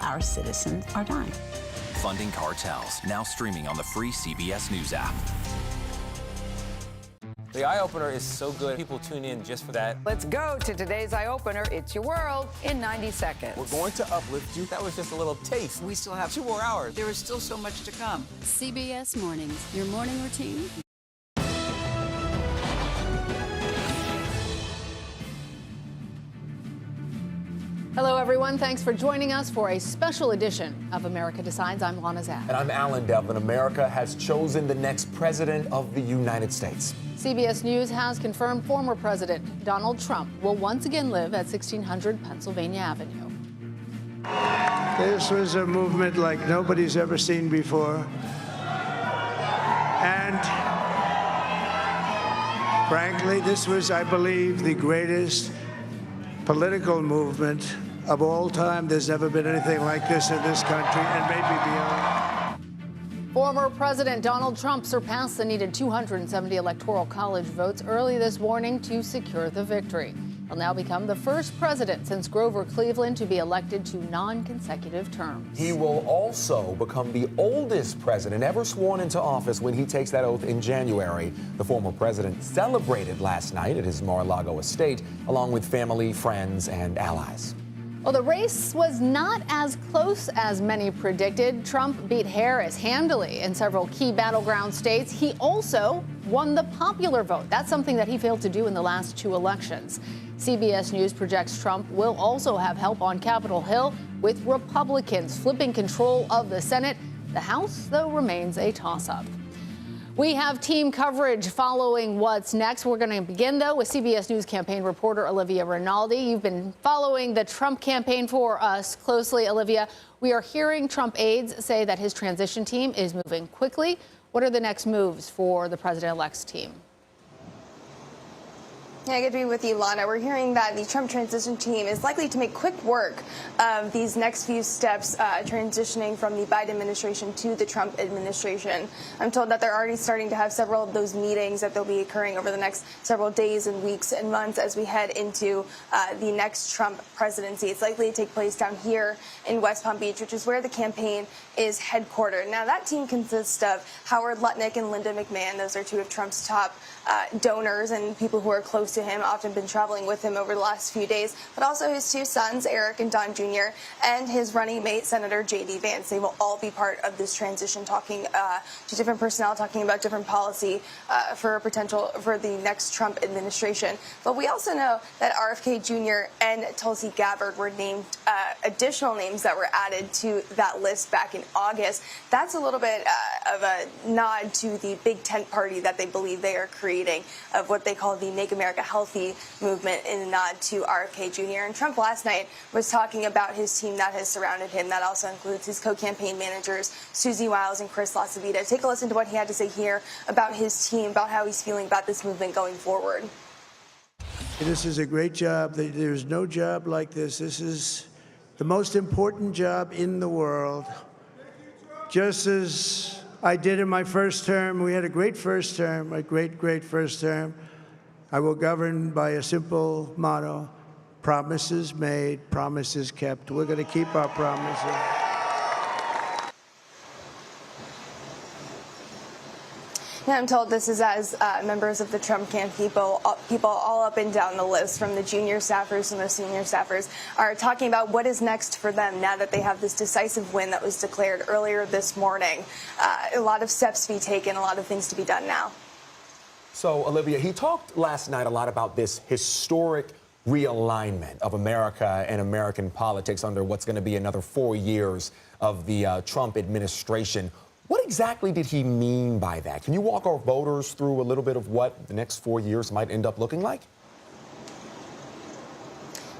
our citizens are dying. Funding Cartels, now streaming on the free CBS News app. The Eye Opener is so good, people tune in just for that. Let's go to today's Eye Opener. It's your world in 90 seconds. We're going to uplift you. That was just a little taste. We still have 2 more hours. There is still so much to come. CBS Mornings, your morning routine. Hello, everyone. Thanks for joining us for a special edition of America Decides. I'm Lana Zack. And I'm Alan Delvin. America has chosen the next president of the United States. CBS News has confirmed former President Donald Trump will once again live at 1600 Pennsylvania Avenue. This was a movement like nobody's ever seen before. And frankly, this was, I believe, the greatest political movement of all time. There's never been anything like this in this country and maybe beyond. Former President Donald Trump surpassed the needed 270 Electoral College votes early this morning to secure the victory. He'll now become the first president since Grover Cleveland to be elected to non-consecutive terms. He will also become the oldest president ever sworn into office when he takes that oath in January. The former president celebrated last night at his Mar-a-Lago estate, along with family, friends, and allies. Well, the race was not as close as many predicted. Trump beat Harris handily in several key battleground states. He also won the popular vote. That's something that he failed to do in the last 2 elections. CBS News projects Trump will also have help on Capitol Hill, with Republicans flipping control of the Senate. The House, though, remains a toss-up. We have team coverage following what's next. We're going to begin, though, with CBS News campaign reporter Olivia Rinaldi. You've been following the Trump campaign for us closely, Olivia. We are hearing Trump aides say that his transition team is moving quickly. What are the next moves for the president-elect's team? Yeah, good to be with you, Lana. We're hearing that the Trump transition team is likely to make quick work of these next few steps, transitioning from the Biden administration to the Trump administration. I'm told that they're already starting to have several of those meetings that they'll be occurring over the next several days and weeks and months as we head into the next Trump presidency. It's likely to take place down here in West Palm Beach, which is where the campaign is headquartered. Now, that team consists of Howard Lutnick and Linda McMahon. Those are 2 of Trump's top donors and people who are close to him, often been traveling with him over the last few days, but also his 2 sons, Eric and Don Jr., and his running mate, Senator J.D. Vance. They will all be part of this transition, talking to different personnel, talking about different policy for the next Trump administration. But we also know that RFK Jr. and Tulsi Gabbard were named additional names that were added to that list back in August. That's a little bit of a nod to the big tent party that they believe they are creating, of what they call the Make America Healthy movement, in a nod to RFK Jr. And Trump last night was talking about his team that has surrounded him. That also includes his co-campaign managers, Susie Wiles and Chris LaCivita. Take a listen to what he had to say here about his team, about how he's feeling about this movement going forward. This is a great job. There's no job like this. This is the most important job in the world. Just as I did in my first term, we had a great first term, a great first term. I will govern by a simple motto: promises made, promises kept. We're going to keep our promises. Yeah, I'm told this is as members of the Trump camp, people all up and down the list, from the junior staffers and the senior staffers, are talking about what is next for them now that they have this decisive win that was declared earlier this morning. A lot of steps to be taken, a lot of things to be done now. So, Olivia, he talked last night a lot about this historic realignment of America and American politics under what's going to be another 4 years of the Trump administration. What exactly did he mean by that? Can you walk our voters through a little bit of what the next 4 years might end up looking like?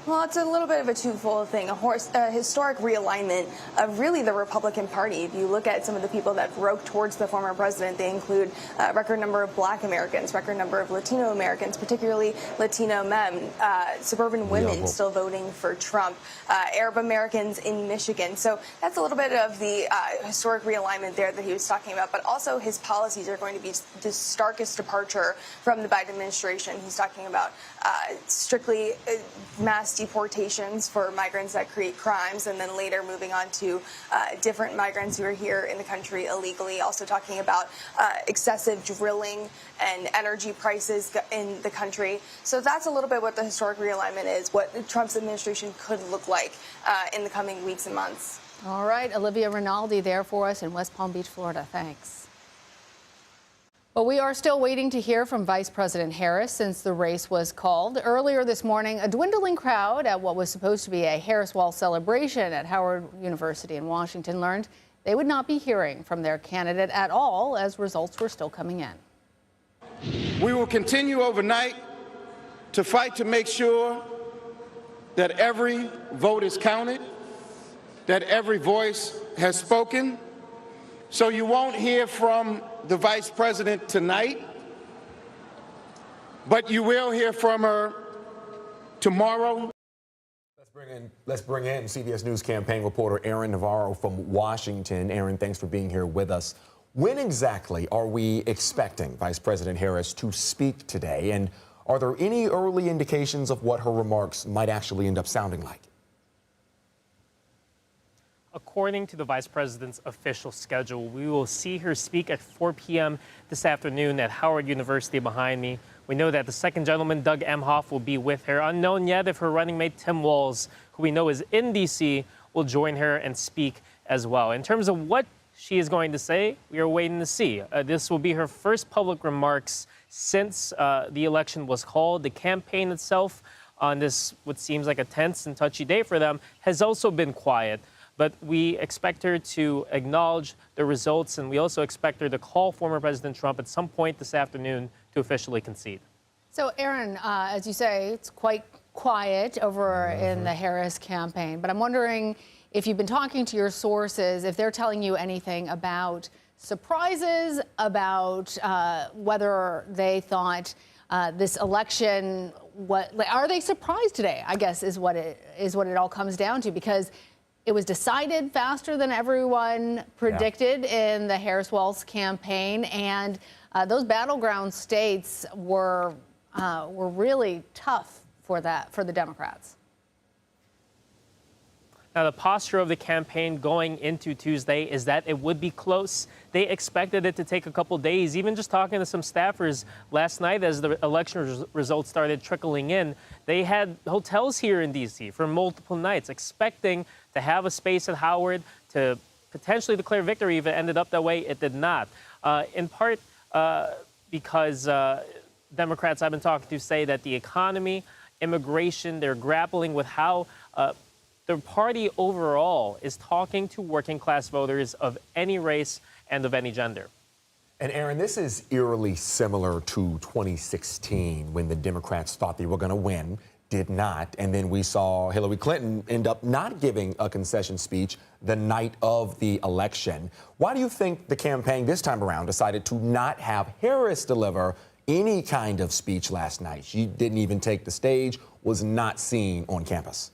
Well, it's a little bit of a twofold thing, a historic realignment of really the Republican Party. If you look at some of the people that broke towards the former president, they include a record number of Black Americans, record number of Latino Americans, particularly Latino men, suburban women still voting for Trump, Arab Americans in Michigan. So that's a little bit of the historic realignment there that he was talking about. But also his policies are going to be the starkest departure from the Biden administration. He's talking about strictly mass deportations for migrants that create crimes, and then later moving on to different migrants who are here in the country illegally. Also talking about excessive drilling and energy prices in the country. So that's a little bit what the historic realignment is, what Trump's administration could look like in the coming weeks and months. All right, Olivia Rinaldi there for us in West Palm Beach, Florida. Thanks. Well, we are still waiting to hear from Vice President Harris since the race was called. Earlier this morning, a dwindling crowd at what was supposed to be a Harris Wall celebration at Howard University in Washington learned they would not be hearing from their candidate at all as results were still coming in. We will continue overnight to fight to make sure that every vote is counted, that every voice has spoken. So you won't hear from the Vice President tonight, but you will hear from her tomorrow. Let's bring in CBS News campaign reporter Aaron Navarro from Washington. Aaron, thanks for being here with us. When exactly are we expecting Vice President Harris to speak today? And are there any early indications of what her remarks might actually end up sounding like? According to the Vice President's official schedule, we will see her speak at 4 p.m. this afternoon at Howard University behind me. We know that the second gentleman, Doug Emhoff, will be with her. Unknown yet if her running mate, Tim Walz, who we know is in D.C., will join her and speak as well. In terms of what she is going to say, we are waiting to see. This will be her first public remarks since the election was called. The campaign itself on this, what seems like a tense and touchy day for them, has also been quiet. But we expect her to acknowledge the results, and we also expect her to call former President Trump at some point this afternoon to officially concede. So, Aaron, as you say, it's quite quiet over in the Harris campaign. But I'm wondering if you've been talking to your sources, if they're telling you anything about surprises, about whether they thought this election, are they surprised today, I guess, is what it all comes down to, because it was decided faster than everyone predicted in the Harris-Walz campaign, and those battleground states were really tough for the Democrats. Now, the posture of the campaign going into Tuesday is that it would be close. They expected it to take a couple days. Even just talking to some staffers last night as the election results started trickling in, they had hotels here in D.C. for multiple nights, expecting to have a space at Howard to potentially declare victory. If it ended up that way, it did not. In part because Democrats I've been talking to say that the economy, immigration, they're grappling with how the party overall is talking to working class voters of any race and of any gender. And Aaron, this is eerily similar to 2016 when the Democrats thought they were going to win, did not. And then we saw Hillary Clinton end up not giving a concession speech the night of the election. Why do you think the campaign this time around decided to not have Harris deliver any kind of speech last night? She didn't even take the stage, was not seen on campus.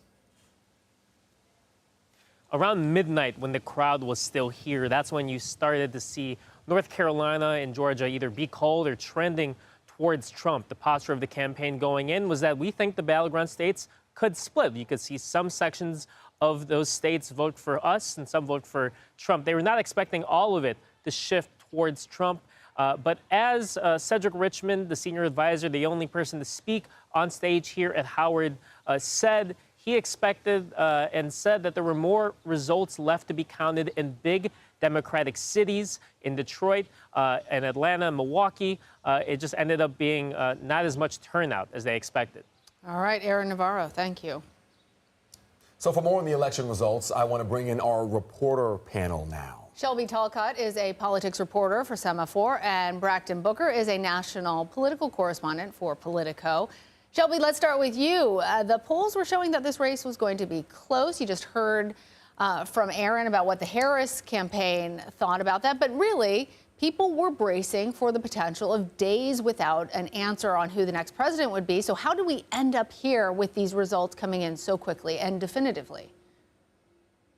Around midnight, when the crowd was still here, that's when you started to see North Carolina and Georgia either be cold or trending towards Trump. The posture of the campaign going in was that we think the battleground states could split. You could see some sections of those states vote for us and some vote for Trump. They were not expecting all of it to shift towards Trump. But as Cedric Richmond, the senior advisor, the only person to speak on stage here at Howard, said, he expected and said that there were more results left to be counted in big Democratic cities, in Detroit and Atlanta and Milwaukee. It just ended up being not as much turnout as they expected. All right, Aaron Navarro, thank you. So for more on the election results, I want to bring in our reporter panel now. Shelby Talcott is a politics reporter for Semaphore, and Braxton Booker is a national political correspondent for Politico. Shelby, let's start with you. The polls were showing that this race was going to be close. You just heard from Aaron about what the Harris campaign thought about that. But really, people were bracing for the potential of days without an answer on who the next president would be. So how do we end up here with these results coming in so quickly and definitively?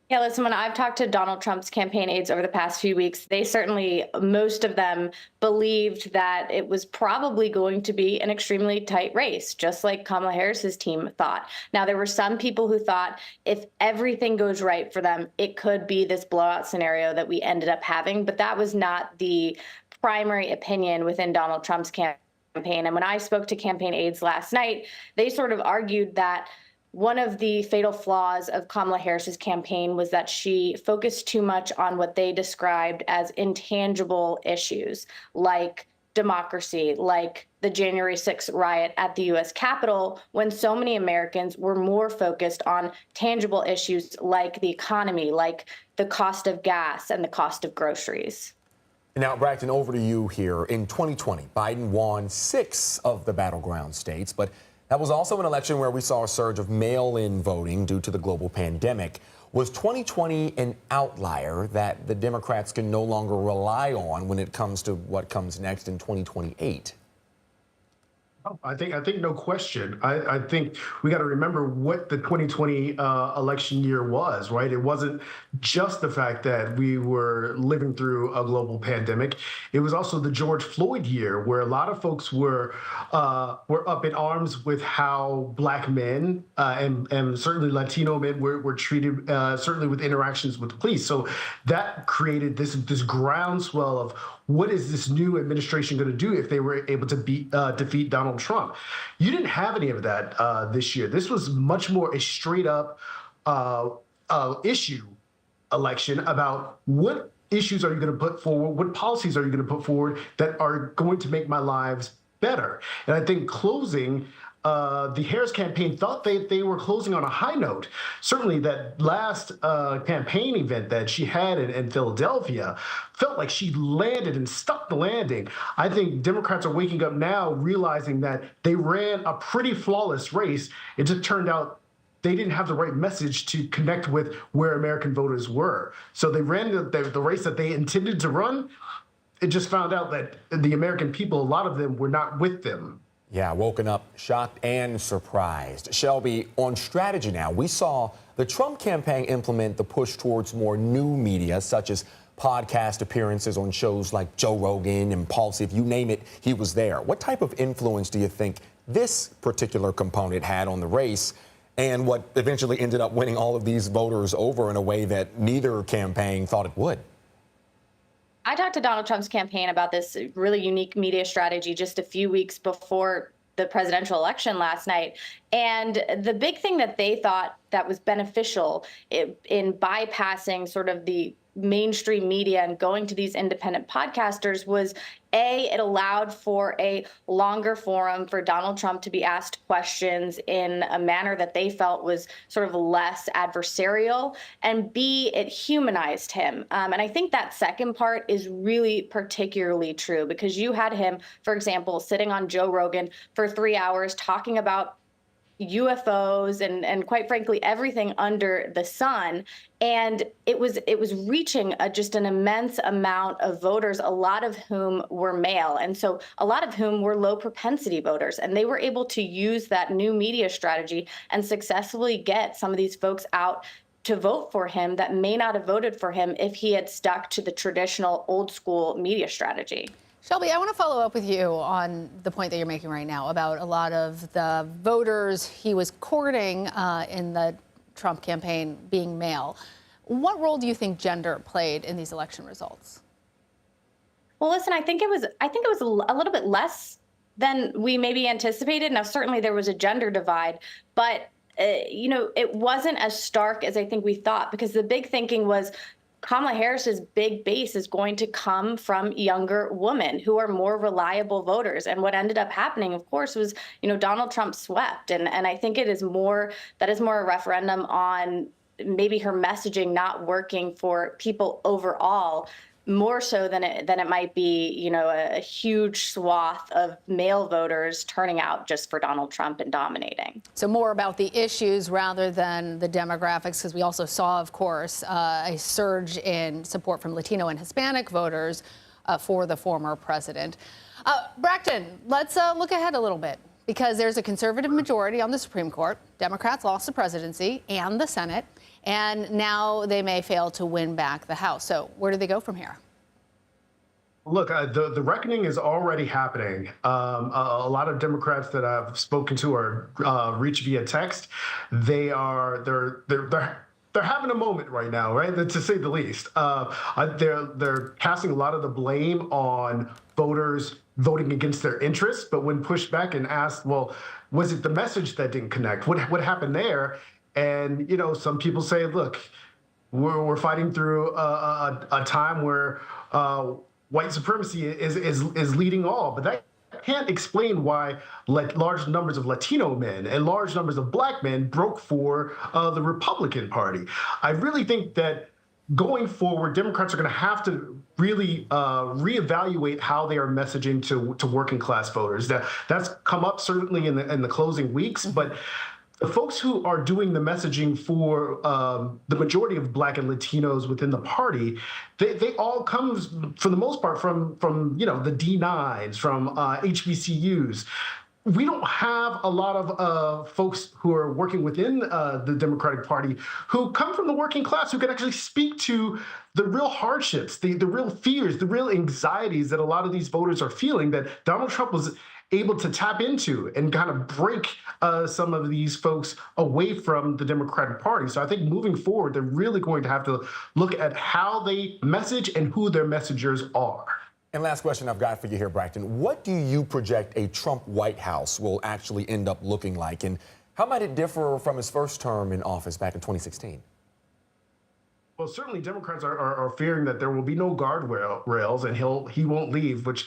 Yeah, listen, when I've talked to Donald Trump's campaign aides over the past few weeks, they certainly, most of them believed that it was probably going to be an extremely tight race, just like Kamala Harris's team thought. Now, there were some people who thought if everything goes right for them, it could be this blowout scenario that we ended up having, but that was not the primary opinion within Donald Trump's campaign. And when I spoke to campaign aides last night, they sort of argued that one of the fatal flaws of Kamala Harris's campaign was that she focused too much on what they described as intangible issues, like democracy, like the January 6th riot at the U.S. Capitol, when so many Americans were more focused on tangible issues like the economy, like the cost of gas and the cost of groceries. Now, Braxton, over to you here. In 2020, Biden won 6 of the battleground states, but that was also an election where we saw a surge of mail-in voting due to the global pandemic. Was 2020 an outlier that the Democrats can no longer rely on when it comes to what comes next in 2028? I think no question. I think we got to remember what the 2020 election year was, right? It wasn't just the fact that we were living through a global pandemic. It was also the George Floyd year, where a lot of folks were up in arms with how Black men and certainly Latino men were treated, certainly with interactions with the police. So that created this groundswell of what is this new administration going to do if they were able to defeat Donald Trump? You didn't have any of that this year. This was much more a straight up issue election about what issues are you going to put forward, what policies are you going to put forward that are going to make my lives better. And I think closing the Harris campaign thought they were closing on a high note. Certainly that last campaign event that she had in Philadelphia felt like she landed and stuck the landing. I think Democrats are waking up now realizing that they ran a pretty flawless race. It just turned out they didn't have the right message to connect with where American voters were. So they ran the race that they intended to run. It just found out that the American people, a lot of them were not with them. Yeah, woken up shocked and surprised. Shelby, on strategy now, we saw the Trump campaign implement the push towards more new media, such as podcast appearances on shows like Joe Rogan, Impulsive, you name it, he was there. What type of influence do you think this particular component had on the race and what eventually ended up winning all of these voters over in a way that neither campaign thought it would? I talked to Donald Trump's campaign about this really unique media strategy just a few weeks before the presidential election last night. And the big thing that they thought that was beneficial in bypassing sort of the mainstream media and going to these independent podcasters was, A, it allowed for a longer forum for Donald Trump to be asked questions in a manner that they felt was sort of less adversarial, and B, it humanized him. And I think that second part is really particularly true because you had him, for example, sitting on Joe Rogan for 3 hours talking about UFOs and quite frankly everything under the sun, and it was reaching just an immense amount of voters, a lot of whom were male, and so a lot of whom were low propensity voters, and they were able to use that new media strategy and successfully get some of these folks out to vote for him that may not have voted for him if he had stuck to the traditional old school media strategy. Shelby, I want to follow up with you on the point that you're making right now about a lot of the voters he was courting in the Trump campaign being male. What role do you think gender played in these election results? Well, listen, I think it was a little bit less than we maybe anticipated. Now, certainly there was a gender divide, but it wasn't as stark as I think we thought, because the big thinking was Kamala Harris's big base is going to come from younger women who are more reliable voters. And what ended up happening, of course, was, Donald Trump swept. And I think that is more a referendum on maybe her messaging not working for people overall, more so than it might be, a huge swath of male voters turning out just for Donald Trump and dominating. So more about the issues rather than the demographics, because we also saw, of course, a surge in support from Latino and Hispanic voters for the former president. Braxton, let's look ahead a little bit. because there's a conservative majority on the Supreme Court. Democrats lost the presidency and the Senate, and now they may fail to win back the House. So where do they go from here? Look, the reckoning is already happening. A lot of Democrats that I've spoken to or reached via text, they're having a moment right now, right? To say the least. They're casting a lot of the blame on voters voting against their interests, but when pushed back and asked, well, was it the message that didn't connect? What happened there? And some people say, look, we're fighting through a time where white supremacy is leading all, but that can't explain why large numbers of Latino men and large numbers of black men broke for the Republican Party. I really think that going forward, Democrats are going to have to really reevaluate how they are messaging to working class voters. That's come up certainly in the closing weeks, but the folks who are doing the messaging for the majority of Black and Latinos within the party, they all come, for the most part, from the D9s, from HBCUs. We don't have a lot of folks who are working within the Democratic Party who come from the working class, who can actually speak to the real hardships, the real fears, the real anxieties that a lot of these voters are feeling that Donald Trump was able to tap into and kind of break some of these folks away from the Democratic Party. So I think moving forward, they're really going to have to look at how they message and who their messengers are. And last question I've got for you here, Braxton. What do you project a Trump White House will actually end up looking like? And how might it differ from his first term in office back in 2016? Well, certainly Democrats are fearing that there will be no guardrails and he won't leave, which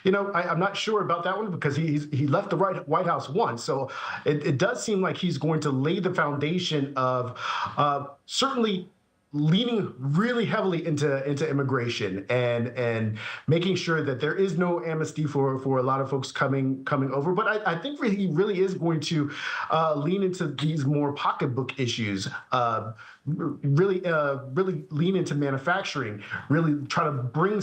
I'm not sure about that one because he left the White House once. So it does seem like he's going to lay the foundation of certainly leaning really heavily into immigration and making sure that there is no amnesty for a lot of folks coming over. But I think he really is going to lean into these more pocketbook issues. Really lean into manufacturing, really try to bring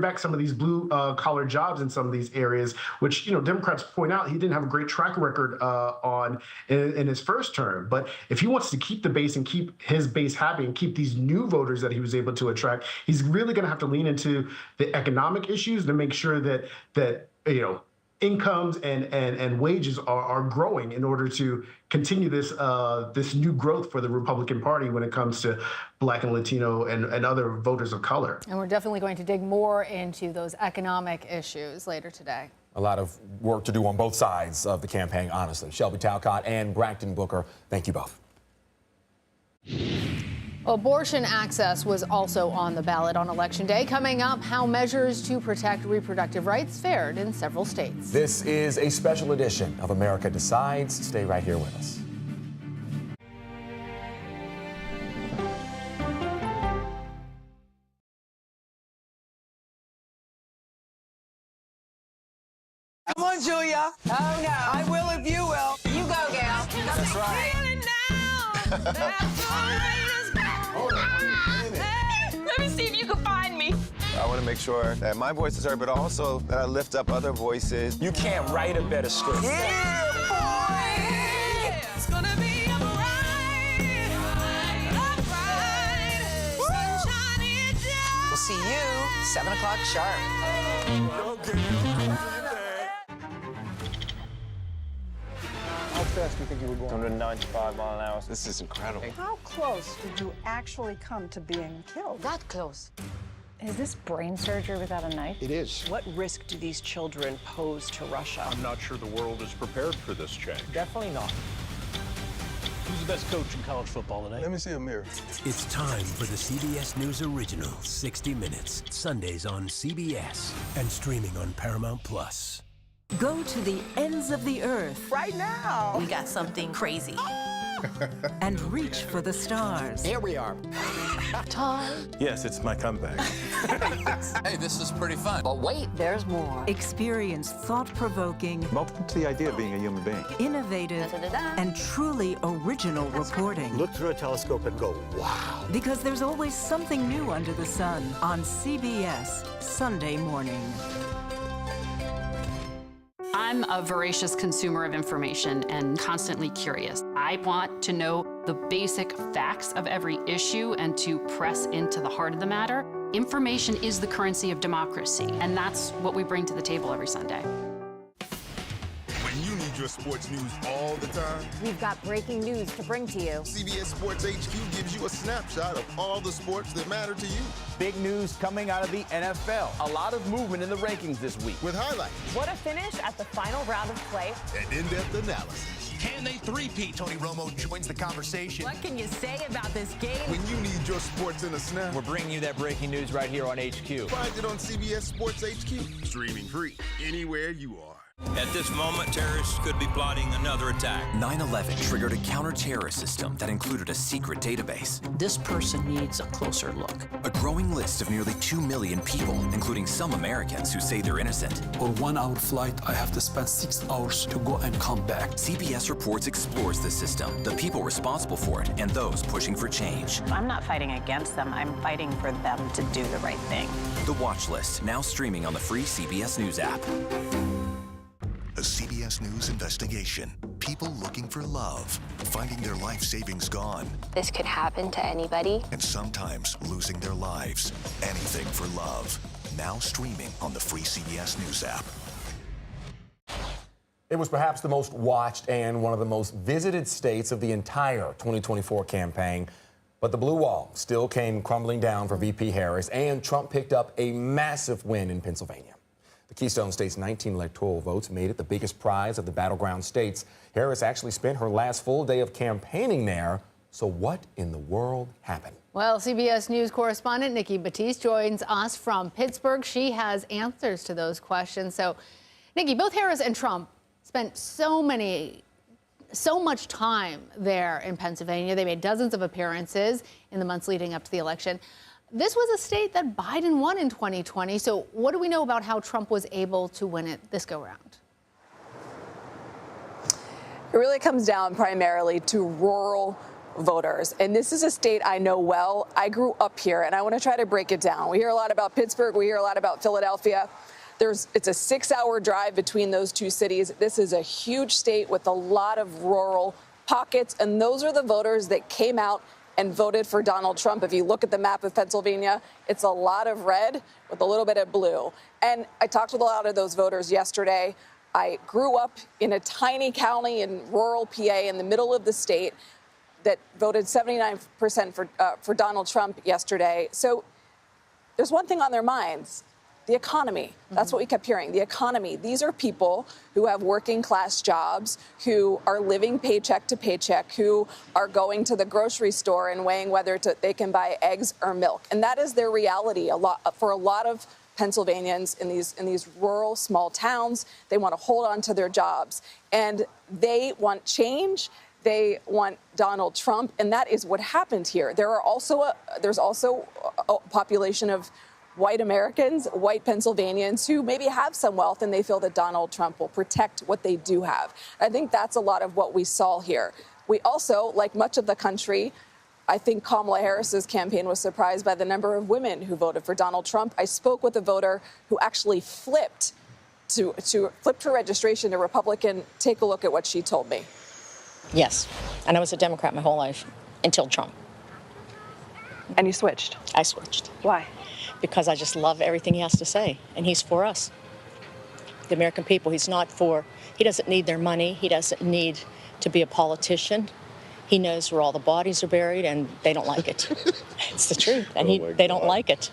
back some of these blue collar jobs in some of these areas, which Democrats point out he didn't have a great track record on in his first term. But if he wants to keep the base and keep his base happy and keep these new voters that he was able to attract, he's really going to have to lean into the economic issues to make sure that incomes and wages are growing in order to continue this new growth for the Republican Party when it comes to Black and Latino and other voters of color. And we're definitely going to dig more into those economic issues later today. A lot of work to do on both sides of the campaign, honestly. Shelby Talcott and Braxton Booker, thank you both. Abortion access was also on the ballot on Election Day. Coming up, how measures to protect reproductive rights fared in several states. This is a special edition of America Decides. Stay right here with us. Come on, Julia. Oh, no. I will if you will. You go, gal. That's right. Let me see if you can find me. I want to make sure that my voice is heard, but also that I lift up other voices. You can't write a better script. Yeah, boy! It's gonna be a ride. We'll see you 7 o'clock sharp. How fast do you think you were going? 195 miles an hour. This is incredible. How close did you actually come to being killed? That close. Is this brain surgery without a knife? It is. What risk do these children pose to Russia? I'm not sure the world is prepared for this change. Definitely not. Who's the best coach in college football today? Let me see a mirror. It's time for the CBS News original, 60 Minutes. Sundays on CBS and streaming on Paramount Plus. Go to the ends of the earth. Right now. We got something crazy. And reach for the stars. Here we are. Time. Yes, it's my comeback. Hey, this is pretty fun. But wait, there's more. Experience thought-provoking, Welcome to the idea of being a human being. innovative, and truly original reporting. Look through a telescope and go, wow. Because there's always something new under the sun on CBS Sunday morning. I'm a voracious consumer of information and constantly curious. I want to know the basic facts of every issue and to press into the heart of the matter. Information is the currency of democracy, and that's what we bring to the table every Sunday. When you need your sports news all the time, we've got breaking news to bring to you. CBS Sports HQ gives you a snapshot of all the sports that matter to you. Big news coming out of the NFL. A lot of movement in the rankings this week. With highlights. What a finish at the final round of play. And in-depth analysis. Can they three-peat? Tony Romo joins the conversation. What can you say about this game? When you need your sports in a snap, we're bringing you that breaking news right here on HQ. Find it on CBS Sports HQ. Streaming free anywhere you are. At this moment, terrorists could be plotting another attack. 9/11 triggered a counter-terrorist system that included a secret database. This person needs a closer look. A growing list of nearly 2 million people, including some Americans who say they're innocent. On 1 hour flight, I have to spend 6 hours to go and come back. CBS Reports explores the system, the people responsible for it, and those pushing for change. I'm not fighting against them. I'm fighting for them to do the right thing. The Watch List, now streaming on the free CBS News app. A CBS News investigation. People looking for love, finding their life savings gone. This could happen to anybody. And sometimes losing their lives. Anything for love. Now streaming on the free CBS News app. It was perhaps the most watched and one of the most visited states of the entire 2024 campaign. But the blue wall still came crumbling down for VP Harris, and Trump picked up a massive win in Pennsylvania. The Keystone State's 19 electoral votes made it the biggest prize of the battleground states. Harris actually spent her last full day of campaigning there. So what in the world happened? Well, CBS News correspondent Nikki Batiste joins us from Pittsburgh. She has answers to those questions. So, Nikki, both Harris and Trump spent so much time there in Pennsylvania. They made dozens of appearances in the months leading up to the election. This was a state that Biden won in 2020. So what do we know about how Trump was able to win it this go round? It really comes down primarily to rural voters. And this is a state I know well. I grew up here, and I want to try to break it down. We hear a lot about Pittsburgh. We hear a lot about Philadelphia. It's a 6-hour drive between those two cities. This is a huge state with a lot of rural pockets, and those are the voters that came out and voted for Donald Trump. If you look at the map of Pennsylvania, it's a lot of red with a little bit of blue. And I talked with a lot of those voters yesterday. I grew up in a tiny county in rural PA in the middle of the state that voted 79% for Donald Trump yesterday. So there's one thing on their minds. The economy. That's what we kept hearing. The economy. These are people who have working class jobs, who are living paycheck to paycheck, who are going to the grocery store and weighing whether they can buy eggs or milk. And that is their reality for a lot of Pennsylvanians in these rural small towns. They want to hold on to their jobs, and they want change. They want Donald Trump, and that is what happened here. There's also a population of white Americans, white Pennsylvanians who maybe have some wealth, and they feel that Donald Trump will protect what they do have. I think that's a lot of what we saw here. We also, like much of the country, I think Kamala Harris's campaign was surprised by the number of women who voted for Donald Trump. I spoke with a voter who actually flipped her registration to Republican. Take a look at what she told me. Yes, and I was a Democrat my whole life until Trump. And you switched? I switched. Why? Because I just love everything he has to say, and he's for us, the American people. He doesn't need their money. He doesn't need to be a politician. He knows where all the bodies are buried, and they don't like it. It's the truth, and they don't like it.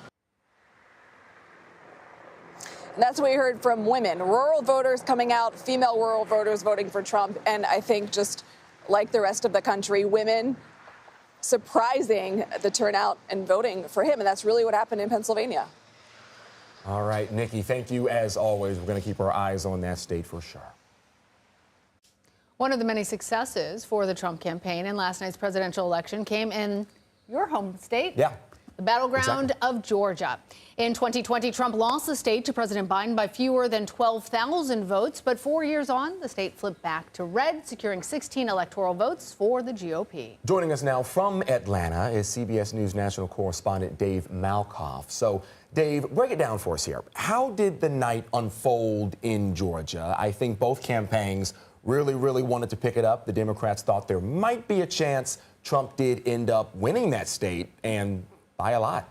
And that's what we heard from women, rural voters coming out, female rural voters voting for Trump, and I think just like the rest of the country, women surprising the turnout and voting for him. And that's really what happened in Pennsylvania. All right, Nikki, thank you as always. We're going to keep our eyes on that state for sure. One of the many successes for the Trump campaign in last night's presidential election came in your home state. Yeah. The battleground of Georgia. In 2020, Trump lost the state to President Biden by fewer than 12,000 votes. But 4 years on, the state flipped back to red, securing 16 electoral votes for the GOP. Joining us now from Atlanta is CBS News national correspondent Dave Malkoff. So, Dave, break it down for us here. How did the night unfold in Georgia? I think both campaigns really wanted to pick it up. The Democrats thought there might be a chance Trump did end up winning that state, and by a lot.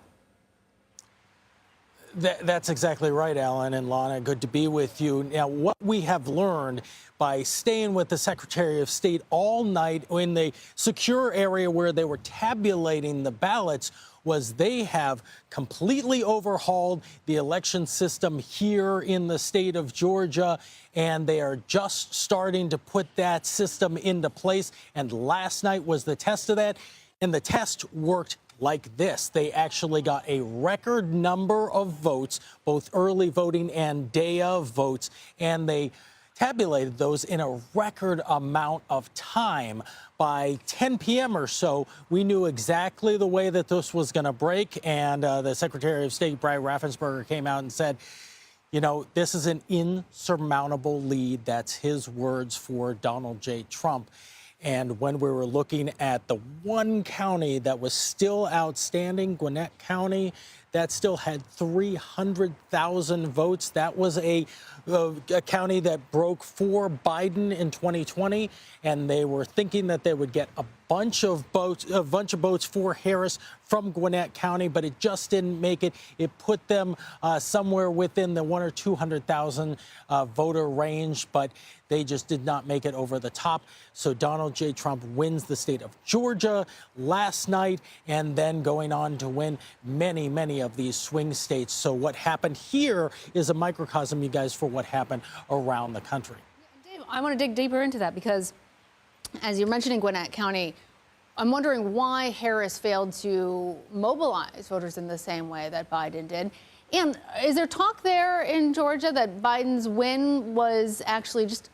That's exactly right, Alan and Lana. Good to be with you. Now, what we have learned by staying with the Secretary of State all night in the secure area where they were tabulating the ballots was they have completely overhauled the election system here in the state of Georgia, and they are just starting to put that system into place. And last night was the test of that, and the test worked like this. They actually got a record number of votes, both early voting and day of votes, and they tabulated those in a record amount of time. By 10 p.m. or so, we knew exactly the way that this was going to break, and the Secretary of State, Brad Raffensperger, came out and said, you know, this is an insurmountable lead. That's his words for Donald J. Trump. And when we were looking at the one county that was still outstanding, Gwinnett County, that still had 300,000 votes. That was a county that broke for Biden in 2020, and they were thinking that they would get a bunch of votes for Harris from Gwinnett County, but it just didn't make it. It put them somewhere within the 100,000 or 200,000 voter range, but they just did not make it over the top. So Donald J. Trump wins the state of Georgia last night, and then going on to win many of these swing states. So what happened here is a microcosm, you guys, for what happened around the country. Dave, I want to dig deeper into that because, as you're mentioning Gwinnett County, I'm wondering why Harris failed to mobilize voters in the same way that Biden did. And is there talk there in Georgia that Biden's win was actually just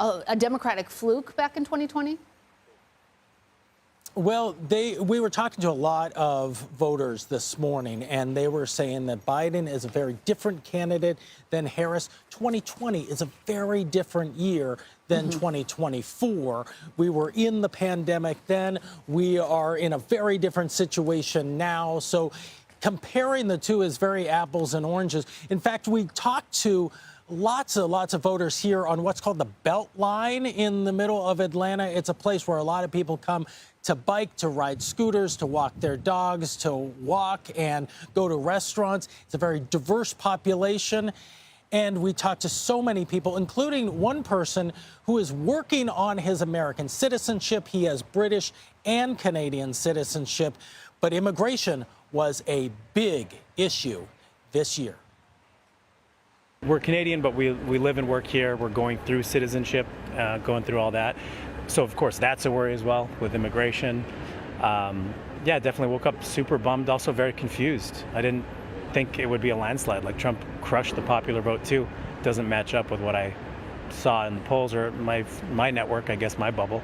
a Democratic fluke back in 2020? Well, we were talking to a lot of voters this morning, and they were saying that Biden is a very different candidate than Harris. 2020 is a very different year than 2024. We were in the pandemic then. We are in a very different situation now. So comparing the two is very apples and oranges. In fact, we talked to lots of voters here on what's called the Beltline in the middle of Atlanta. It's a place where a lot of people come to bike, to ride scooters, to walk their dogs, to walk and go to restaurants. It's a very diverse population. And we talked to so many people, including one person who is working on his American citizenship. He has British and Canadian citizenship, but immigration was a big issue this year. We're Canadian, but we live and work here. We're going through citizenship, going through all that. So, of course, that's a worry as well with immigration. Yeah, definitely woke up super bummed, also very confused. I didn't think it would be a landslide. Like, Trump crushed the popular vote, too. Doesn't match up with what I saw in the polls or my network, I guess, my bubble.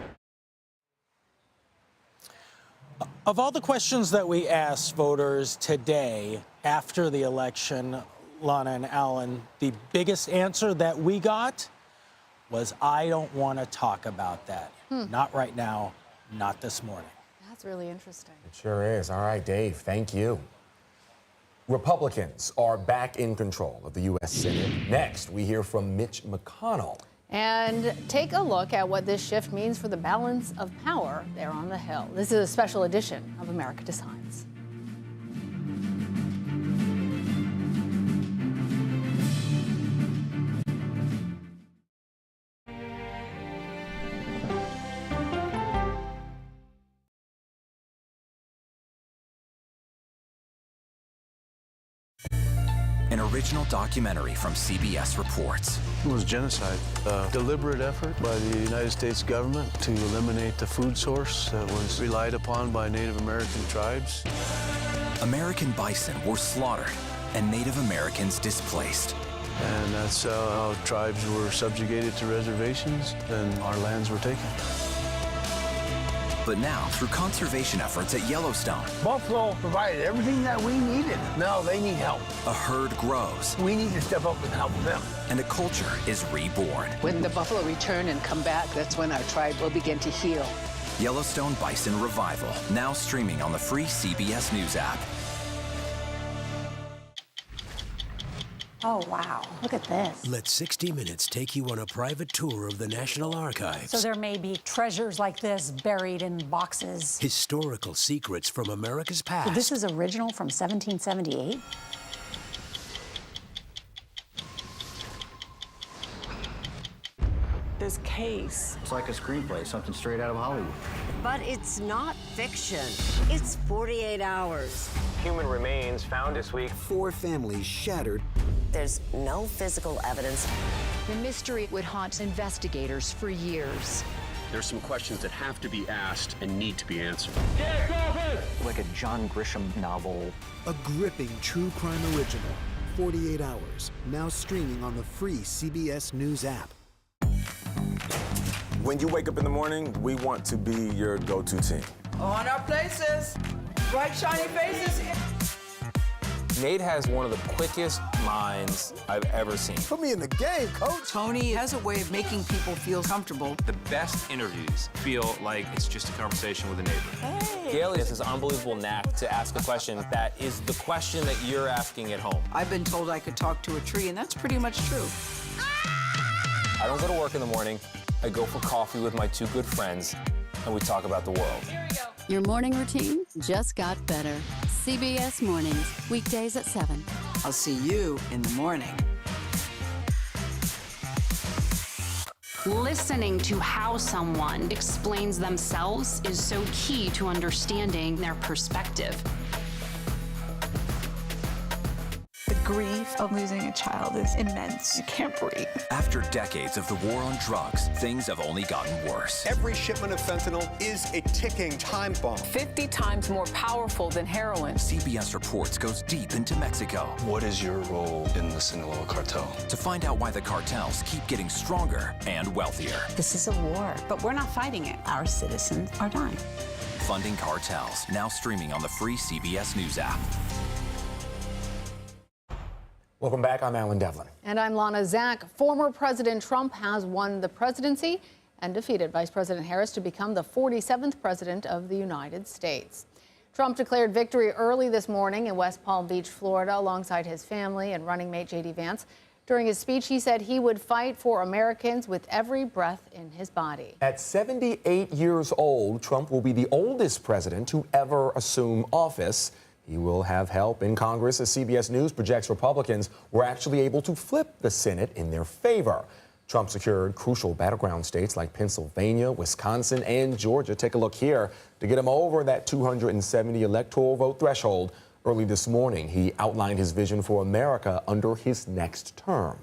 Of all the questions that we asked voters today after the election, Lana and Alan, the biggest answer that we got was, I don't want to talk about that. Not right now, not this morning. That's really interesting. It sure is. All right, Dave, thank you. Republicans are back in control of the U.S. Senate. Next, we hear from Mitch McConnell. And take a look at what this shift means for the balance of power there on the Hill. This is a special edition of America Decides. An original documentary from CBS reports. It was genocide, a deliberate effort by the United States government to eliminate the food source that was relied upon by Native American tribes. American bison were slaughtered and Native Americans displaced. And that's how tribes were subjugated to reservations and our lands were taken. But now, through conservation efforts at Yellowstone, Buffalo provided everything that we needed. Now they need help. a herd grows We need to step up and help them. and a culture is reborn. When the buffalo return and come back, that's when our tribe will begin to heal. Yellowstone Bison Revival, now streaming on the free CBS News app. Oh, wow. Look at this. Let 60 Minutes take you on a private tour of the National Archives. So there may be treasures like this buried in boxes. Historical secrets from America's past. So this is original from 1778? This case. It's like a screenplay, something straight out of Hollywood. But it's not fiction. It's 48 hours. Human remains found this week. 4 families shattered. There's no physical evidence. The mystery would haunt investigators for years. There's some questions that have to be asked and need to be answered. Like a John Grisham novel. A gripping true crime original. 48 hours. Now streaming on the free CBS News app. When you wake up in the morning, we want to be your go-to team. On our places. Bright, shiny faces. Nate has one of the quickest minds I've ever seen. Put me in the game, coach. Tony has a way of making people feel comfortable. The best interviews feel like it's just a conversation with a neighbor. Hey. Gail has this unbelievable knack to ask a question that is the question that you're asking at home. I've been told I could talk to a tree, and that's pretty much true. I don't go to work in the morning. I go for coffee with my 2 good friends, and we talk about the world. Here we go. Your morning routine just got better. CBS Mornings, weekdays at 7. I'll see you in the morning. Listening to how someone explains themselves is so key to understanding their perspective. The grief of losing a child is immense. You can't breathe. After decades of the war on drugs, things have only gotten worse. Every shipment of fentanyl is a ticking time bomb. 50 times more powerful than heroin. CBS Reports goes deep into Mexico. What is your role in the Sinaloa cartel? To find out why the cartels keep getting stronger and wealthier. This is a war, but we're not fighting it. Our citizens are dying. Funding Cartels, now streaming on the free CBS News app. Welcome back. I'm Alan Devlin. And I'm Lana Zak. Former President Trump has won the presidency and defeated Vice President Harris to become the 47th president of the United States. Trump declared victory early this morning in West Palm Beach, Florida, alongside his family and running mate J.D. Vance. During his speech, he said he would fight for Americans with every breath in his body. At 78 years old, Trump will be the oldest president to ever assume office. He will have help in Congress as CBS News projects Republicans were actually able to flip the Senate in their favor. Trump secured crucial battleground states like Pennsylvania, Wisconsin, and Georgia. Take a look here to get him over that 270 electoral vote threshold. Early this morning, he outlined his vision for America under his next term.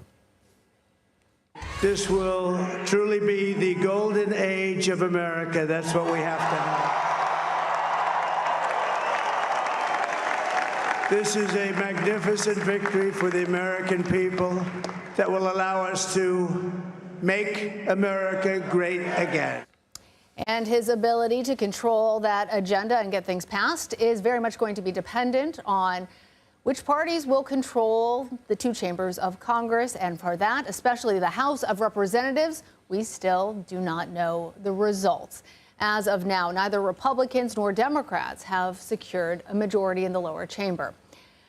This will truly be the golden age of America. That's what we have to have. This is a magnificent victory for the American people that will allow us to make America great again. And his ability to control that agenda and get things passed is very much going to be dependent on which parties will control the 2 chambers of Congress. And for that, especially the House of Representatives, we still do not know the results. As of now, neither Republicans nor Democrats have secured a majority in the lower chamber.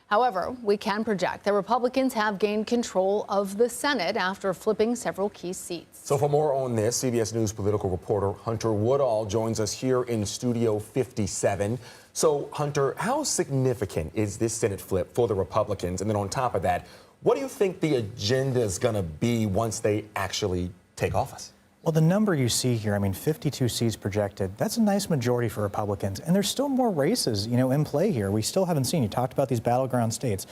However, we can project that Republicans have gained control of the Senate after flipping several key seats. So for more on this, CBS News political reporter Hunter Woodall joins us here in Studio 57. So, Hunter, how significant is this Senate flip for the Republicans? And then on top of that, what do you think the agenda is going to be once they actually take office? Well, the number you see here, I mean, 52 seats projected, that's a nice majority for Republicans. And there's still more races, in play here. We still haven't seen. You talked about these battleground states.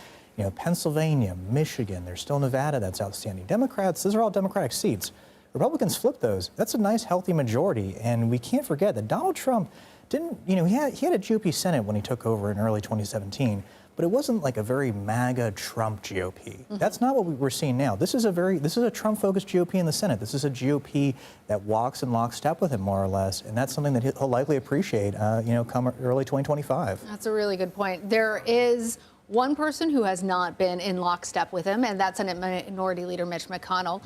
Pennsylvania, Michigan, there's still Nevada that's outstanding. Democrats, those are all Democratic seats. Republicans flip those. That's a nice, healthy majority. And we can't forget that Donald Trump didn't, he had a GOP Senate when he took over in early 2017. but it wasn't like a very MAGA Trump GOP. That's not what we're seeing now. This is a Trump-focused GOP in the Senate. This is a GOP that walks in lockstep with him, more or less, and that's something that he'll likely appreciate, come early 2025. That's a really good point. There is one person who has not been in lockstep with him, and that's Senate Minority Leader Mitch McConnell.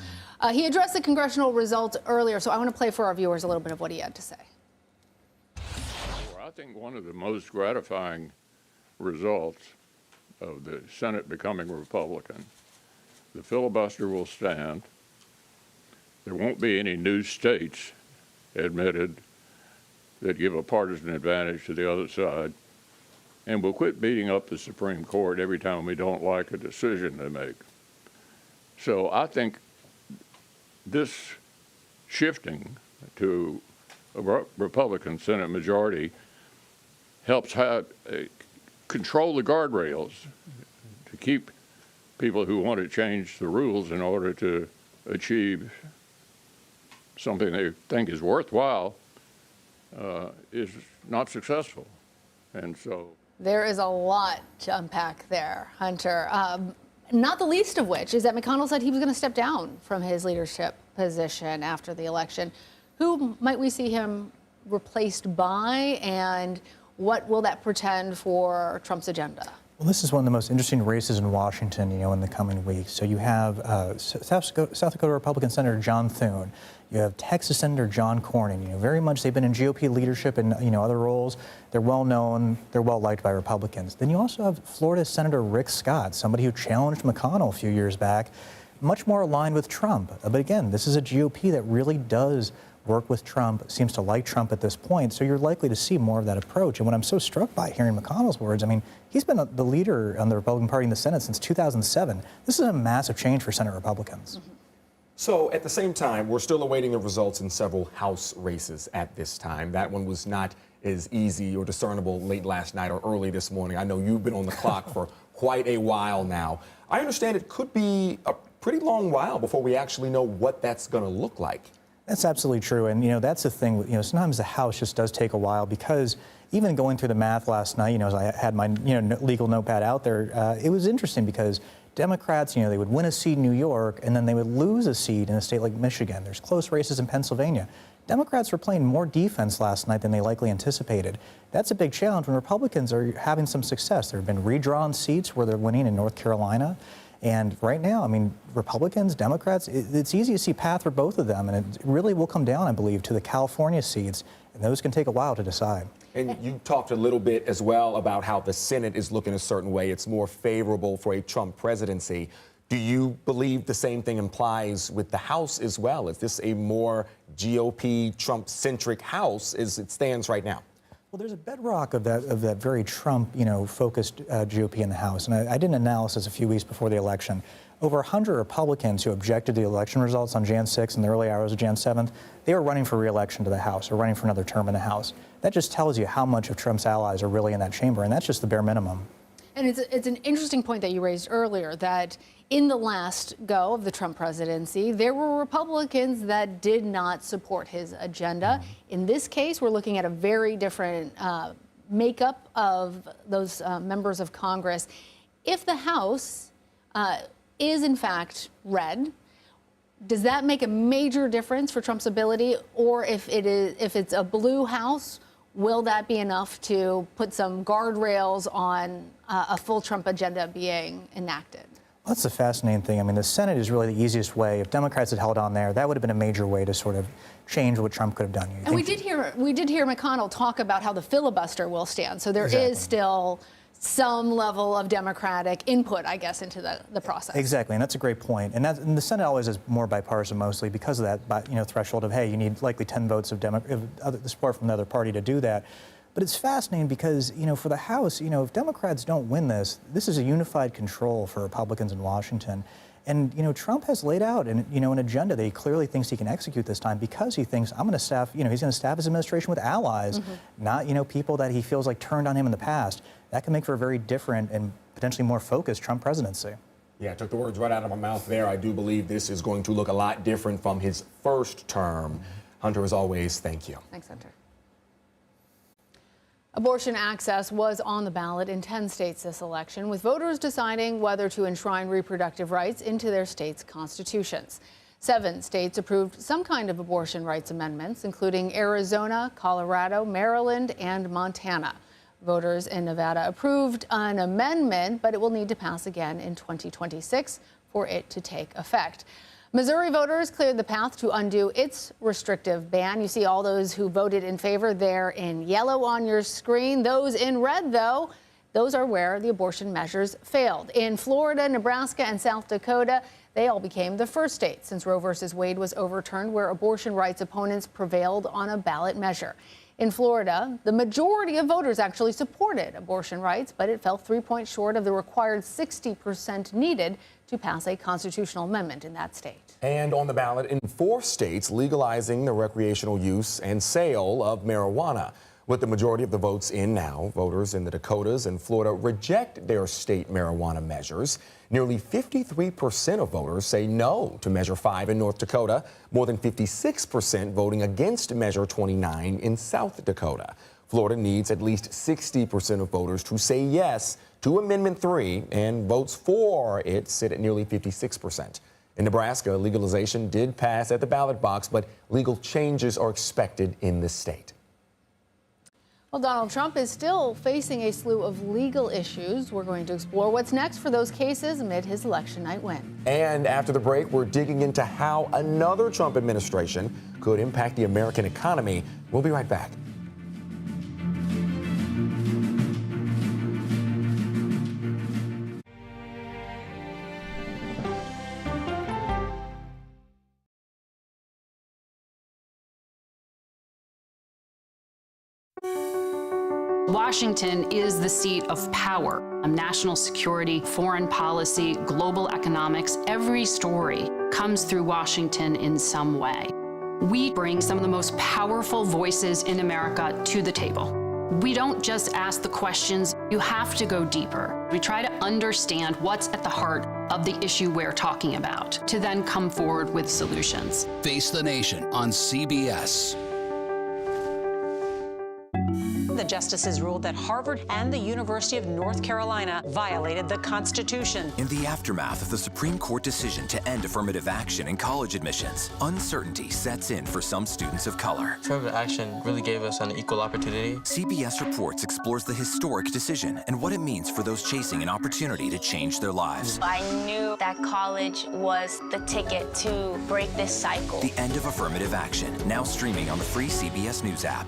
He addressed the congressional results earlier, so I want to play for our viewers a little bit of what he had to say. Well, I think one of the most gratifying results of the Senate becoming Republican, the filibuster will stand. There won't be any new states admitted that give a partisan advantage to the other side. And we'll quit beating up the Supreme Court every time we don't like a decision they make. So I think this shifting to a Republican Senate majority helps control the guardrails to keep people who want to change the rules in order to achieve something they think is worthwhile is not successful. And so there is a lot to unpack there, Hunter. Not the least of which is that McConnell said he was going to step down from his leadership position after the election. Who might we see him replaced by, and what will that portend for Trump's agenda? Well, this is one of the most interesting races in Washington, in the coming weeks. So you have South Dakota Republican Senator John Thune. You have Texas Senator John Cornyn. Very much they've been in GOP leadership and other roles. They're well known. They're well liked by Republicans. Then you also have Florida Senator Rick Scott, somebody who challenged McConnell a few years back, much more aligned with Trump. But again, this is a GOP that really does work with Trump, seems to like Trump at this point, so you're likely to see more of that approach. And what I'm so struck by hearing McConnell's words, he's been the leader on the Republican Party in the Senate since 2007. This is a massive change for Senate Republicans. So at the same time, we're still awaiting the results in several House races at this time. That one was not as easy or discernible late last night or early this morning. I know you've been on the clock for quite a while now. I understand it could be a pretty long while before we actually know what that's going to look like. That's absolutely true. And, that's the thing, sometimes the House just does take a while because even going through the math last night, as I had my, legal notepad out there, it was interesting because Democrats, they would win a seat in New York and then they would lose a seat in a state like Michigan. There's close races in Pennsylvania. Democrats were playing more defense last night than they likely anticipated. That's a big challenge when Republicans are having some success. There have been redrawn seats where they're winning in North Carolina. And right now, Republicans, Democrats, it's easy to see path for both of them. And it really will come down, I believe, to the California seats. And those can take a while to decide. And you talked a little bit as well about how the Senate is looking a certain way. It's more favorable for a Trump presidency. Do you believe the same thing implies with the House as well? Is this a more GOP Trump-centric House as it stands right now? Well, there's a bedrock of that very Trump, focused GOP in the House. And I did an analysis a few weeks before the election. Over 100 Republicans who objected to the election results on Jan 6th and the early hours of Jan 7th, they were running for re-election to the House or running for another term in the House. That just tells you how much of Trump's allies are really in that chamber, and that's just the bare minimum. And it's an interesting point that you raised earlier, that in the last go of the Trump presidency, there were Republicans that did not support his agenda. In this case, we're looking at a very different makeup of those members of Congress. If the House is in fact red, does that make a major difference for Trump's ability? Or if it's a blue House, will that be enough to put some guardrails on a full Trump agenda being enacted? Well, that's the fascinating thing. The Senate is really the easiest way. If Democrats had held on there, that would have been a major way to sort of change what Trump could have done. And we did hear McConnell talk about how the filibuster will stand. So there is still some level of Democratic input, I guess, into the process. Exactly, and that's a great point. And the Senate always is more bipartisan, mostly because of that, threshold of, hey, you need likely 10 votes of the support from the other party to do that. But it's fascinating because, for the House, if Democrats don't win this, this is a unified control for Republicans in Washington. And, Trump has laid out an agenda that he clearly thinks he can execute this time because he thinks, I'm going to staff, he's going to staff his administration with allies, not, people that he feels like turned on him in the past. That can make for a very different and potentially more focused Trump presidency. Yeah, I took the words right out of my mouth there. I do believe this is going to look a lot different from his first term. Hunter, as always, thank you. Thanks, Hunter. Abortion access was on the ballot in 10 states this election, with voters deciding whether to enshrine reproductive rights into their states' constitutions. 7 states approved some kind of abortion rights amendments, including Arizona, Colorado, Maryland, and Montana. Voters in Nevada approved an amendment, but it will need to pass again in 2026 for it to take effect. Missouri voters cleared the path to undo its restrictive ban. You see all those who voted in favor there in yellow on your screen. Those in red, though, those are where the abortion measures failed. In Florida, Nebraska, and South Dakota, they all became the first states since Roe v. Wade was overturned where abortion rights opponents prevailed on a ballot measure. In Florida, the majority of voters actually supported abortion rights, but it fell 3 points short of the required 60% needed to pass a constitutional amendment in that state. And on the ballot in 4 states legalizing the recreational use and sale of marijuana. With the majority of the votes in now, voters in the Dakotas and Florida reject their state marijuana measures. Nearly 53% of voters say no to Measure 5 in North Dakota, more than 56% voting against Measure 29 in South Dakota. Florida needs at least 60% of voters to say yes to Amendment 3, and votes for it sit at nearly 56%. In Nebraska, legalization did pass at the ballot box, but legal changes are expected in the state. Well, Donald Trump is still facing a slew of legal issues. We're going to explore what's next for those cases amid his election night win. And after the break, we're digging into how another Trump administration could impact the American economy. We'll be right back. Washington is the seat of power. National security, foreign policy, global economics, every story comes through Washington in some way. We bring some of the most powerful voices in America to the table. We don't just ask the questions, you have to go deeper. We try to understand what's at the heart of the issue we're talking about, to then come forward with solutions. Face the Nation on CBS. The justices ruled that Harvard and the University of North Carolina violated the Constitution. In the aftermath of the Supreme Court decision to end affirmative action in college admissions, uncertainty sets in for some students of color. Affirmative action really gave us an equal opportunity. CBS Reports explores the historic decision and what it means for those chasing an opportunity to change their lives. I knew that college was the ticket to break this cycle. The end of affirmative action, now streaming on the free CBS News app.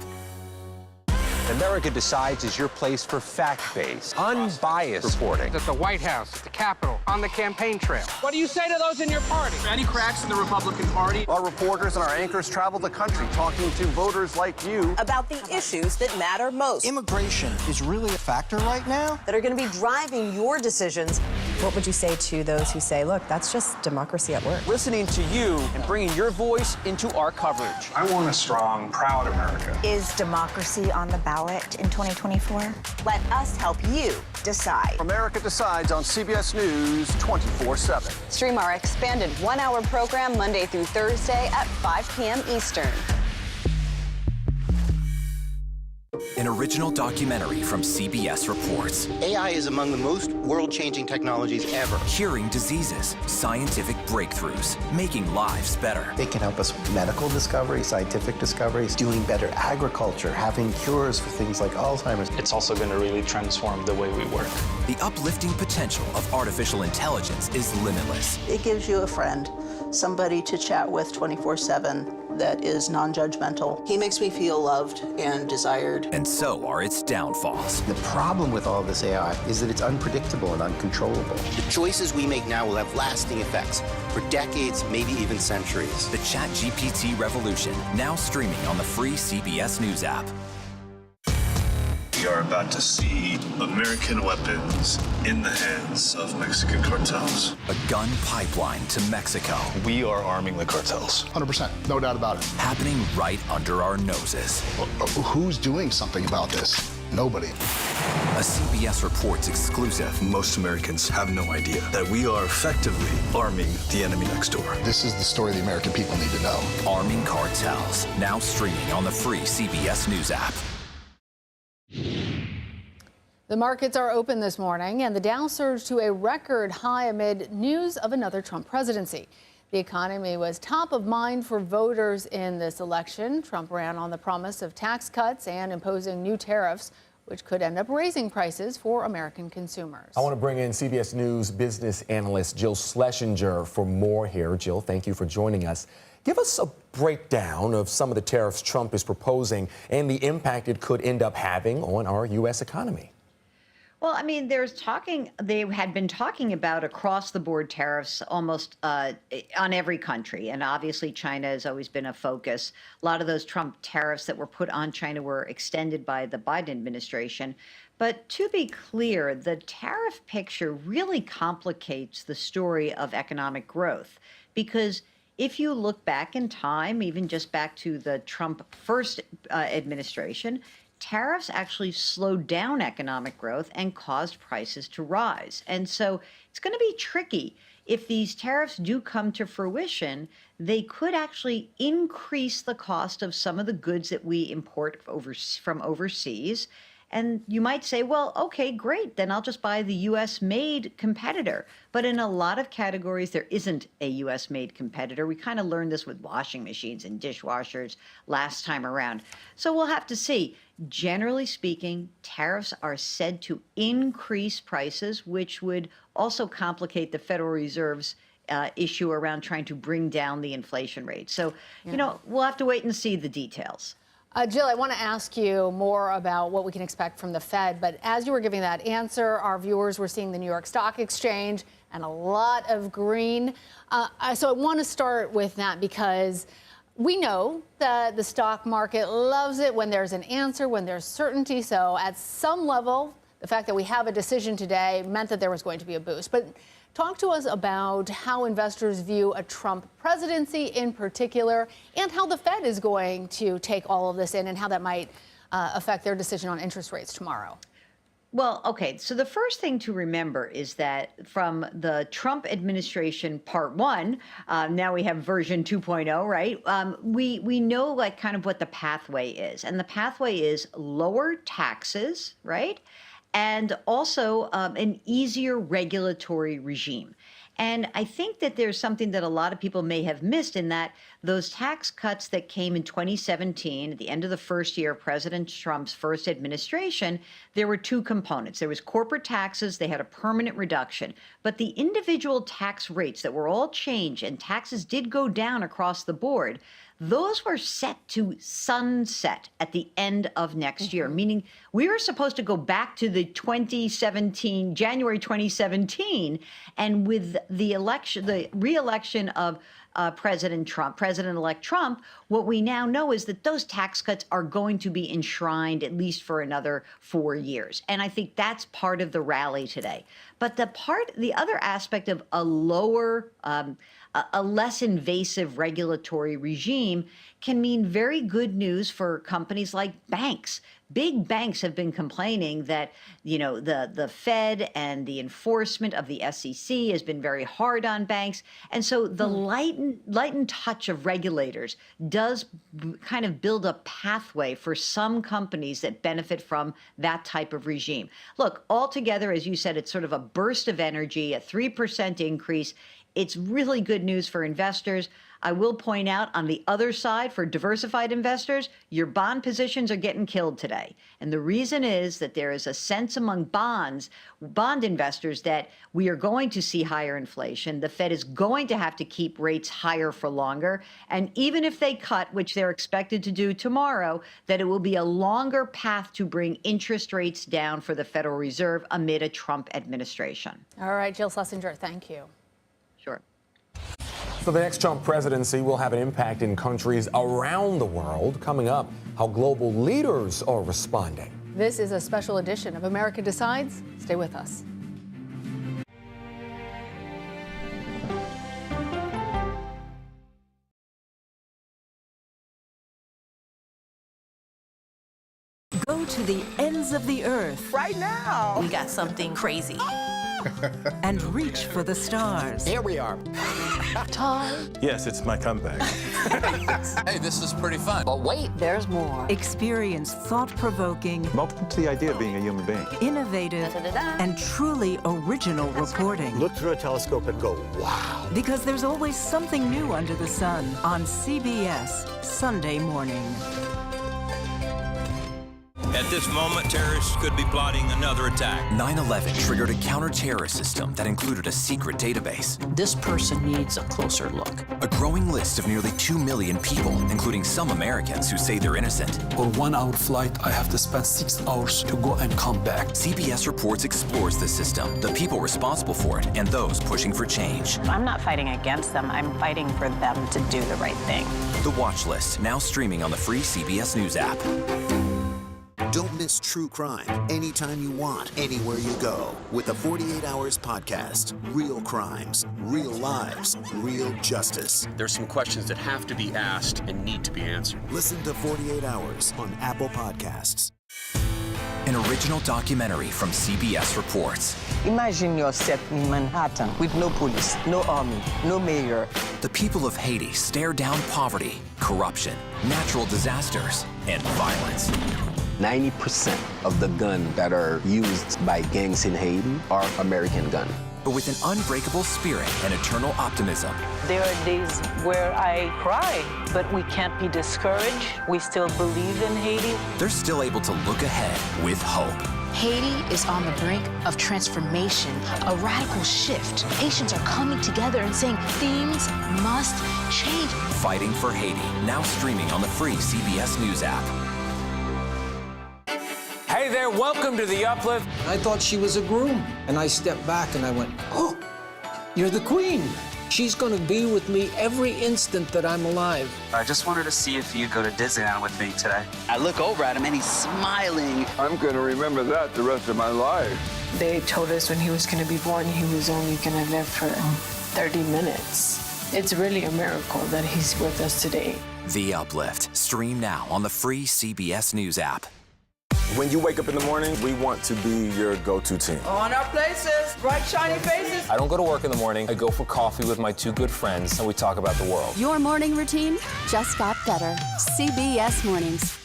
America Decides is your place for fact-based, unbiased reporting. At the White House, at the Capitol, on the campaign trail. What do you say to those in your party? Any cracks in the Republican Party? Our reporters and our anchors travel the country talking to voters like you about the issues that matter most. Immigration is really a factor right now that are going to be driving your decisions. What would you say to those who say, look, that's just democracy at work? Listening to you and bringing your voice into our coverage. I want a strong, proud America. Is democracy on the ballot in 2024? Let us help you decide. America Decides on CBS News 24/7. Stream our expanded 1-hour program Monday through Thursday at 5 p.m. Eastern. An original documentary from CBS Reports. AI is among the most world-changing technologies ever. Curing diseases, scientific breakthroughs, making lives better. It can help us with medical discoveries, scientific discoveries, doing better agriculture, having cures for things like Alzheimer's. It's also going to really transform the way we work. The uplifting potential of artificial intelligence is limitless. It gives you a friend, somebody to chat with 24/7 that is non-judgmental. He makes me feel loved and desired. And so are its downfalls. The problem with all this AI is that it's unpredictable and uncontrollable. The choices we make now will have lasting effects for decades, maybe even centuries. The ChatGPT revolution, now streaming on the free CBS News app. We are about to see American weapons in the hands of Mexican cartels. A gun pipeline to Mexico. We are arming the cartels. 100%, no doubt about it. Happening right under our noses. Who's doing something about this? Nobody. A CBS Reports exclusive. Most Americans have no idea that we are effectively arming the enemy next door. This is the story the American people need to know. Arming cartels, now streaming on the free CBS News app. The markets are open this morning, and the Dow surged to a record high amid news of another Trump presidency. The economy was top of mind for voters in this election. Trump ran on the promise of tax cuts and imposing new tariffs, which could end up raising prices for American consumers. I want to bring in CBS News business analyst Jill Schlesinger for more here. Jill, thank you for joining us. Give us a breakdown of some of the tariffs Trump is proposing and the impact it could end up having on our U.S. economy. Well, I mean, they had been talking about across-the-board tariffs almost on every country. And obviously, China has always been a focus. A lot of those Trump tariffs that were put on China were extended by the Biden administration. But to be clear, the tariff picture really complicates the story of economic growth, because if you look back in time, even just back to the Trump first administration, tariffs actually slowed down economic growth and caused prices to rise. And so it's going to be tricky. If these tariffs do come to fruition, they could actually increase the cost of some of the goods that we import from overseas. And you might say, well, okay, great, then I'll just buy the U.S.-made competitor. But in a lot of categories, there isn't a U.S.-made competitor. We kind of learned this with washing machines and dishwashers last time around. So we'll have to see. Generally speaking, tariffs are said to increase prices, which would also complicate the Federal Reserve's issue around trying to bring down the inflation rate. So, you know, we'll have to wait and see the details. Jill, I want to ask you more about what we can expect from the Fed. But as you were giving that answer, our viewers were seeing the New York Stock Exchange and a lot of green. So I want to start with that because we know that the stock market loves it when there's an answer, when there's certainty. So at some level, the fact that we have a decision today meant that there was going to be a boost. But talk to us about how investors view a Trump presidency in particular, and how the Fed is going to take all of this in and how that might affect their decision on interest rates tomorrow. Well, okay, so the first thing to remember is that from the Trump administration part one, now we have version 2.0, right? We know like kind of what the pathway is. And the pathway is lower taxes, right? And also an easier regulatory regime. And I think that there's something that a lot of people may have missed in that those tax cuts that came in 2017, at the end of the first year of President Trump's first administration, there were two components. There was corporate taxes, they had a permanent reduction, but the individual tax rates that were all changed and taxes did go down across the board, those were set to sunset at the end of next year, meaning we were supposed to go back to the January 2017, and with the re-election of President-elect Trump, what we now know is that those tax cuts are going to be enshrined at least for another 4 years. And I think that's part of the rally today. But the other aspect of a lower, a less invasive regulatory regime can mean very good news for companies like banks. Big banks have been complaining that, you know, the Fed and the enforcement of the SEC has been very hard on banks. And so the lightened touch of regulators does kind of build a pathway for some companies that benefit from that type of regime. Look, altogether, as you said, it's sort of a burst of energy, a 3% increase. It's really good news for investors. I will point out on the other side, for diversified investors, your bond positions are getting killed today. And the reason is that there is a sense among bond investors that we are going to see higher inflation. The Fed is going to have to keep rates higher for longer. And even if they cut, which they're expected to do tomorrow, that it will be a longer path to bring interest rates down for the Federal Reserve amid a Trump administration. All right, Jill Schlesinger, thank you. Sure. So the next Trump presidency will have an impact in countries around the world. Coming up, how global leaders are responding. This is a special edition of America Decides. Stay with us. Go to the ends of the earth. Right now. We got something crazy. and reach for the stars. Here we are. Time. Yes, it's my comeback. Hey, this is pretty fun. But wait, there's more. Experience thought-provoking, Welcome to the idea of being a human being. innovative, and truly original reporting. Look through a telescope and go, wow. Because there's always something new under the sun on CBS Sunday morning. At this moment, terrorists could be plotting another attack. 9/11 triggered a counter-terrorist system that included a secret database. This person needs a closer look. A growing list of nearly 2 million people, including some Americans who say they're innocent. On 1 hour flight, I have to spend 6 hours to go and come back. CBS Reports explores the system, the people responsible for it, and those pushing for change. I'm not fighting against them. I'm fighting for them to do the right thing. The Watch List, now streaming on the free CBS News app. Don't miss true crime anytime you want, anywhere you go. With the 48 Hours podcast. Real crimes, real lives, real justice. There's some questions that have to be asked and need to be answered. Listen to 48 Hours on Apple Podcasts. An original documentary from CBS Reports. Imagine yourself in Manhattan with no police, no army, no mayor. The people of Haiti stare down poverty, corruption, natural disasters, and violence. 90% of the guns that are used by gangs in Haiti are American guns. But with an unbreakable spirit and eternal optimism. There are days where I cry, but we can't be discouraged. We still believe in Haiti. They're still able to look ahead with hope. Haiti is on the brink of transformation, a radical shift. Haitians are coming together and saying things must change. Fighting for Haiti, now streaming on the free CBS News app. Hey there, welcome to The Uplift. I thought she was a groom, and I stepped back and I went, oh, you're the queen. She's going to be with me every instant that I'm alive. I just wanted to see if you'd go to Disneyland with me today. I look over at him and he's smiling. I'm going to remember that the rest of my life. They told us when he was going to be born, he was only going to live for 30 minutes. It's really a miracle that he's with us today. The Uplift, stream now on the free CBS News app. When you wake up in the morning, we want to be your go-to team. On our places, bright, shiny faces. I don't go to work in the morning. I go for coffee with my 2 good friends, and we talk about the world. Your morning routine just got better. CBS Mornings.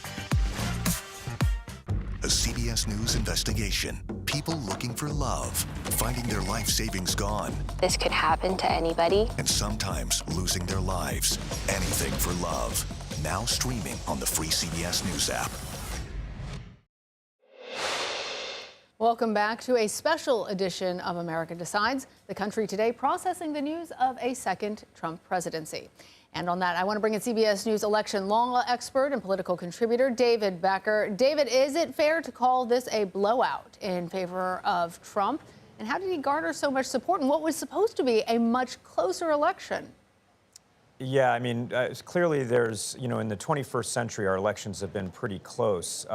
A CBS News investigation. People looking for love, finding their life savings gone. This could happen to anybody. And sometimes losing their lives. Anything for love. Now streaming on the free CBS News app. Welcome back to a special edition of America Decides. The country today processing the news of a second Trump presidency. And on that, I want to bring in CBS News election law expert and political contributor David Becker. David, is it fair to call this a blowout in favor of Trump? And how did he garner so much support in what was supposed to be a much closer election? Yeah, I mean, clearly there's, in the 21st century, our elections have been pretty close.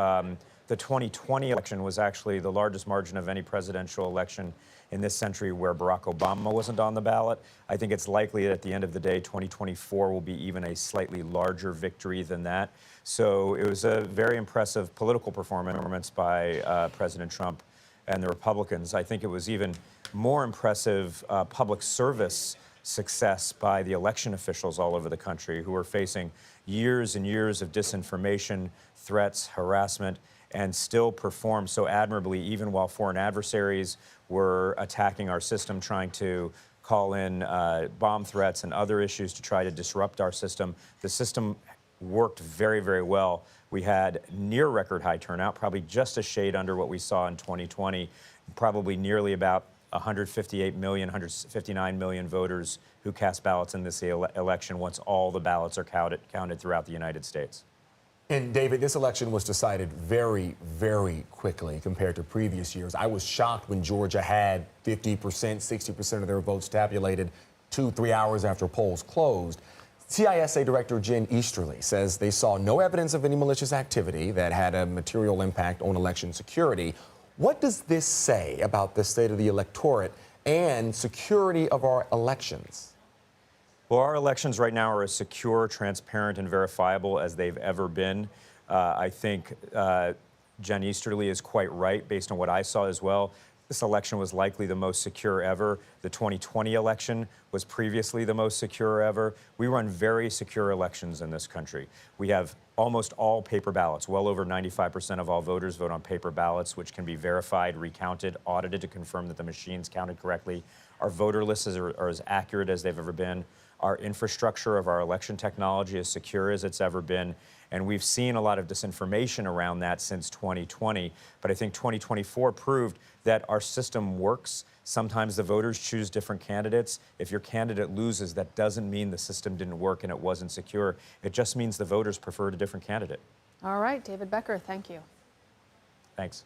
The 2020 election was actually the largest margin of any presidential election in this century where Barack Obama wasn't on the ballot. I think it's likely that at the end of the day, 2024 will be even a slightly larger victory than that. So it was a very impressive political performance by President Trump and the Republicans. I think it was even more impressive public service success by the election officials all over the country who are facing years and years of disinformation, threats, harassment, and still perform so admirably even while foreign adversaries were attacking our system, trying to call in bomb threats and other issues to try to disrupt our system. The system worked very, very well. We had near record high turnout, probably just a shade under what we saw in 2020, probably nearly about 158 million, 159 million voters who cast ballots in this election once all the ballots are counted throughout the United States. And David, this election was decided very, very quickly compared to previous years. I was shocked when Georgia had 50%, 60% of their votes tabulated 2-3 hours after polls closed. CISA Director Jen Easterly says they saw no evidence of any malicious activity that had a material impact on election security. What does this say about the state of the electorate and security of our elections? Well, our elections right now are as secure, transparent, and verifiable as they've ever been. I think Jen Easterly is quite right, based on what I saw as well. This election was likely the most secure ever. The 2020 election was previously the most secure ever. We run very secure elections in this country. We have almost all paper ballots. Well over 95% of all voters vote on paper ballots, which can be verified, recounted, audited to confirm that the machines counted correctly. Our voter lists are as accurate as they've ever been. Our infrastructure of our election technology is secure as it's ever been. And we've seen a lot of disinformation around that since 2020. But I think 2024 proved that our system works. Sometimes the voters choose different candidates. If your candidate loses, that doesn't mean the system didn't work and it wasn't secure. It just means the voters preferred a different candidate. All right, David Becker, thank you. Thanks.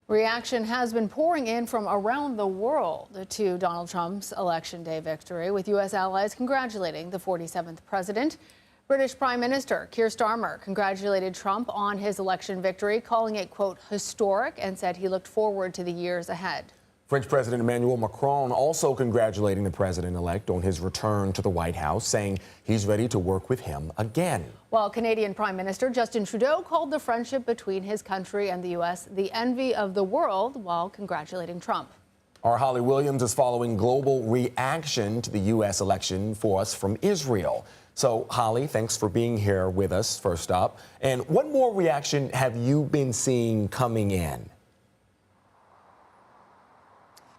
Reaction has been pouring in from around the world to Donald Trump's Election Day victory, with U.S. allies congratulating the 47th president. British Prime Minister Keir Starmer congratulated Trump on his election victory, calling it, quote, historic, and said he looked forward to the years ahead. French President Emmanuel Macron also congratulating the president-elect on his return to the White House, saying he's ready to work with him again. While Canadian Prime Minister Justin Trudeau called the friendship between his country and the U.S. the envy of the world, while congratulating Trump. Our Holly Williams is following global reaction to the U.S. election for us from Israel. So, Holly, thanks for being here with us, first up. And what more reaction have you been seeing coming in?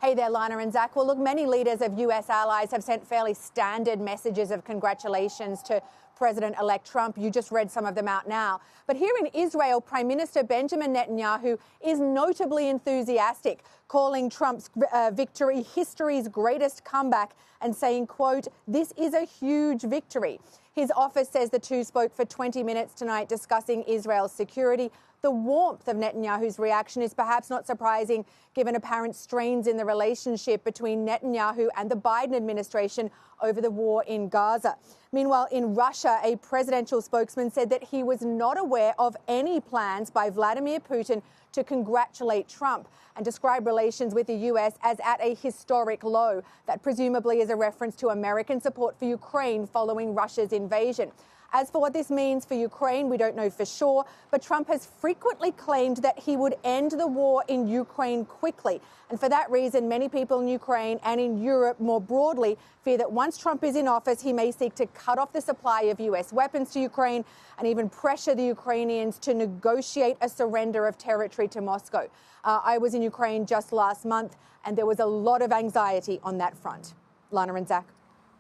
Hey there, Lana and Zach. Well, look, many leaders of U.S. allies have sent fairly standard messages of congratulations to President-elect Trump. You just read some of them out now. But here in Israel, Prime Minister Benjamin Netanyahu is notably enthusiastic, calling Trump's victory history's greatest comeback and saying, quote, this is a huge victory. His office says the two spoke for 20 minutes tonight discussing Israel's security. The warmth of Netanyahu's reaction is perhaps not surprising, given apparent strains in the relationship between Netanyahu and the Biden administration over the war in Gaza. Meanwhile, in Russia, a presidential spokesman said that he was not aware of any plans by Vladimir Putin to congratulate Trump and describe relations with the U.S. as at a historic low. That presumably is a reference to American support for Ukraine following Russia's invasion. As for what this means for Ukraine, we don't know for sure, but Trump has frequently claimed that he would end the war in Ukraine quickly. And for that reason, many people in Ukraine and in Europe more broadly fear that once Trump is in office, he may seek to cut off the supply of U.S. weapons to Ukraine and even pressure the Ukrainians to negotiate a surrender of territory to Moscow. I was in Ukraine just last month, and there was a lot of anxiety on that front. Lana and Zach.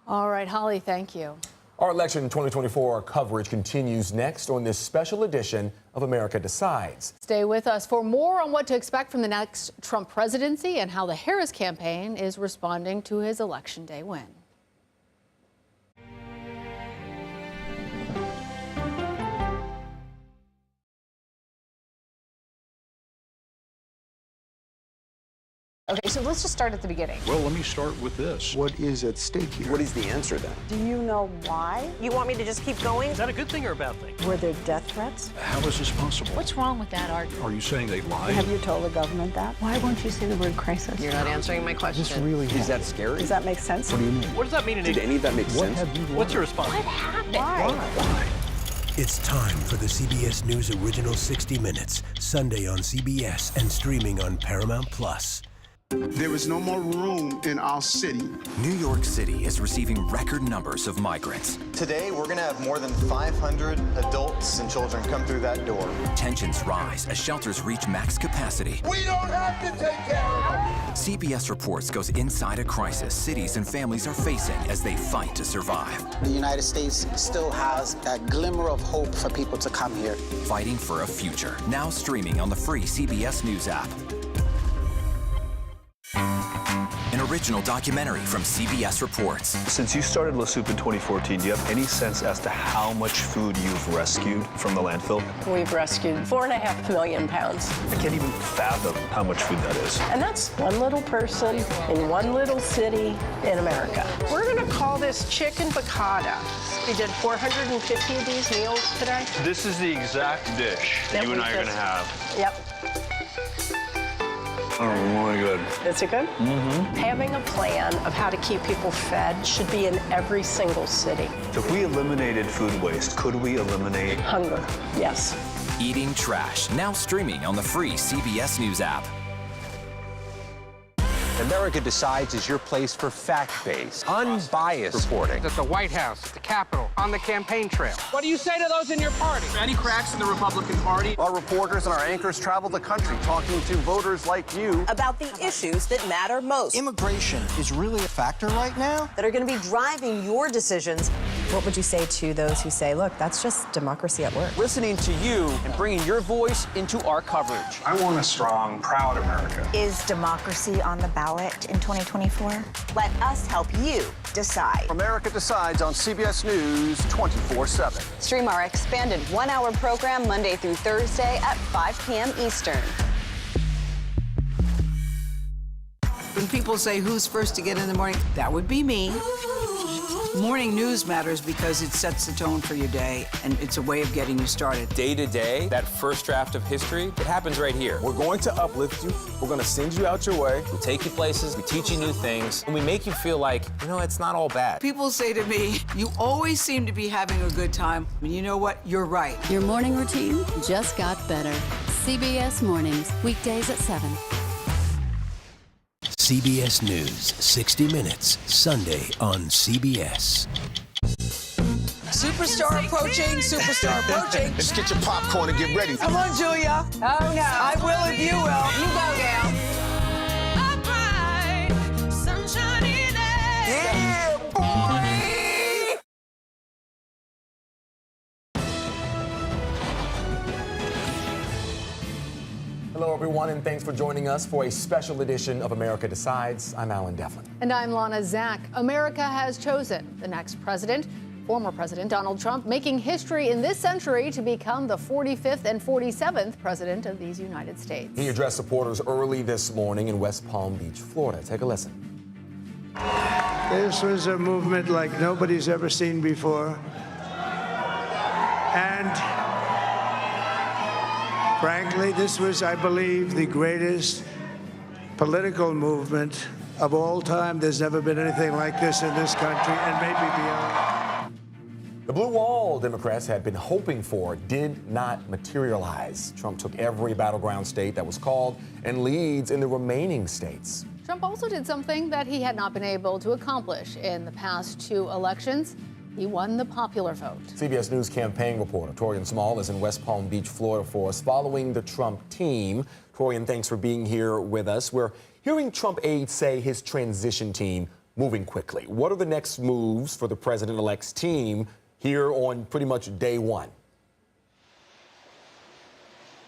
All right, Holly, thank you. Our election 2024 coverage continues next on this special edition of America Decides. Stay with us for more on what to expect from the next Trump presidency and how the Harris campaign is responding to his Election Day win. Okay, so let's just start at the beginning. Well, let me start with this. What is at stake here? What is the answer then? Do you know why? You want me to just keep going? Is that a good thing or a bad thing? Were there death threats? How is this possible? What's wrong with that argument? Are you saying they lied? Have you told the government that? Why won't you say the word crisis? You're not answering my question. Is that scary? Does that make sense? What do you mean? What does that mean in Did any of that make sense? What's your response? What happened? Why? It's time for the CBS News Original 60 Minutes, Sunday on CBS and streaming on Paramount Plus. There is no more room in our city. New York City is receiving record numbers of migrants. Today, we're going to have more than 500 adults and children come through that door. Tensions rise as shelters reach max capacity. We don't have to take care of them. CBS Reports goes inside a crisis cities and families are facing as they fight to survive. The United States still has that glimmer of hope for people to come here. Fighting for a future. Now streaming on the free CBS News app. An original documentary from CBS Reports. Since you started La Soup in 2014, do you have any sense as to how much food you've rescued from the landfill? We've rescued 4.5 million pounds. I can't even fathom how much food that is. And that's one little person in one little city in America. We're going to call this chicken piccata. We did 450 of these meals today. This is the exact dish that you and I are going to have. Yep. Oh, really good. Is it good? Mm-hmm. Having a plan of how to keep people fed should be in every single city. If we eliminated food waste, could we eliminate hunger? Yes. Eating Trash, now streaming on the free CBS News app. America Decides is your place for fact-based, unbiased reporting. At the White House, at the Capitol, on the campaign trail. What do you say to those in your party? Any cracks in the Republican Party? Our reporters and our anchors travel the country talking to voters like you about the issues that matter most. Immigration is really a factor right now that are going to be driving your decisions. What would you say to those who say, look, that's just democracy at work? Listening to you and bringing your voice into our coverage. I want a strong, proud America. Is democracy on the ballot in 2024? Let us help you decide. America Decides on CBS News 24/7. Stream our expanded one-hour program Monday through Thursday at 5 p.m. Eastern. When people say who's first to get in the morning, that would be me. Morning news matters because it sets the tone for your day, and it's a way of getting you started. Day to day, that first draft of history, it happens right here. We're going to uplift you. We're going to send you out your way. We take you places, we teach you new things, and we make you feel like, you know, it's not all bad. People say to me, you always seem to be having a good time. And you know what? You're right. Your morning routine just got better. CBS Mornings, weekdays at 7. CBS News, 60 Minutes, Sunday on CBS. Superstar approaching, superstar approaching. Just get your popcorn and get ready. Come on, Julia. Oh, no. I will if you will. You go, gal. Yeah, boy. Hello, everyone, and thanks for joining us for a special edition of America Decides. I'm Alan Devlin. And I'm Lana Zach. America has chosen the next president, former President Donald Trump, making history in this century to become the 45th and 47th president of these United States. He addressed supporters early this morning in West Palm Beach, Florida. Take a listen. This was a movement like nobody's ever seen before. And frankly, this was, I believe, the greatest political movement of all time. There's never been anything like this in this country, and maybe beyond. The blue wall Democrats had been hoping for did not materialize. Trump took every battleground state that was called and leads in the remaining states. Trump also did something that he had not been able to accomplish in the past 2 elections. He won the popular vote. CBS News campaign reporter Torian Small is in West Palm Beach, Florida for us, following the Trump team. Torian, thanks for being here with us. We're hearing Trump aides say his transition team moving quickly. What are the next moves for the president-elect's team here on pretty much day one?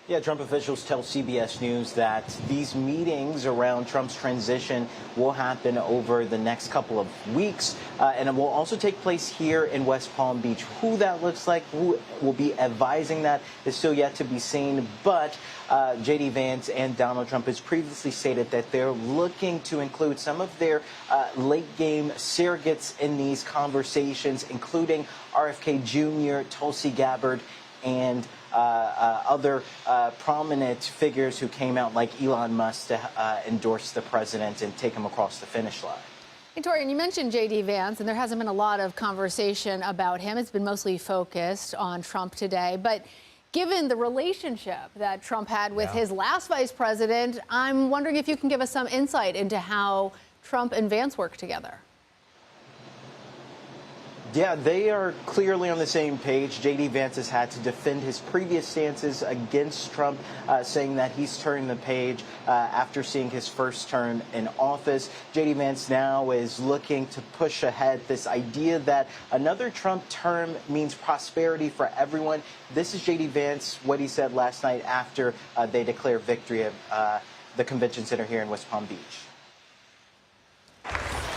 Yeah, Trump officials tell CBS News that these meetings around Trump's transition will happen over the next couple of weeks, and it will also take place here in West Palm Beach. Who that looks like, who will be advising that, is still yet to be seen, but J.D. Vance and Donald Trump has previously stated that they're looking to include some of their late-game surrogates in these conversations, including RFK Jr., Tulsi Gabbard, and other prominent figures who came out like Elon Musk to endorse the president and take him across the finish line. Hey, Torian, you mentioned J.D. Vance, and there hasn't been a lot of conversation about him. It's been mostly focused on Trump today. But given the relationship that Trump had with his last vice president, I'm wondering if you can give us some insight into how Trump and Vance work together. Yeah, they are clearly on the same page. J.D. Vance has had to defend his previous stances against Trump, saying that he's turned the page after seeing his first term in office. J.D. Vance now is looking to push ahead this idea that another Trump term means prosperity for everyone. This is J.D. Vance, what he said last night after they declared victory at the convention center here in West Palm Beach.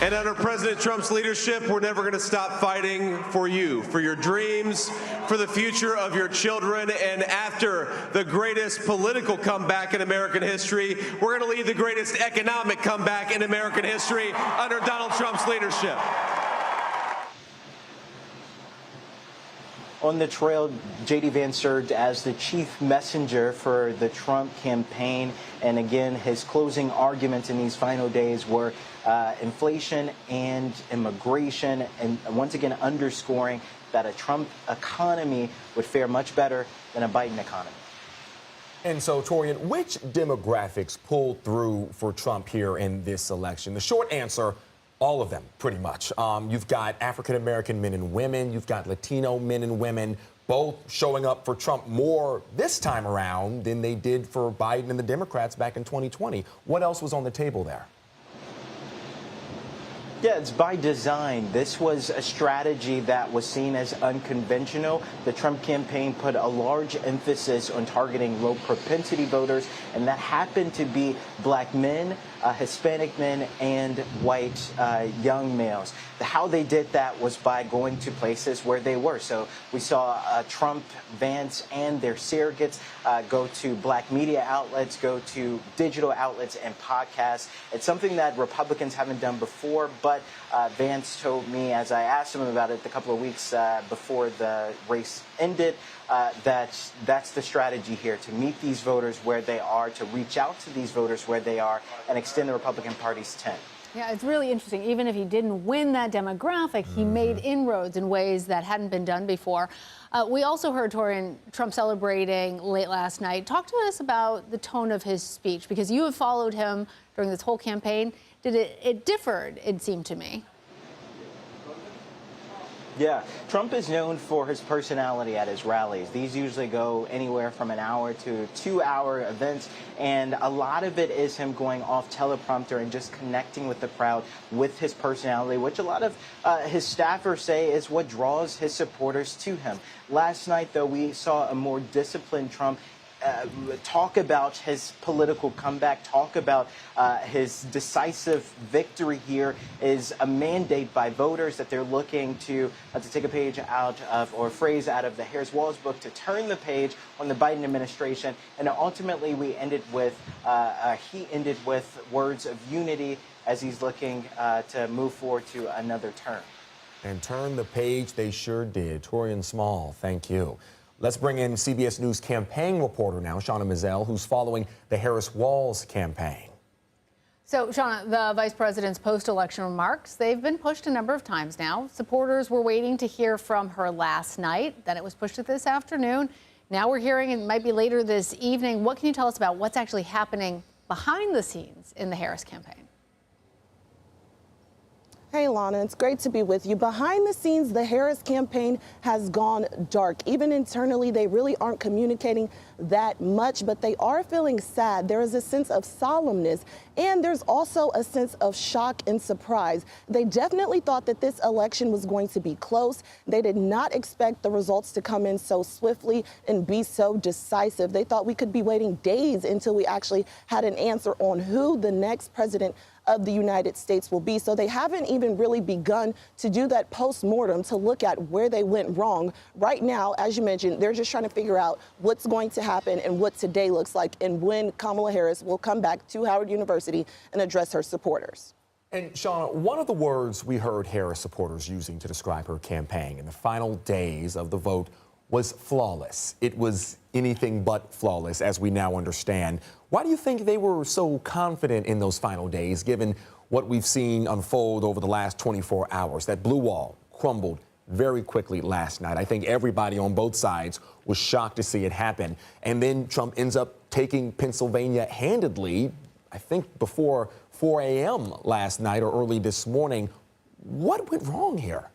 And under President Trump's leadership, we're never going to stop fighting for you, for your dreams, for the future of your children. And after the greatest political comeback in American history, we're going to lead the greatest economic comeback in American history under Donald Trump's leadership. On the trail, J.D. Vance served as the chief messenger for the Trump campaign. And again, his closing arguments in these final days were inflation and immigration, and once again underscoring that a Trump economy would fare much better than a Biden economy. And so, Torian, which demographics pulled through for Trump here in this election? The short answer, all of them, pretty much. You've got African-American men and women. You've got Latino men and women, both showing up for Trump more this time around than they did for Biden and the Democrats back in 2020. What else was on the table there? Yeah, it's by design. This was a strategy that was seen as unconventional. The Trump campaign put a large emphasis on targeting low propensity voters, and that happened to be black men, Hispanic men, and white young males. How they did that was by going to places where they were. So we saw Trump, Vance, and their surrogates go to black media outlets, go to digital outlets and podcasts. It's something that Republicans haven't done before, but Vance told me, as I asked him about it a couple of weeks before the race ended, that's the strategy here, to meet these voters where they are, to reach out to these voters where they are, and extend the Republican Party's tent. Yeah, it's really interesting. Even if he didn't win that demographic, he made inroads in ways that hadn't been done before. We also heard Trump celebrating late last night. Talk to us about the tone of his speech, because you have followed him during this whole campaign. It differed, it seemed to me. Yeah, Trump is known for his personality at his rallies. These usually go anywhere from an hour to 2-hour events, and a lot of it is him going off teleprompter and just connecting with the crowd with his personality, which a lot of his staffers say is what draws his supporters to him. Last night, though, we saw a more disciplined Trump talk about his political comeback, talk about his decisive victory here is a mandate by voters that they're looking to take a page out of, or a phrase out of the Harris Walls book, to turn the page on the Biden administration. And ultimately, he ended with words of unity as he's looking to move forward to another term. And turn the page they sure did. Torian Small, thank you. Let's bring in CBS News campaign reporter now, Shauna Mizell, who's following the Harris Walls campaign. So, Shauna, the vice president's post-election remarks, they've been pushed a number of times now. Supporters were waiting to hear from her last night. Then it was pushed to this afternoon. Now we're hearing it might be later this evening. What can you tell us about what's actually happening behind the scenes in the Harris campaign? Hey, Lana, it's great to be with you. Behind the scenes, the Harris campaign has gone dark. Even internally, they really aren't communicating that much, but they are feeling sad. There is a sense of solemnness, and there's also a sense of shock and surprise. They definitely thought that this election was going to be close. They did not expect the results to come in so swiftly and be so decisive. They thought we could be waiting days until we actually had an answer on who the next president of the United States will be. So they haven't even really begun to do that post-mortem to look at where they went wrong. Right now, as you mentioned, they're just trying to figure out what's going to happen and what today looks like, and when Kamala Harris will come back to Howard University and address her supporters. And Shauna, one of the words we heard Harris supporters using to describe her campaign in the final days of the vote was flawless. It was anything but flawless, as we now understand. Why do you think they were so confident in those final days, given what we've seen unfold over the last 24 hours? That blue wall crumbled very quickly last night. I think everybody on both sides was shocked to see it happen. And then Trump ends up taking Pennsylvania handedly, I think before 4 a.m. last night or early this morning. What went wrong here?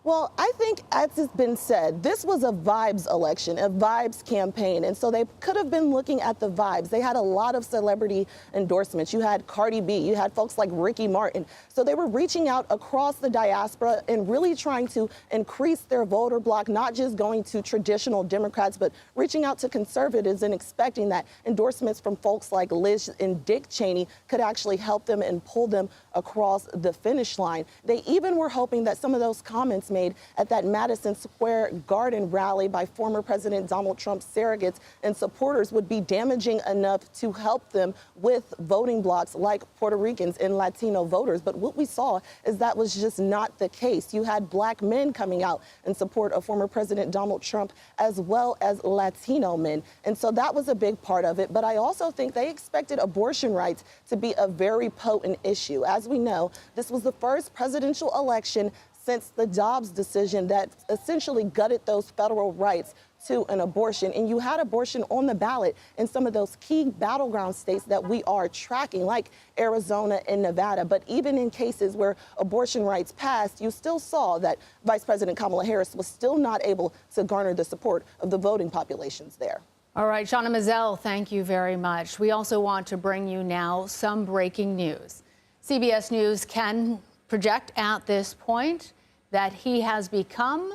Well, I think, as has been said, this was a vibes election, a vibes campaign. And so they could have been looking at the vibes. They had a lot of celebrity endorsements. You had Cardi B, you had folks like Ricky Martin. So they were reaching out across the diaspora and really trying to increase their voter block, not just going to traditional Democrats, but reaching out to conservatives and expecting that endorsements from folks like Liz and Dick Cheney could actually help them and pull them across the finish line. They even were hoping that some of those comments made at that Madison Square Garden rally by former President Donald Trump's surrogates and supporters would be damaging enough to help them with voting blocks like Puerto Ricans and Latino voters. But what we saw is that was just not the case. You had black men coming out in support of former President Donald Trump, as well as Latino men. And so that was a big part of it. But I also think they expected abortion rights to be a very potent issue. As we know, this was the first presidential election since the Dobbs decision that essentially gutted those federal rights to an abortion. And you had abortion on the ballot in some of those key battleground states that we are tracking, like Arizona and Nevada. But even in cases where abortion rights passed, you still saw that Vice President Kamala Harris was still not able to garner the support of the voting populations there. All right, Shauna Mazel, thank you very much. We also want to bring you now some breaking news. CBS News can project at this point that he has become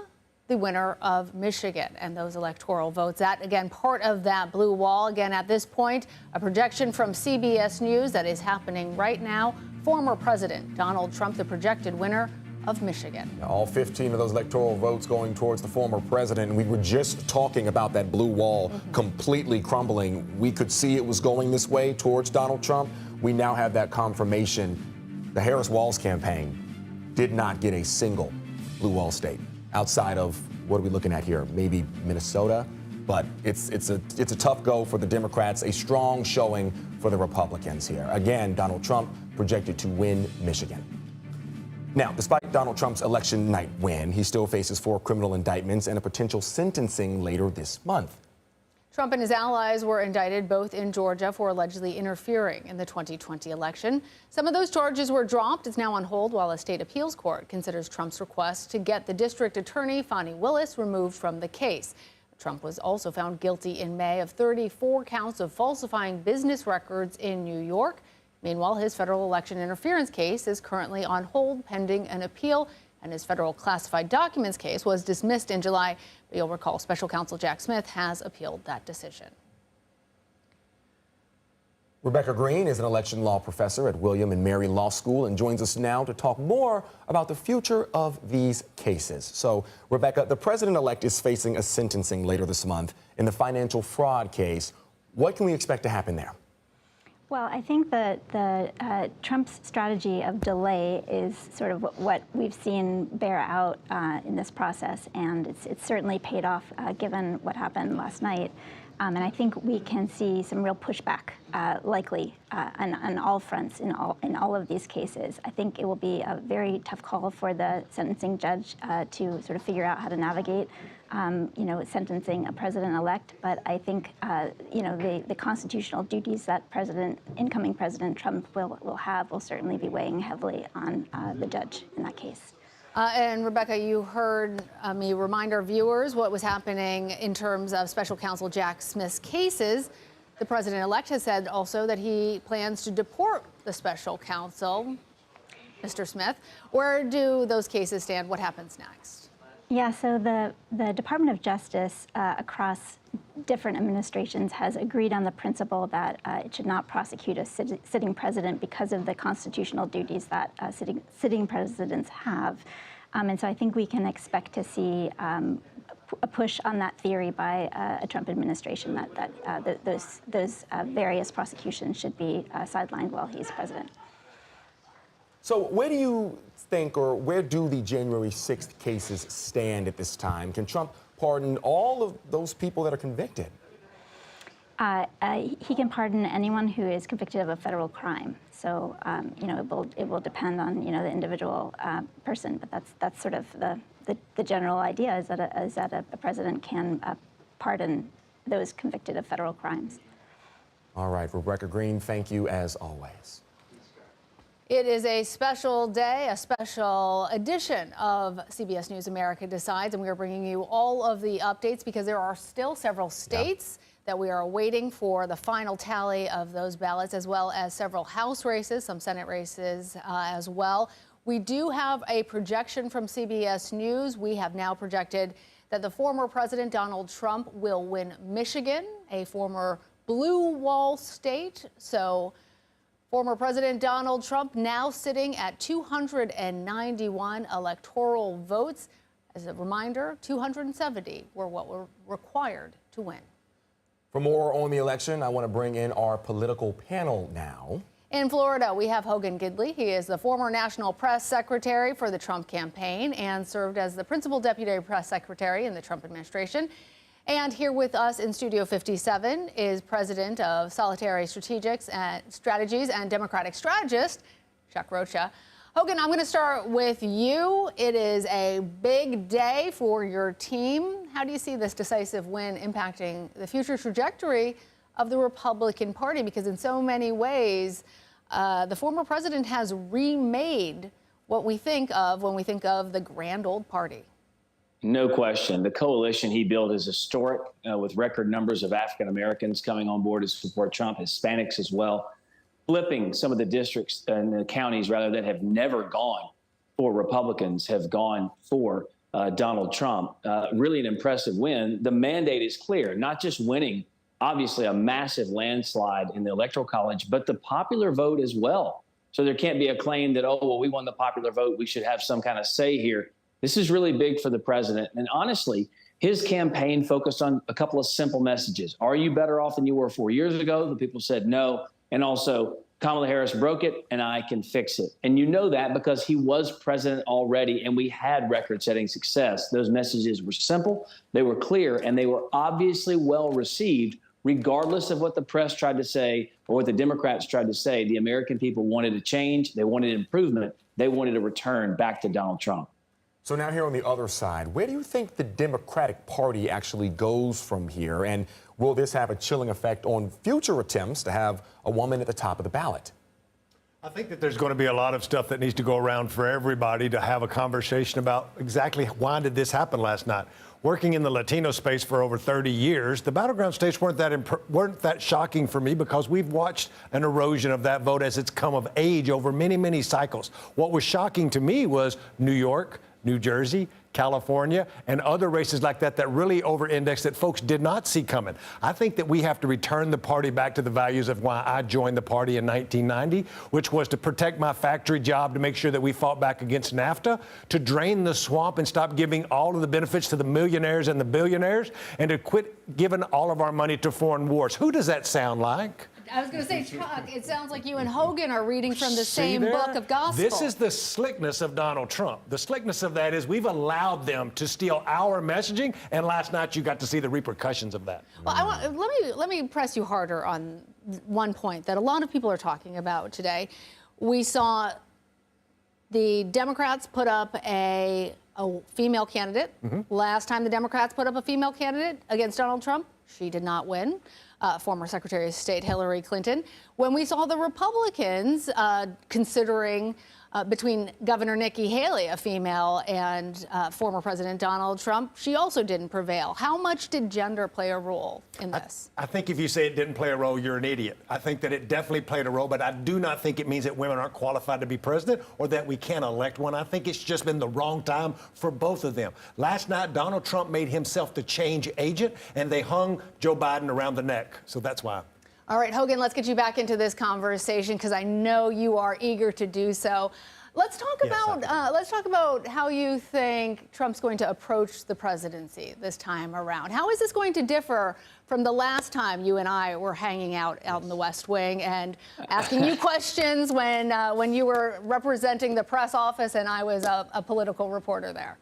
the winner of Michigan and those electoral votes. That, again, part of that blue wall. Again, at this point, a projection from CBS News that is happening right now. Former President Donald Trump, the projected winner of Michigan. All 15 of those electoral votes going towards the former president. And we were just talking about that blue wall completely crumbling. We could see it was going this way towards Donald Trump. We now have that confirmation. The Harris-Walz campaign did not get a single blue wall state outside of, what are we looking at here? Maybe Minnesota, but it's a tough go for the Democrats, a strong showing for the Republicans here. Again, Donald Trump projected to win Michigan. Now, despite Donald Trump's election night win, he still faces 4 criminal indictments and a potential sentencing later this month. Trump and his allies were indicted both in Georgia for allegedly interfering in the 2020 election. Some of those charges were dropped. It's now on hold while a state appeals court considers Trump's request to get the district attorney, Fani Willis, removed from the case. Trump was also found guilty in May of 34 counts of falsifying business records in New York. Meanwhile, his federal election interference case is currently on hold pending an appeal, and his federal classified documents case was dismissed in July. But you'll recall special counsel Jack Smith has appealed that decision. Rebecca Green is an election law professor at William and Mary Law School and joins us now to talk more about the future of these cases. So, Rebecca, the president-elect is facing a sentencing later this month in the financial fraud case. What can we expect to happen there? Well, I think that Trump's strategy of delay is sort of what we've seen bear out in this process, and it's certainly paid off given what happened last night. And I think we can see some real pushback, likely, on all fronts in all of these cases. I think it will be a very tough call for the sentencing judge to sort of figure out how to navigate, sentencing a president-elect. But I think, the constitutional duties that incoming President Trump will have will certainly be weighing heavily on the judge in that case. And Rebecca, you heard me remind our viewers what was happening in terms of special counsel Jack Smith's cases. The president-elect has said also that he plans to deport the special counsel, Mr. Smith. Where do those cases stand? What happens next? Yeah, so the Department of Justice across different administrations has agreed on the principle that it should not prosecute a sitting president because of the constitutional duties that sitting presidents have. And so I think we can expect to see a push on that theory by a Trump administration that those various prosecutions should be sidelined while he's president. So where do you think, or where do the January 6th cases stand at this time? Can Trump pardon all of those people that are convicted? He can pardon anyone who is convicted of a federal crime. So, it will depend on, the individual person. But that's sort of the general idea is that a president can pardon those convicted of federal crimes. All right, Rebecca Green, thank you as always. It is a special day, a special edition of CBS News America Decides, and we are bringing you all of the updates because there are still several states that we are waiting for the final tally of those ballots, as well as several House races, some Senate races as well. We do have a projection from CBS News. We have now projected that the former President Donald Trump will win Michigan, a former blue wall state. So former President Donald Trump now sitting at 291 electoral votes. As a reminder, 270 were what were required to win. For more on the election, I want to bring in our political panel now. In Florida, we have Hogan Gidley. He is the former national press secretary for the Trump campaign and served as the principal deputy press secretary in the Trump administration. And here with us in Studio 57 is president of Solitary Strategies and Democratic strategist, Chuck Rocha. Hogan, I'm going to start with you. It is a big day for your team. How do you see this decisive win impacting the future trajectory of the Republican Party? Because in so many ways, the former president has remade what we think of when we think of the grand old party. No question. The coalition he built is historic, with record numbers of African Americans coming on board to support Trump, Hispanics as well, flipping some of the districts and the counties, rather, that have never gone for Republicans have gone for Donald Trump. Really an impressive win. The mandate is clear, not just winning, obviously, a massive landslide in the Electoral College, but the popular vote as well. So there can't be a claim that, oh, well, we won the popular vote, we should have some kind of say here. This is really big for the president. And honestly, his campaign focused on a couple of simple messages. Are you better off than you were 4 years ago? The people said no. And also, Kamala Harris broke it, and I can fix it. And you know that because he was president already, and we had record-setting success. Those messages were simple, they were clear, and they were obviously well-received, regardless of what the press tried to say or what the Democrats tried to say. The American people wanted a change. They wanted improvement. They wanted a return back to Donald Trump. So now here on the other side, where do you think the Democratic Party actually goes from here? And will this have a chilling effect on future attempts to have a woman at the top of the ballot? I think that there's going to be a lot of stuff that needs to go around for everybody to have a conversation about exactly why did this happen last night. Working in the Latino space for over 30 years, the battleground states weren't that shocking for me because we've watched an erosion of that vote as it's come of age over many, many cycles. What was shocking to me was New York, New Jersey, California, and other races like that that really over-indexed that folks did not see coming. I think that we have to return the party back to the values of why I joined the party in 1990, which was to protect my factory job, to make sure that we fought back against NAFTA, to drain the swamp and stop giving all of the benefits to the millionaires and the billionaires, and to quit giving all of our money to foreign wars. Who does that sound like? I was going to say, Chuck, it sounds like you and Hogan are reading from the same book of gospel. This is the slickness of Donald Trump. The slickness of that is we've allowed them to steal our messaging, and last night you got to see the repercussions of that. Well, let me press you harder on one point that a lot of people are talking about today. We saw the Democrats put up a female candidate. Last time the Democrats put up a female candidate against Donald Trump, she did not win. Former Secretary of State Hillary Clinton. When we saw the Republicans considering between Governor Nikki Haley, a female, and former President Donald Trump, she also didn't prevail. How much did gender play a role in this? I think if you say it didn't play a role, you're an idiot. I think that it definitely played a role, but I do not think it means that women aren't qualified to be president or that we can't elect one. I think it's just been the wrong time for both of them. Last night, Donald Trump made himself the change agent, and they hung Joe Biden around the neck. So that's why. All right, Hogan, let's get you back into this conversation because I know you are eager to do so. Let's talk about how you think Trump's going to approach the presidency this time around. How is this going to differ from the last time you and I were hanging out in the West Wing and asking you questions when you were representing the press office and I was a political reporter there?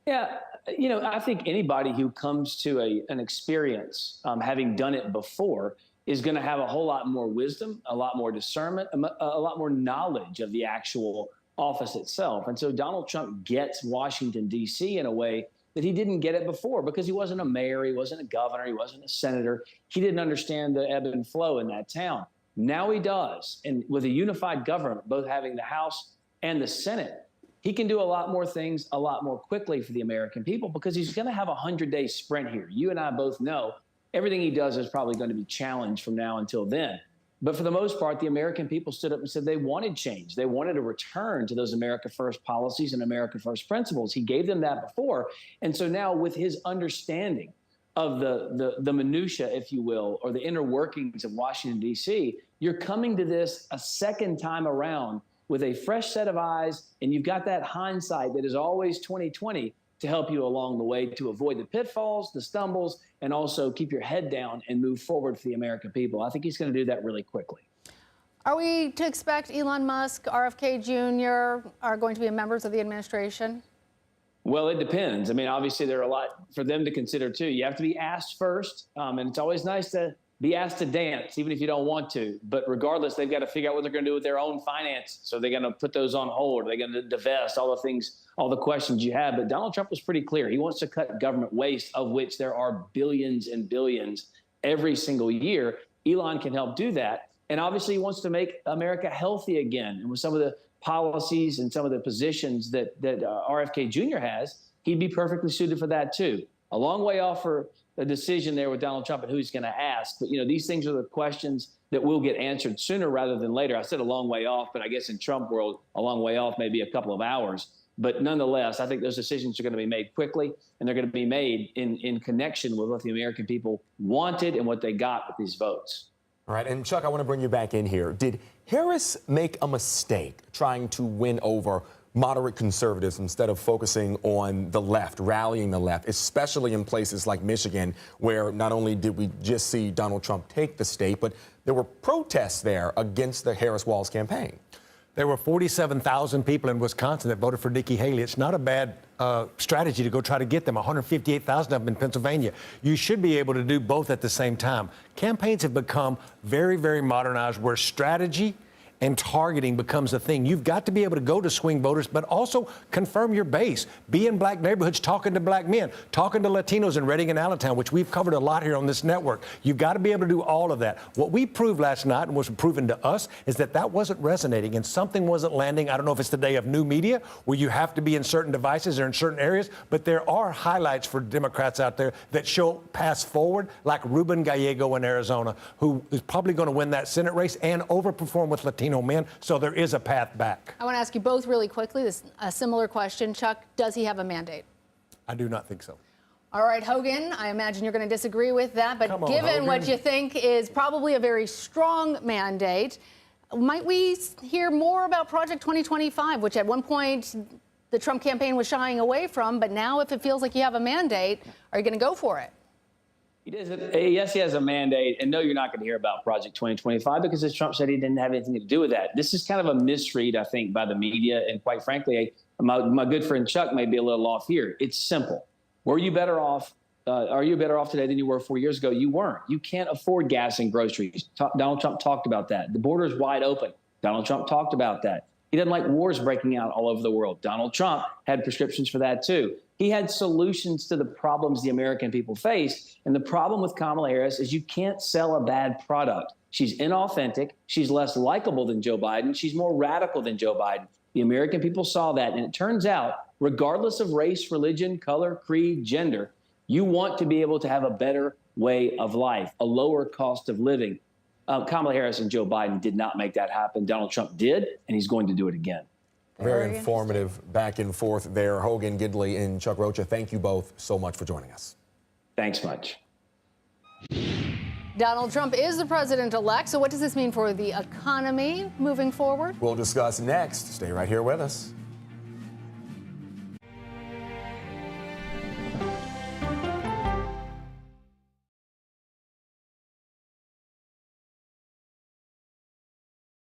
Yeah, you know, I think anybody who comes to an experience having done it before is going to have a whole lot more wisdom, a lot more discernment, a lot more knowledge of the actual office itself. And so Donald Trump gets Washington, D.C. in a way that he didn't get it before because he wasn't a mayor, he wasn't a governor, he wasn't a senator. He didn't understand the ebb and flow in that town. Now he does. And with a unified government, both having the House and the Senate, he can do a lot more things a lot more quickly for the American people because he's going to have a 100-day sprint here. You and I both know everything he does is probably going to be challenged from now until then. But for the most part, the American people stood up and said they wanted change. They wanted a return to those America First policies and America First principles. He gave them that before. And so now with his understanding of the minutia, if you will, or the inner workings of Washington, D.C., you're coming to this a second time around with a fresh set of eyes, and you've got that hindsight that is always 20/20 to help you along the way to avoid the pitfalls, the stumbles, and also keep your head down and move forward for the American people. I think he's going to do that really quickly. Are we to expect Elon Musk, RFK Jr. are going to be members of the administration? Well, it depends. I mean, obviously, there are a lot for them to consider, too. You have to be asked first, and it's always nice to be asked to dance, even if you don't want to. But regardless, they've got to figure out what they're going to do with their own finances. So they're going to put those on hold. They're going to divest all the things, all the questions you have. But Donald Trump was pretty clear. He wants to cut government waste, of which there are billions and billions every single year. Elon can help do that. And obviously, he wants to make America healthy again. And with some of the policies and some of the positions that RFK Jr. has, he'd be perfectly suited for that, too. A long way off for a decision there with Donald Trump and who he's going to ask. But, these things are the questions that will get answered sooner rather than later. I said a long way off, but I guess in Trump world, a long way off, maybe a couple of hours. But nonetheless, I think those decisions are going to be made quickly, and they're going to be made in connection with what the American people wanted and what they got with these votes. All right, and Chuck, I want to bring you back in here. Did Harris make a mistake trying to win over moderate conservatives instead of focusing on the left, rallying the left, especially in places like Michigan, where not only did we just see Donald Trump take the state, but there were protests there against the Harris-Walz campaign? There were 47,000 people in Wisconsin that voted for Nikki Haley. It's not a bad strategy to go try to get them, 158,000 of them in Pennsylvania. You should be able to do both at the same time. Campaigns have become very, very modernized, where strategy and targeting becomes a thing. You've got to be able to go to swing voters, but also confirm your base. Be in black neighborhoods talking to black men, talking to Latinos in Reading and Allentown, which we've covered a lot here on this network. You've got to be able to do all of that. What we proved last night and was proven to us is that that wasn't resonating and something wasn't landing. I don't know if it's the day of new media where you have to be in certain devices or in certain areas, but there are highlights for Democrats out there that show paths forward, like Ruben Gallego in Arizona, who is probably going to win that Senate race and overperform with Latino men, so there is a path back. I want to ask you both really quickly a similar question. Chuck, does he have a mandate? I do not think so. All right, Hogan, I imagine you're going to disagree with that, but given what you think is probably a very strong mandate, might we hear more about Project 2025, which at one point the Trump campaign was shying away from, but now if it feels like you have a mandate, are you going to go for it? Yes, he has a mandate, and no, you're not going to hear about Project 2025 because, as Trump said, he didn't have anything to do with that. This is kind of a misread, I think, by the media, and quite frankly, my good friend Chuck may be a little off here. It's simple. Were you better off? Are you better off today than you were 4 years ago? You weren't. You can't afford gas and groceries. Donald Trump talked about that. The border is wide open. Donald Trump talked about that. He doesn't like wars breaking out all over the world. Donald Trump had prescriptions for that, too. He had solutions to the problems the American people face. And the problem with Kamala Harris is you can't sell a bad product. She's inauthentic. She's less likable than Joe Biden. She's more radical than Joe Biden. The American people saw that. And it turns out, regardless of race, religion, color, creed, gender, you want to be able to have a better way of life, a lower cost of living. Kamala Harris and Joe Biden did not make that happen. Donald Trump did, and he's going to do it again. Very informative back and forth there. Hogan Gidley and Chuck Rocha, thank you both so much for joining us. Thanks much. Donald Trump is the president-elect, so what does this mean for the economy moving forward? We'll discuss next. Stay right here with us.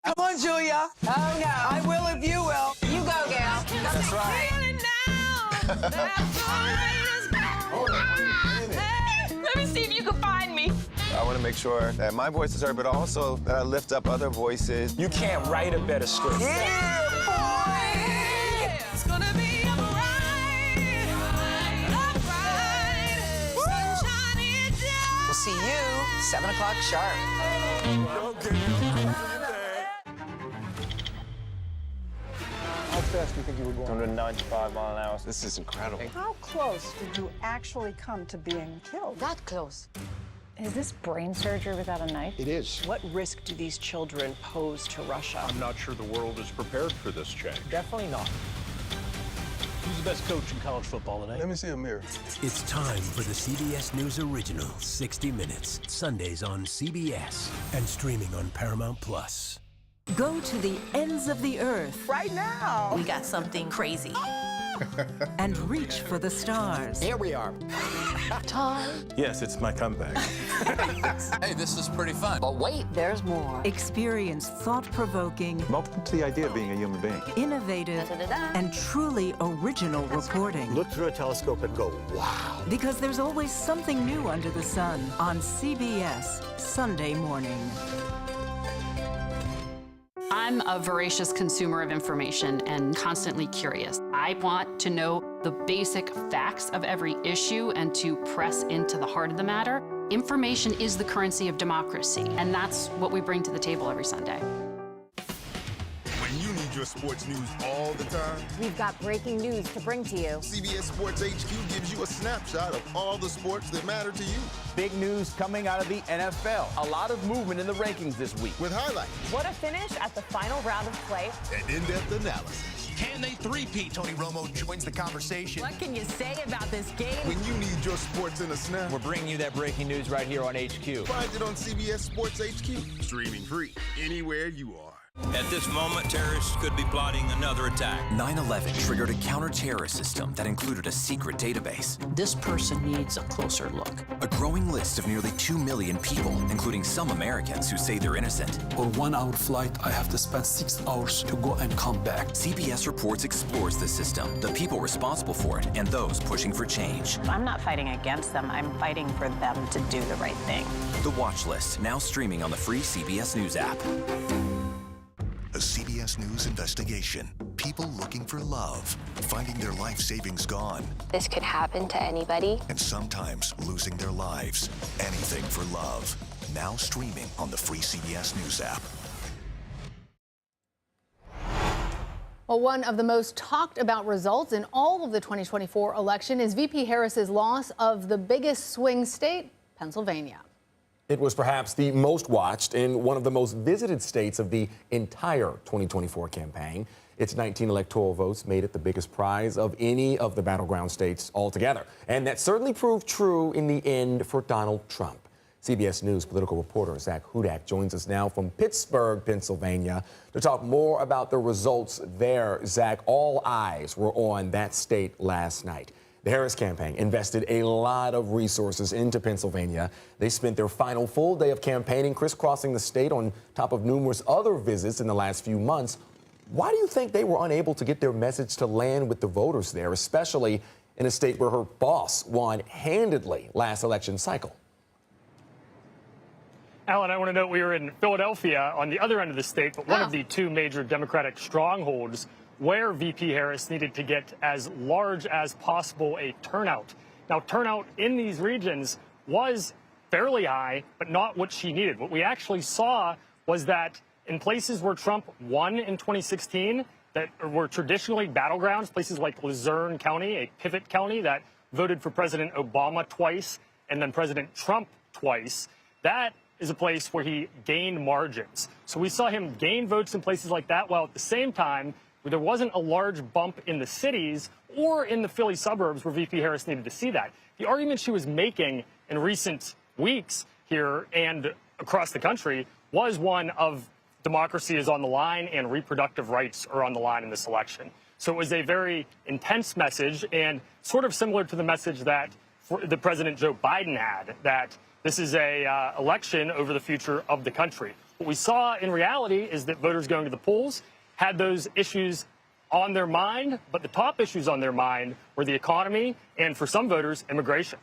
Come on, Julia. Oh, no. I will if you will. You go, gal. That's right. Let me see if you can find me. I want to make sure that my voice is heard, but also that I lift up other voices. You can't write a better script. Yeah, boy. It's gonna be a ride. We'll see you 7 o'clock sharp. How fast do you think you were going? 195 miles an hour. This is incredible. How close did you actually come to being killed? That close. Is this brain surgery without a knife? It is. What risk do these children pose to Russia? I'm not sure the world is prepared for this change. Definitely not. Who's the best coach in college football today? Let me see a mirror. It's time for the CBS News original 60 Minutes, Sundays on CBS and streaming on Paramount Plus. Go to the ends of the earth. Right now. We got something crazy. And reach for the stars. Here we are. Todd? Yes, it's my comeback. Hey, this is pretty fun. But wait, there's more. Experience thought-provoking, Welcome to the idea of being a human being. innovative, and truly original reporting. Look through a telescope and go, wow. Because there's always something new under the sun on CBS Sunday morning. I'm a voracious consumer of information and constantly curious. I want to know the basic facts of every issue and to press into the heart of the matter. Information is the currency of democracy, and that's what we bring to the table every Sunday. When you need your sports news all the time, We've got breaking news to bring to you. CBS Sports HQ gives you a snapshot of all the sports that matter to you. Big news coming out of the NFL. A lot of movement in the rankings this week. With highlights What a finish at the final round of play. and in-depth analysis. Can they three-peat? Tony Romo joins the conversation. What can you say about this game? When you need your sports in a snap, We're bringing you that breaking news right here on HQ. find it on CBS Sports HQ. Streaming free anywhere you are. At this moment, terrorists could be plotting another attack. 9/11 triggered a counter-terrorist system that included a secret database. This person needs a closer look. A growing list of nearly 2 million people, including some Americans who say they're innocent. For 1 hour flight, I have to spend 6 hours to go and come back. CBS Reports explores the system, the people responsible for it, and those pushing for change. I'm not fighting against them. I'm fighting for them to do the right thing. The Watch List, now streaming on the free CBS News app. A CBS News investigation. People looking for love, finding their life savings gone, This could happen to anybody. and sometimes losing their lives. Anything for love. Now streaming on the free CBS News app. Well, one of the most talked about results in all of the 2024 election is VP Harris's loss of the biggest swing state, Pennsylvania. It was perhaps the most watched and one of the most visited states of the entire 2024 campaign. Its 19 electoral votes made it the biggest prize of any of the battleground states altogether. And that certainly proved true in the end for Donald Trump. CBS News political reporter Zach Hudak joins us now from Pittsburgh, Pennsylvania, to talk more about the results there. Zach, all eyes were on that state last night. The Harris campaign invested a lot of resources into Pennsylvania. They spent their final full day of campaigning, crisscrossing the state on top of numerous other visits in the last few months. Why do you think they were unable to get their message to land with the voters there, especially in a state where her boss won handedly last election cycle? Alan, I want to note we were in Philadelphia on the other end of the state, but one of the two major Democratic strongholds where VP Harris needed to get as large as possible a turnout. Now, turnout in these regions was fairly high, but not what she needed. What we actually saw was that in places where Trump won in 2016, that were traditionally battlegrounds, places like Luzerne County, a pivot county that voted for President Obama twice and then President Trump twice, that is a place where he gained margins. So we saw him gain votes in places like that, while at the same time, there wasn't a large bump in the cities or in the Philly suburbs where VP Harris needed to see that. The argument she was making in recent weeks here and across the country was one of democracy is on the line and reproductive rights are on the line in this election. So it was a very intense message and sort of similar to the message that the President Joe Biden had, that this is a election over the future of the country. What we saw in reality is that voters going to the polls had those issues on their mind, but the top issues on their mind were the economy and, for some voters, immigration.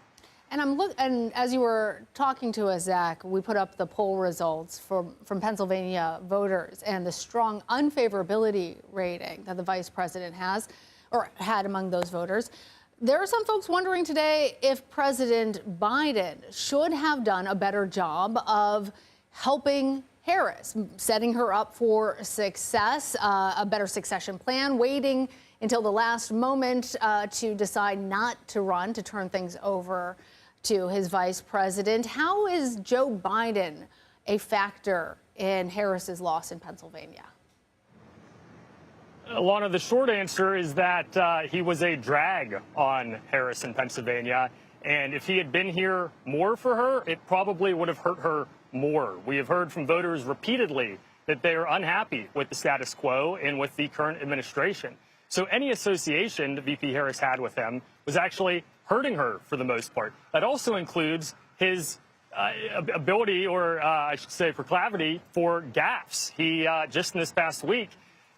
And as you were talking to us, Zach, we put up the poll results from Pennsylvania voters and the strong unfavorability rating that the vice president has or had among those voters. There are some folks wondering today if President Biden should have done a better job of helping Harris, setting her up for success, a better succession plan, waiting until the last moment to decide not to run, to turn things over to his vice president. How is Joe Biden a factor in Harris's loss in Pennsylvania? Alana, the short answer is that he was a drag on Harris in Pennsylvania. And if he had been here more for her, it probably would have hurt her more. We have heard from voters repeatedly that they are unhappy with the status quo and with the current administration. So any association that VP Harris had with him was actually hurting her for the most part. That also includes his ability, or I should say proclivity, for gaffes. He, just in this past week,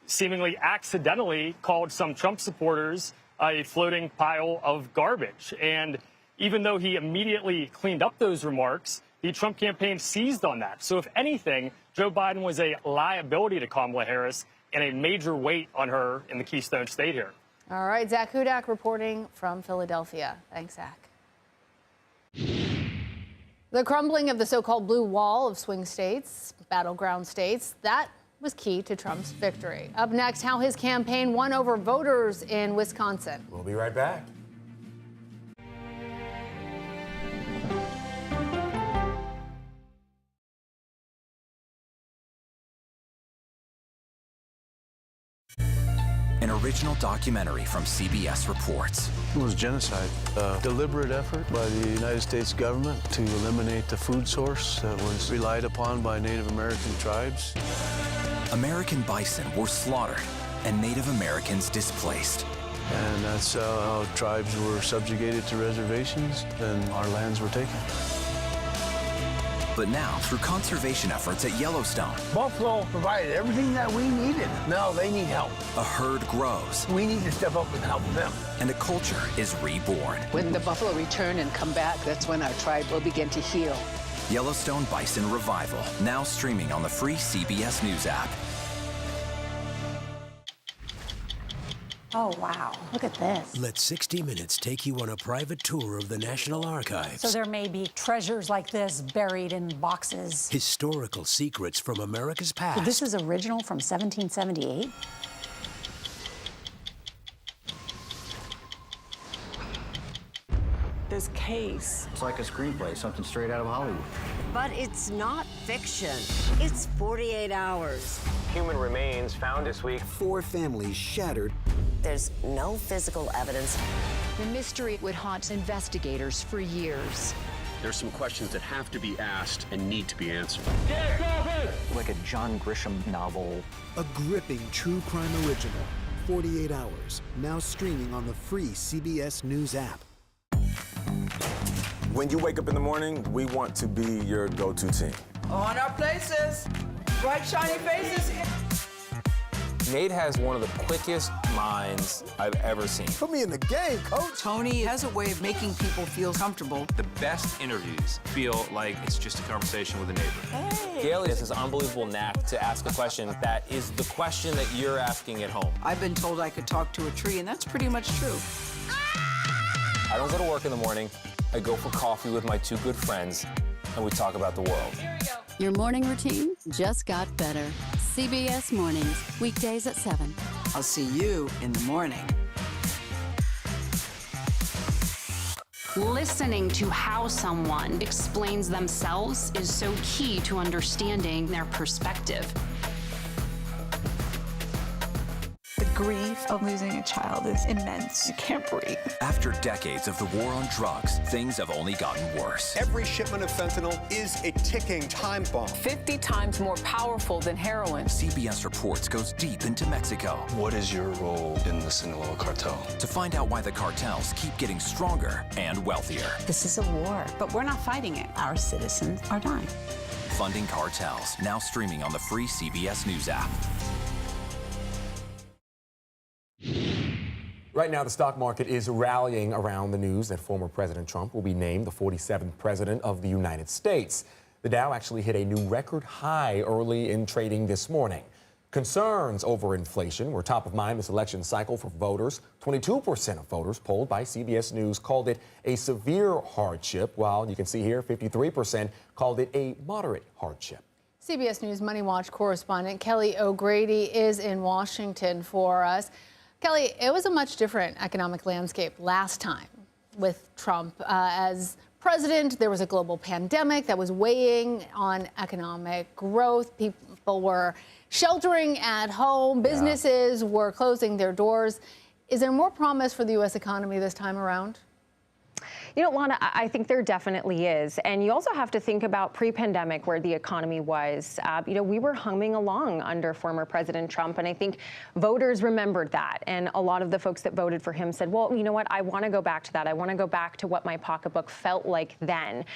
seemingly accidentally called some Trump supporters a floating pile of garbage. And even though he immediately cleaned up those remarks, the Trump campaign seized on that. So if anything, Joe Biden was a liability to Kamala Harris and a major weight on her in the Keystone State here. All right, Zach Hudak reporting from Philadelphia. Thanks, Zach. The crumbling of the so-called blue wall of swing states, battleground states, that was key to Trump's victory. Up next, how his campaign won over voters in Wisconsin. We'll be right back. An original documentary from CBS reports. It was genocide, a deliberate effort by the United States government to eliminate the food source that was relied upon by Native American tribes. American bison were slaughtered and Native Americans displaced. And that's how tribes were subjugated to reservations and our lands were taken. But now, through conservation efforts at Yellowstone, Buffalo provided everything that we needed. Now they need help. a herd grows. We need to step up and help them. And a culture is reborn. When the buffalo return and come back, that's when our tribe will begin to heal. Yellowstone Bison Revival, now streaming on the free CBS News app. Oh, wow. Look at this. Let 60 Minutes take you on a private tour of the National Archives. So there may be treasures like this buried in boxes. Historical secrets from America's past. So this is original from 1778? This case. It's like a screenplay, something straight out of Hollywood. But it's not fiction. It's 48 hours. Human remains found this week. 4 families shattered. There's no physical evidence. The mystery would haunt investigators for years. There's some questions that have to be asked and need to be answered. Like a John Grisham novel. A gripping true crime original. 48 hours. Now streaming on the free CBS News app. When you wake up in the morning, we want to be your go-to team. On our places. Bright, shiny faces. Nate has one of the quickest minds I've ever seen. Put me in the game, coach. Tony has a way of making people feel comfortable. The best interviews feel like it's just a conversation with a neighbor. Hey. Gail has this unbelievable knack to ask a question that is the question that you're asking at home. I've been told I could talk to a tree, and that's pretty much true. I don't go to work in the morning. I go for coffee with my 2 good friends, and we talk about the world. Your morning routine just got better. CBS Mornings, weekdays at 7. I'll see you in the morning. Listening to how someone explains themselves is so key to understanding their perspective. The grief of losing a child is immense. You can't breathe. After decades of the war on drugs, things have only gotten worse. Every shipment of fentanyl is a ticking time bomb. 50 times more powerful than heroin. CBS Reports goes deep into Mexico. What is your role in the Sinaloa cartel? To find out why the cartels keep getting stronger and wealthier. This is a war, but we're not fighting it. Our citizens are dying. Funding Cartels, now streaming on the free CBS News app. Right now, the stock market is rallying around the news that former President Trump will be named the 47th president of the United States. The Dow actually hit a new record high early in trading this morning. Concerns over inflation were top of mind this election cycle for voters. 22% of voters polled by CBS News called it a severe hardship, while you can see here 53% called it a moderate hardship. CBS News Money Watch correspondent Kelly O'Grady is in Washington for us. Kelly, it was a much different economic landscape last time with Trump as president. There was a global pandemic that was weighing on economic growth. People were sheltering at home. Businesses were closing their doors. Is there more promise for the U.S. economy this time around? You know, Lana, I think there definitely is. And you also have to think about pre-pandemic where the economy was. You know, we were humming along under former President Trump. And I think voters remembered that. And a lot of the folks that voted for him said, well, you know what, I want to go back to that. I want to go back to what my pocketbook felt like then.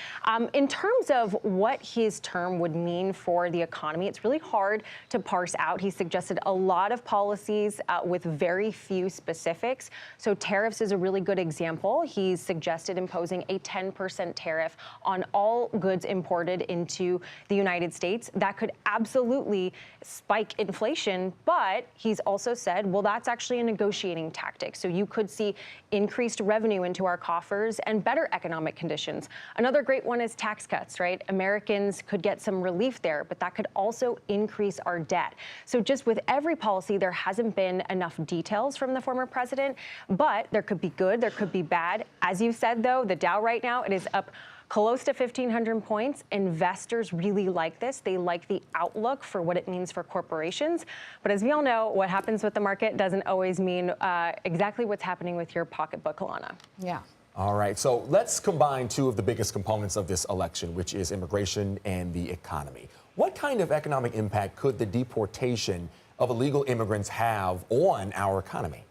In terms of what his term would mean for the economy, it's really hard to parse out. He suggested a lot of policies with very few specifics. So tariffs is a really good example. He's suggested imposing a 10% tariff on all goods imported into the United States. That could absolutely spike inflation, but he's also said, well, that's actually a negotiating tactic. So you could see increased revenue into our coffers and better economic conditions. Another great one is tax cuts, right? Americans could get some relief there, but that could also increase our debt. So just with every policy, there hasn't been enough details from the former president, but there could be good, there could be bad. As you said, though, the Dow right now, it is up close to 1,500 points. Investors really like this. They like the outlook for what it means for corporations. But as we all know, what happens with the market doesn't always mean exactly what's happening with your pocketbook, Lana. Yeah. All right, so let's combine two of the biggest components of this election, which is immigration and the economy. What kind of economic impact could the deportation of illegal immigrants have on our economy?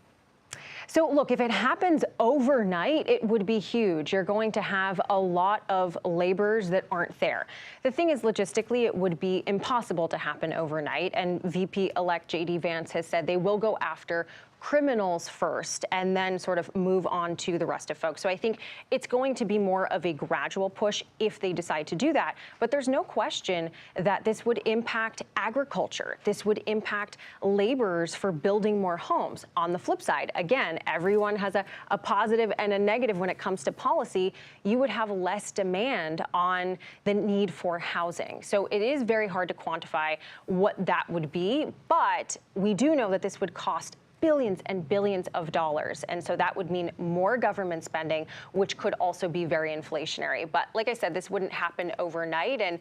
So look, if it happens overnight, it would be huge. You're going to have a lot of laborers that aren't there. The thing is, logistically, it would be impossible to happen overnight. And VP-elect J.D. Vance has said they will go after criminals first and then sort of move on to the rest of folks. So I think it's going to be more of a gradual push if they decide to do that. But there's no question that this would impact agriculture. This would impact laborers for building more homes. On the flip side, again, everyone has a positive and a negative when it comes to policy. You would have less demand on the need for housing. So it is very hard to quantify what that would be. But we do know that this would cost billions and billions of dollars. And so that would mean more government spending, which could also be very inflationary. But like I said, this wouldn't happen overnight. And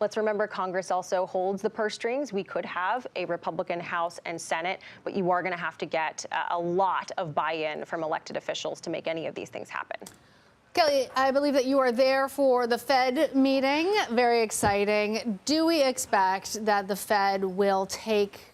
let's remember, Congress also holds the purse strings. We could have a Republican House and Senate, but you are going to have to get a lot of buy-in from elected officials to make any of these things happen. Kelly, I believe that you are there for the Fed meeting. Very exciting. Do we expect that the Fed will take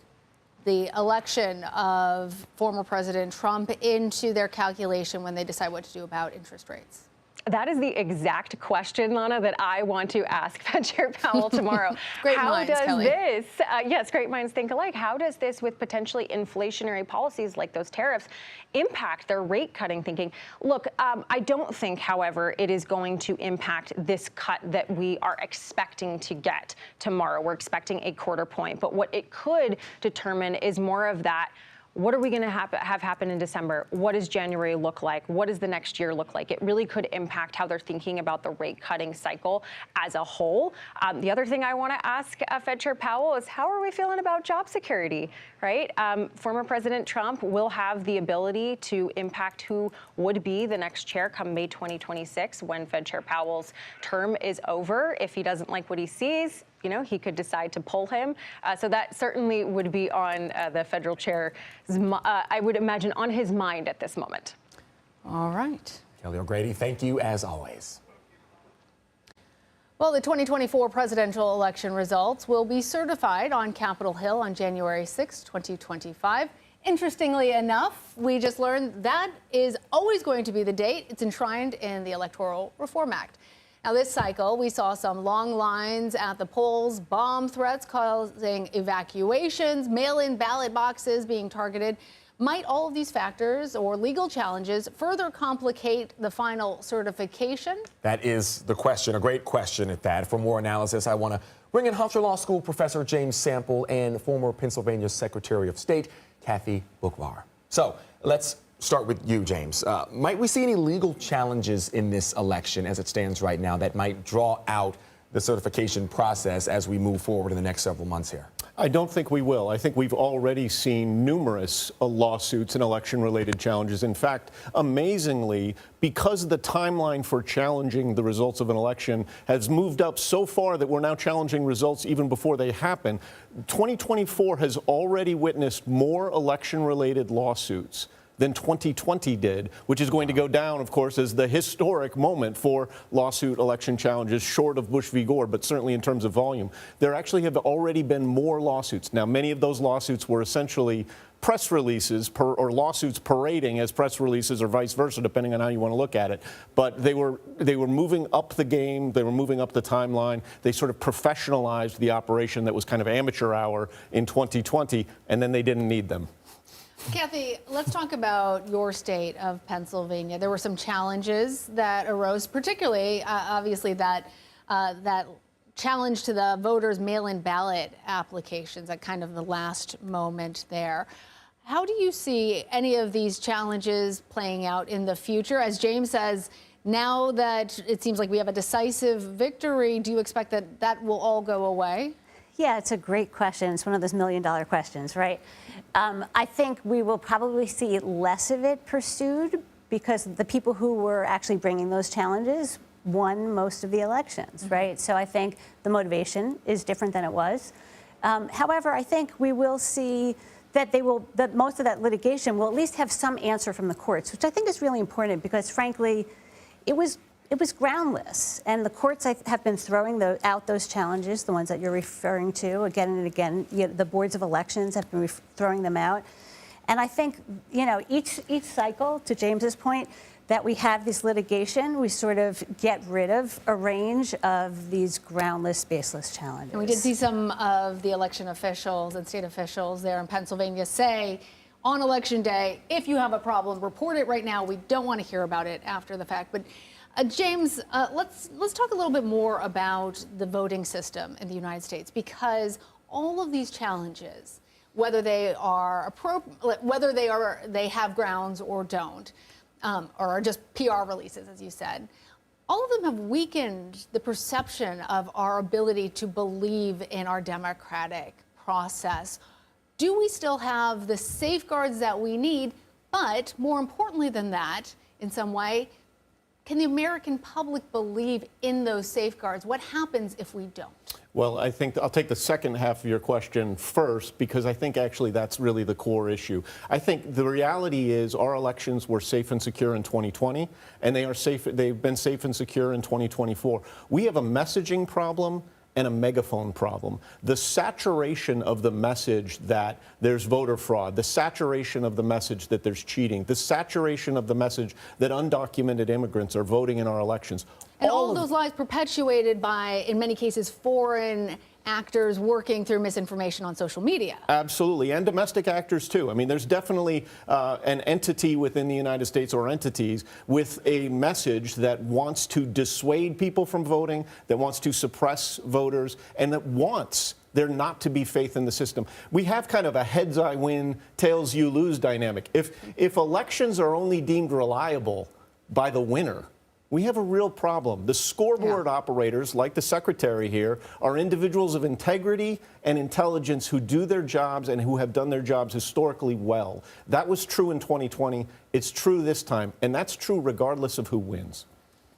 the election of former President Trump into their calculation when they decide what to do about interest rates? That is the exact question, Lana, that I want to ask Fed Chair Powell tomorrow. Great minds, Kelly. Yes, great minds think alike. How does this, with potentially inflationary policies like those tariffs, impact their rate cutting thinking? Look, I don't think, however, it is going to impact this cut that we are expecting to get tomorrow. We're expecting a quarter point. But what it could determine is more of that. What are we going to have happen in December? What does January look like? What does the next year look like? It really could impact how they're thinking about the rate cutting cycle as a whole. The other thing I want to ask Fed Chair Powell is, how are we feeling about job security, right? Former President Trump will have the ability to impact who would be the next chair come May 2026 when Fed Chair Powell's term is over. If he doesn't like what he sees, you know, he could decide to pull him. So that certainly would be on the federal chair's, I would imagine, on his mind at this moment. All right. Kelly O'Grady, thank you as always. Well, the 2024 presidential election results will be certified on Capitol Hill on January 6, 2025. Interestingly enough, we just learned that is always going to be the date. It's enshrined in the Electoral Reform Act. Now, this cycle, we saw some long lines at the polls, bomb threats causing evacuations, mail-in ballot boxes being targeted. Might all of these factors or legal challenges further complicate the final certification? That is the question, a great question at that. For more analysis, I want to bring in Hunter Law School professor James Sample and former Pennsylvania Secretary of State Kathy Boockvar. So let's start with you, James. Might we see any legal challenges in this election as it stands right now that might draw out the certification process as we move forward in the next several months here? I don't think we will. I think we've already seen numerous lawsuits and election-related challenges. In fact, amazingly, because the timeline for challenging the results of an election has moved up so far that we're now challenging results even before they happen, 2024 has already witnessed more election-related lawsuits than 2020 did, which is going to go down, of course, as the historic moment for lawsuit election challenges, short of Bush v. Gore, but certainly in terms of volume. There actually have already been more lawsuits. Now, many of those lawsuits were essentially press releases or lawsuits parading as press releases, or vice versa, depending on how you want to look at it. But they were moving up the game. They were moving up the timeline. They sort of professionalized the operation that was kind of amateur hour in 2020, and then they didn't need them. Kathy, let's talk about your state of Pennsylvania. There were some challenges that arose, particularly, obviously, that challenge to the voters' mail-in ballot applications at kind of the last moment there. How do you see any of these challenges playing out in the future? As James says, now that it seems like we have a decisive victory, do you expect that that will all go away? Yeah, it's a great question. It's one of those million-dollar questions, right? I think we will probably see less of it pursued because the people who were actually bringing those challenges won most of the elections, right? So I think the motivation is different than it was. However, I think we will see that that most of that litigation will at least have some answer from the courts, which I think is really important because, frankly, it was groundless. And the courts have been throwing out those challenges, the ones that you're referring to again and again. The boards of elections have been throwing them out. And I think, each cycle, to James's point, that we have this litigation, we sort of get rid of a range of these groundless, baseless challenges. And we did see some of the election officials and state officials there in Pennsylvania say on election day, if you have a problem, report it right now. We don't want to hear about it after the fact. But James, let's talk a little bit more about the voting system in the United States, because all of these challenges, whether they are appropriate, whether they have grounds or don't, or are just PR releases, as you said, all of them have weakened the perception of our ability to believe in our democratic process. Do we still have the safeguards that we need? But more importantly than that, in some way, can the American public believe in those safeguards? What happens if we don't? Well, I think I'll take the second half of your question first, because I think actually that's really the core issue. I think the reality is our elections were safe and secure in 2020, and they've been safe and secure in 2024. We have a messaging problem and a megaphone problem. The saturation of the message that there's voter fraud, the saturation of the message that there's cheating, the saturation of the message that undocumented immigrants are voting in our elections. And all of those lies perpetuated by, in many cases, foreign actors working through misinformation on social media. Absolutely, and domestic actors too. I mean, there's definitely an entity within the United States, or entities, with a message that wants to dissuade people from voting, that wants to suppress voters, and that wants there not to be faith in the system. We have kind of a heads I win, tails you lose dynamic. If elections are only deemed reliable by the winner, we have a real problem. The scoreboard operators, like the secretary here, are individuals of integrity and intelligence who do their jobs and who have done their jobs historically well. That was true in 2020. It's true this time. And that's true regardless of who wins.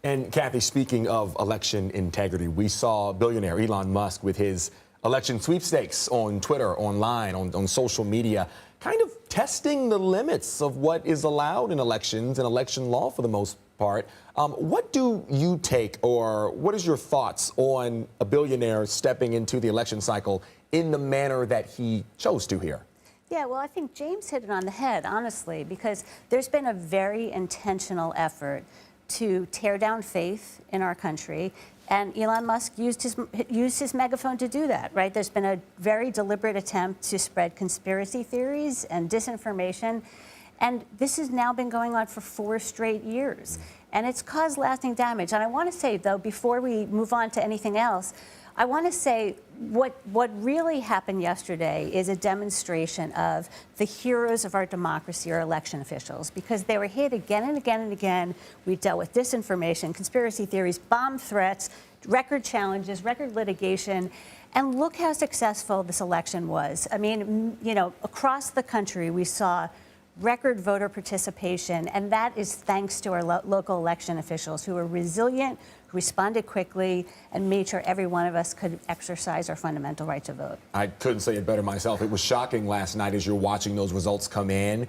And Kathy, speaking of election integrity, we saw billionaire Elon Musk with his election sweepstakes on Twitter, online, on social media, kind of testing the limits of what is allowed in elections and election law for the most part. What do you take, or what is your thoughts on a billionaire stepping into the election cycle in the manner that he chose to here? Yeah, well, I think James hit it on the head, honestly, because there's been a very intentional effort to tear down faith in our country. And Elon Musk used his megaphone to do that, right? There's been a very deliberate attempt to spread conspiracy theories and disinformation. And this has now been going on for 4 straight years. And it's caused lasting damage. And I want to say, though, before we move on to anything else, I want to say what really happened yesterday is a demonstration of the heroes of our democracy, our election officials, because they were hit again and again and again. We dealt with disinformation, conspiracy theories, bomb threats, record challenges, record litigation. And look how successful this election was. I mean, across the country, we saw record voter participation, and that is thanks to our local election officials who were resilient, responded quickly, and made sure every one of us could exercise our fundamental right to vote. I couldn't say it better myself. It was shocking last night as you're watching those results come in.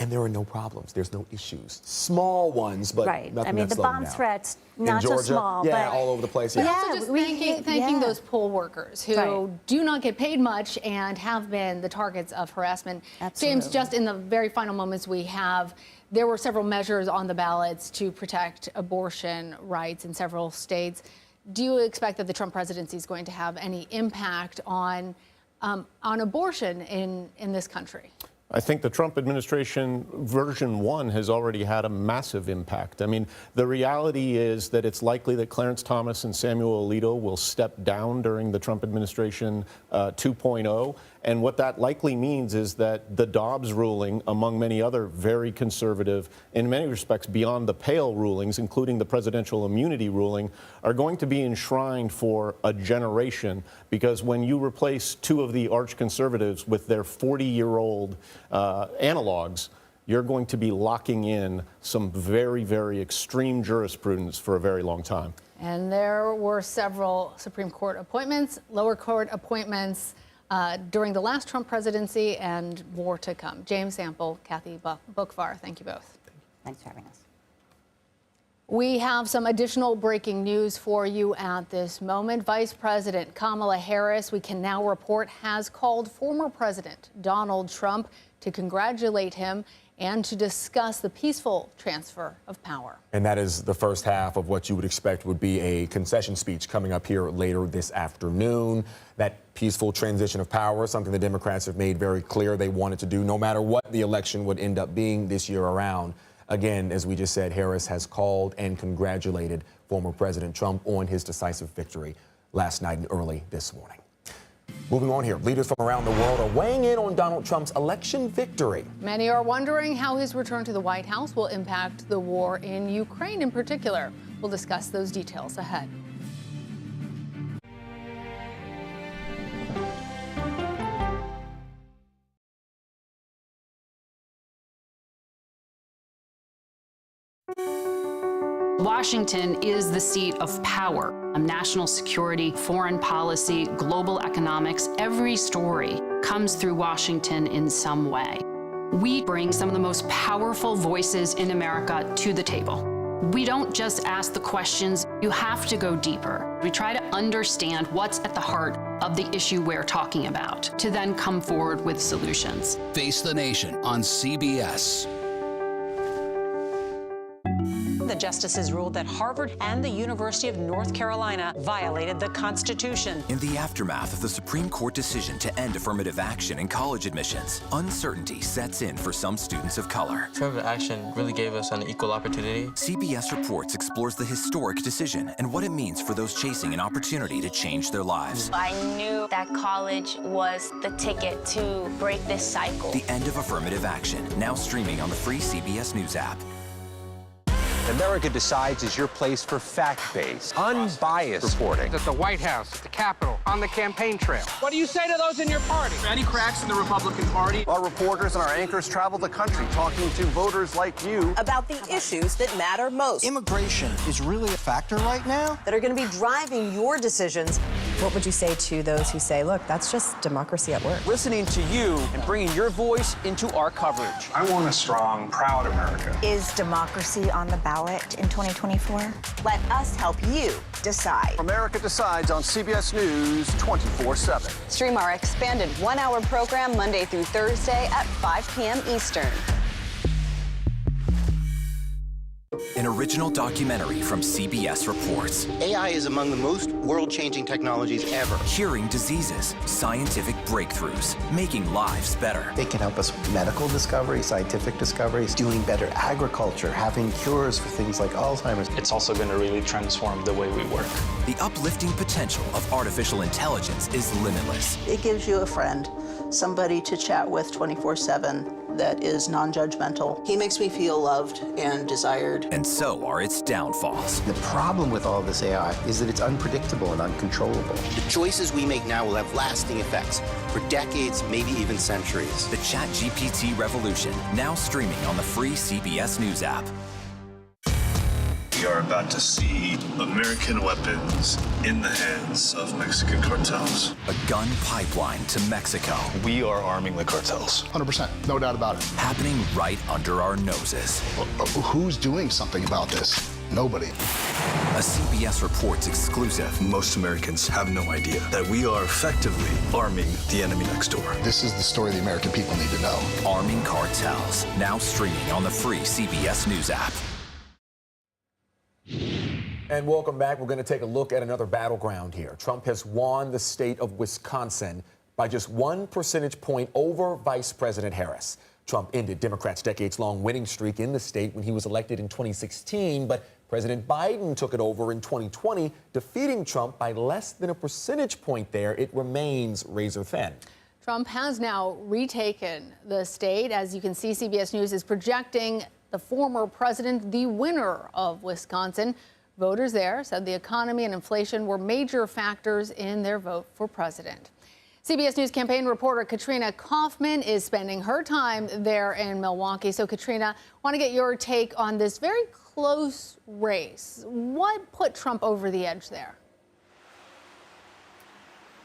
And there are no problems. There's no issues. Small ones, but right. nothing I mean, that's the bomb slowing down. threats, In not Georgia, so small, yeah, but all over the place. But Yeah, also just thanking those poll workers who do not get paid much and have been the targets of harassment. Absolutely. James, just in the very final moments we have, there were several measures on the ballots to protect abortion rights in several states. Do you expect that the Trump presidency is going to have any impact on abortion in this country? I think the Trump administration version 1 has already had a massive impact. I mean, the reality is that it's likely that Clarence Thomas and Samuel Alito will step down during the Trump administration 2.0. And what that likely means is that the Dobbs ruling, among many other very conservative, in many respects beyond the pale rulings, including the presidential immunity ruling, are going to be enshrined for a generation. Because when you replace two of the arch conservatives with their 40-year-old analogs, you're going to be locking in some very, very extreme jurisprudence for a very long time. And there were several Supreme Court appointments, lower court appointments during the last Trump presidency, and more to come. James Sample, Kathy Bookvar, thank you both. Thanks for having us. We have some additional breaking news for you at this moment. Vice President Kamala Harris, we can now report, has called former President Donald Trump to congratulate him and to discuss the peaceful transfer of power. And that is the first half of what you would expect would be a concession speech coming up here later this afternoon. That peaceful transition of power, something the Democrats have made very clear they wanted to do no matter what the election would end up being this year around. Again, as we just said, Harris has called and congratulated former President Trump on his decisive victory last night and early this morning. Moving on here, leaders from around the world are weighing in on Donald Trump's election victory. Many are wondering how his return to the White House will impact the war in Ukraine in particular. We'll discuss those details ahead. Washington is the seat of power. National security, foreign policy, global economics, every story comes through Washington in some way. We bring some of the most powerful voices in America to the table. We don't just ask the questions, you have to go deeper. We try to understand what's at the heart of the issue we're talking about, to then come forward with solutions. Face the Nation on CBS. The justices ruled that Harvard and the University of North Carolina violated the Constitution. In the aftermath of the Supreme Court decision to end affirmative action in college admissions, uncertainty sets in for some students of color. Affirmative action really gave us an equal opportunity. CBS Reports explores the historic decision and what it means for those chasing an opportunity to change their lives. I knew that college was the ticket to break this cycle. The end of affirmative action, now streaming on the free CBS News app. America Decides is your place for fact-based, unbiased reporting. At the White House, at the Capitol, on the campaign trail. What do you say to those in your party? Any cracks in the Republican Party? Our reporters and our anchors travel the country talking to voters like you about the issues that matter most. Immigration is really a factor right now that are going to be driving your decisions. What would you say to those who say, look, that's just democracy at work? Listening to you and bringing your voice into our coverage. I want a strong, proud America. Is democracy on the ballot in 2024? Let us help you decide. America Decides on CBS News 24/7. Stream our expanded one-hour program Monday through Thursday at 5 p.m. Eastern. An original documentary from CBS Reports. AI is among the most world-changing technologies ever. Curing diseases, scientific breakthroughs, making lives better. They can help us with medical discoveries, scientific discoveries, doing better agriculture, having cures for things like Alzheimer's. It's also going to really transform the way we work. The uplifting potential of artificial intelligence is limitless. It gives you a friend, somebody to chat with 24/7 that is non-judgmental. He makes me feel loved and desired. And so are its downfalls. The problem with all this AI is that it's unpredictable and uncontrollable. The choices we make now will have lasting effects for decades, maybe even centuries. The ChatGPT revolution, now streaming on the free CBS News app. We are about to see American weapons in the hands of Mexican cartels. A gun pipeline to Mexico. We are arming the cartels. 100%, no doubt about it. Happening right under our noses. Who's doing something about this? Nobody. A CBS Reports exclusive. Most Americans have no idea that we are effectively arming the enemy next door. This is the story the American people need to know. Arming cartels. Now streaming on the free CBS News app. And welcome back. We're going to take a look at another battleground here. Trump has won the state of Wisconsin by just 1 percentage point over Vice President Harris. Trump ended Democrats' decades-long winning streak in the state when he was elected in 2016, but President Biden took it over in 2020, defeating Trump by less than a percentage point there. It remains razor-thin. Trump has now retaken the state. As you can see, CBS News is projecting the former president the winner of Wisconsin. Voters there said the economy and inflation were major factors in their vote for president. CBS News campaign reporter Katrina Kaufman is spending her time there in Milwaukee. So, Katrina, I want to get your take on this very close race. What put Trump over the edge there?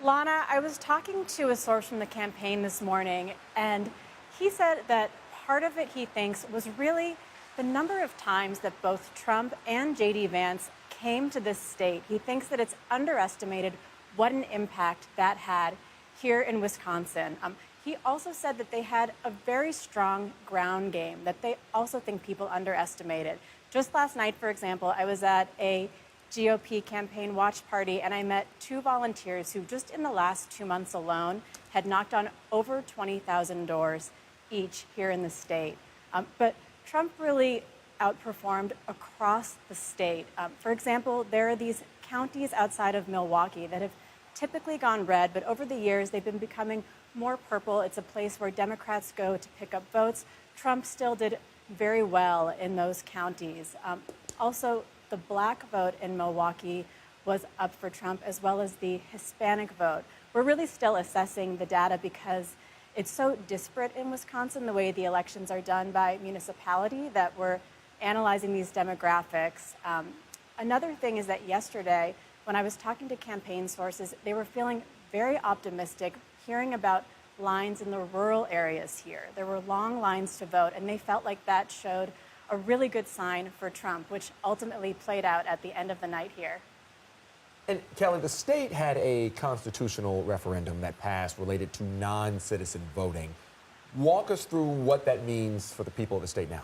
Lana, I was talking to a source from the campaign this morning, and he said that part of it, he thinks, was really the number of times that both Trump and J.D. Vance came to this state. He thinks that it's underestimated what an impact that had here in Wisconsin. He also said that they had a very strong ground game that they also think people underestimated. Just last night, for example, I was at a GOP campaign watch party, and I met 2 volunteers who just in the last 2 months alone had knocked on over 20,000 doors each here in the state. But Trump really outperformed across the state. For example, there are these counties outside of Milwaukee that have typically gone red, but over the years they've been becoming more purple. It's a place where Democrats go to pick up votes. Trump still did very well in those counties. Also, the black vote in Milwaukee was up for Trump, as well as the Hispanic vote. We're really still assessing the data because it's so disparate in Wisconsin, the way the elections are done by municipality, that we're analyzing these demographics. Another thing is that yesterday, when I was talking to campaign sources, they were feeling very optimistic, hearing about lines in the rural areas here. There were long lines to vote, and they felt like that showed a really good sign for Trump, which ultimately played out at the end of the night here. And Kelly, the state had a constitutional referendum that passed related to non-citizen voting. Walk us through what that means for the people of the state now.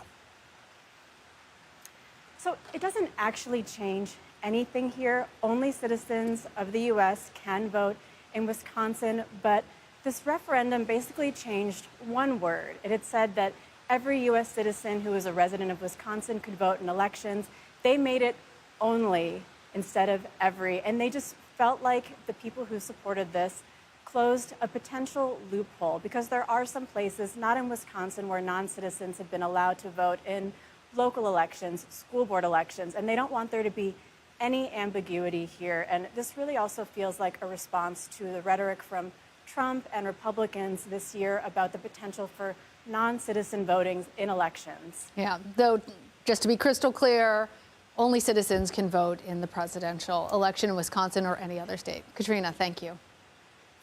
So it doesn't actually change anything here. Only citizens of the U.S. can vote in Wisconsin, but this referendum basically changed one word. It had said that every U.S. citizen who is a resident of Wisconsin could vote in elections. They made it only instead of every, and they just felt like the people who supported this closed a potential loophole, because there are some places, not in Wisconsin, where non-citizens have been allowed to vote in local elections, school board elections, and they don't want there to be any ambiguity here. And this really also feels like a response to the rhetoric from Trump and Republicans this year about the potential for non-citizen voting in elections. Yeah, though, just to be crystal clear, only citizens can vote in the presidential election in Wisconsin or any other state. Katrina, thank you.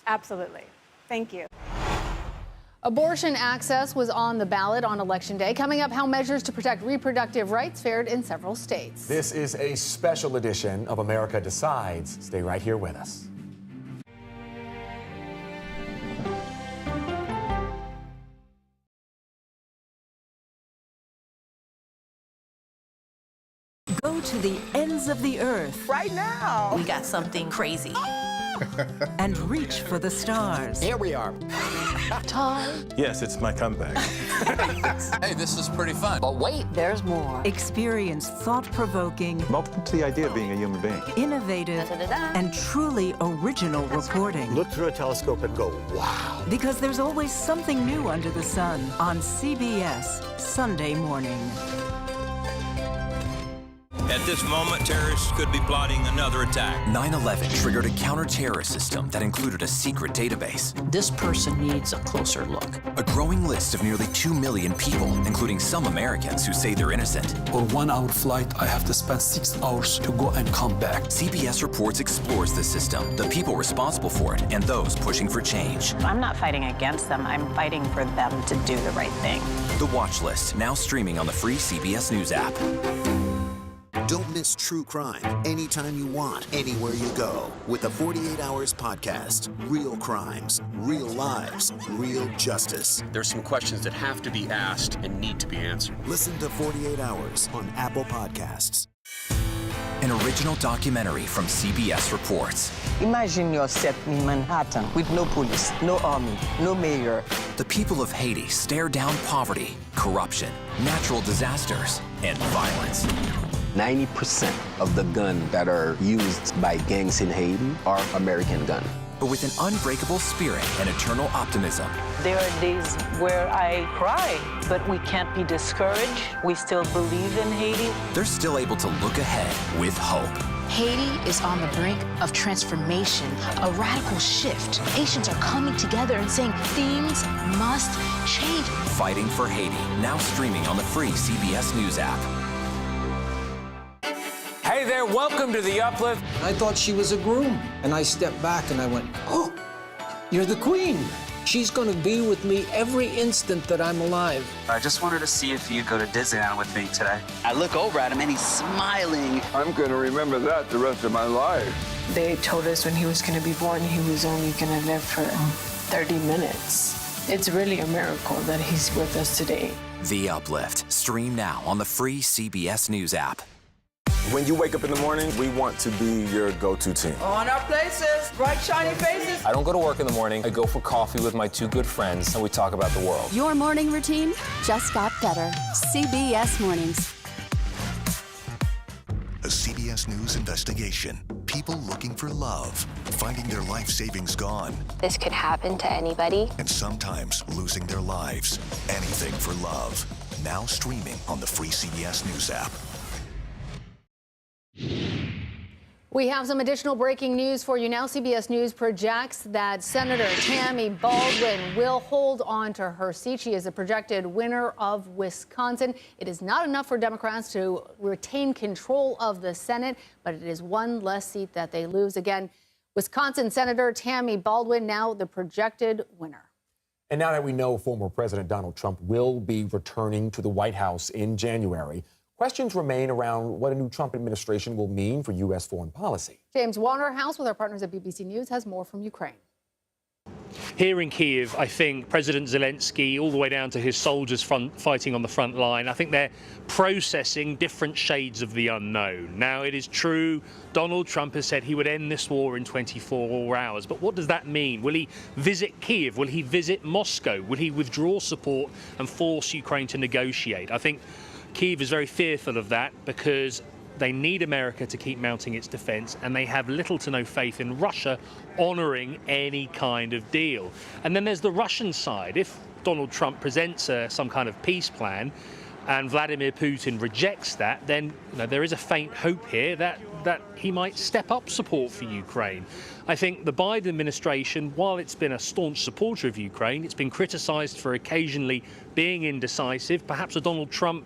Absolutely. Thank you. Abortion access was on the ballot on Election Day. Coming up, how measures to protect reproductive rights fared in several states. This is a special edition of America Decides. Stay right here with us. Go to the ends of the earth. Right now. We got something crazy. And reach for the stars. Here we are. Time. Yes, it's my comeback. Hey, this is pretty fun. But wait, there's more. Experience thought-provoking. I'm open to the idea of being a human being. Innovative and truly original reporting. Look through a telescope and go, wow. Because there's always something new under the sun on CBS Sunday morning. At this moment, terrorists could be plotting another attack. 9/11 triggered a counter-terrorist system that included a secret database. This person needs a closer look. A growing list of nearly 2 million people, including some Americans who say they're innocent. For 1 hour flight, I have to spend 6 hours to go and come back. CBS Reports explores the system, the people responsible for it, and those pushing for change. I'm not fighting against them. I'm fighting for them to do the right thing. The Watch List, now streaming on the free CBS News app. Don't miss true crime anytime you want, anywhere you go. With the 48 Hours podcast. Real crimes, real lives, real justice. There's some questions that have to be asked and need to be answered. Listen to 48 Hours on Apple Podcasts. An original documentary from CBS Reports. Imagine yourself in Manhattan with no police, no army, no mayor. The people of Haiti stare down poverty, corruption, natural disasters, and violence. 90% of the guns that are used by gangs in Haiti are American guns. But with an unbreakable spirit and eternal optimism. There are days where I cry, but we can't be discouraged. We still believe in Haiti. They're still able to look ahead with hope. Haiti is on the brink of transformation, a radical shift. Haitians are coming together and saying things must change. Fighting for Haiti, now streaming on the free CBS News app. Hey there, welcome to The Uplift. I thought she was a groom, and I stepped back and I went, oh, you're the queen. She's going to be with me every instant that I'm alive. I just wanted to see if you'd go to Disneyland with me today. I look over at him and he's smiling. I'm going to remember that the rest of my life. They told us when he was going to be born, he was only going to live for 30 minutes. It's really a miracle that he's with us today. The Uplift, stream now on the free CBS News app. When you wake up in the morning, we want to be your go-to team. On our places, bright, shiny faces. I don't go to work in the morning. I go for coffee with my two good friends, and we talk about the world. Your morning routine just got better. CBS Mornings. A CBS News investigation. People looking for love, finding their life savings gone. This could happen to anybody. And sometimes losing their lives. Anything for love. Now streaming on the free CBS News app. We have some additional breaking news for you now. CBS News projects that Senator Tammy Baldwin will hold on to her seat. She is a projected winner of Wisconsin. It is not enough for Democrats to retain control of the Senate, but it is one less seat that they lose. Again, Wisconsin Senator Tammy Baldwin now the projected winner. And now that we know former President Donald Trump will be returning to the White House in January, questions remain around what a new Trump administration will mean for U.S. foreign policy. James Waterhouse with our partners at BBC News has more from Ukraine. Here in Kyiv, I think President Zelensky, all the way down to his soldiers fighting on the front line, I think they're processing different shades of the unknown. Now, it is true, Donald Trump has said he would end this war in 24 hours. But what does that mean? Will he visit Kyiv? Will he visit Moscow? Will he withdraw support and force Ukraine to negotiate? I think Kyiv is very fearful of that because they need America to keep mounting its defense, and they have little to no faith in Russia honoring any kind of deal. And then there's the Russian side. If Donald Trump presents some kind of peace plan and Vladimir Putin rejects that, then there is a faint hope here that he might step up support for Ukraine. I think the Biden administration, while it's been a staunch supporter of Ukraine, it's been criticized for occasionally being indecisive. Perhaps a Donald Trump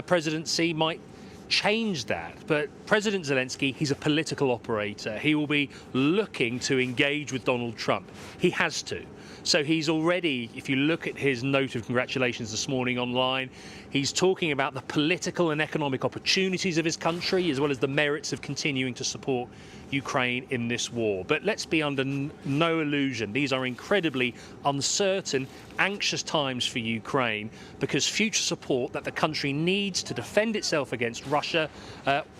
presidency might change that. But President Zelensky, he's a political operator. He will be looking to engage with Donald Trump. He has to. So he's already, if you look at his note of congratulations this morning online, he's talking about the political and economic opportunities of his country, as well as the merits of continuing to support Ukraine in this war. But let's be under no illusion. These are incredibly uncertain, anxious times for Ukraine, because future support that the country needs to defend itself against Russia,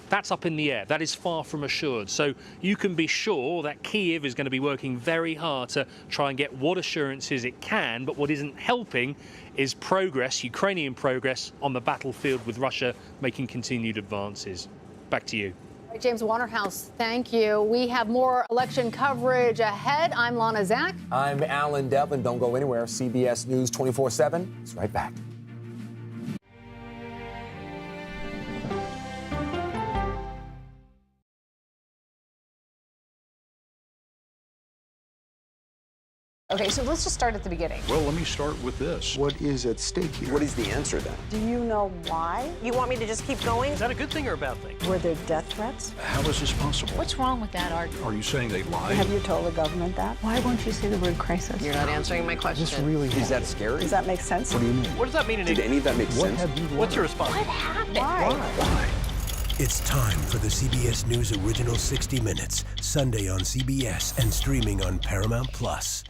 that's up in the air. That is far from assured. So you can be sure that Kyiv is going to be working very hard to try and get what assurances it can, but what isn't helping is progress, Ukrainian progress, on the battlefield with Russia making continued advances. Back to you. James Waterhouse, thank you. We have more election coverage ahead. I'm Lana Zach. I'm Alan Devlin. Don't go anywhere. CBS News 24/7 is right back. Okay, so let's just start at the beginning. Well, let me start with this. What is at stake here? What is the answer then? Do you know why? You want me to just keep going? Is that a good thing or a bad thing? Were there death threats? How is this possible? What's wrong with that argument? Are you saying they lied? Have you told the government that? Why won't you say the word crisis? You're not answering my question. This really Is that scary? Does that make sense? What do you mean? What does that mean in Did English? any of that make What sense? have you learned? What's your response? What happened? Why? It's time for the CBS News Original 60 Minutes, Sunday on CBS and streaming on Paramount Plus.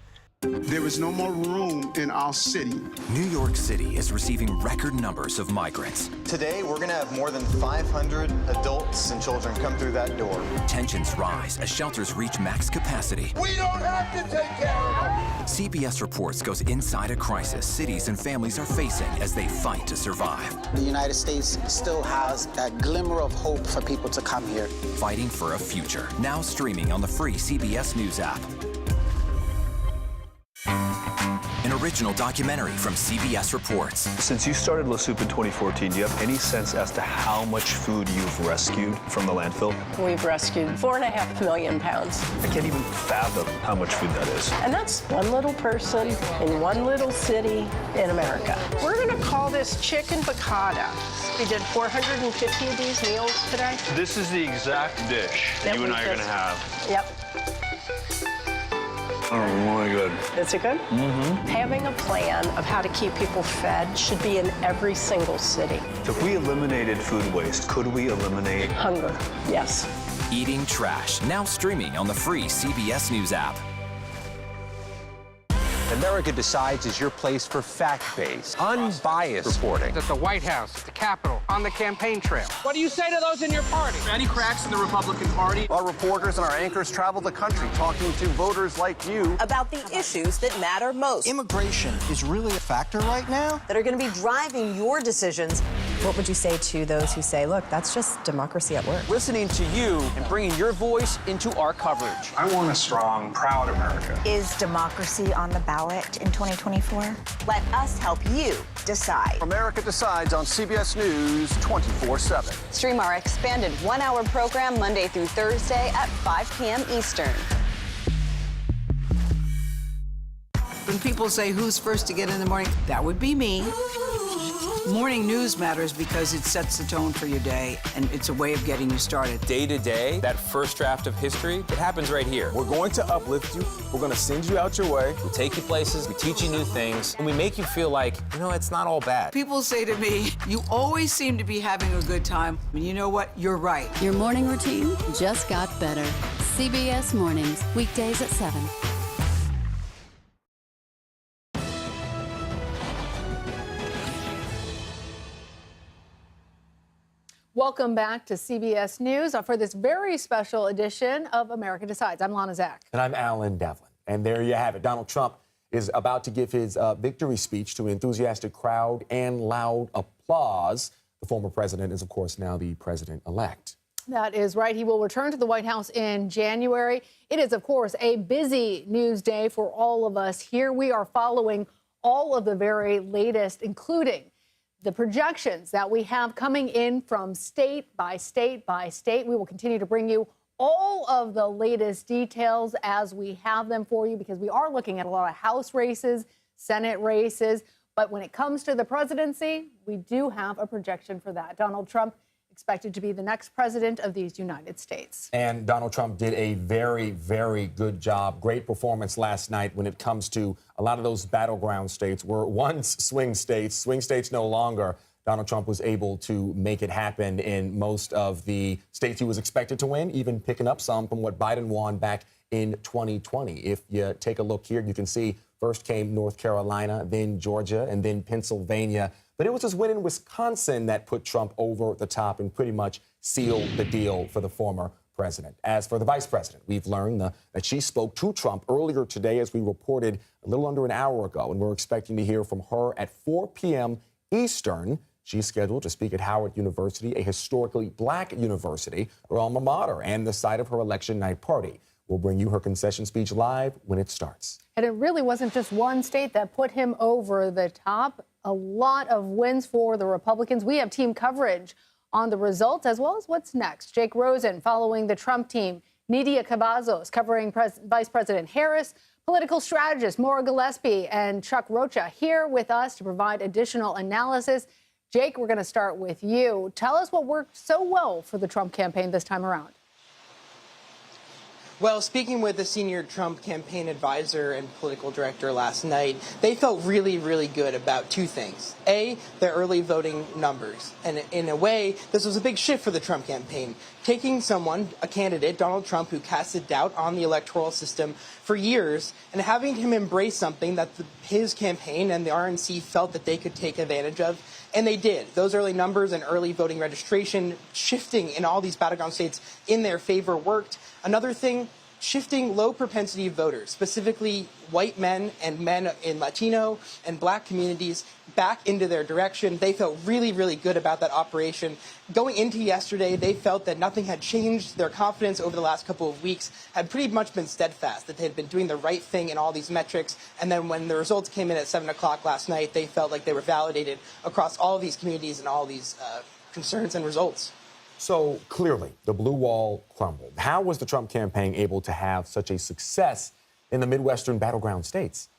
There is no more room in our city. New York City is receiving record numbers of migrants. Today, we're going to have more than 500 adults and children come through that door. Tensions rise as shelters reach max capacity. We don't have to take care of them. CBS Reports goes inside a crisis cities and families are facing as they fight to survive. The United States still has that glimmer of hope for people to come here. Fighting for a future. Now streaming on the free CBS News app. An original documentary from CBS Reports. Since you started La Soup in 2014, do you have any sense as to how much food you've rescued from the landfill? We've rescued 4.5 million pounds. I can't even fathom how much food that is. And that's one little person in one little city in America. We're going to call this chicken piccata. We did 450 of these meals today. This is the exact dish That you and we I are going to just- have. Yep. Oh, really good. Is it good? Mm-hmm. Having a plan of how to keep people fed should be in every single city. If we eliminated food waste, could we eliminate hunger? Yes. Eating Trash, now streaming on the free CBS News app. America Decides is your place for fact-based, unbiased reporting. At the White House, at the Capitol, on the campaign trail. What do you say to those in your party? Any cracks in the Republican Party? Our reporters and our anchors travel the country talking to voters like you about the issues that matter most. Immigration is really a factor right now that are going to be driving your decisions. What would you say to those who say, look, that's just democracy at work? Listening to you and bringing your voice into our coverage. I want a strong, proud America. Is democracy on the ballot in 2024? Let us help you decide. America Decides on CBS News 24/7. Stream our expanded one-hour program Monday through Thursday at 5 p.m. Eastern. When people say who's first to get in the morning, that would be me. Morning news matters because it sets the tone for your day, and it's a way of getting you started. Day to day, that first draft of history, it happens right here. We're going to uplift you. We're going to send you out your way. We take you places, we teach you new things, and we make you feel like, you know, it's not all bad. People say to me, you always seem to be having a good time. And you know what? You're right. Your morning routine just got better. CBS Mornings, weekdays at 7. Welcome back to CBS News for this very special edition of America Decides. I'm Lana Zach. And I'm Alan Devlin. And there you have it. Donald Trump is about to give his victory speech to an enthusiastic crowd and loud applause. The former president is, of course, now the president-elect. That is right. He will return to the White House in January. It is, of course, a busy news day for all of us. Here we are following all of the very latest, including the projections that we have coming in from state by state by state. We will continue to bring you all of the latest details as we have them for you, because we are looking at a lot of House races, Senate races. But when it comes to the presidency, we do have a projection for that. Donald Trump expected to be the next president of these United States. And Donald Trump did a very, very good job. Great performance last night when it comes to a lot of those battleground states were once swing states no longer. Donald Trump was able to make it happen in most of the states he was expected to win, even picking up some from what Biden won back in 2020. If you take a look here, you can see first came North Carolina, then Georgia, and then Pennsylvania. But it was his win in Wisconsin that put Trump over the top and pretty much sealed the deal for the former president. As for the vice president, we've learned that she spoke to Trump earlier today, as we reported a little under an hour ago, and we're expecting to hear from her at 4 p.m. Eastern. She's scheduled to speak at Howard University, a historically black university, her alma mater, and the site of her election night party. We'll bring you her concession speech live when it starts. And it really wasn't just one state that put him over the top. A lot of wins for the Republicans. We have team coverage on the results as well as what's next. Jake Rosen following the Trump team. Nidia Cavazos covering Vice President Harris. Political strategist Maura Gillespie and Chuck Rocha here with us to provide additional analysis. Jake, we're going to start with you. Tell us what worked so well for the Trump campaign this time around. Well, speaking with the senior Trump campaign advisor and political director last night, they felt really, really good about two things. A, their early voting numbers. And in a way, this was a big shift for the Trump campaign. Taking someone, a candidate, Donald Trump, who casted doubt on the electoral system for years, and having him embrace something that his campaign and the RNC felt that they could take advantage of. And they did. Those early numbers and early voting registration shifting in all these battleground states in their favor worked. Another thing, shifting low propensity voters, specifically white men and men in Latino and black communities, back into their direction. They felt really, really good about that operation. Going into yesterday, they felt that nothing had changed. Their confidence over the last couple of weeks had pretty much been steadfast, that they had been doing the right thing in all these metrics. And then when the results came in at 7 o'clock last night, they felt like they were validated across all of these communities and all these concerns and results. So clearly, the blue wall crumbled. How was the Trump campaign able to have such a success in the Midwestern battleground states?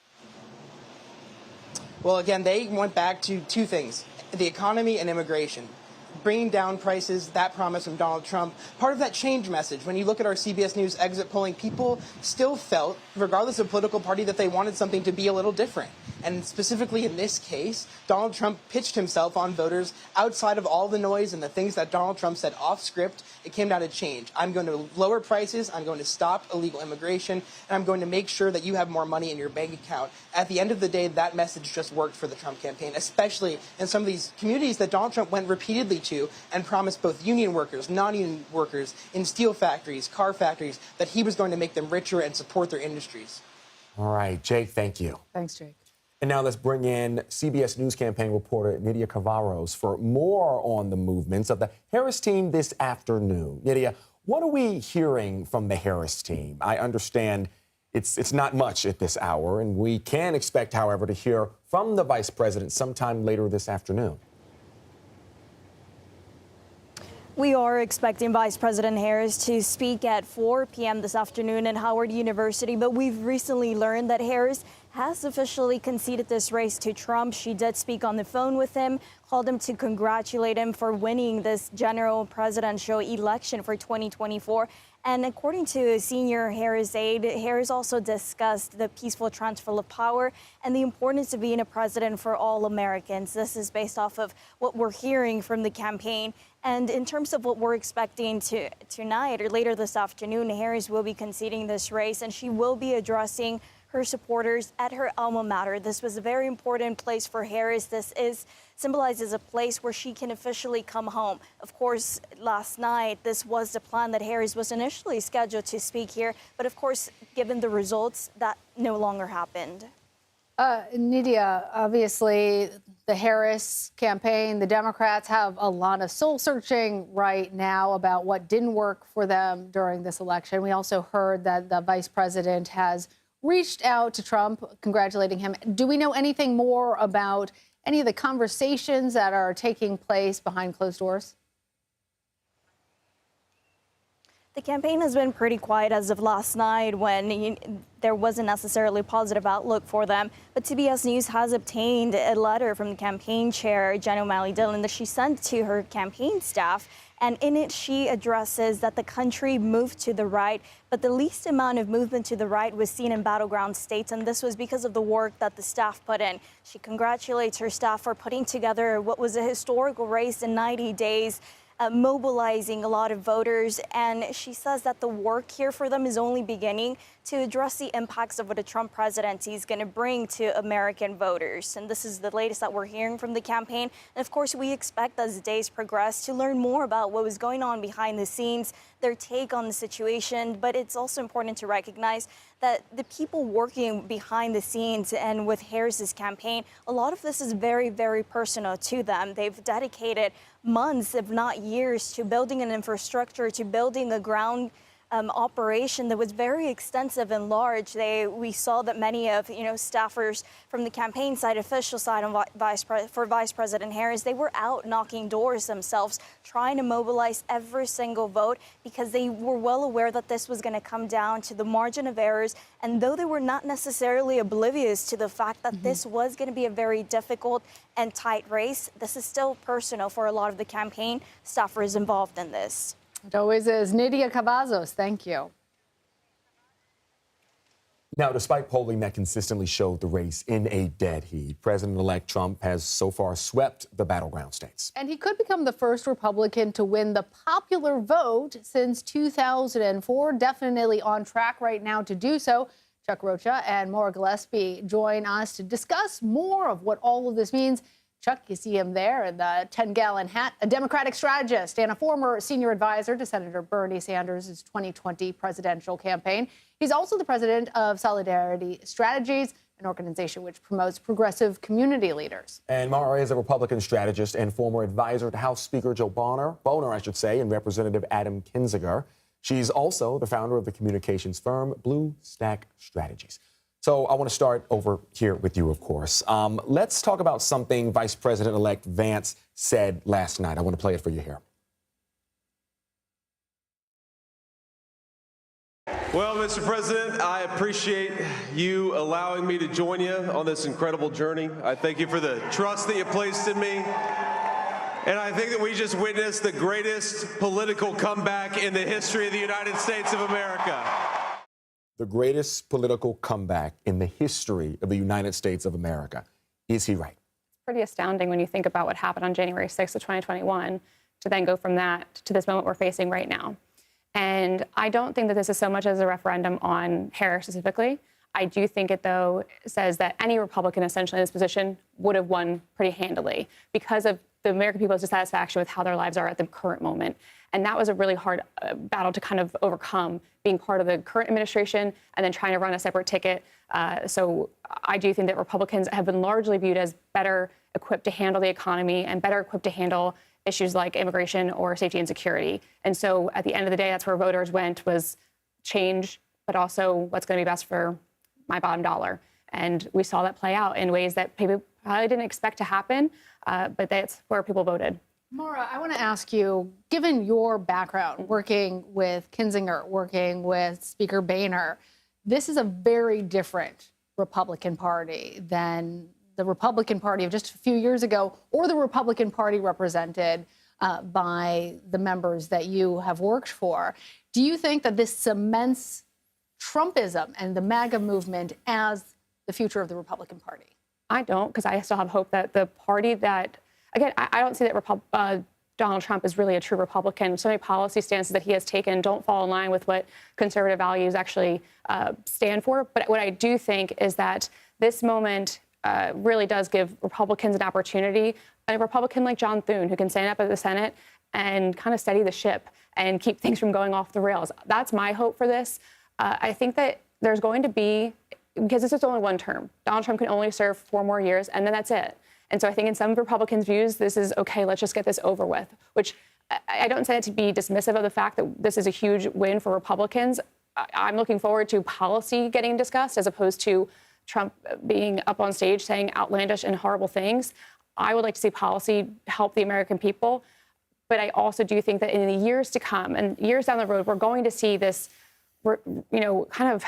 Well, again, they went back to two things, the economy and immigration. Bringing down prices, that promise from Donald Trump, part of that change message. When you look at our CBS News exit polling, people still felt, regardless of political party, that they wanted something to be a little different. And specifically in this case, Donald Trump pitched himself on voters outside of all the noise and the things that Donald Trump said off script. It came down to change. I'm going to lower prices. I'm going to stop illegal immigration. And I'm going to make sure that you have more money in your bank account. At the end of the day, that message just worked for the Trump campaign, especially in some of these communities that Donald Trump went repeatedly to and promised both union workers, non-union workers in steel factories, car factories, that he was going to make them richer and support their industries. All right, Jake, thank you. Thanks, Jake. And now let's bring in CBS News campaign reporter Nydia Cavaros for more on the movements of the Harris team this afternoon. Nydia, what are we hearing from the Harris team? I understand it's not much at this hour, and we can expect, however, to hear from the vice president sometime later this afternoon. We are expecting Vice President Harris to speak at 4 p.m. this afternoon at Howard University, but we've recently learned that Harris has officially conceded this race to Trump. She did speak on the phone with him, called him to congratulate him for winning this general presidential election for 2024. And according to a senior Harris aide, Harris also discussed the peaceful transfer of power and the importance of being a president for all Americans. This is based off of what we're hearing from the campaign. And in terms of what we're expecting tonight or later this afternoon, Harris will be conceding this race, and she will be addressing her supporters at her alma mater. This was a very important place for Harris. This symbolizes a place where she can officially come home. Of course, last night, this was the plan that Harris was initially scheduled to speak here. But of course, given the results, that no longer happened. Nydia, obviously, the Harris campaign, the Democrats have a lot of soul searching right now about what didn't work for them during this election. We also heard that the vice president has reached out to Trump, congratulating him. Do we know anything more about any of the conversations that are taking place behind closed doors? The campaign has been pretty quiet as of last night when there wasn't necessarily a positive outlook for them. But CBS News has obtained a letter from the campaign chair, Jen O'Malley-Dillon, that she sent to her campaign staff. And in it, she addresses that the country moved to the right, but the least amount of movement to the right was seen in battleground states. And this was because of the work that the staff put in. She congratulates her staff for putting together what was a historical race in 90 days. Mobilizing a lot of voters, and she says that the work here for them is only beginning to address the impacts of what a Trump presidency is going to bring to American voters. And this is the latest that we're hearing from the campaign. And of course, we expect as the days progress to learn more about what was going on behind the scenes, their take on the situation. But it's also important to recognize that the people working behind the scenes and with Harris's campaign, a lot of this is very, very personal to them. They've dedicated months, if not years, to building an infrastructure, to building a ground operation that was very extensive and large. We saw that many of staffers from the campaign side, official side, and for Vice President Harris, they were out knocking doors themselves, trying to mobilize every single vote because they were well aware that this was going to come down to the margin of errors. And though they were not necessarily oblivious to the fact that this was going to be a very difficult and tight race, this is still personal for a lot of the campaign staffers involved in this. It always is. Nydia Cavazos, thank you. Now, despite polling that consistently showed the race in a dead heat, President-elect Trump has so far swept the battleground states. And he could become the first Republican to win the popular vote since 2004. Definitely on track right now to do so. Chuck Rocha and Maura Gillespie join us to discuss more of what all of this means. Chuck, you see him there in the 10-gallon hat, a Democratic strategist and a former senior advisor to Senator Bernie Sanders' 2020 presidential campaign. He's also the president of Solidarity Strategies, an organization which promotes progressive community leaders. And Maura is a Republican strategist and former advisor to House Speaker Joe Boner, and Representative Adam Kinzinger. She's also the founder of the communications firm Blue Stack Strategies. So I want to start over here with you, of course. Let's talk about something Vice President-elect Vance said last night. I want to play it for you here. Well, Mr. President, I appreciate you allowing me to join you on this incredible journey. I thank you for the trust that you placed in me. And I think that we just witnessed the greatest political comeback in the history of the United States of America. The greatest political comeback in the history of the United States of America. Is he right? It's pretty astounding when you think about what happened on January 6th of 2021 to then go from that to this moment we're facing right now. And I don't think that this is so much as a referendum on Harris specifically. I do think it, though, says that any Republican essentially in this position would have won pretty handily because of the American people's dissatisfaction with how their lives are at the current moment. And that was a really hard battle to kind of overcome, being part of the current administration and then trying to run a separate ticket. So I do think that Republicans have been largely viewed as better equipped to handle the economy and better equipped to handle issues like immigration or safety and security. And so at the end of the day, that's where voters went, was change, but also what's going to be best for my bottom dollar. And we saw that play out in ways that people probably didn't expect to happen, but that's where people voted. Maura, I want to ask you, given your background working with Kinzinger, working with Speaker Boehner, this is a very different Republican Party than the Republican Party of just a few years ago or the Republican Party represented by the members that you have worked for. Do you think that this cements Trumpism and the MAGA movement as the future of the Republican Party? I don't, because I still have hope that the party that, again, I don't see that Donald Trump is really a true Republican. So many policy stances that he has taken don't fall in line with what conservative values actually stand for. But what I do think is that this moment really does give Republicans an opportunity. A Republican like John Thune, who can stand up at the Senate and kind of steady the ship and keep things from going off the rails. That's my hope for this. I think that there's going to be, because this is only one term, Donald Trump can only serve 4 more years, and then that's it. And so I think in some Republicans' views, this is, okay, let's just get this over with, which I don't say it to be dismissive of the fact that this is a huge win for Republicans. I'm looking forward to policy getting discussed as opposed to Trump being up on stage saying outlandish and horrible things. I would like to see policy help the American people. But I also do think that in the years to come and years down the road, we're going to see this, kind of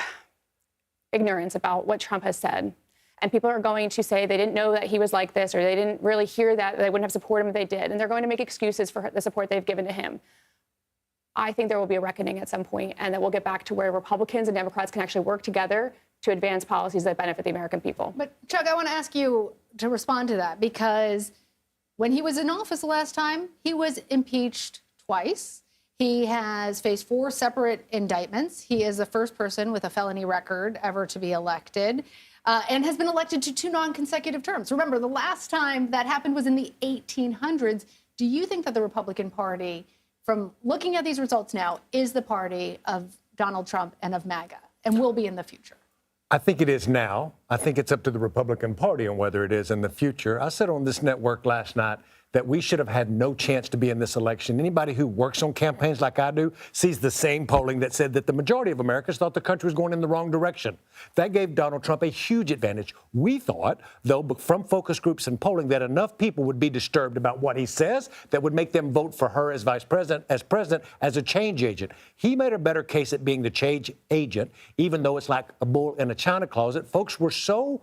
ignorance about what Trump has said. And people are going to say they didn't know that he was like this, or they didn't really hear that, they wouldn't have supported him if they did. And they're going to make excuses for the support they've given to him. I think there will be a reckoning at some point, and that we'll get back to where Republicans and Democrats can actually work together to advance policies that benefit the American people. But Chuck, I want to ask you to respond to that, because when he was in office the last time, he was impeached twice. He has faced 4 separate indictments. He is the first person with a felony record ever to be elected, and has been elected to 2 non-consecutive terms. Remember, the last time that happened was in the 1800s. Do you think that the Republican Party, from looking at these results now, is the party of Donald Trump and of MAGA, and will be in the future? I think it is now. I think it's up to the Republican Party on whether it is in the future. I said on this network last night that we should have had no chance to be in this election. Anybody who works on campaigns like I do sees the same polling that said that the majority of Americans thought the country was going in the wrong direction. That gave Donald Trump a huge advantage. We thought, though, from focus groups and polling, that enough people would be disturbed about what he says that would make them vote for her as vice president, as a change agent. He made a better case at being the change agent, even though it's like a bull in a china closet. Folks were so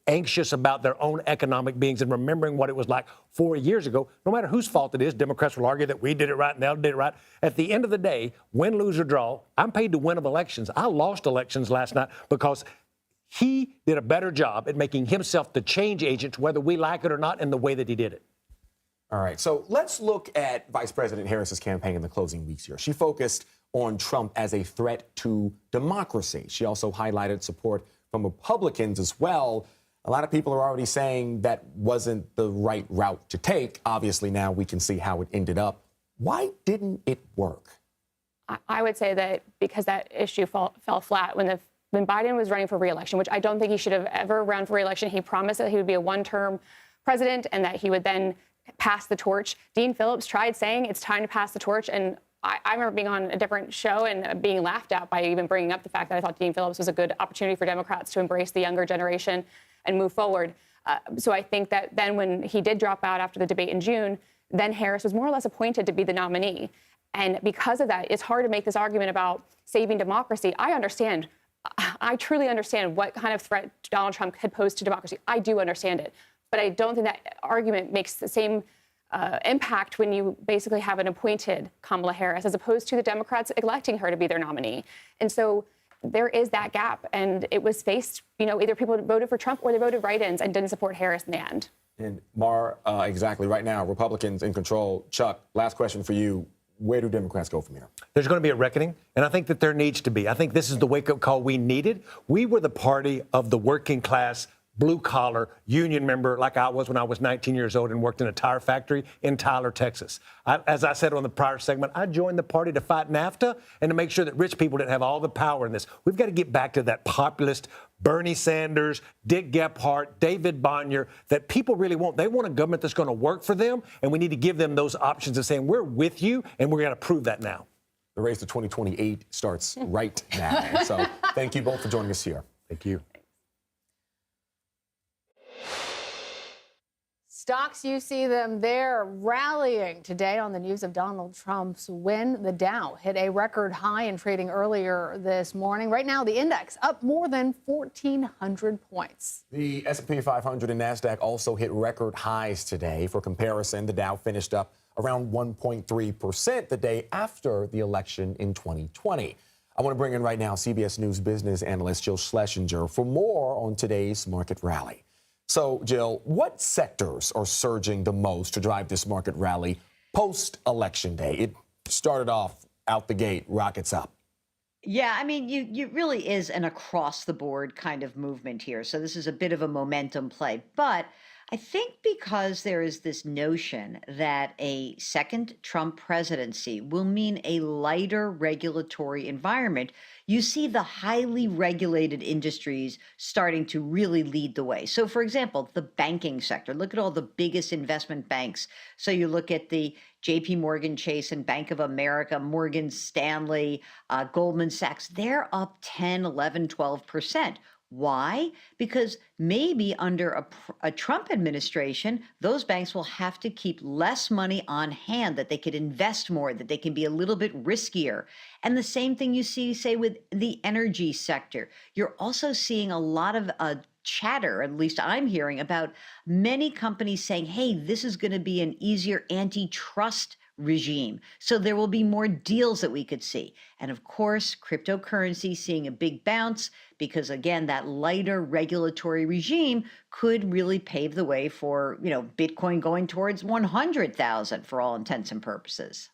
anxious about their own economic beings and remembering what it was like 4 years ago. No matter whose fault it is, Democrats will argue that we did it right and they did it right. At the end of the day, win, lose, or draw, I'm paid to win of elections. I lost elections last night because he did a better job at making himself the change agent, whether we like it or not, in the way that he did it. All right, so let's look at Vice President Harris's campaign in the closing weeks here. She focused on Trump as a threat to democracy. She also highlighted support from Republicans as well. A lot of people are already saying that wasn't the right route to take. Obviously, now we can see how it ended up. Why didn't it work? I would say that because that issue fell flat when Biden was running for re-election, which I don't think he should have ever run for re-election. He promised that he would be a one-term president and that he would then pass the torch. Dean Phillips tried saying it's time to pass the torch, and I remember being on a different show and being laughed at by even bringing up the fact that I thought Dean Phillips was a good opportunity for Democrats to embrace the younger generation and move forward. So I think that then when he did drop out after the debate in June, then Harris was more or less appointed to be the nominee. And because of that, it's hard to make this argument about saving democracy. I truly understand what kind of threat Donald Trump had posed to democracy. I do understand it. But I don't think that argument makes the same impact when you basically have an appointed Kamala Harris as opposed to the Democrats electing her to be their nominee. And so there is that gap. And it was faced, either people voted for Trump or they voted write-ins and didn't support Harris in the end. And Mar, exactly. Right now, Republicans in control. Chuck, last question for you. Where do Democrats go from here? There's going to be a reckoning, and I think that there needs to be. I think this is the wake-up call we needed. We were the party of the working class, blue-collar union member like I was when I was 19 years old and worked in a tire factory in Tyler, Texas. As I said on the prior segment, I joined the party to fight NAFTA and to make sure that rich people didn't have all the power in this. We've got to get back to that populist Bernie Sanders, Dick Gephardt, David Bonnier that people really want. They want a government that's going to work for them, and we need to give them those options of saying, we're with you, and we're going to prove that now. The race to 2028 starts right now. So thank you both for joining us here. Thank you. Stocks, you see them there rallying today on the news of Donald Trump's win. The Dow hit a record high in trading earlier this morning. Right now, the index up more than 1,400 points. The S&P 500 and NASDAQ also hit record highs today. For comparison, the Dow finished up around 1.3% the day after the election in 2020. I want to bring in right now CBS News business analyst Jill Schlesinger for more on today's market rally. So, Jill, what sectors are surging the most to drive this market rally post-election day? It started off out the gate, rockets up. Yeah, I mean, you really is an across-the-board kind of movement here. So this is a bit of a momentum play. But I think because there is this notion that a second Trump presidency will mean a lighter regulatory environment, you see the highly regulated industries starting to really lead the way. So, for example, the banking sector. Look at all the biggest investment banks. So you look at the JP Morgan Chase and Bank of America, Morgan Stanley, Goldman Sachs. They're up 10, 11, 12%. Why? Because maybe under a Trump administration, those banks will have to keep less money on hand, that they could invest more, that they can be a little bit riskier. And the same thing you see, say, with the energy sector. You're also seeing a lot of chatter, at least I'm hearing, about many companies saying, hey, this is going to be an easier antitrust regime. So there will be more deals that we could see. And of course, cryptocurrency seeing a big bounce because, again, that lighter regulatory regime could really pave the way for, Bitcoin going towards 100,000 for all intents and purposes.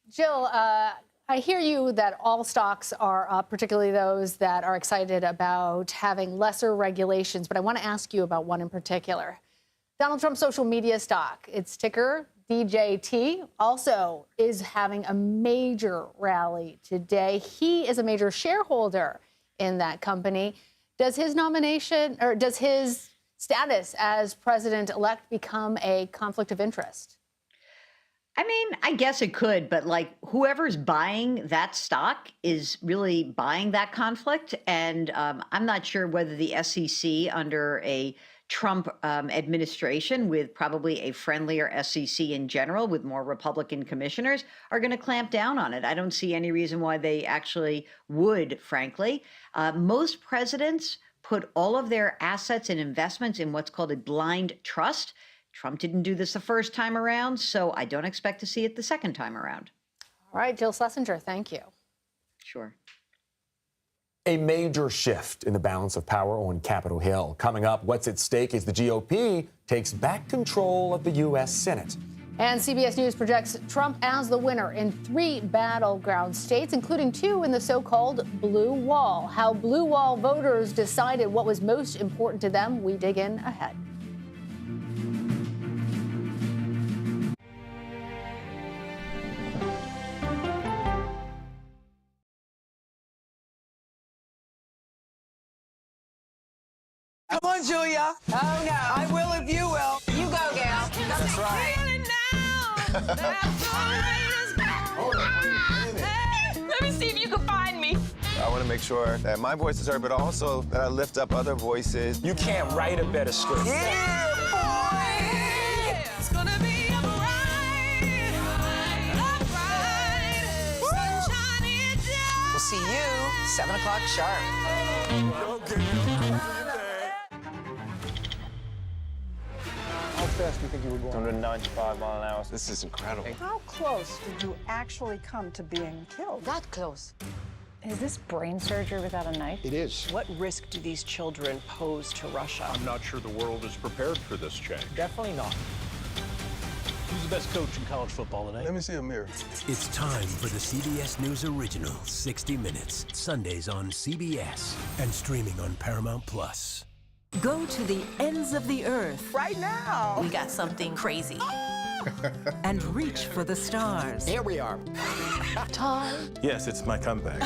Jill, I hear you that all stocks are up, particularly those that are excited about having lesser regulations. But I want to ask you about one in particular. Donald Trump's social media stock, its ticker DJT, also is having a major rally today. He is a major shareholder in that company. Does his nomination, or does his status as president-elect become a conflict of interest? I mean, I guess it could, but like whoever's buying that stock is really buying that conflict. And I'm not sure whether the SEC under a Trump administration with probably a friendlier SEC in general with more Republican commissioners are going to clamp down on it. I don't see any reason why they actually would, frankly. Most presidents put all of their assets and investments in what's called a blind trust. Trump didn't do this the first time around, so I don't expect to see it the second time around. All right, Jill Schlesinger, thank you. Sure. A major shift in the balance of power on Capitol Hill. Coming up, what's at stake as the GOP takes back control of the U.S. Senate. And CBS News projects Trump as the winner in 3 battleground states, including 2 in the so-called Blue Wall. How Blue Wall voters decided what was most important to them, we dig in ahead. Come on, Julia. Oh, no. I will if you will. You go, gal. That's right. Let me see if you can find me. I want to make sure that my voice is heard, but also that I lift up other voices. You can't write a better script. Yeah, boy! It's gonna be a ride. Sunshine down. We'll see you 7 o'clock sharp. How fast do you think you were going? 195 miles an hour. This is incredible. How close did you actually come to being killed? That close. Is this brain surgery without a knife? It is. What risk do these children pose to Russia? I'm not sure the world is prepared for this change. Definitely not. Who's the best coach in college football today? Let me see a mirror. It's time for the CBS News original, 60 Minutes, Sundays on CBS and streaming on Paramount Plus. Go to the ends of the earth. Right now. We got something crazy. And reach for the stars. Here we are. Time. Yes, it's my comeback.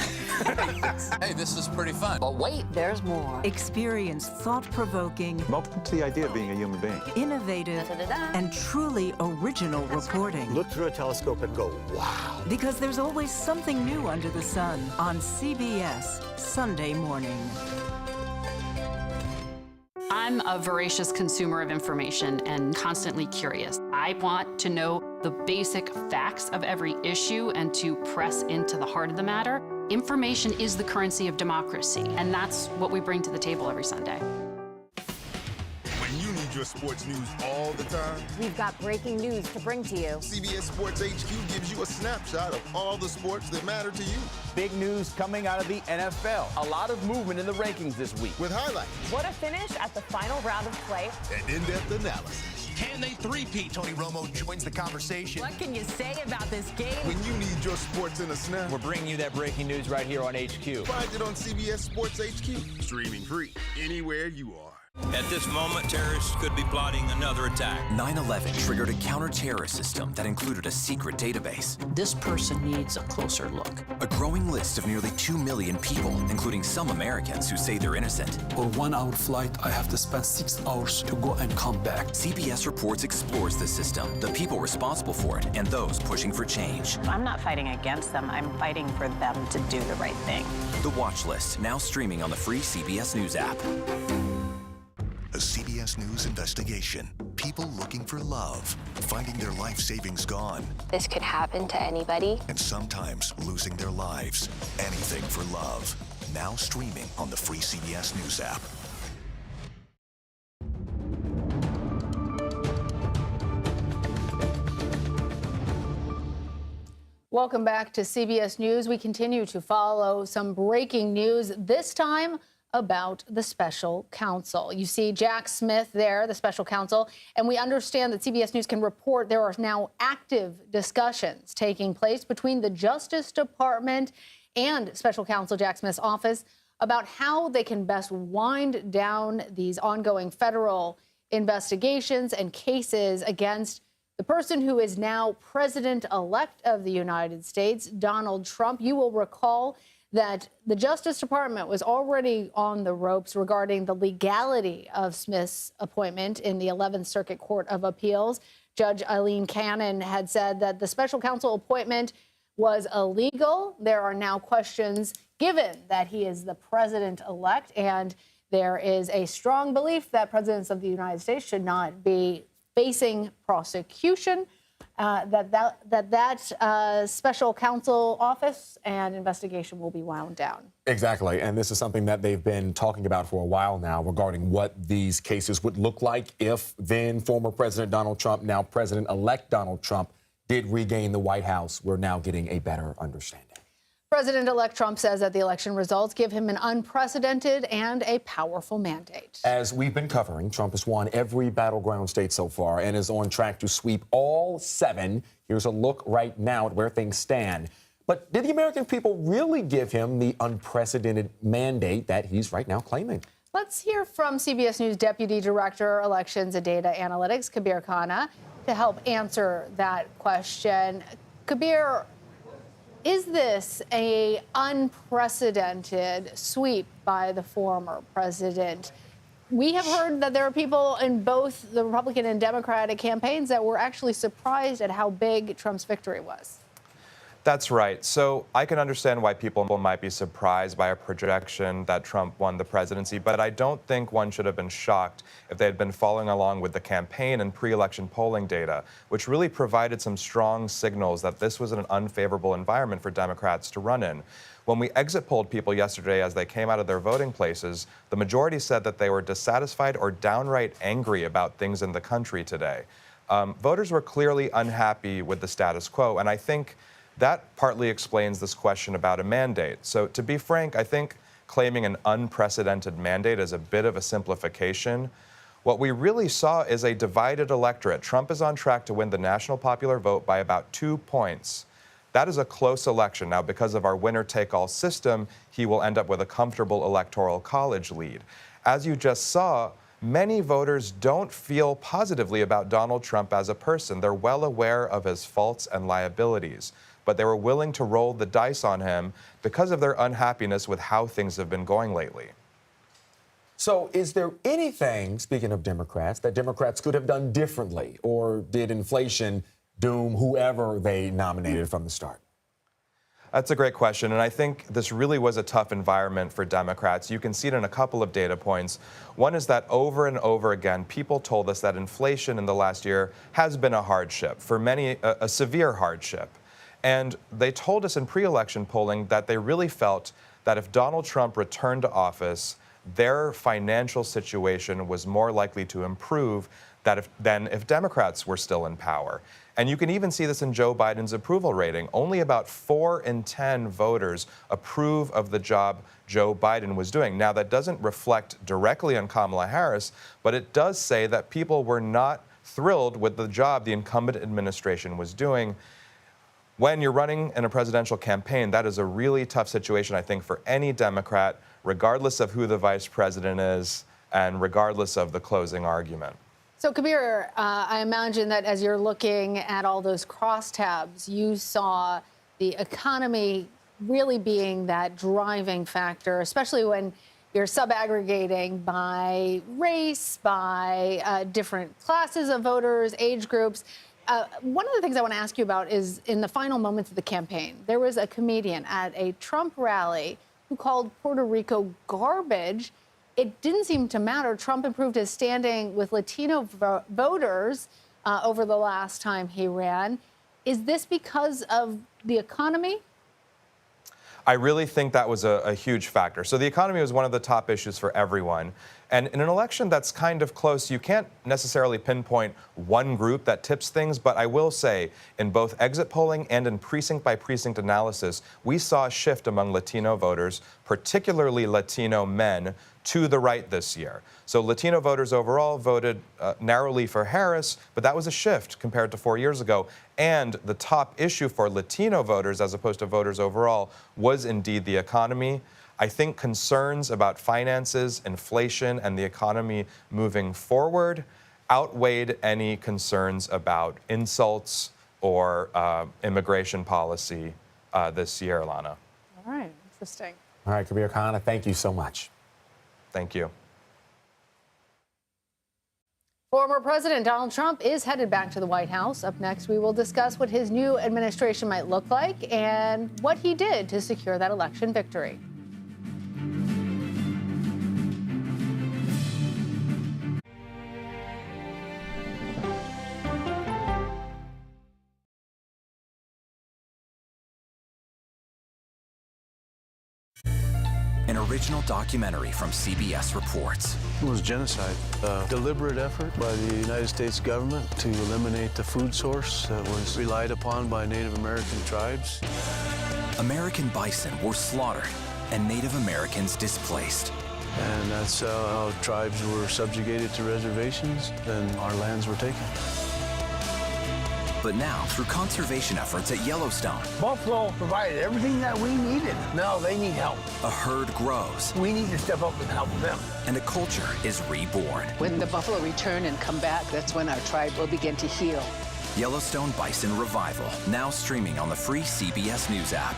Hey, this is pretty fun. But wait, there's more. Experience thought-provoking. Welcome to the idea of being a human being. Innovative and truly original reporting. Look through a telescope and go, wow. Because there's always something new under the sun on CBS Sunday morning. I'm a voracious consumer of information and constantly curious. I want to know the basic facts of every issue and to press into the heart of the matter. Information is the currency of democracy, and that's what we bring to the table every Sunday. When you need your sports news all the time, we've got breaking news to bring to you. CBS Sports HQ gives you a snapshot of all the sports that matter to you. Big news coming out of the NFL. A lot of movement in the rankings this week. With highlights. What a finish at the final round of play. And in-depth analysis. Can they three-peat? Tony Romo joins the conversation. What can you say about this game? When you need your sports in a snap, we're bringing you that breaking news right here on HQ. Find it on CBS Sports HQ. Streaming free anywhere you are. At this moment, terrorists could be plotting another attack. 9/11 triggered a counter-terrorist system that included a secret database. This person needs a closer look. A growing list of nearly 2 million people, including some Americans who say they're innocent. On 1 hour flight, I have to spend 6 hours to go and come back. CBS Reports explores the system, the people responsible for it, and those pushing for change. I'm not fighting against them. I'm fighting for them to do the right thing. The Watch List, now streaming on the free CBS News app. A CBS News investigation. People looking for love, finding their life savings gone. This could happen to anybody. And sometimes losing their lives. Anything for love. Now streaming on the free CBS News app. Welcome back to CBS News. We continue to follow some breaking news, this time about the special counsel. You see Jack Smith there, the special counsel, and we understand that CBS News can report there are now active discussions taking place between the Justice Department and special counsel Jack Smith's office about how they can best wind down these ongoing federal investigations and cases against the person who is now president-elect of the United States, Donald Trump. You will recall that the Justice Department was already on the ropes regarding the legality of Smith's appointment in the 11th Circuit Court of Appeals. Judge Eileen Cannon had said that the special counsel appointment was illegal. There are now questions, given that he is the president-elect, and there is a strong belief that presidents of the United States should not be facing prosecution. That special counsel office and investigation will be wound down. Exactly. And this is something that they've been talking about for a while now regarding what these cases would look like if then former President Donald Trump, now President-elect Donald Trump, did regain the White House. We're now getting a better understanding. President-elect Trump says that the election results give him an unprecedented and a powerful mandate. As we've been covering, Trump has won every battleground state so far and is on track to sweep all 7. Here's a look right now at where things stand. But did the American people really give him the unprecedented mandate that he's right now claiming? Let's hear from CBS News Deputy Director, Elections and Data Analytics, Kabir Khanna, to help answer that question. Kabir, is this an unprecedented sweep by the former president? We have heard that there are people in both the Republican and Democratic campaigns that were actually surprised at how big Trump's victory was. That's right. So I can understand why people might be surprised by a projection that Trump won the presidency, but I don't think one should have been shocked if they had been following along with the campaign and pre-election polling data, which really provided some strong signals that this was an unfavorable environment for Democrats to run in. When we exit polled people yesterday as they came out of their voting places, the majority said that they were dissatisfied or downright angry about things in the country today. Voters were clearly unhappy with the status quo, and I think that partly explains this question about a mandate. So to be frank, I think claiming an unprecedented mandate is a bit of a simplification. What we really saw is a divided electorate. Trump is on track to win the national popular vote by about 2 points. That is a close election. Now, because of our winner-take-all system, he will end up with a comfortable electoral college lead. As you just saw, many voters don't feel positively about Donald Trump as a person. They're well aware of his faults and liabilities, but they were willing to roll the dice on him because of their unhappiness with how things have been going lately. So is there anything, speaking of Democrats, that Democrats could have done differently? Or did inflation doom whoever they nominated from the start? That's a great question, and I think this really was a tough environment for Democrats. You can see it in a couple of data points. One is that over and over again, people told us that inflation in the last year has been a hardship, for many a severe hardship. And they told us in pre-election polling that they really felt that if Donald Trump returned to office, their financial situation was more likely to improve than if Democrats were still in power. And you can even see this in Joe Biden's approval rating. Only about 4 in 10 voters approve of the job Joe Biden was doing. Now, that doesn't reflect directly on Kamala Harris, but it does say that people were not thrilled with the job the incumbent administration was doing. When you're running in a presidential campaign, that is a really tough situation, I think, for any Democrat, regardless of who the vice president is and regardless of the closing argument. So, Kabir, I imagine that as you're looking at all those crosstabs, you saw the economy really being that driving factor, especially when you're sub-aggregating by race, by different classes of voters, age groups. One of the things I want to ask you about is in the final moments of the campaign, there was a comedian at a Trump rally who called Puerto Rico garbage. It didn't seem to matter. Trump improved his standing with Latino voters over the last time he ran. Is this because of the economy? I really think that was a huge factor. So the economy was one of the top issues for everyone. And in an election that's kind of close, you can't necessarily pinpoint one group that tips things, but I will say in both exit polling and in precinct by precinct analysis, we saw a shift among Latino voters, particularly Latino men, to the right this year. So Latino voters overall voted narrowly for Harris, but that was a shift compared to 4 years ago. And the top issue for Latino voters, as opposed to voters overall, was indeed the economy. I think concerns about finances, inflation, and the economy moving forward outweighed any concerns about insults or immigration policy this year, Lana. All right. Interesting. All right, Kabir Khan, thank you so much. Thank you. Former President Donald Trump is headed back to the White House. Up next, we will discuss what his new administration might look like and what he did to secure that election victory. An original documentary from CBS reports. It was genocide, a deliberate effort by the United States government to eliminate the food source that was relied upon by Native American tribes. American bison were slaughtered and Native Americans displaced. And that's how tribes were subjugated to reservations and our lands were taken. But now, through conservation efforts at Yellowstone, Buffalo provided everything that we needed. Now they need help. a herd grows We need to step up and help them. and a culture is reborn. When the buffalo return and come back, that's when our tribe will begin to heal. Yellowstone Bison Revival, now streaming on the free CBS News app.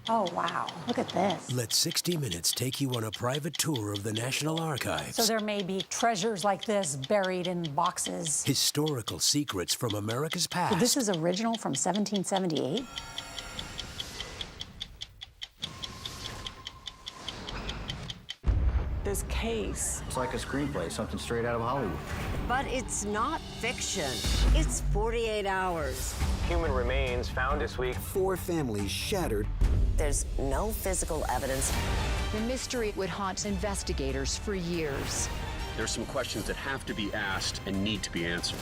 Oh, wow. Look at this. Let 60 Minutes take you on a private tour of the National Archives. So there may be treasures like this buried in boxes. Historical secrets from America's past. This is original from 1778? This case. It's like a screenplay, something straight out of Hollywood. But it's not fiction. It's 48 hours. Human remains found this week. 4 families shattered. There's no physical evidence. The mystery would haunt investigators for years. There's some questions that have to be asked and need to be answered.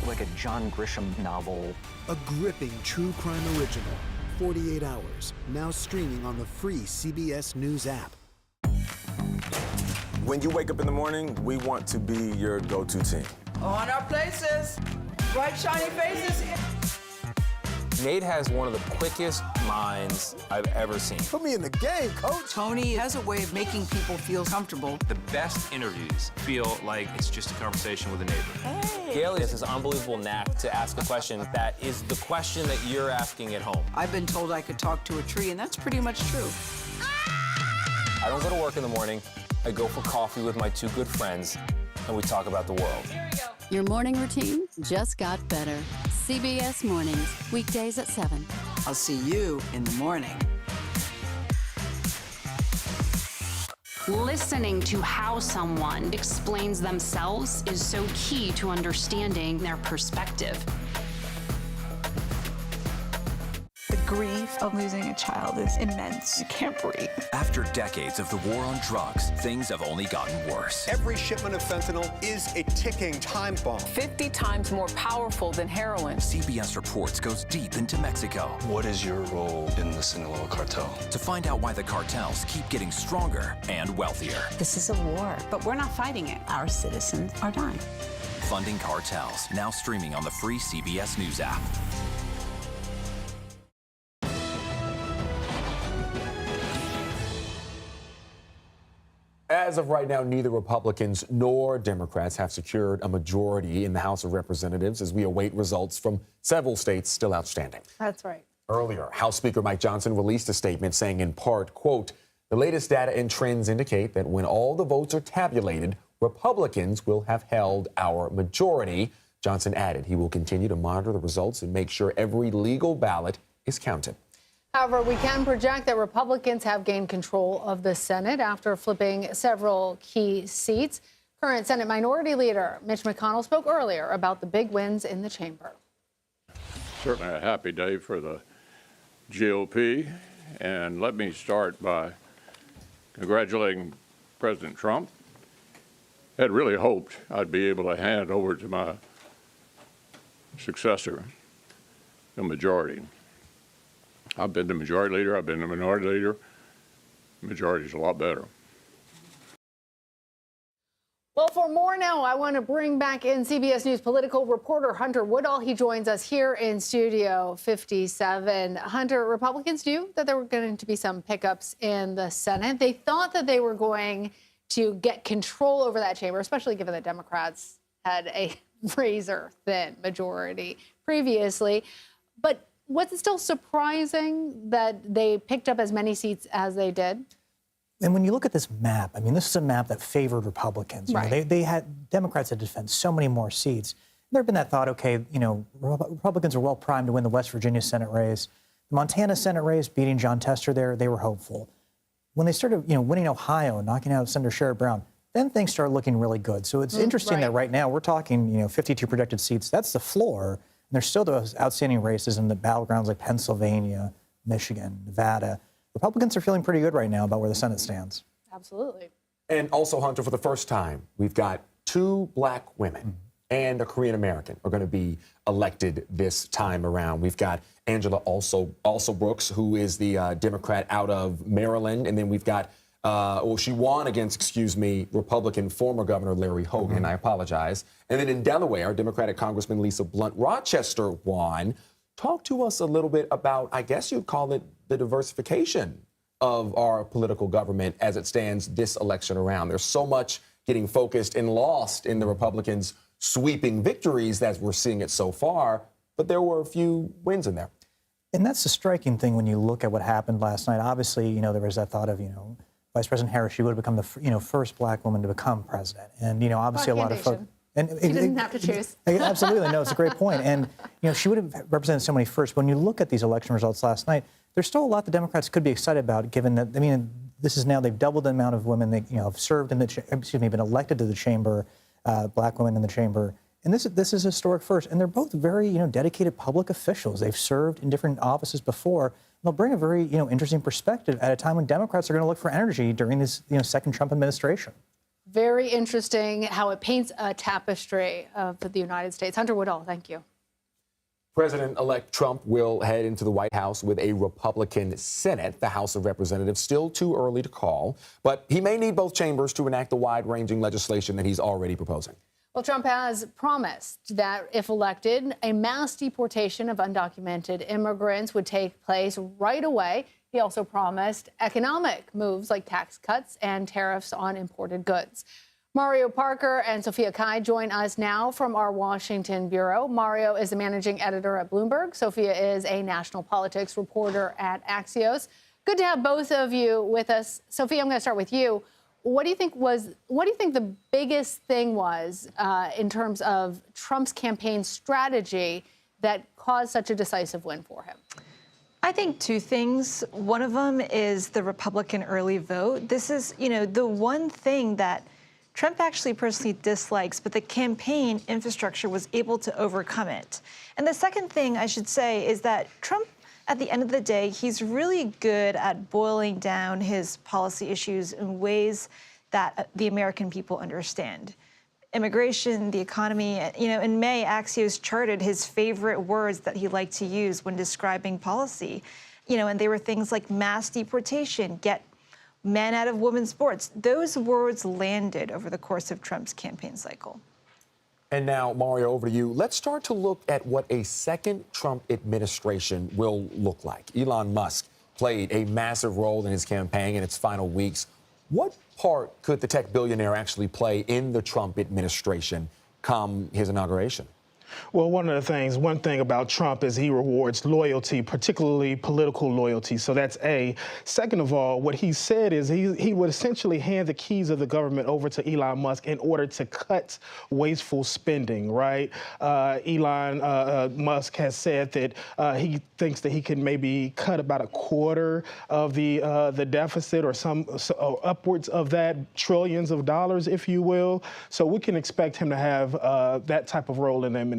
Like a John Grisham novel. A gripping true crime original. 48 hours. Now streaming on the free CBS News app. When you wake up in the morning, we want to be your go-to team. On our places. Bright, shiny faces. Nate has one of the quickest minds I've ever seen. Put me in the game, coach. Tony has a way of making people feel comfortable. The best interviews feel like it's just a conversation with a neighbor. Hey. Gail has this unbelievable knack to ask a question that is the question that you're asking at home. I've been told I could talk to a tree, and that's pretty much true. I don't go to work in the morning. I go for coffee with my 2 good friends, and we talk about the world. Your morning routine just got better. CBS Mornings, weekdays at 7. I'll see you in the morning. Listening to how someone explains themselves is so key to understanding their perspective. The grief of losing a child is immense. You can't breathe. After decades of the war on drugs, things have only gotten worse. Every shipment of fentanyl is a ticking time bomb. 50 times more powerful than heroin. CBS Reports goes deep into Mexico. What is your role in the Sinaloa cartel? To find out why the cartels keep getting stronger and wealthier. This is a war, but we're not fighting it. Our citizens are dying. Funding Cartels, now streaming on the free CBS News app. As of right now, neither Republicans nor Democrats have secured a majority in the House of Representatives as we await results from several states still outstanding. That's right. Earlier, House Speaker Mike Johnson released a statement saying in part, quote, "The latest data and trends indicate that when all the votes are tabulated, Republicans will have held our majority." Johnson added he will continue to monitor the results and make sure every legal ballot is counted. However, we can project that Republicans have gained control of the Senate after flipping several key seats. Current Senate Minority Leader Mitch McConnell spoke earlier about the big wins in the chamber. Certainly a happy day for the GOP. And let me start by congratulating President Trump. I had really hoped I'd be able to hand over to my successor the majority. I've been the majority leader. I've been the minority leader. Majority is a lot better. Well, for more now, I want to bring back in CBS News political reporter Hunter Woodall. He joins us here in Studio 57. Hunter, Republicans knew that there were going to be some pickups in the Senate. They thought that they were going to get control over that chamber, especially given that Democrats had a razor-thin majority previously. But Was it still surprising that they picked up as many seats as they did? And when you look at this map, I mean, this is a map that favored Republicans. You know, they had Democrats had defended so many more seats. There had been that thought, okay, you know, Republicans are well primed to win the West Virginia Senate race. The Montana Senate race, beating John Tester there, they were hopeful. When they started, you know, winning Ohio, knocking out Senator Sherrod Brown, then things started looking really good. So it's interesting that right now we're talking, you know, 52 projected seats. That's the floor. And there's still those outstanding races in the battlegrounds like Pennsylvania, Michigan, Nevada. Republicans are feeling pretty good right now about where the Senate stands. Absolutely. And also, Hunter, for the first time, we've got 2 black women and a Korean American are going to be elected this time around. We've got Angela also Brooks, who is the Democrat out of Maryland. And then we've got, she won against, Republican former Governor Larry Hogan. I apologize. And then in Delaware, Democratic Congressman Lisa Blunt Rochester won. Talk to us a little bit about, I guess you'd call it the diversification of our political government as it stands this election around. There's so much getting focused and lost in the Republicans' sweeping victories as we're seeing it so far, but there were a few wins in there. And that's the striking thing when you look at what happened last night. Obviously, you know, there was that thought of, you know, Vice President Harris, she would have become the, you know, first black woman to become president. And, you know, obviously a lot of folks. And she didn't have to choose. Absolutely. No, it's a great point. And, you know, she would have represented so many firsts. When you look at these election results last night, there's still a lot the Democrats could be excited about, given that, I mean, this is now, they've doubled the amount of women that, you know, have served in the, been elected to the chamber, black women in the chamber. And this is a historic first. And they're both very, you know, dedicated public officials. They've served in different offices before. They'll bring a very, you know, interesting perspective at a time when Democrats are going to look for energy during this, you know, second Trump administration. Very interesting how it paints a tapestry of the United States. Hunter Woodall, thank you. President-elect Trump will head into the White House with a Republican Senate, the House of Representatives. Still too early to call, but he may need both chambers to enact the wide-ranging legislation that he's already proposing. Well, Trump has promised that if elected, a mass deportation of undocumented immigrants would take place right away. He also promised economic moves like tax cuts and tariffs on imported goods. Mario Parker and Sophia Kai join us now from our Washington bureau. Mario is the managing editor at Bloomberg. Sophia is a national politics reporter at Axios. Good to have both of you with us. Sophia, I'm going to start with you. What do you think the biggest thing was in terms of Trump's campaign strategy that caused such a decisive win for him? I think 2 things. One of them is the Republican early vote. This is, you know, the one thing that Trump actually personally dislikes, but the campaign infrastructure was able to overcome it. And the second thing I should say is that Trump, at the end of the day, he's really good at boiling down his policy issues in ways that the American people understand. Immigration, the economy. You know, in May, Axios charted his favorite words that he liked to use when describing policy. You know, and they were things like mass deportation, get men out of women's sports. Those words landed over the course of Trump's campaign cycle. And now, Mario, over to you. Let's start to look at what a second Trump administration will look like. Elon Musk played a massive role in his campaign in its final weeks. What part could the tech billionaire actually play in the Trump administration come his inauguration? Well, one thing about Trump is he rewards loyalty, particularly political loyalty. So that's A. Second of all, what he said is he would essentially hand the keys of the government over to Elon Musk in order to cut wasteful spending, right? Elon Musk has said that he thinks that he can maybe cut about a quarter of the deficit or upwards of that, trillions of dollars, if you will. So we can expect him to have that type of role in the administration.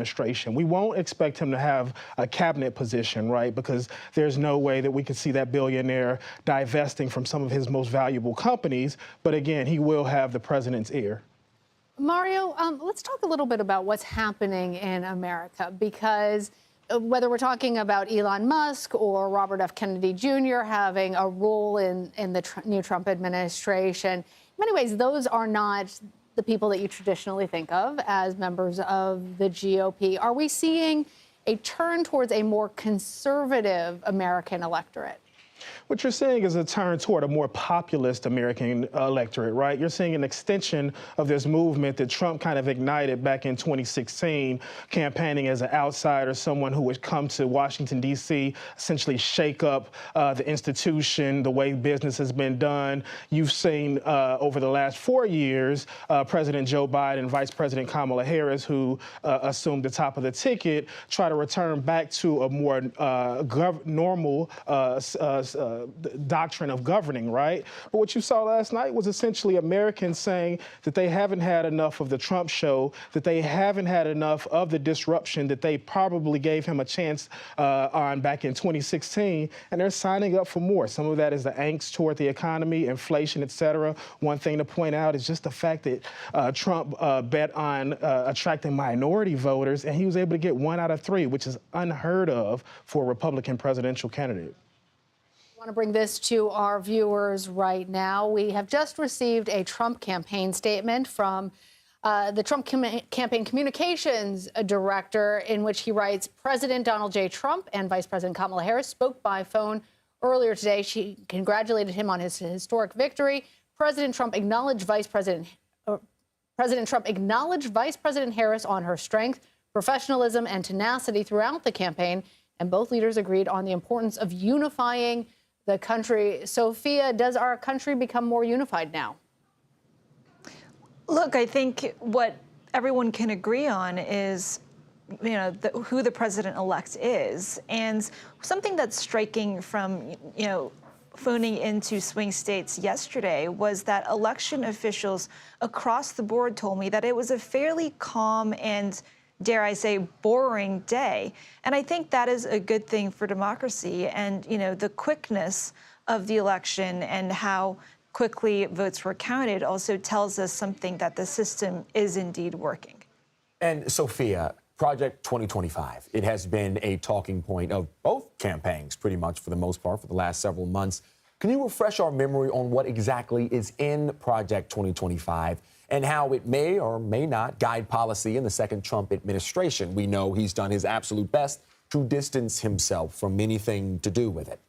We won't expect him to have a cabinet position, right? Because there's no way that we could see that billionaire divesting from some of his most valuable companies. But again, he will have the president's ear. Mario, let's talk a little bit about what's happening in America, because whether we're talking about Elon Musk or Robert F. Kennedy Jr. having a role in the new Trump administration, in many ways, those are not the people that you traditionally think of as members of the GOP. Are we seeing a turn towards a more conservative American electorate? What you're seeing is a turn toward a more populist American electorate, right? You're seeing an extension of this movement that Trump kind of ignited back in 2016, campaigning as an outsider, someone who would come to Washington, D.C., essentially shake up the institution, the way business has been done. You've seen over the last 4 years, President Joe Biden and Vice President Kamala Harris, who assumed the top of the ticket, try to return back to a more normal doctrine of governing, right? But what you saw last night was essentially Americans saying that they haven't had enough of the Trump show, that they haven't had enough of the disruption that they probably gave him a chance on back in 2016, and they're signing up for more. Some of that is the angst toward the economy, inflation, et cetera. One thing to point out is just the fact that Trump bet on attracting minority voters, and he was able to get 1 out of 3, which is unheard of for a Republican presidential candidate. I want to bring this to our viewers right now. We have just received a Trump campaign statement from the Trump campaign communications director, in which he writes, President Donald J. Trump and Vice President Kamala Harris spoke by phone earlier today. She congratulated him on his historic victory. President Trump acknowledged Vice President Harris on her strength, professionalism, and tenacity throughout the campaign, and both leaders agreed on the importance of unifying the country. Sophia, does our country become more unified now? Look, I think what everyone can agree on is, who the president-elect is. And something that's striking from, phoning into swing states yesterday was that election officials across the board told me that it was a fairly calm and, dare I say, boring day. And I think that is a good thing for democracy. And, the quickness of the election and how quickly votes were counted also tells us something, that the system is indeed working. And Sophia, Project 2025, it has been a talking point of both campaigns pretty much for the most part for the last several months. Can you refresh our memory on what exactly is in Project 2025 and how it may or may not guide policy in the second Trump administration? We know he's done his absolute best to distance himself from anything to do with it.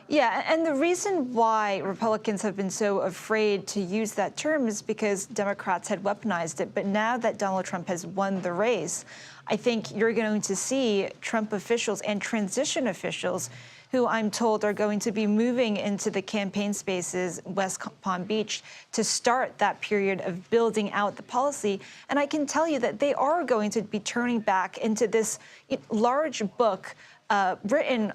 Yeah, and the reason why Republicans have been so afraid to use that term is because Democrats had weaponized it. But now that Donald Trump has won the race, I think you're going to see Trump officials and transition officials who I'm told are going to be moving into the campaign spaces, West Palm Beach, to start that period of building out the policy. And I can tell you that they are going to be turning back into this large book written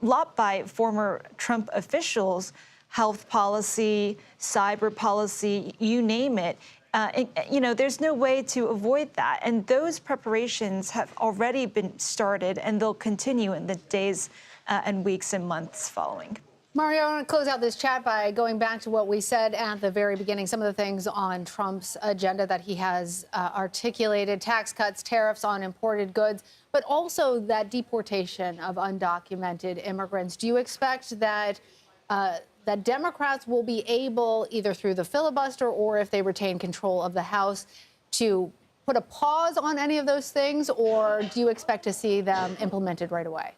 a lot by former Trump officials, health policy, cyber policy, you name it. There's no way to avoid that. And those preparations have already been started, and they'll continue in the days and weeks and months following. Mario, I want to close out this chat by going back to what we said at the very beginning, some of the things on Trump's agenda that he has articulated, tax cuts, tariffs on imported goods, but also that deportation of undocumented immigrants. Do you expect that that Democrats will be able, either through the filibuster or if they retain control of the House, to put a pause on any of those things, or do you expect to see them implemented right away?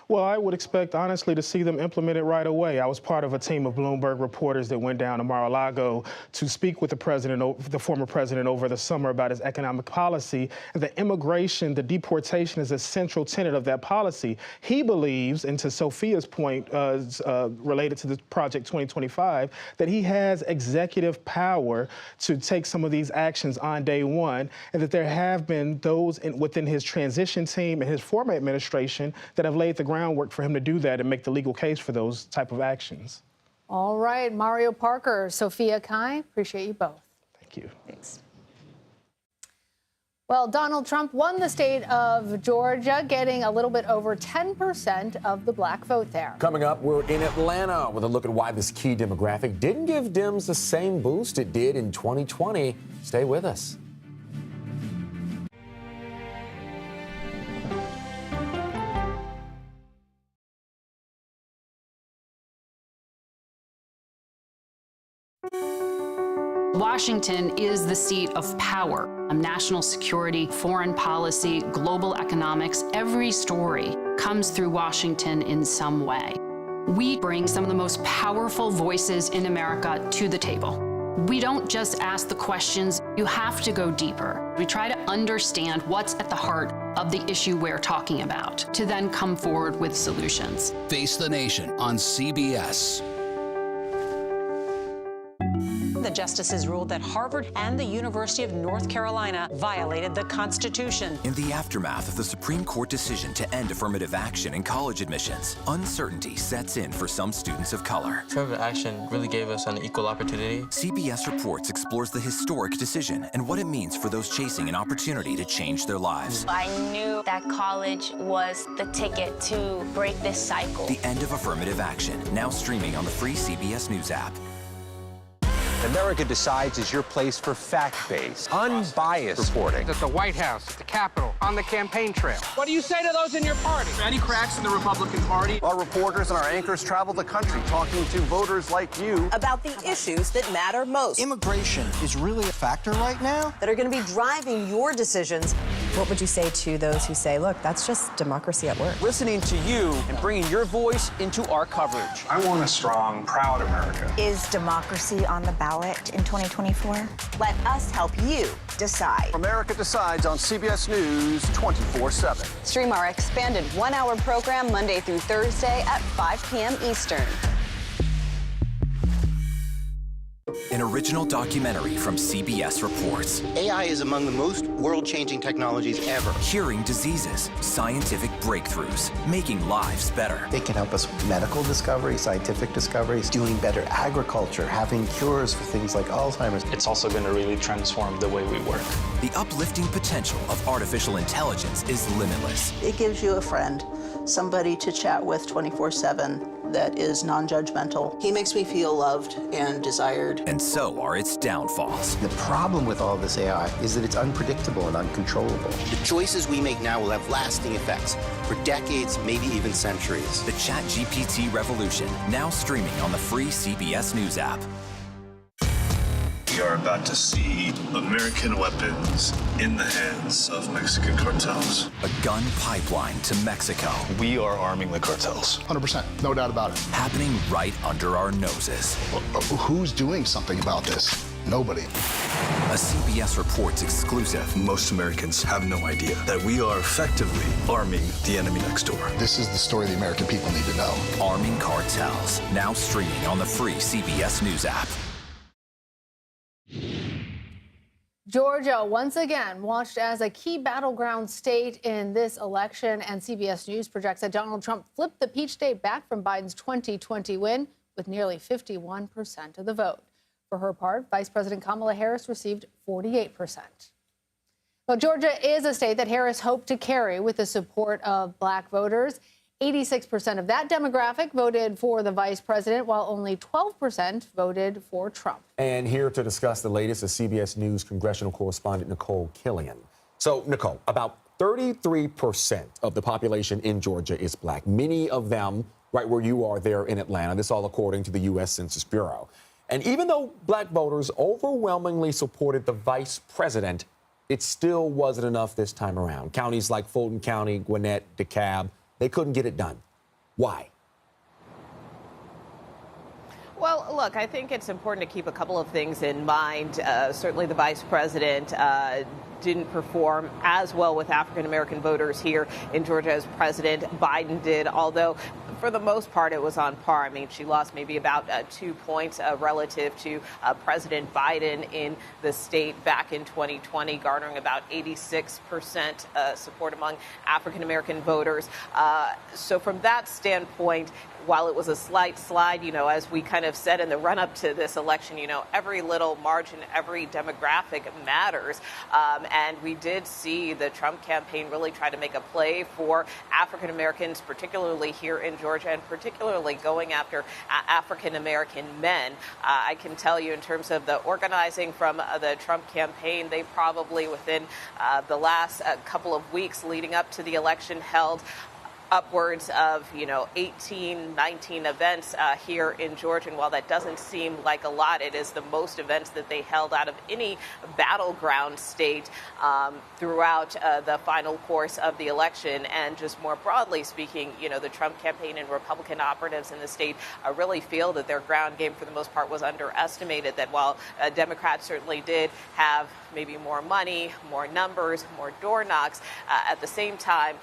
Well, I would expect, honestly, to see them implemented right away. I was part of a team of Bloomberg reporters that went down to Mar-a-Lago to speak with the former president over the summer about his economic policy. And the immigration, the deportation is a central tenet of that policy. He believes, and to Sophia's point related to the Project 2025, that he has executive power to take some of these actions on day one, and that there have been those within his transition team and his former administration that have laid the groundwork for him to do that and make the legal case for those type of actions. All right, Mario Parker, Sophia Kai, appreciate you both. Thank you. Thanks. Well, Donald Trump won the state of Georgia, getting a little bit over 10% of the black vote there. Coming up, we're in Atlanta with a look at why this key demographic didn't give Dems the same boost it did in 2020. Stay with us. Washington is the seat of power. National security, foreign policy, global economics, every story comes through Washington in some way. We bring some of the most powerful voices in America to the table. We don't just ask the questions, you have to go deeper. We try to understand what's at the heart of the issue we're talking about, to then come forward with solutions. Face the Nation on CBS. The justices ruled that Harvard and the University of North Carolina violated the Constitution. In the aftermath of the Supreme Court decision to end affirmative action in college admissions, uncertainty sets in for some students of color. Affirmative action really gave us an equal opportunity. CBS Reports explores the historic decision and what it means for those chasing an opportunity to change their lives. I knew that college was the ticket to break this cycle. The end of affirmative action, now streaming on the free CBS News app. America Decides is your place for fact-based, unbiased reporting. At the White House, at the Capitol, on the campaign trail. What do you say to those in your party? Any cracks in the Republican Party? Our reporters and our anchors travel the country talking to voters like you about the issues that matter most. Immigration is really a factor right now that are going to be driving your decisions. What would you say to those who say, look, that's just democracy at work? Listening to you and bringing your voice into our coverage. I want a strong, proud America. Is democracy on the ballot in 2024? Let us help you decide. America Decides on CBS News 24/7. Stream our expanded one-hour program Monday through Thursday at 5 p.m. Eastern. An original documentary from CBS Reports. AI is among the most world-changing technologies ever. Curing diseases, scientific breakthroughs, making lives better. They can help us with medical discoveries, scientific discoveries, doing better agriculture, having cures for things like Alzheimer's. It's also going to really transform the way we work. The uplifting potential of artificial intelligence is limitless. It gives you a friend, somebody to chat with 24/7 that is non-judgmental. He makes me feel loved and desired. And so are its downfalls. The problem with all this AI is that it's unpredictable and uncontrollable. The choices we make now will have lasting effects for decades, maybe even centuries. The ChatGPT revolution, now streaming on the free CBS News app. We are about to see American weapons in the hands of Mexican cartels. A gun pipeline to Mexico. We are arming the cartels. 100%, no doubt about it. Happening right under our noses. Who's doing something about this? Nobody. A CBS Reports exclusive. Most Americans have no idea that we are effectively arming the enemy next door. This is the story the American people need to know. Arming cartels, now streaming on the free CBS News app. Georgia, once again, watched as a key battleground state in this election, and CBS News projects that Donald Trump flipped the peach state back from Biden's 2020 win with nearly 51% of the vote. For her part, Vice President Kamala Harris received 48%. Well, Georgia is a state that Harris hoped to carry with the support of black voters. 86% of that demographic voted for the vice president, while only 12% voted for Trump. And here to discuss the latest is CBS News congressional correspondent Nicole Killian. So, Nicole, about 33% of the population in Georgia is black. Many of them right where you are there in Atlanta. This all according to the U.S. Census Bureau. And even though black voters overwhelmingly supported the vice president, it still wasn't enough this time around. Counties like Fulton County, Gwinnett, DeKalb, they couldn't get it done. Why? Well, look, I think it's important to keep a couple of things in mind. Certainly the vice president didn't perform as well with African-American voters here in Georgia as President Biden did, although for the most part it was on par. I mean, she lost maybe about 2 points relative to President Biden in the state back in 2020, garnering about 86% support among African-American voters. So from that standpoint, while it was a slight slide, you know, as we kind of said in the run-up to this election, you know, every little margin, every demographic matters. And we did see the Trump campaign really try to make a play for African Americans, particularly here in Georgia, and particularly going after African American men. I can tell you in terms of the organizing from the Trump campaign, they probably within the last couple of weeks leading up to the election held upwards of, 18, 19 events here in Georgia. And while that doesn't seem like a lot, it is the most events that they held out of any battleground state throughout the final course of the election. And just more broadly speaking, the Trump campaign and Republican operatives in the state really feel that their ground game for the most part was underestimated, that while Democrats certainly did have maybe more money, more numbers, more door knocks, at the same time,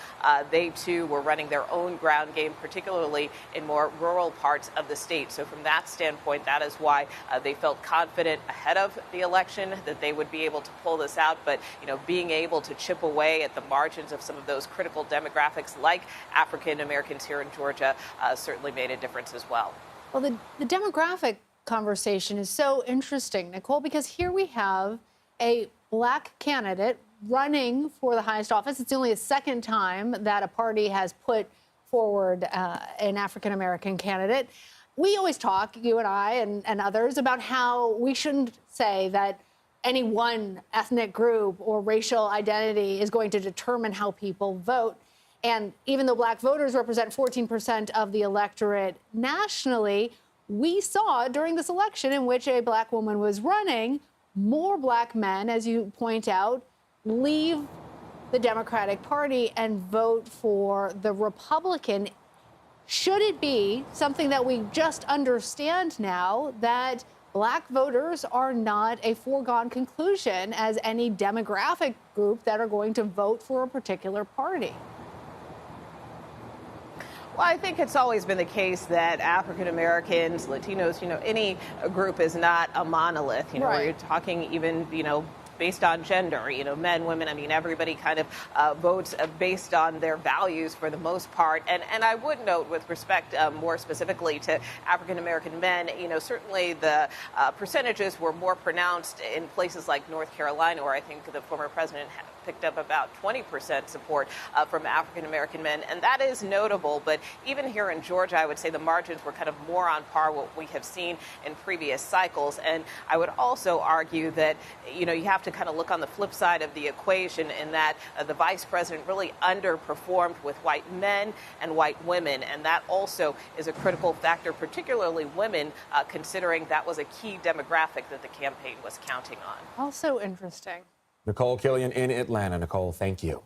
they too were running their own ground game, particularly in more rural parts of the state. So from that standpoint, that is why they felt confident ahead of the election that they would be able to pull this out. But, being able to chip away at the margins of some of those critical demographics like African Americans here in Georgia certainly made a difference as well. Well, the demographic conversation is so interesting, Nicole, because here we have a black candidate running for the highest office. It's only the second time that a party has put forward an African-American candidate. We always talk, you and I and others, about how we shouldn't say that any one ethnic group or racial identity is going to determine how people vote. And even though black voters represent 14% of the electorate nationally, we saw during this election in which a black woman was running, more black men, as you point out, leave the Democratic Party and vote for the Republican. Should it be something that we just understand now, that black voters are not a foregone conclusion as any demographic group that are going to vote for a particular party? Well, I think it's always been the case that African Americans, Latinos, any group is not a monolith. Where you're talking even, based on gender, men, women, everybody kind of votes based on their values for the most part. And I would note with respect more specifically to African-American men, certainly the percentages were more pronounced in places like North Carolina, where I think the former president picked up about 20% support from African-American men. And that is notable. But even here in Georgia, I would say the margins were kind of more on par with what we have seen in previous cycles. And I would also argue that, you have to kind of look on the flip side of the equation in that the vice president really underperformed with white men and white women. And that also is a critical factor, particularly women, considering that was a key demographic that the campaign was counting on. Also interesting. Nicole Killian in Atlanta. Nicole, thank you.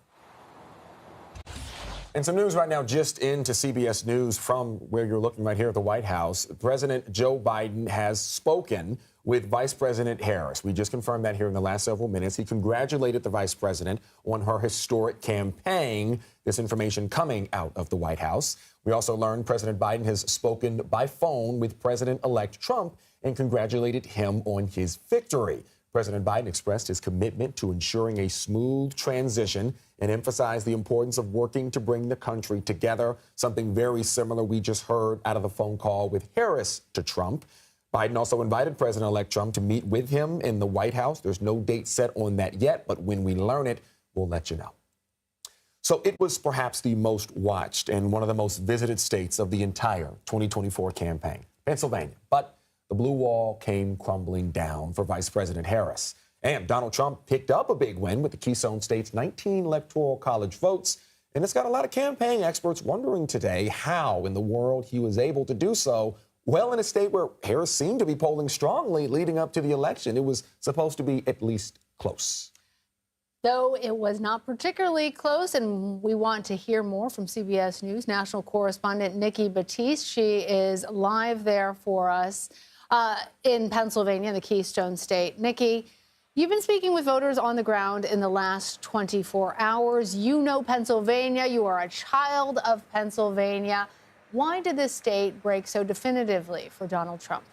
And some news right now just into CBS News from where you're looking right here at the White House. President Joe Biden has spoken with Vice President Harris. We just confirmed that here in the last several minutes. He congratulated the vice president on her historic campaign. This information coming out of the White House. We also learned President Biden has spoken by phone with President-elect Trump and congratulated him on his victory. President Biden expressed his commitment to ensuring a smooth transition and emphasized the importance of working to bring the country together, something very similar we just heard out of the phone call with Harris to Trump. Biden also invited President-elect Trump to meet with him in the White House. There's no date set on that yet, but when we learn it, we'll let you know. So it was perhaps the most watched and one of the most visited states of the entire 2024 campaign, Pennsylvania. But the blue wall came crumbling down for Vice President Harris. And Donald Trump picked up a big win with the Keystone State's 19 electoral college votes. And it's got a lot of campaign experts wondering today how in the world he was able to do so. Well, in a state where Harris seemed to be polling strongly leading up to the election, it was supposed to be at least close. Though it was not particularly close, and we want to hear more from CBS News national correspondent Nikki Batiste. She is live there for us in Pennsylvania, the Keystone State. Nikki, you've been speaking with voters on the ground in the last 24 hours. You know Pennsylvania. You are a child of Pennsylvania. Why did this state break so definitively for Donald Trump?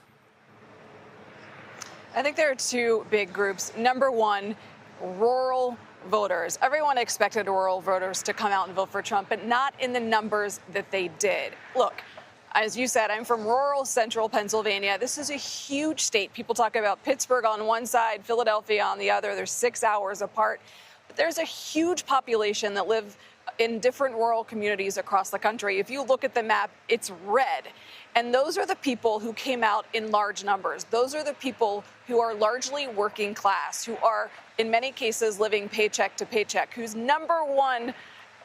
I think there are two big groups. Number one, rural voters. Everyone expected rural voters to come out and vote for Trump, but not in the numbers that they did. Look, as you said, I'm from rural central Pennsylvania. This is a huge state. People talk about Pittsburgh on one side, Philadelphia on the other. They're 6 hours apart. But there's a huge population that live in different rural communities across the country. If you look at the map, it's red. And those are the people who came out in large numbers. Those are the people who are largely working class, who are, in many cases, living paycheck to paycheck, whose number one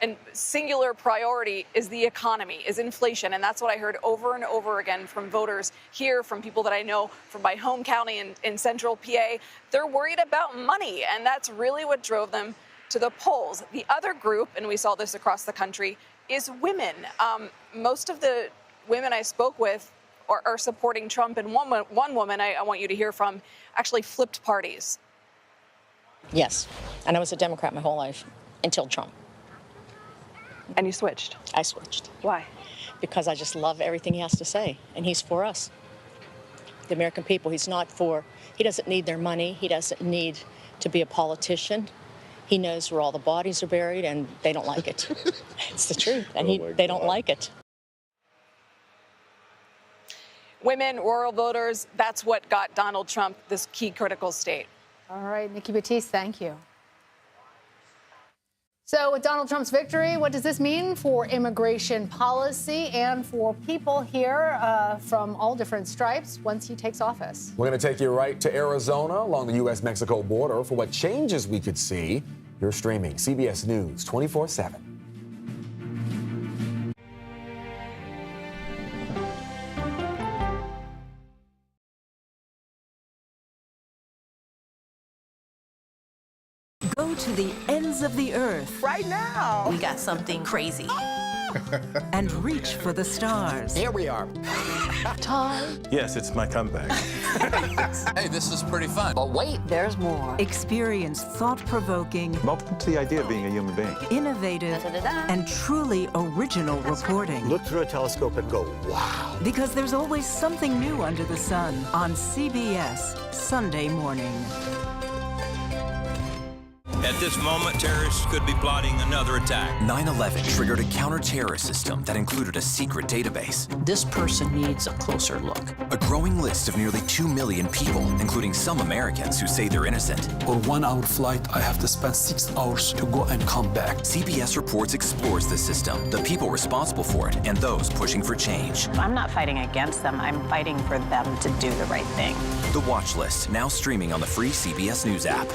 and singular priority is the economy, is inflation. And that's what I heard over and over again from voters here, from people that I know from my home county in central PA. They're worried about money, and that's really what drove them to the polls. The other group, and we saw this across the country, is women. Most of the women I spoke with are supporting Trump, and one woman I want you to hear from actually flipped parties. Yes, and I was a Democrat my whole life until Trump. And you switched? I switched. Why? Because I just love everything he has to say, and he's for us, the American people. He doesn't need their money. He doesn't need to be a politician. He knows where all the bodies are buried, and they don't like it. It's the truth, and they don't like it. Women, rural voters, that's what got Donald Trump this key critical state. All right, Nikki Batiste, thank you. So with Donald Trump's victory, what does this mean for immigration policy and for people here from all different stripes once he takes office? We're going to take you right to Arizona along the U.S.-Mexico border for what changes we could see. You're streaming CBS News 24/7. Go to the ends of the earth. Right now. We got something crazy. And reach for the stars. Here we are. Todd. Yes, it's my comeback. Hey, this is pretty fun. But wait, there's more. Experience thought-provoking. Welcome to the idea of being a human being. Innovative and truly original reporting. Look through a telescope and go, wow. Because there's always something new under the sun on CBS Sunday morning. At this moment, terrorists could be plotting another attack. 9/11 triggered a counter-terrorist system that included a secret database. This person needs a closer look. A growing list of nearly 2 million people, including some Americans who say they're innocent. For 1 hour flight, I have to spend 6 hours to go and come back. CBS Reports explores the system, the people responsible for it, and those pushing for change. I'm not fighting against them. I'm fighting for them to do the right thing. The Watch List, now streaming on the free CBS News app.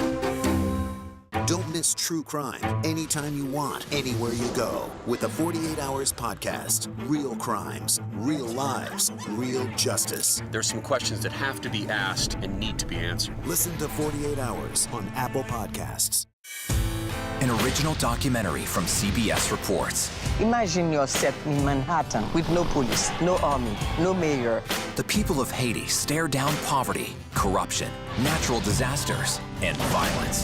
Don't miss true crime anytime you want, anywhere you go. With the 48 Hours podcast. Real crimes, real lives, real justice. There's some questions that have to be asked and need to be answered. Listen to 48 Hours on Apple Podcasts. An original documentary from CBS Reports. Imagine yourself in Manhattan with no police, no army, no mayor. The people of Haiti stare down poverty, corruption, natural disasters, and violence.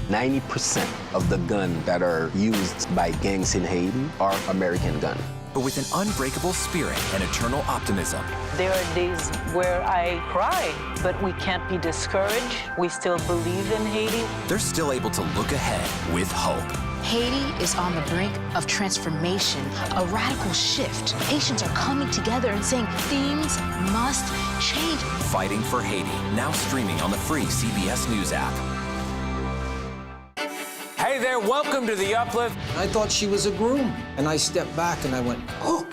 90% of the guns that are used by gangs in Haiti are American guns. But with an unbreakable spirit and eternal optimism. There are days where I cry, but we can't be discouraged. We still believe in Haiti. They're still able to look ahead with hope. Haiti is on the brink of transformation, a radical shift. Nations are coming together and saying things must change. Fighting for Haiti, now streaming on the free CBS News app. Hey there, welcome to The Uplift. I thought she was a groom, and I stepped back and I went, oh,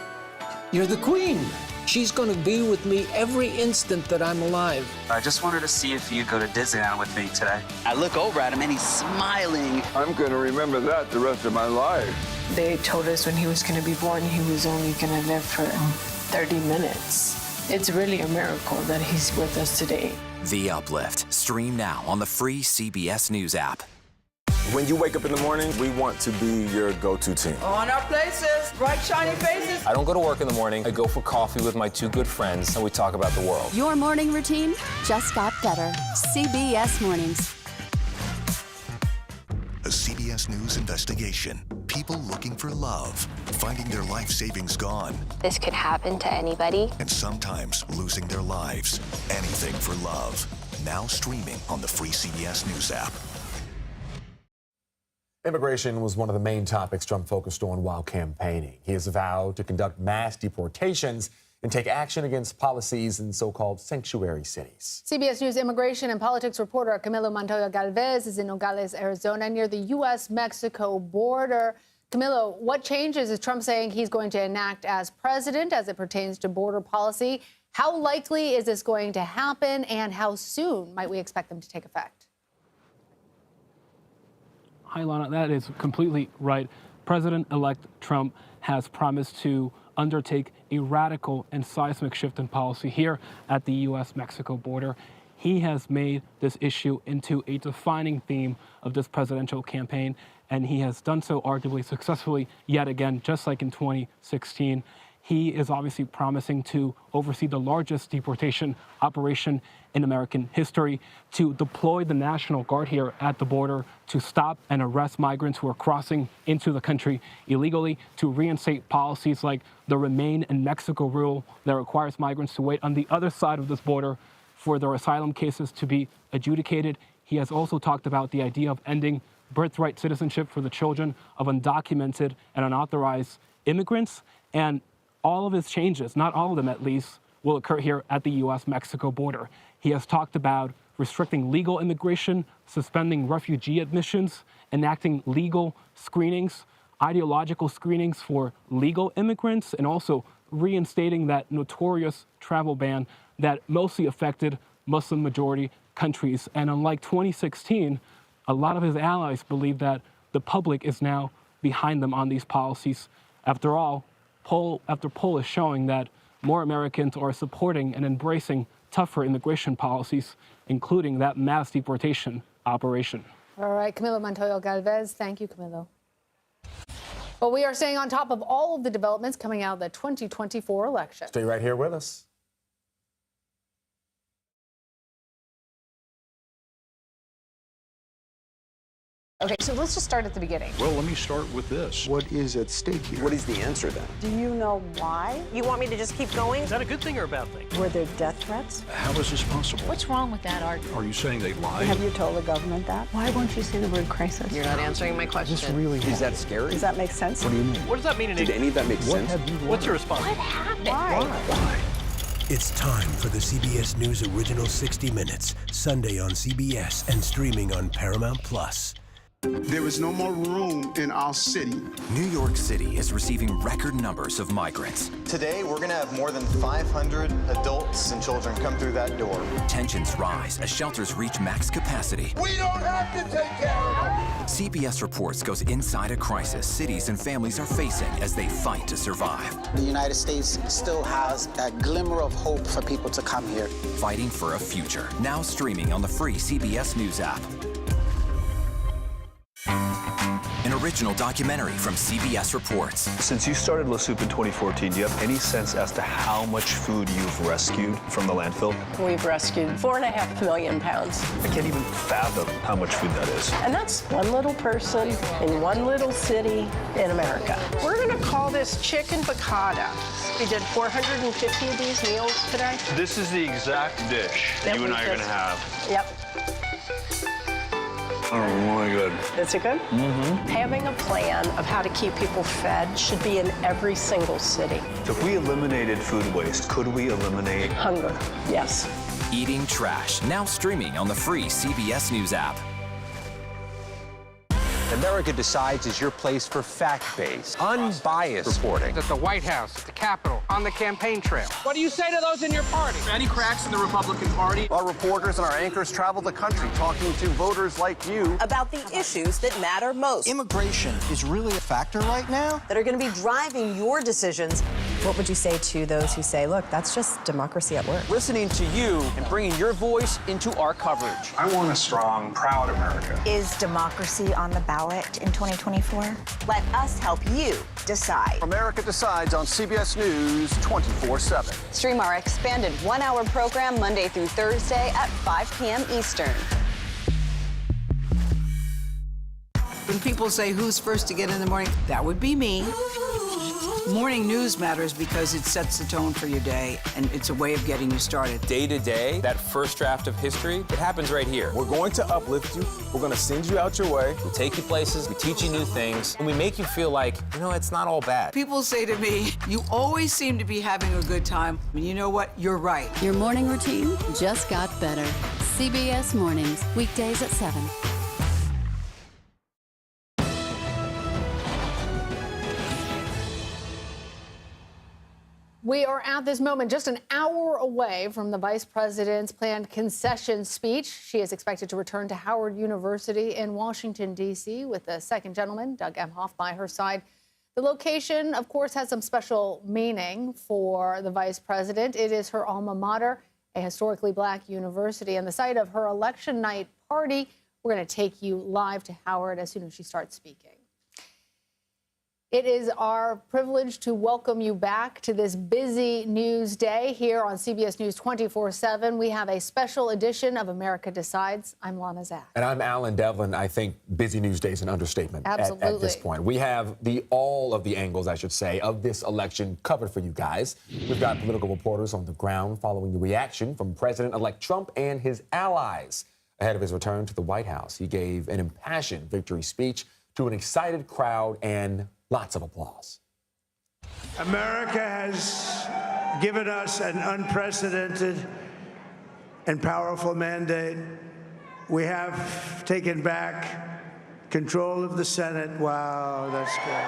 you're the queen. She's going to be with me every instant that I'm alive. I just wanted to see if you'd go to Disneyland with me today. I look over at him and he's smiling. I'm going to remember that the rest of my life. They told us when he was going to be born, he was only going to live for 30 minutes. It's really a miracle that he's with us today. The Uplift, stream now on the free CBS News app. When you wake up in the morning, we want to be your go-to team. On our places, bright shiny faces. I don't go to work in the morning. I go for coffee with my 2 good friends, and we talk about the world. Your morning routine just got better. CBS Mornings. A CBS News investigation. People looking for love, finding their life savings gone. This could happen to anybody. And sometimes losing their lives. Anything for love. Now streaming on the free CBS News app. Immigration was one of the main topics Trump focused on while campaigning. He has vowed to conduct mass deportations and take action against policies in so-called sanctuary cities. CBS News immigration and politics reporter Camilo Montoya Galvez is in Nogales, Arizona, near the U.S.-Mexico border. Camilo, what changes is Trump saying he's going to enact as president as it pertains to border policy? How likely is this going to happen, and how soon might we expect them to take effect? Hi, Lana, that is completely right. President-elect Trump has promised to undertake a radical and seismic shift in policy here at the U.S.-Mexico border. He has made this issue into a defining theme of this presidential campaign, and he has done so arguably successfully yet again, just like in 2016. He is obviously promising to oversee the largest deportation operation in American history, to deploy the National Guard here at the border to stop and arrest migrants who are crossing into the country illegally, to reinstate policies like the Remain in Mexico rule that requires migrants to wait on the other side of this border for their asylum cases to be adjudicated. He has also talked about the idea of ending birthright citizenship for the children of undocumented and unauthorized immigrants. And all of his changes, not all of them at least, will occur here at the U.S.-Mexico border. He has talked about restricting legal immigration, suspending refugee admissions, enacting legal screenings, ideological screenings for legal immigrants, and also reinstating that notorious travel ban that mostly affected Muslim-majority countries. And unlike 2016, a lot of his allies believe that the public is now behind them on these policies. After all, poll after poll is showing that more Americans are supporting and embracing tougher immigration policies, including that mass deportation operation. All right, Camilo Montoyo Galvez. Thank you, Camilo. Well, we are staying on top of all of the developments coming out of the 2024 election. Stay right here with us. Okay, so let's just start at the beginning. Well, let me start with this. What is at stake here? What is the answer then? Do you know why? You want me to just keep going? Is that a good thing or a bad thing? Were there death threats? How is this possible? What's wrong with that argument? Are you saying they lied? Have you told the government that? Why won't you say the word crisis? You're not answering my question. This really Is that scary? Does that make sense? What do you mean? What does that mean in Did any of that make sense? What's your response? What happened? Why? It's time for the CBS News Original 60 Minutes, Sunday on CBS and streaming on Paramount+. There is no more room in our city. New York City is receiving record numbers of migrants. Today, we're going to have more than 500 adults and children come through that door. Tensions rise as shelters reach max capacity. We don't have to take care of them. CBS Reports goes inside a crisis cities and families are facing as they fight to survive. The United States still has that glimmer of hope for people to come here. Fighting for a future. Now streaming on the free CBS News app. An original documentary from CBS Reports. Since you started La Soup in 2014, do you have any sense as to how much food you've rescued from the landfill? We've rescued 4.5 million pounds. I can't even fathom how much food that is. And that's one little person in one little city in America. We're going to call this chicken piccata. We did 450 of these meals today. This is the exact dish that you and I are going to have. Yep. Oh my God. Is it good? Mm-hmm. Having a plan of how to keep people fed should be in every single city. So if we eliminated food waste, could we eliminate hunger? Yes. Eating Trash, now streaming on the free CBS News app. America Decides is your place for fact-based, unbiased reporting. At the White House, at the Capitol, on the campaign trail. What do you say to those in your party? Any cracks in the Republican Party? Our reporters and our anchors travel the country talking to voters like you about the issues that matter most. Immigration is really a factor right now that are going to be driving your decisions. What would you say to those who say, look, that's just democracy at work? Listening to you and bringing your voice into our coverage. I want a strong, proud America. Is democracy on the ballot in 2024? Let us help you decide. America Decides on CBS News 24/7. Stream our expanded one-hour program Monday through Thursday at 5 p.m. Eastern. When people say who's first to get in the morning, that would be me. Morning news matters because it sets the tone for your day, and it's a way of getting you started. Day to day, that first draft of history, it happens right here. We're going to uplift you. We're going to send you out your way. We take you places, we teach you new things, and we make you feel like, you know, it's not all bad. People say to me, you always seem to be having a good time. And you know what? You're right. Your morning routine just got better. CBS Mornings, weekdays at 7. We are at this moment just an hour away from the vice president's planned concession speech. She is expected to return to Howard University in Washington, D.C., with the second gentleman, Doug Emhoff, by her side. The location, of course, has some special meaning for the vice president. It is her alma mater, a historically black university, and the site of her election night party. We're going to take you live to Howard as soon as she starts speaking. It is our privilege to welcome you back to this busy news day here on CBS News 24/7. We have a special edition of America Decides. I'm Lana Zach. And I'm Alan Devlin. I think busy news day is an understatement at this point. We have all of the angles, I should say, of this election covered for you guys. We've got political reporters on the ground following the reaction from President-elect Trump and his allies ahead of his return to the White House. He gave an impassioned victory speech to an excited crowd and lots of applause. America has given us an unprecedented and powerful mandate. We have taken back control of the Senate. Wow, that's good.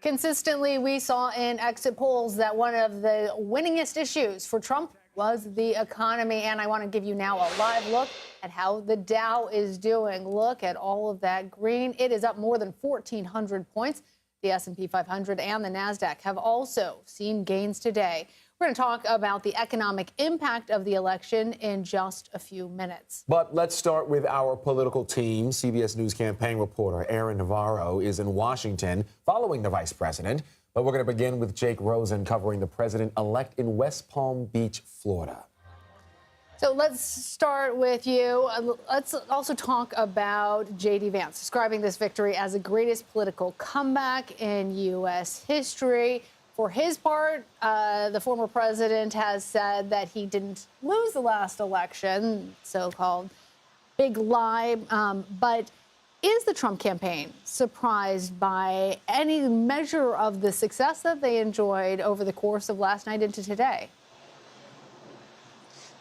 Consistently, we saw in exit polls that one of the winningest issues for Trump was the economy, and I want to give you now a live look at how the Dow is doing. Look at all of that green. It is up more than 1,400 points. The S&P 500 and the NASDAQ have also seen gains today. We're going to talk about the economic impact of the election in just a few minutes. But let's start with our political team. CBS News campaign reporter Aaron Navarro is in Washington following the vice president. But we're going to begin with Jake Rosen covering the president-elect in West Palm Beach, Florida. So let's start with you. Let's also talk about J.D. Vance, describing this victory as the greatest political comeback in U.S. history. For his part, the former president has said that he didn't lose the last election, so-called big lie, but is the Trump campaign surprised by any measure of the success that they enjoyed over the course of last night into today?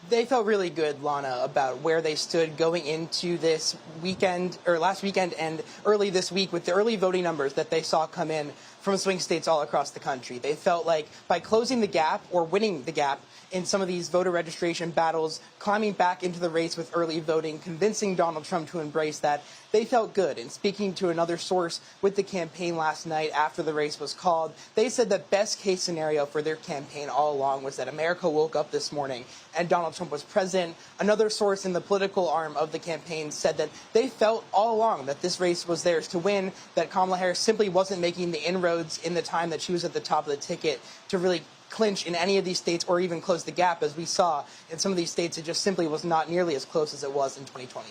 They felt really good, Lana, about where they stood going into this weekend, or last weekend and early this week, with the early voting numbers that they saw come in from swing states all across the country. They felt like by closing the gap or winning the gap in some of these voter registration battles, climbing back into the race with early voting, convincing Donald Trump to embrace that, they felt good. And speaking to another source with the campaign last night after the race was called, they said the best case scenario for their campaign all along was that America woke up this morning and Donald Trump was president. Another source in the political arm of the campaign said that they felt all along that this race was theirs to win, that Kamala Harris simply wasn't making the inroads in the time that she was at the top of the ticket to really clinch in any of these states or even close the gap. As we saw in some of these states, it just simply was not nearly as close as it was in 2020.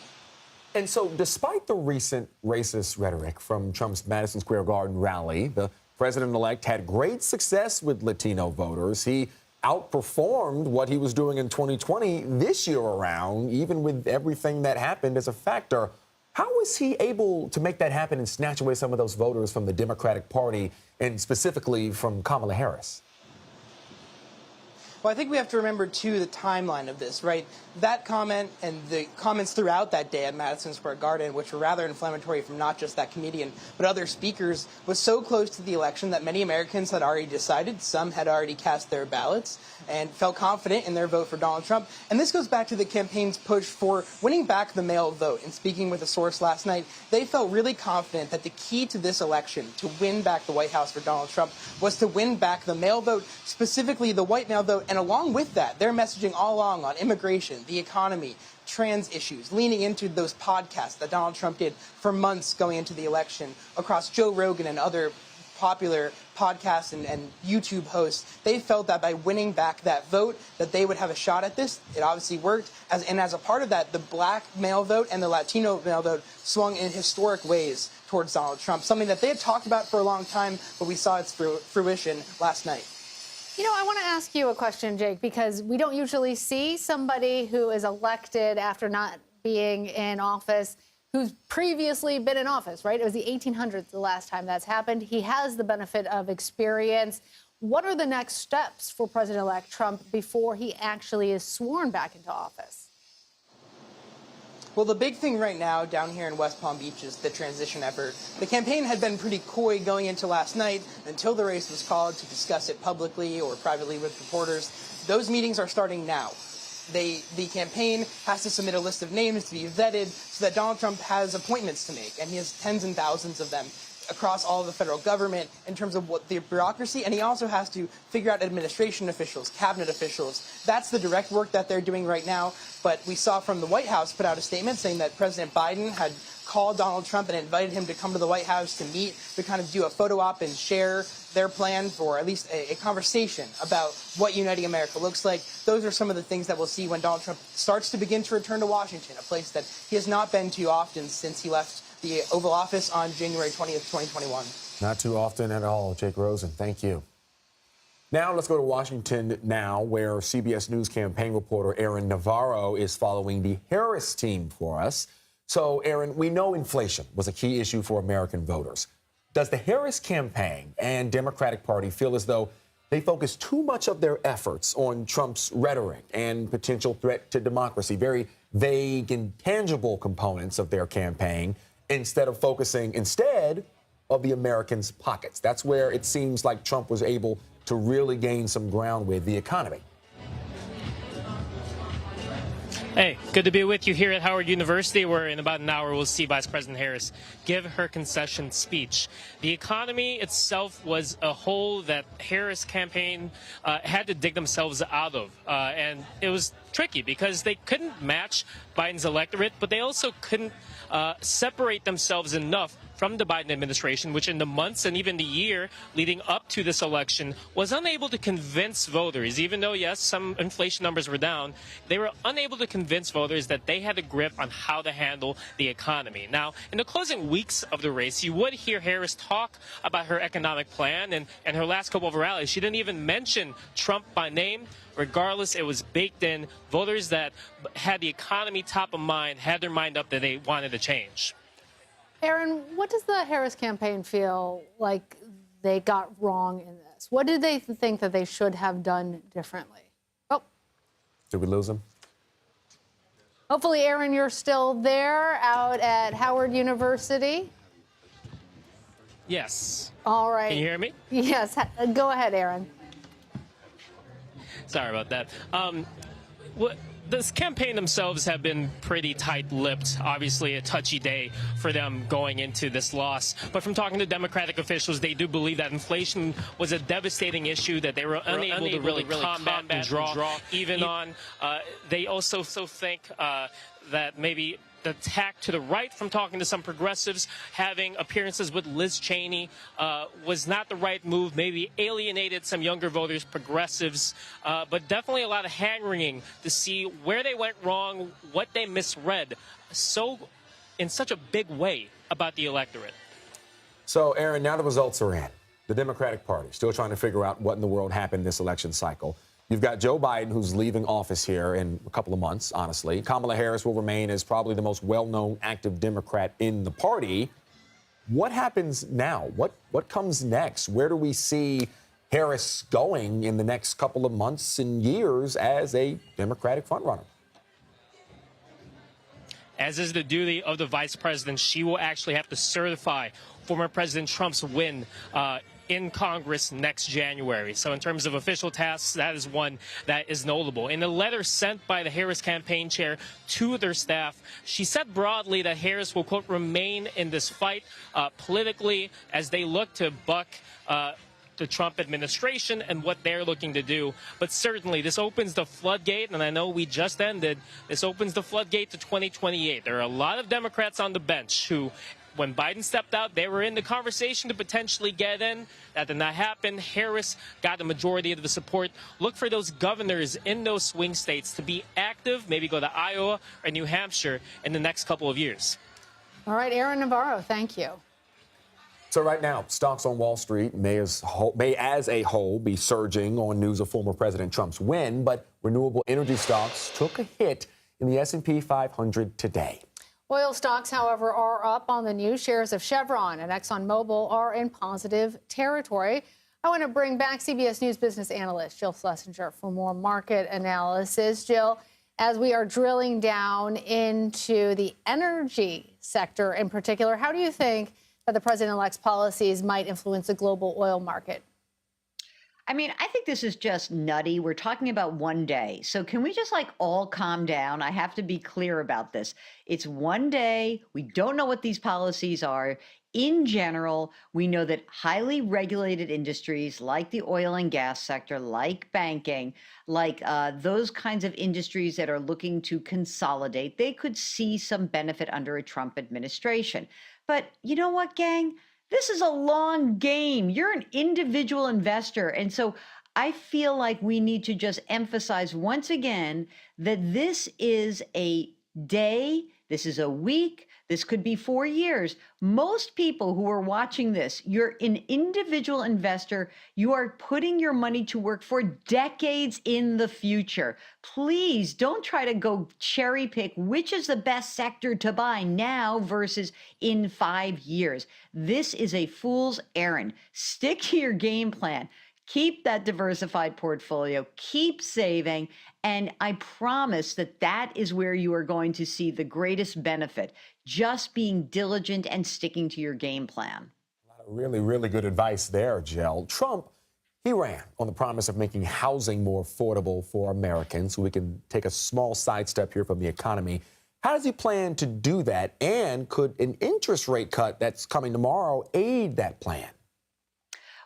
And so despite the recent racist rhetoric from Trump's Madison Square Garden rally, the president-elect had great success with Latino voters. He outperformed what he was doing in 2020 this year around, even with everything that happened as a factor. How was he able to make that happen and snatch away some of those voters from the Democratic Party and specifically from Kamala Harris? Well, I think we have to remember, too, the timeline of this, right? That comment and the comments throughout that day at Madison Square Garden, which were rather inflammatory from not just that comedian, but other speakers, was so close to the election that many Americans had already decided. Some had already cast their ballots and felt confident in their vote for Donald Trump. And this goes back to the campaign's push for winning back the mail vote. And speaking with a source last night, they felt really confident that the key to this election, to win back the White House for Donald Trump, was to win back the mail vote, specifically the white mail vote. And along with that, their messaging all along on immigration, the economy, trans issues, leaning into those podcasts that Donald Trump did for months going into the election across Joe Rogan and other popular podcasts and YouTube hosts. They felt that by winning back that vote, that they would have a shot at this. It obviously worked. And as a part of that, the black male vote and the Latino male vote swung in historic ways towards Donald Trump, something that they had talked about for a long time, but we saw its fruition last night. You know, I want to ask you a question, Jake, because we don't usually see somebody who is elected after not being in office who's previously been in office, right? It was the 1800s the last time that's happened. He has the benefit of experience. What are the next steps for President-elect Trump before he actually is sworn back into office? Well, the big thing right now down here in West Palm Beach is the transition effort. The campaign had been pretty coy going into last night until the race was called to discuss it publicly or privately with reporters. Those meetings are starting now. The campaign has to submit a list of names to be vetted so that Donald Trump has appointments to make, and he has tens and thousands of them across all of the federal government in terms of what the bureaucracy, and he also has to figure out administration officials, cabinet officials. That's the direct work that they're doing right now. But we saw from the White House put out a statement saying that President Biden had called Donald Trump and invited him to come to the White House to meet, to kind of do a photo op and share their plan for at least a conversation about what uniting America looks like. Those are some of the things that we'll see when Donald Trump starts to begin to return to Washington, a place that he has not been too often since he left the Oval Office on January 20th, 2021. Not too often at all. Jake Rosen, thank you. Now let's go to Washington now, where CBS News campaign reporter Aaron Navarro is following the Harris team for us. So, Aaron, we know inflation was a key issue for American voters. Does the Harris campaign and Democratic Party feel as though they focus too much of their efforts on Trump's rhetoric and potential threat to democracy, very vague and tangible components of their campaign, instead of focusing of the Americans' pockets? That's where it seems like Trump was able to really gain some ground with the economy. Hey, good to be with you here at Howard University, where in about an hour we'll see Vice President Harris give her concession speech. The economy itself was a hole that Harris campaign had to dig themselves out of. And it was tricky because they couldn't match Biden's electorate, but they also couldn't separate themselves enough from the Biden administration, which in the months and even the year leading up to this election was unable to convince voters, even though, yes, some inflation numbers were down, they were unable to convince voters that they had a grip on how to handle the economy. Now, in the closing weeks of the race, you would hear Harris talk about her economic plan, and her last couple of rallies, she didn't even mention Trump by name. Regardless, it was baked in. Voters that had the economy top of mind had their mind up that they wanted to change. Aaron, what does the Harris campaign feel like they got wrong in this? What do they think that they should have done differently? Oh. Did we lose him? Hopefully, Aaron, you're still there out at Howard University. Yes. All right. Can you hear me? Yes. Go ahead, Aaron. Sorry about that. This campaign themselves have been pretty tight-lipped. Obviously, a touchy day for them going into this loss. But from talking to Democratic officials, they do believe that inflation was a devastating issue that they were unable to really combat and draw even on. They also think that maybe the tack to the right from talking to some progressives, having appearances with Liz Cheney was not the right move, maybe alienated some younger voters, progressives, but definitely a lot of hand-wringing to see where they went wrong, what they misread in such a big way about the electorate. So, Aaron, now the results are in. The Democratic Party still trying to figure out what in the world happened this election cycle. You've got Joe Biden, who's leaving office here in a couple of months, honestly. Kamala Harris will remain as probably the most well-known active Democrat in the party. What happens now? What comes next? Where do we see Harris going in the next couple of months and years as a Democratic frontrunner? As is the duty of the vice president, she will actually have to certify former President Trump's win in Congress next January. So in terms of official tasks, that is one that is notable. In a letter sent by the Harris campaign chair to their staff, she said broadly that Harris will, quote, remain in this fight politically as they look to buck the Trump administration and what they're looking to do. But certainly this opens the floodgate, and I know we just ended, this opens the floodgate to 2028. There are a lot of Democrats on the bench who, when Biden stepped out, they were in the conversation to potentially get in. That did not happen. Harris got the majority of the support. Look for those governors in those swing states to be active, maybe go to Iowa or New Hampshire in the next couple of years. All right, Aaron Navarro, thank you. So right now, stocks on Wall Street may as a whole be surging on news of former President Trump's win, but renewable energy stocks took a hit in the S&P 500 today. Oil stocks, however, are up on the news. Shares of Chevron and ExxonMobil are in positive territory. I want to bring back CBS News business analyst Jill Schlesinger for more market analysis. Jill, As we are drilling down into the energy sector in particular, how do you think that the president-elect's policies might influence the global oil market? I mean, I think this is just nutty. We're talking about one day. So can we just all calm down? I have to be clear about this. It's one day. We don't know what these policies are. In general, we know that highly regulated industries like the oil and gas sector, like banking, like those kinds of industries that are looking to consolidate, they could see some benefit under a Trump administration. But you know what, gang? This is a long game. You're an individual investor. And so I feel like we need to just emphasize once again that this is a day, this is a week, this could be 4 years. Most people who are watching this, you're an individual investor. You are putting your money to work for decades in the future. Please don't try to go cherry pick which is the best sector to buy now versus in 5 years. This is a fool's errand. Stick to your game plan. Keep that diversified portfolio, keep saving, and I promise that that is where you are going to see the greatest benefit, just being diligent and sticking to your game plan. Really, really good advice there, Jill. Trump, he ran on the promise of making housing more affordable for Americans, so we can take a small sidestep here from the economy. How does he plan to do that, and could an interest rate cut that's coming tomorrow aid that plan?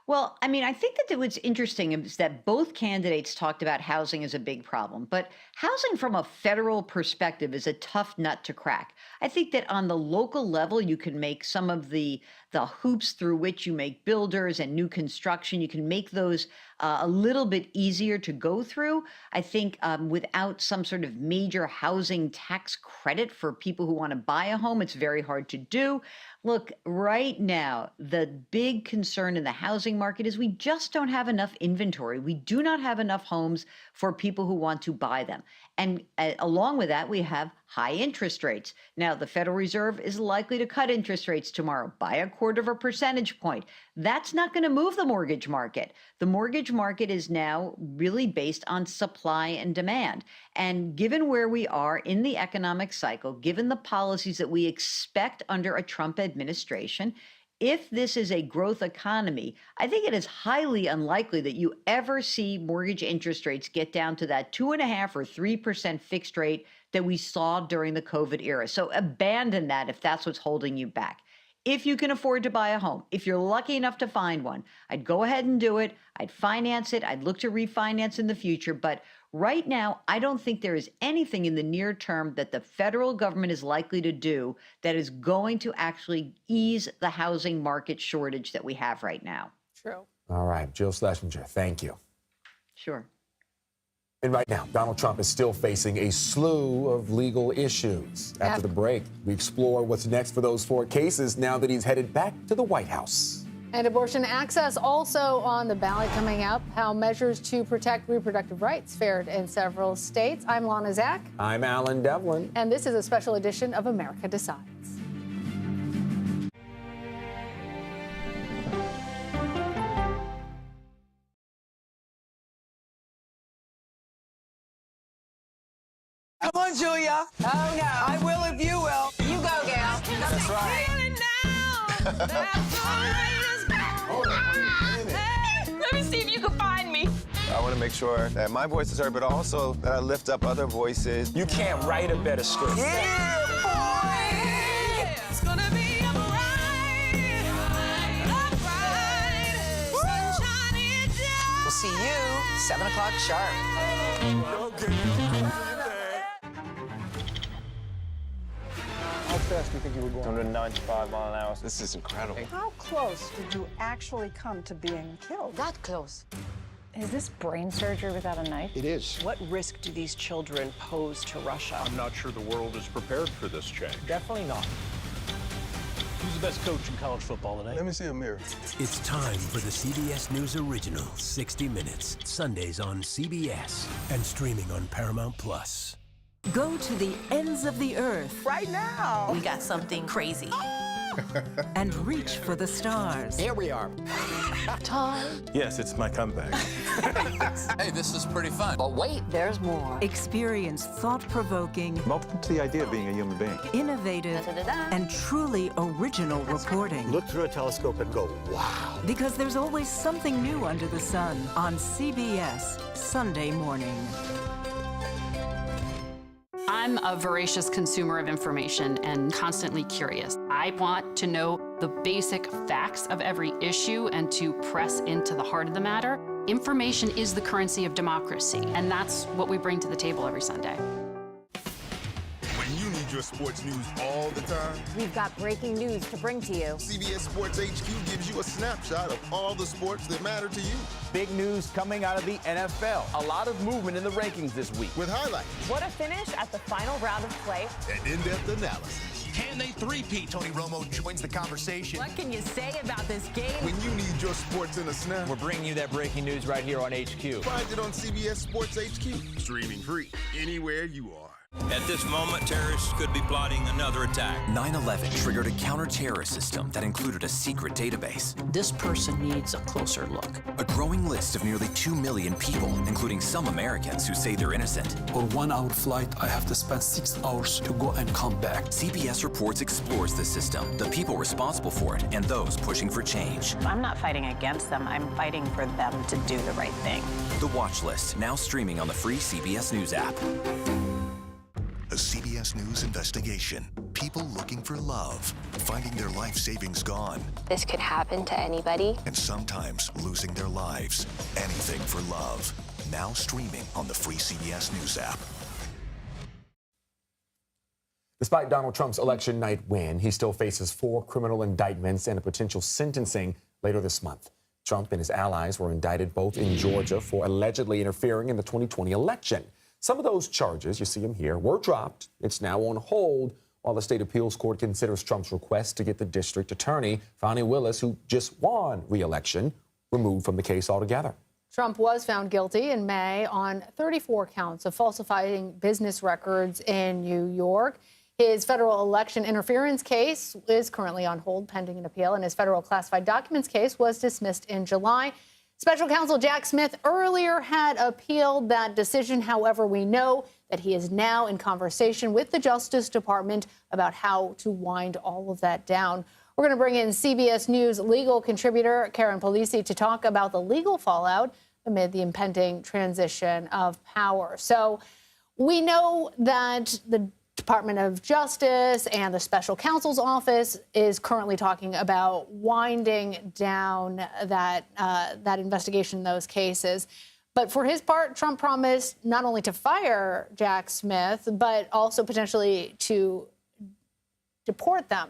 Well, I mean, I think that what's interesting is that both candidates talked about housing as a big problem, but housing from a federal perspective is a tough nut to crack. I think that on the local level, you can make some of the hoops through which you make builders and new construction, you can make those a little bit easier to go through. I think without some sort of major housing tax credit for people who want to buy a home, it's very hard to do. Look, right now, the big concern in the housing market is we just don't have enough inventory. We do not have enough homes for people who want to buy them. And along with that, we have high interest rates. Now, the Federal Reserve is likely to cut interest rates tomorrow by 1/4 percentage point. That's not going to move the mortgage market. The mortgage market is now really based on supply and demand. And given where we are in the economic cycle, given the policies that we expect under a Trump administration, if this is a growth economy, I think it is highly unlikely that you ever see mortgage interest rates get down to that 2.5% or 3% fixed rate that we saw during the COVID era. So abandon that if that's what's holding you back. If you can afford to buy a home, if you're lucky enough to find one, I'd go ahead and do it. I'd finance it. I'd look to refinance in the future. But right now, I don't think there is anything in the near term that the federal government is likely to do that is going to actually ease the housing market shortage that we have right now. True. All right, Jill Schlesinger, thank you. Sure. And right now, Donald Trump is still facing a slew of legal issues. After the break, we explore what's next for those 4 cases now that he's headed back to the White House. And abortion access also on the ballot coming up. How measures to protect reproductive rights fared in several states. I'm Lana Zach. I'm Alan Devlin. And this is a special edition of America Decides. Come on, Julia. Oh, no. I will if you will. You go, gal. That's right. Let me see if you can find me. I want to make sure that my voice is heard, but also that I lift up other voices. You can't write a better script. Yeah, boy! It's gonna be a ride. Sunshine down. We'll see you 7 o'clock sharp. How fast do you think you were going? 195 miles an hour. This is incredible. How close did you actually come to being killed? That close. Is this brain surgery without a knife? It is. What risk do these children pose to Russia? I'm not sure the world is prepared for this change. Definitely not. Who's the best coach in college football today? Let me see a mirror. It's time for the CBS News original, 60 Minutes. Sundays on CBS and streaming on Paramount+. Go to the ends of the earth. Right now. We got something crazy. and reach for the stars. Here we are. Time. Yes, it's my comeback. Hey, this is pretty fun. But wait, there's more. Experience thought-provoking, I'm open to the idea of being a human being. innovative, and truly original reporting. Look through a telescope and go, wow. Because there's always something new under the sun on CBS Sunday morning. I'm a voracious consumer of information and constantly curious. I want to know the basic facts of every issue and to press into the heart of the matter. Information is the currency of democracy, and that's what we bring to the table every Sunday. When you need your sports news all the time, we've got breaking news to bring to you. CBS Sports HQ gives you a snapshot of all the sports that matter to you. Big news coming out of the NFL. A lot of movement in the rankings this week. With highlights. What a finish at the final round of play. And in-depth analysis. Can they three-peat? Tony Romo joins the conversation. What can you say about this game? When you need your sports in a snap, we're bringing you that breaking news right here on HQ. Find it on CBS Sports HQ. Streaming free anywhere you are. At this moment, terrorists could be plotting another attack. 9/11 triggered a counter-terrorist system that included a secret database. This person needs a closer look. A growing list of nearly 2 million people, including some Americans who say they're innocent. For 1 hour flight, I have to spend 6 hours to go and come back. CBS Reports explores the system, the people responsible for it, and those pushing for change. I'm not fighting against them. I'm fighting for them to do the right thing. The Watch List, now streaming on the free CBS News app. A CBS News investigation. People looking for love, finding their life savings gone. This could happen to anybody. And sometimes losing their lives. Anything for love. Now streaming on the free CBS News app. Despite Donald Trump's election night win, he still faces 4 criminal indictments and a potential sentencing later this month. Trump and his allies were indicted both in Georgia for allegedly interfering in the 2020 election. Some of those charges, you see them here, were dropped. It's now on hold while the state appeals court considers Trump's request to get the district attorney, Fani Willis, who just won re-election, removed from the case altogether. Trump was found guilty in May on 34 counts of falsifying business records in New York. His federal election interference case is currently on hold pending an appeal, and his federal classified documents case was dismissed in July. Special counsel Jack Smith earlier had appealed that decision. However, we know that he is now in conversation with the Justice Department about how to wind all of that down. We're going to bring in CBS News legal contributor Karen Polisi to talk about the legal fallout amid the impending transition of power. So we know that the Department of Justice and the special counsel's office is currently talking about winding down that investigation, those cases. But for his part, Trump promised not only to fire Jack Smith, but also potentially to deport them.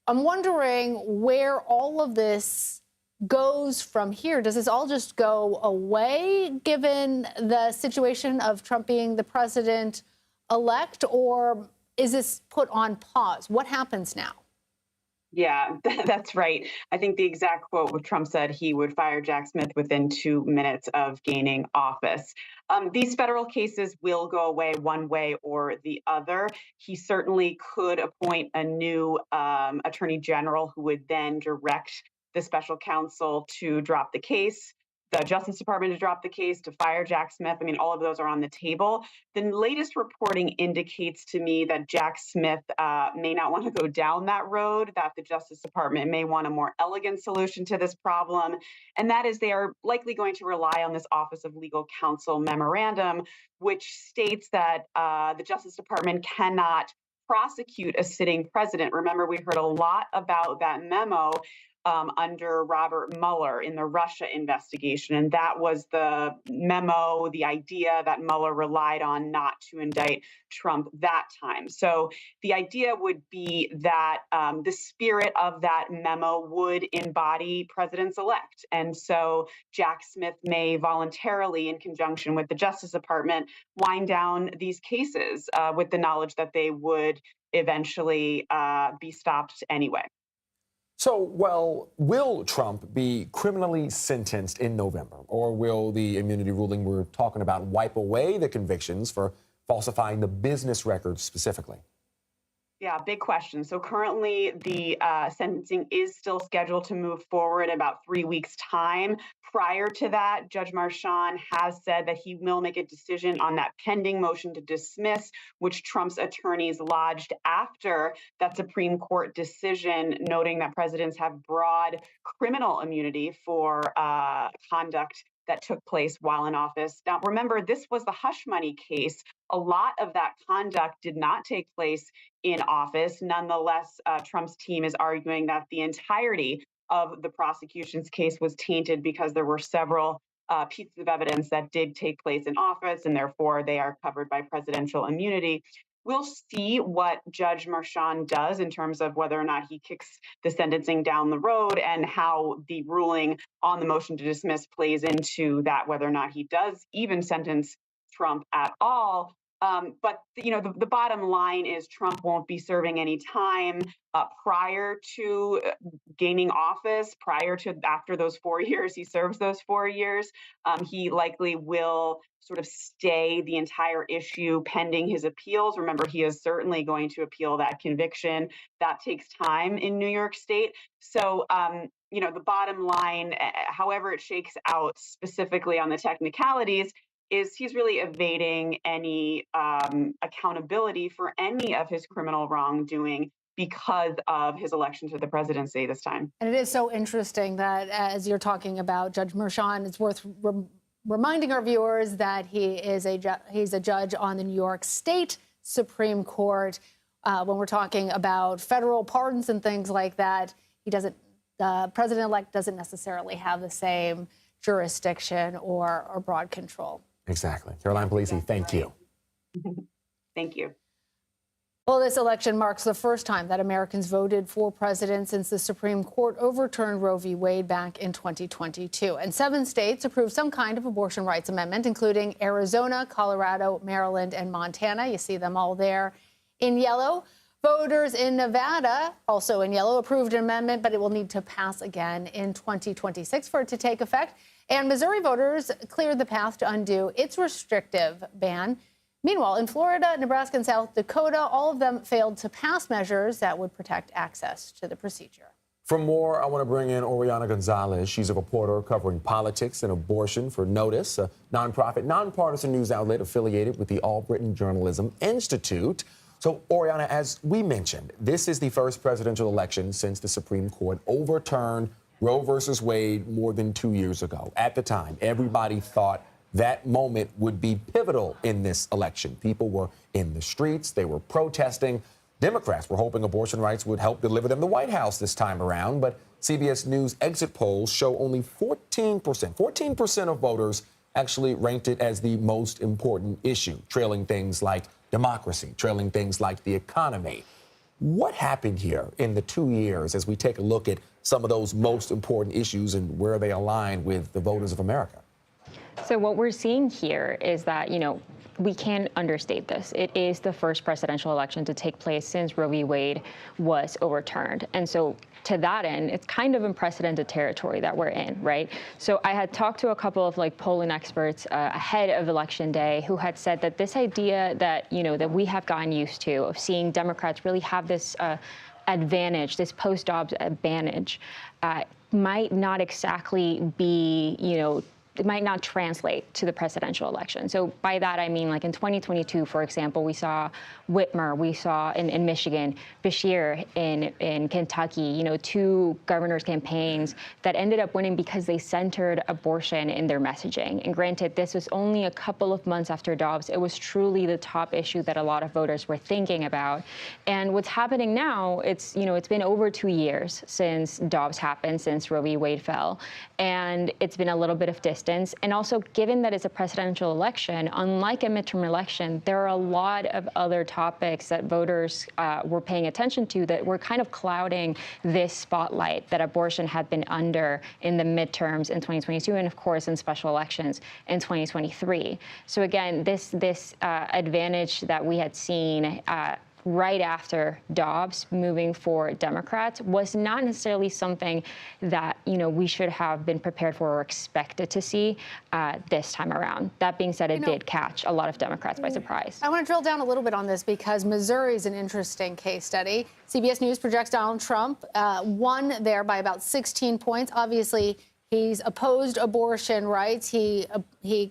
I'm wondering where all of this goes from here. Does this all just go away given the situation of Trump being the president-elect, or is this put on pause? What happens now? Yeah, that's right. I think the exact quote what Trump said he would fire Jack Smith within 2 minutes of gaining office. These federal cases will go away one way or the other. He certainly could appoint a new attorney general who would then direct the special counsel to drop the case, the Justice Department to drop the case, to fire Jack Smith. I mean, all of those are on the table. The latest reporting indicates to me that Jack Smith may not want to go down that road, that the Justice Department may want a more elegant solution to this problem. And that is they are likely going to rely on this Office of Legal Counsel memorandum, which states that the Justice Department cannot prosecute a sitting president. Remember, we heard a lot about that memo under Robert Mueller in the Russia investigation. And that was the memo, the idea that Mueller relied on not to indict Trump that time. So the idea would be that the spirit of that memo would embody presidents-elect. And so Jack Smith may voluntarily, in conjunction with the Justice Department, wind down these cases with the knowledge that they would eventually be stopped anyway. So, well, will Trump be criminally sentenced in November, or will the immunity ruling we're talking about wipe away the convictions for falsifying the business records specifically? Yeah, big question. So currently the sentencing is still scheduled to move forward about 3 weeks' time. Prior to that, Judge Marchand has said that he will make a decision on that pending motion to dismiss, which Trump's attorneys lodged after that Supreme Court decision, noting that presidents have broad criminal immunity for conduct that took place while in office. Now, remember, this was the hush money case. A lot of that conduct did not take place in office. Nonetheless, Trump's team is arguing that the entirety of the prosecution's case was tainted because there were several pieces of evidence that did take place in office, and therefore they are covered by presidential immunity. We'll see what Judge Marchand does in terms of whether or not he kicks the sentencing down the road and how the ruling on the motion to dismiss plays into that, whether or not he does even sentence Trump at all. But the bottom line is Trump won't be serving any time prior to gaining office, after those 4 years. He serves those 4 years. He likely will sort of stay the entire issue pending his appeals. Remember, he is certainly going to appeal that conviction. That takes time in New York State. So, the bottom line, however it shakes out specifically on the technicalities, is he's really evading any accountability for any of his criminal wrongdoing because of his election to the presidency this time. And it is so interesting that, as you're talking about Judge Marchand, it's worth reminding our viewers that he's a judge on the New York State Supreme Court. When we're talking about federal pardons and things like that, the president-elect doesn't necessarily have the same jurisdiction or broad control. Exactly. Caroline Polisi, thank you. Thank you. Well, this election marks the first time that Americans voted for president since the Supreme Court overturned Roe v. Wade back in 2022. And 7 states approved some kind of abortion rights amendment, including Arizona, Colorado, Maryland, and Montana. You see them all there in yellow. Voters in Nevada, also in yellow, approved an amendment, but it will need to pass again in 2026 for it to take effect. And Missouri voters cleared the path to undo its restrictive ban. Meanwhile, in Florida, Nebraska, and South Dakota, all of them failed to pass measures that would protect access to the procedure. For more, I want to bring in Oriana Gonzalez. She's a reporter covering politics and abortion for Notice, a nonprofit, nonpartisan news outlet affiliated with the All-Britain Journalism Institute. So, Oriana, as we mentioned, this is the first presidential election since the Supreme Court overturned Roe versus Wade more than 2 years ago. At the time, everybody thought that moment would be pivotal in this election. People were in the streets. They were protesting. Democrats were hoping abortion rights would help deliver them the White House this time around. But CBS News exit polls show only 14% of voters actually ranked it as the most important issue, trailing things like democracy, trailing things like the economy. What happened here in the 2 years as we take a look at some of those most important issues and where they align with the voters of America? So what we're seeing here is that, we can't understate this. It is the first presidential election to take place since Roe v. Wade was overturned. And so to that end, it's kind of unprecedented territory that we're in, right? So I had talked to a couple of polling experts ahead of Election Day who had said that this idea that, that we have gotten used to of seeing Democrats really have this advantage, this post-Dobbs advantage, might not exactly be, it might not translate to the presidential election. So by that, I mean, in 2022, for example, we saw Whitmer, we saw in Michigan, Beshear in Kentucky, 2 governors' campaigns that ended up winning because they centered abortion in their messaging. And granted, this was only a couple of months after Dobbs. It was truly the top issue that a lot of voters were thinking about. And what's happening now, it's been over 2 years since Dobbs happened, since Roe v. Wade fell. And it's been a little bit of distance. And also, given that it's a presidential election, unlike a midterm election, there are a lot of other topics that voters were paying attention to that were kind of clouding this spotlight that abortion had been under in the midterms in 2022 and, of course, in special elections in 2023. So, again, this advantage that we had seen right after Dobbs moving for Democrats was not necessarily something that, we should have been prepared for or expected to see this time around. That being said, it did catch a lot of Democrats by surprise. I want to drill down a little bit on this because Missouri is an interesting case study. CBS News projects Donald Trump won there by about 16 points. Obviously, he's opposed abortion rights. He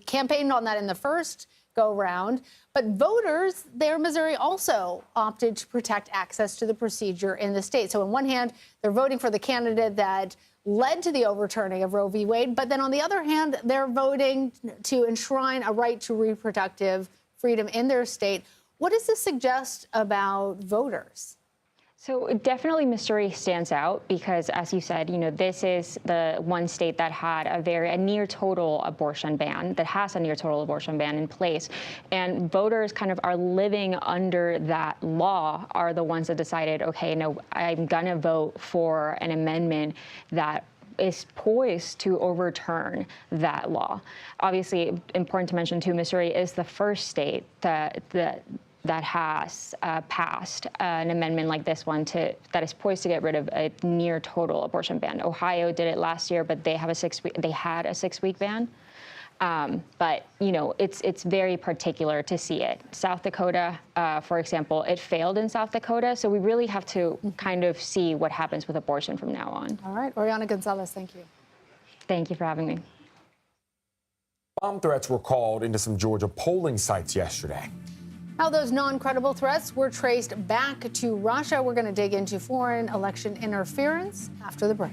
campaigned on that in the first go-round. But voters there in Missouri also opted to protect access to the procedure in the state. So on one hand, they're voting for the candidate that led to the overturning of Roe v. Wade. But then on the other hand, they're voting to enshrine a right to reproductive freedom in their state. What does this suggest about voters? So definitely Missouri stands out because, as you said, this is the one state that had a near total abortion ban, that has a near total abortion ban in place. And voters kind of are living under that law, are the ones that decided, okay, no, I'm going to vote for an amendment that is poised to overturn that law. Obviously, important to mention, too, Missouri is the first state that has passed an amendment like this one that is poised to get rid of a near total abortion ban. Ohio did it last year, but they had a 6-week ban. But it's very particular to see it. South Dakota, for example, it failed in South Dakota, so we really have to kind of see what happens with abortion from now on. All right, Oriana Gonzalez, thank you. Thank you for having me. Bomb threats were called into some Georgia polling sites yesterday. How those non-credible threats were traced back to Russia. We're going to dig into foreign election interference after the break.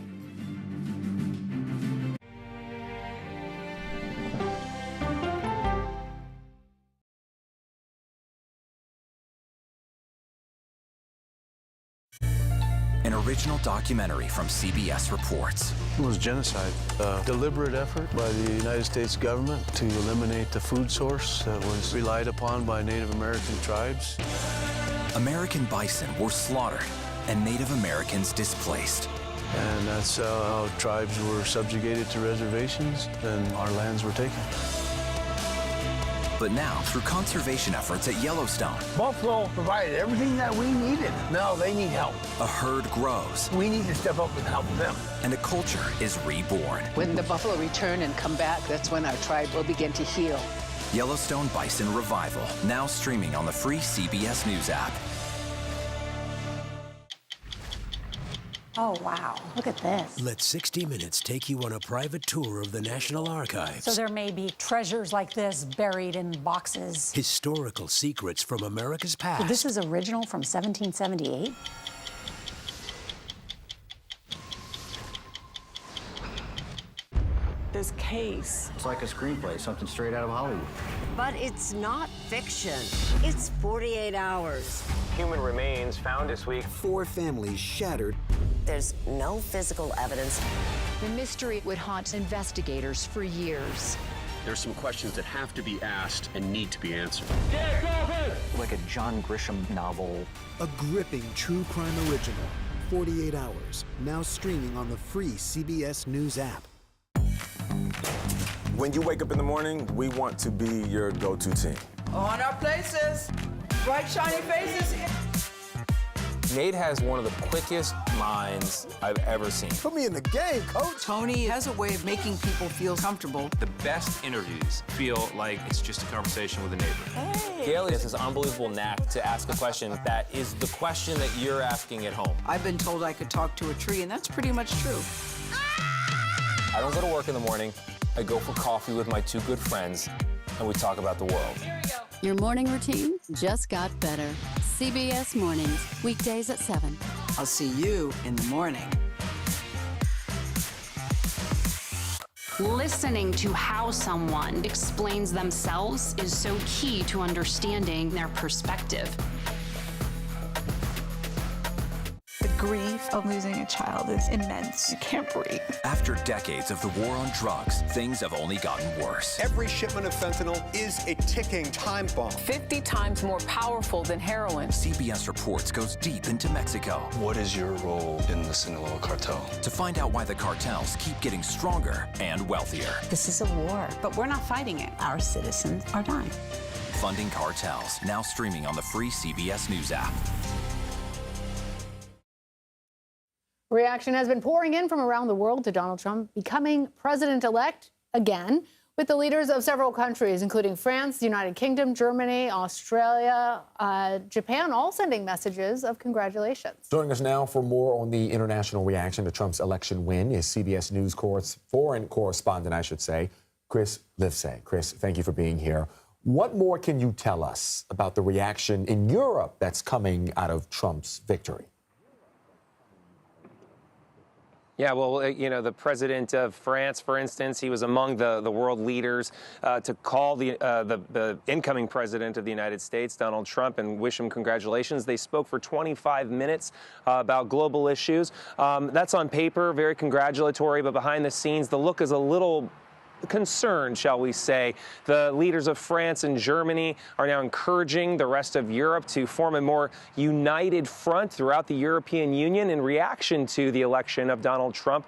An original documentary from CBS reports. It was genocide, a deliberate effort by the United States government to eliminate the food source that was relied upon by Native American tribes. American bison were slaughtered and Native Americans displaced. And that's how tribes were subjugated to reservations and our lands were taken. But now, through conservation efforts at Yellowstone, Buffalo provided everything that we needed. Now they need help. a herd grows. We need to step up and help them. And a culture is reborn. When the buffalo return and come back, that's when our tribe will begin to heal. Yellowstone Bison Revival, now streaming on the free CBS News app. Oh, wow. Look at this. Let 60 Minutes take you on a private tour of the National Archives. So there may be treasures like this buried in boxes. Historical secrets from America's past. So this is original from 1778? This case. It's like a screenplay, something straight out of Hollywood. But it's not fiction. It's 48 hours. Human remains found this week. 4 families shattered. There's no physical evidence. The mystery would haunt investigators for years. There's some questions that have to be asked and need to be answered. Like a John Grisham novel. A gripping true crime original. 48 hours. Now streaming on the free CBS News app. When you wake up in the morning, we want to be your go-to team. On our places, bright, shiny faces. Nate has one of the quickest minds I've ever seen. Put me in the game, coach. Tony has a way of making people feel comfortable. The best interviews feel like it's just a conversation with a neighbor. Hey. Gail has this unbelievable knack to ask a question that is the question that you're asking at home. I've been told I could talk to a tree, and that's pretty much true. I don't go to work in the morning. I go for coffee with my 2 good friends, and we talk about the world. Your morning routine just got better. CBS Mornings, weekdays at 7. I'll see you in the morning. Listening to how someone explains themselves is so key to understanding their perspective. The grief of losing a child is immense. You can't breathe. After decades of the war on drugs, things have only gotten worse. Every shipment of fentanyl is a ticking time bomb. 50 times more powerful than heroin. CBS Reports goes deep into Mexico. What is your role in the Sinaloa cartel? To find out why the cartels keep getting stronger and wealthier. This is a war, but we're not fighting it. Our citizens are dying. funding cartels. Now streaming on the free CBS News app. Reaction has been pouring in from around the world to Donald Trump becoming president-elect again, with the leaders of several countries, including France, the United Kingdom, Germany, Australia, Japan, all sending messages of congratulations. Joining us now for more on the international reaction to Trump's election win is CBS News foreign correspondent, Chris Livesay. Chris, thank you for being here. What more can you tell us about the reaction in Europe that's coming out of Trump's victory? Yeah, well, the president of France, for instance, he was among the world leaders to call the incoming president of the United States, Donald Trump, and wish him congratulations. They spoke for 25 minutes about global issues. That's on paper, very congratulatory, but behind the scenes, the look is a little concerned, shall we say. The leaders of France and Germany are now encouraging the rest of Europe to form a more united front throughout the European Union in reaction to the election of Donald Trump.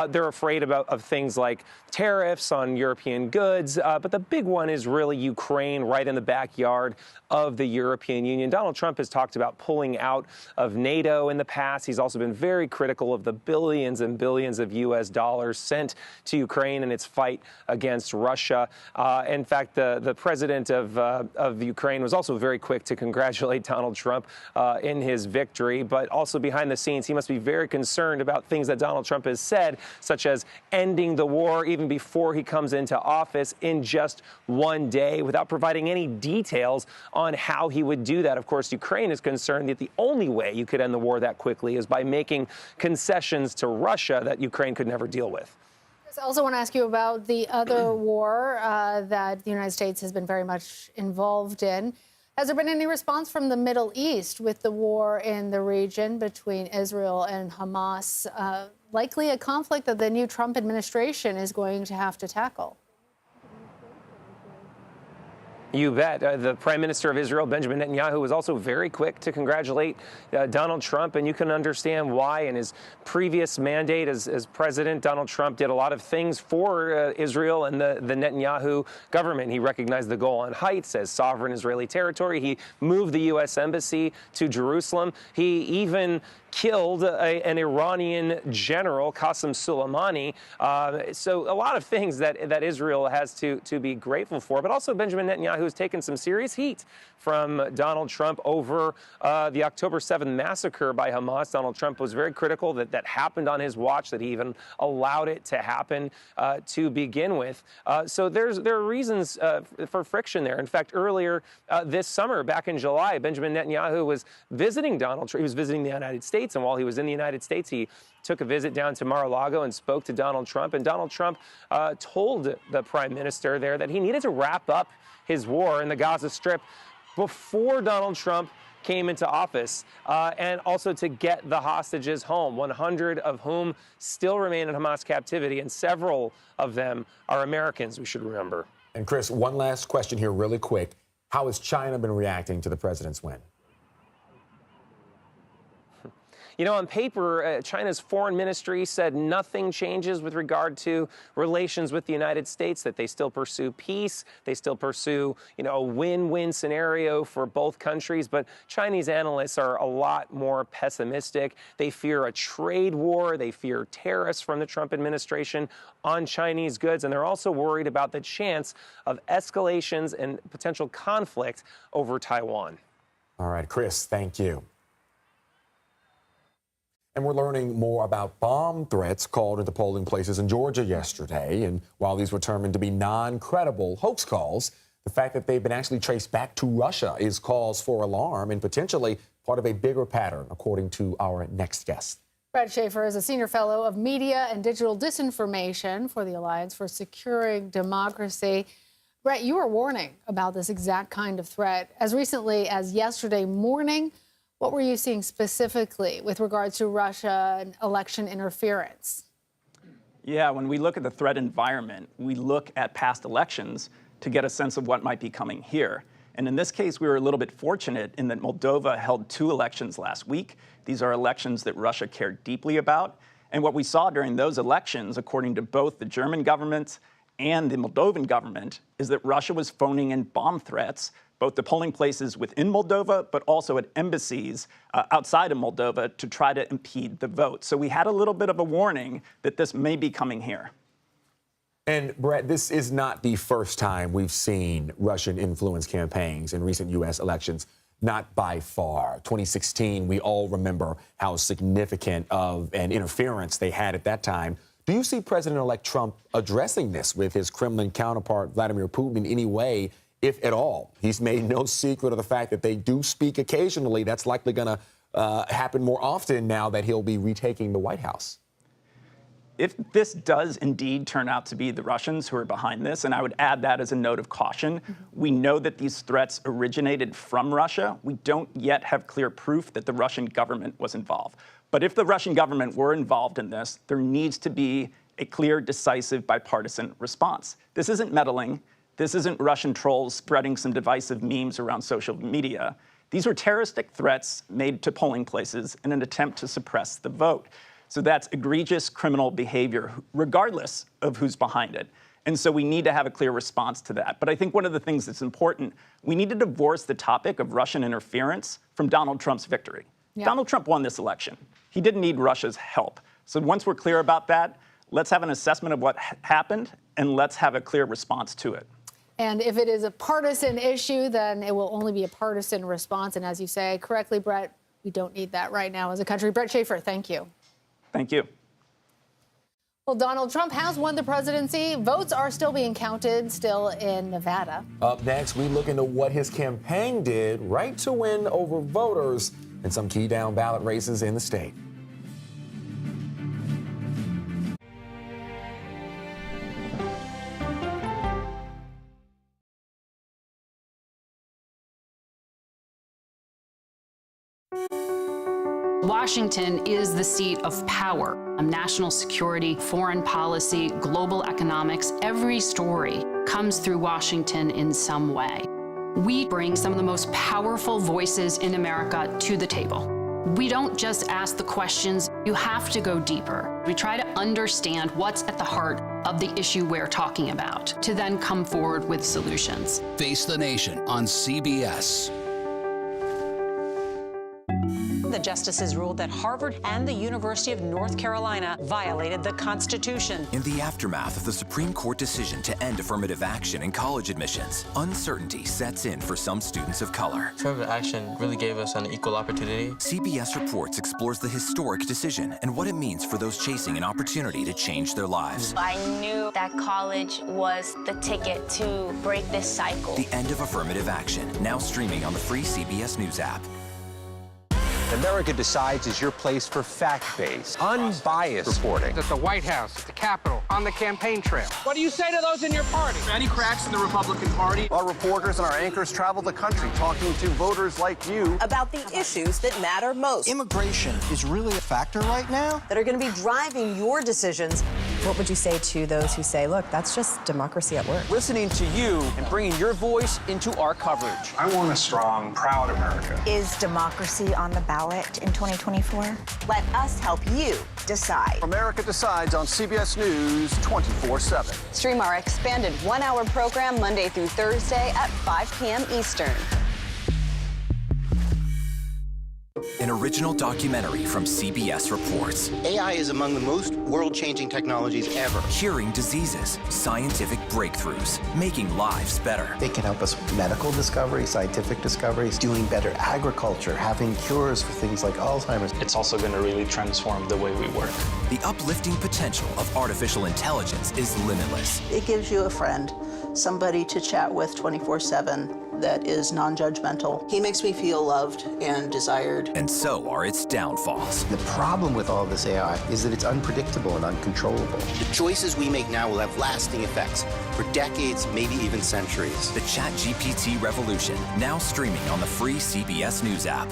They're afraid of things like tariffs on European goods, but the big one is really Ukraine, right in the backyard of the European Union. Donald Trump has talked about pulling out of NATO in the past. He's also been very critical of the billions and billions of U.S. dollars sent to Ukraine in its fight against Russia. In fact, the president of Ukraine was also very quick to congratulate Donald Trump in his victory, but also behind the scenes, he must be very concerned about things that Donald Trump has said, such as ending the war even before he comes into office in just one day, without providing any details on how he would do that. Of course, Ukraine is concerned that the only way you could end the war that quickly is by making concessions to Russia that Ukraine could never deal with. I also want to ask you about the other war that the United States has been very much involved in. Has there been any response from the Middle East with the war in the region between Israel and Hamas? Likely a conflict that the new Trump administration is going to have to tackle. You bet. The Prime Minister of Israel, Benjamin Netanyahu, was also very quick to congratulate Donald Trump, and you can understand why. In his previous mandate as president, Donald Trump did a lot of things for Israel and the Netanyahu government. He recognized the Golan Heights as sovereign Israeli territory. He moved the U.S. embassy to Jerusalem. He even killed an Iranian general, Qasem Soleimani. So a lot of things that Israel has to be grateful for. But also Benjamin Netanyahu has taken some serious heat from Donald Trump over the October 7th massacre by Hamas. Donald Trump was very critical that happened on his watch, that he even allowed it to happen to begin with. So there are reasons for friction there. In fact, earlier this summer, back in July, Benjamin Netanyahu was visiting Donald Trump. He was visiting the United States. And while he was in the United States, he took a visit down to Mar-a-Lago and spoke to Donald Trump. And Donald Trump told the prime minister there that he needed to wrap up his war in the Gaza Strip before Donald Trump came into office, and also to get the hostages home, 100 of whom still remain in Hamas captivity, and several of them are Americans, we should remember. And Chris, one last question here really quick. How has China been reacting to the president's win? You know, on paper, China's foreign ministry said nothing changes with regard to relations with the United States, that they still pursue peace, they still pursue, a win-win scenario for both countries. But Chinese analysts are a lot more pessimistic. They fear a trade war. They fear tariffs from the Trump administration on Chinese goods. And they're also worried about the chance of escalations and potential conflict over Taiwan. All right, Chris, thank you. And we're learning more about bomb threats called into polling places in Georgia yesterday. And while these were determined to be non-credible hoax calls, the fact that they've been actually traced back to Russia is cause for alarm and potentially part of a bigger pattern, according to our next guest. Brett Schaefer is a senior fellow of media and digital disinformation for the Alliance for Securing Democracy. Brett, you were warning about this exact kind of threat as recently as yesterday morning. What were you seeing specifically with regards to Russia and election interference? Yeah, when we look at the threat environment, we look at past elections to get a sense of what might be coming here. And in this case, we were a little bit fortunate in that Moldova held 2 elections last week. These are elections that Russia cared deeply about. And what we saw during those elections, according to both the German government and the Moldovan government is that Russia was phoning in bomb threats, both to polling places within Moldova, but also at embassies outside of Moldova to try to impede the vote. So we had a little bit of a warning that this may be coming here. And Brett, this is not the first time we've seen Russian influence campaigns in recent U.S. elections. Not by far. 2016, we all remember how significant of an interference they had at that time. Do you see President-elect Trump addressing this with his Kremlin counterpart, Vladimir Putin, in any way, if at all? He's made no secret of the fact that they do speak occasionally. That's likely going to happen more often now that he'll be retaking the White House. If this does indeed turn out to be the Russians who are behind this, and I would add that as a note of caution, we know that these threats originated from Russia. We don't yet have clear proof that the Russian government was involved. But if the Russian government were involved in this, there needs to be a clear, decisive, bipartisan response. This isn't meddling. This isn't Russian trolls spreading some divisive memes around social media. These were terroristic threats made to polling places in an attempt to suppress the vote. So that's egregious criminal behavior, regardless of who's behind it. And so we need to have a clear response to that. But I think one of the things that's important, we need to divorce the topic of Russian interference from Donald Trump's victory. Yeah. Donald Trump won this election. He didn't need Russia's help. So once we're clear about that, let's have an assessment of what happened, and let's have a clear response to it. And if it is a partisan issue, then it will only be a partisan response. And as you say correctly, Brett, we don't need that right now as a country. Brett Schaefer, thank you. Thank you. Well, Donald Trump has won the presidency. Votes are still being counted, still in Nevada. Up next, we look into what his campaign did right to win over voters in some key down ballot races in the state. Washington is the seat of power. National security, foreign policy, global economics, every story comes through Washington in some way. We bring some of the most powerful voices in America to the table. We don't just ask the questions, you have to go deeper. We try to understand what's at the heart of the issue we're talking about, to then come forward with solutions. Face the Nation on CBS. The justices ruled that Harvard and the University of North Carolina violated the Constitution. In the aftermath of the Supreme Court decision to end affirmative action in college admissions, uncertainty sets in for some students of color. Affirmative action really gave us an equal opportunity. CBS Reports explores the historic decision and what it means for those chasing an opportunity to change their lives. I knew that college was the ticket to break this cycle. The end of affirmative action, now streaming on the free CBS News app. America Decides is your place for fact-based, unbiased reporting. At the White House, at the Capitol, on the campaign trail. What do you say to those in your party? Any cracks in the Republican Party? Our reporters and our anchors travel the country talking to voters like you about the issues that matter most. Immigration is really a factor right now that are going to be driving your decisions. What would you say to those who say, look, that's just democracy at work? Listening to you and bringing your voice into our coverage. I want a strong, proud America. Is democracy on the ballot in 2024? Let us help you decide. America Decides on CBS News 24/7. Stream our expanded one-hour program Monday through Thursday at 5 p.m. Eastern. An original documentary from CBS Reports. AI is among the most world-changing technologies ever. Curing diseases, scientific breakthroughs, making lives better. They can help us with medical discoveries, scientific discoveries, doing better agriculture, having cures for things like Alzheimer's. It's also going to really transform the way we work. The uplifting potential of artificial intelligence is limitless. It gives you a friend, somebody to chat with 24/7 that is non-judgmental. He makes me feel loved and desired. And so are its downfalls. The problem with all this AI is that it's unpredictable and uncontrollable. The choices we make now will have lasting effects for decades, maybe even centuries. The ChatGPT revolution, now streaming on the free CBS News app.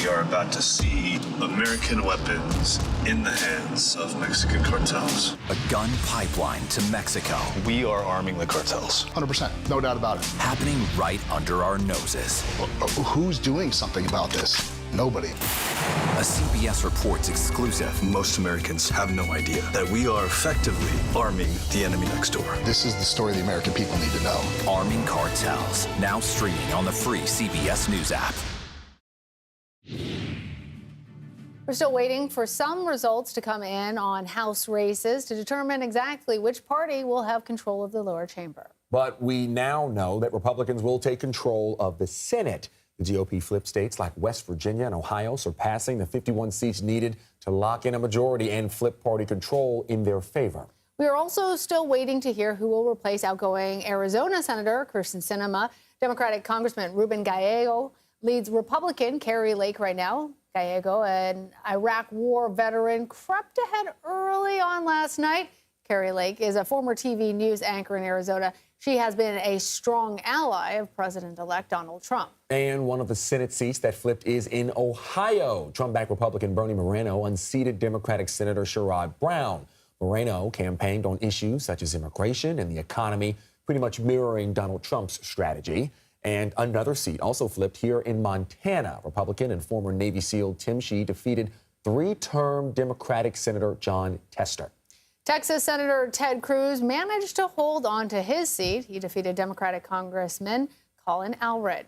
We are about to see American weapons in the hands of Mexican cartels. A gun pipeline to Mexico. We are arming the cartels. 100%, no doubt about it. Happening right under our noses. Who's doing something about this? Nobody. A CBS Reports exclusive. Most Americans have no idea that we are effectively arming the enemy next door. This is the story the American people need to know. Arming cartels. Now streaming on the free CBS News app. We're still waiting for some results to come in on House races to determine exactly which party will have control of the lower chamber. But we now know that Republicans will take control of the Senate. The GOP flipped states like West Virginia and Ohio, surpassing the 51 seats needed to lock in a majority and flip party control in their favor. We are also still waiting to hear who will replace outgoing Arizona Senator Kyrsten Sinema. Democratic Congressman Ruben Gallego leads Republican Kari Lake right now. Gallego, an Iraq War veteran, crept ahead early on last night. Kari Lake is a former TV news anchor in Arizona. She has been a strong ally of President-elect Donald Trump. And one of the Senate seats that flipped is in Ohio. Trump-backed Republican Bernie Moreno unseated Democratic Senator Sherrod Brown. Moreno campaigned on issues such as immigration and the economy, pretty much mirroring Donald Trump's strategy. And another seat also flipped here in Montana. Republican and former Navy SEAL Tim Shea defeated three-term Democratic Senator John Tester. Texas Senator Ted Cruz managed to hold on to his seat. He defeated Democratic Congressman Colin Allred.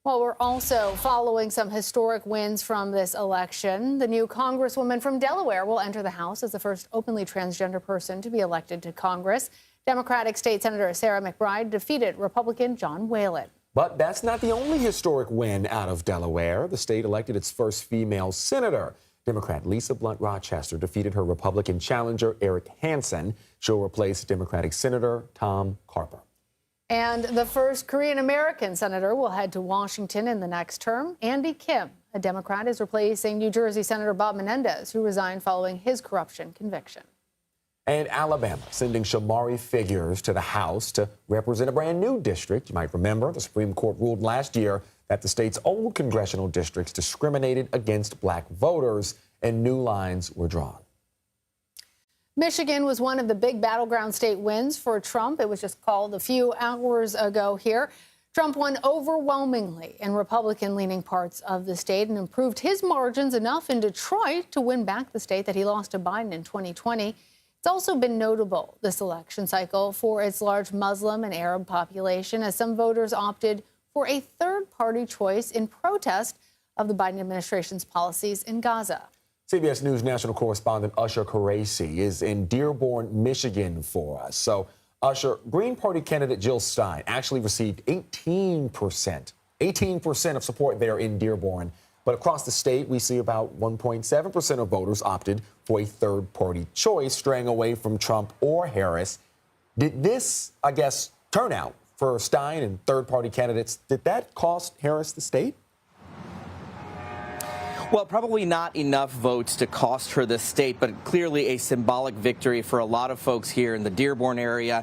Well, we're also following some historic wins from this election. The new Congresswoman from Delaware will enter the House as the first openly transgender person to be elected to Congress. Democratic State Senator Sarah McBride defeated Republican John Whalen. But that's not the only historic win out of Delaware. The state elected its first female senator. Democrat Lisa Blunt Rochester defeated her Republican challenger, Eric Hansen. She'll replace Democratic Senator Tom Carper. And the first Korean-American senator will head to Washington in the next term. Andy Kim, a Democrat, is replacing New Jersey Senator Bob Menendez, who resigned following his corruption conviction. And Alabama sending Shamari Figures to the House to represent a brand new district. You might remember the Supreme Court ruled last year that the state's old congressional districts discriminated against black voters, and new lines were drawn. Michigan was one of the big battleground state wins for Trump. It was just called a few hours ago here. Trump won overwhelmingly in Republican-leaning parts of the state and improved his margins enough in Detroit to win back the state that he lost to Biden in 2020. It's also been notable this election cycle for its large Muslim and Arab population, as some voters opted for a third-party choice in protest of the Biden administration's policies in Gaza. CBS News national correspondent Usher Qureshi is in Dearborn, Michigan for us. So, Usher, Green Party candidate Jill Stein actually received 18% of support there in Dearborn. But across the state, we see about 1.7% of voters opted for a third-party choice, straying away from Trump or Harris. Did this, I guess, turnout for Stein and third-party candidates, did that cost Harris the state? Well, probably not enough votes to cost her the state, but clearly a symbolic victory for a lot of folks here in the Dearborn area,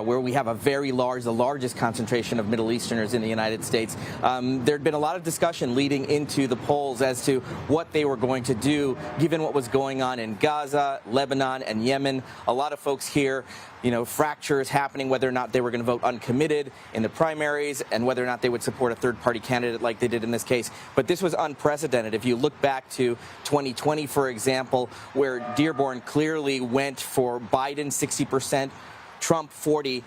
where we have the largest concentration of Middle Easterners in the United States. There'd been a lot of discussion leading into the polls as to what they were going to do, given what was going on in Gaza, Lebanon, and Yemen. A lot of folks here, fractures happening, whether or not they were going to vote uncommitted in the primaries and whether or not they would support a third-party candidate like they did in this case. But this was unprecedented. If you look back to 2020, for example, where Dearborn clearly went for Biden 60%, Trump 40%,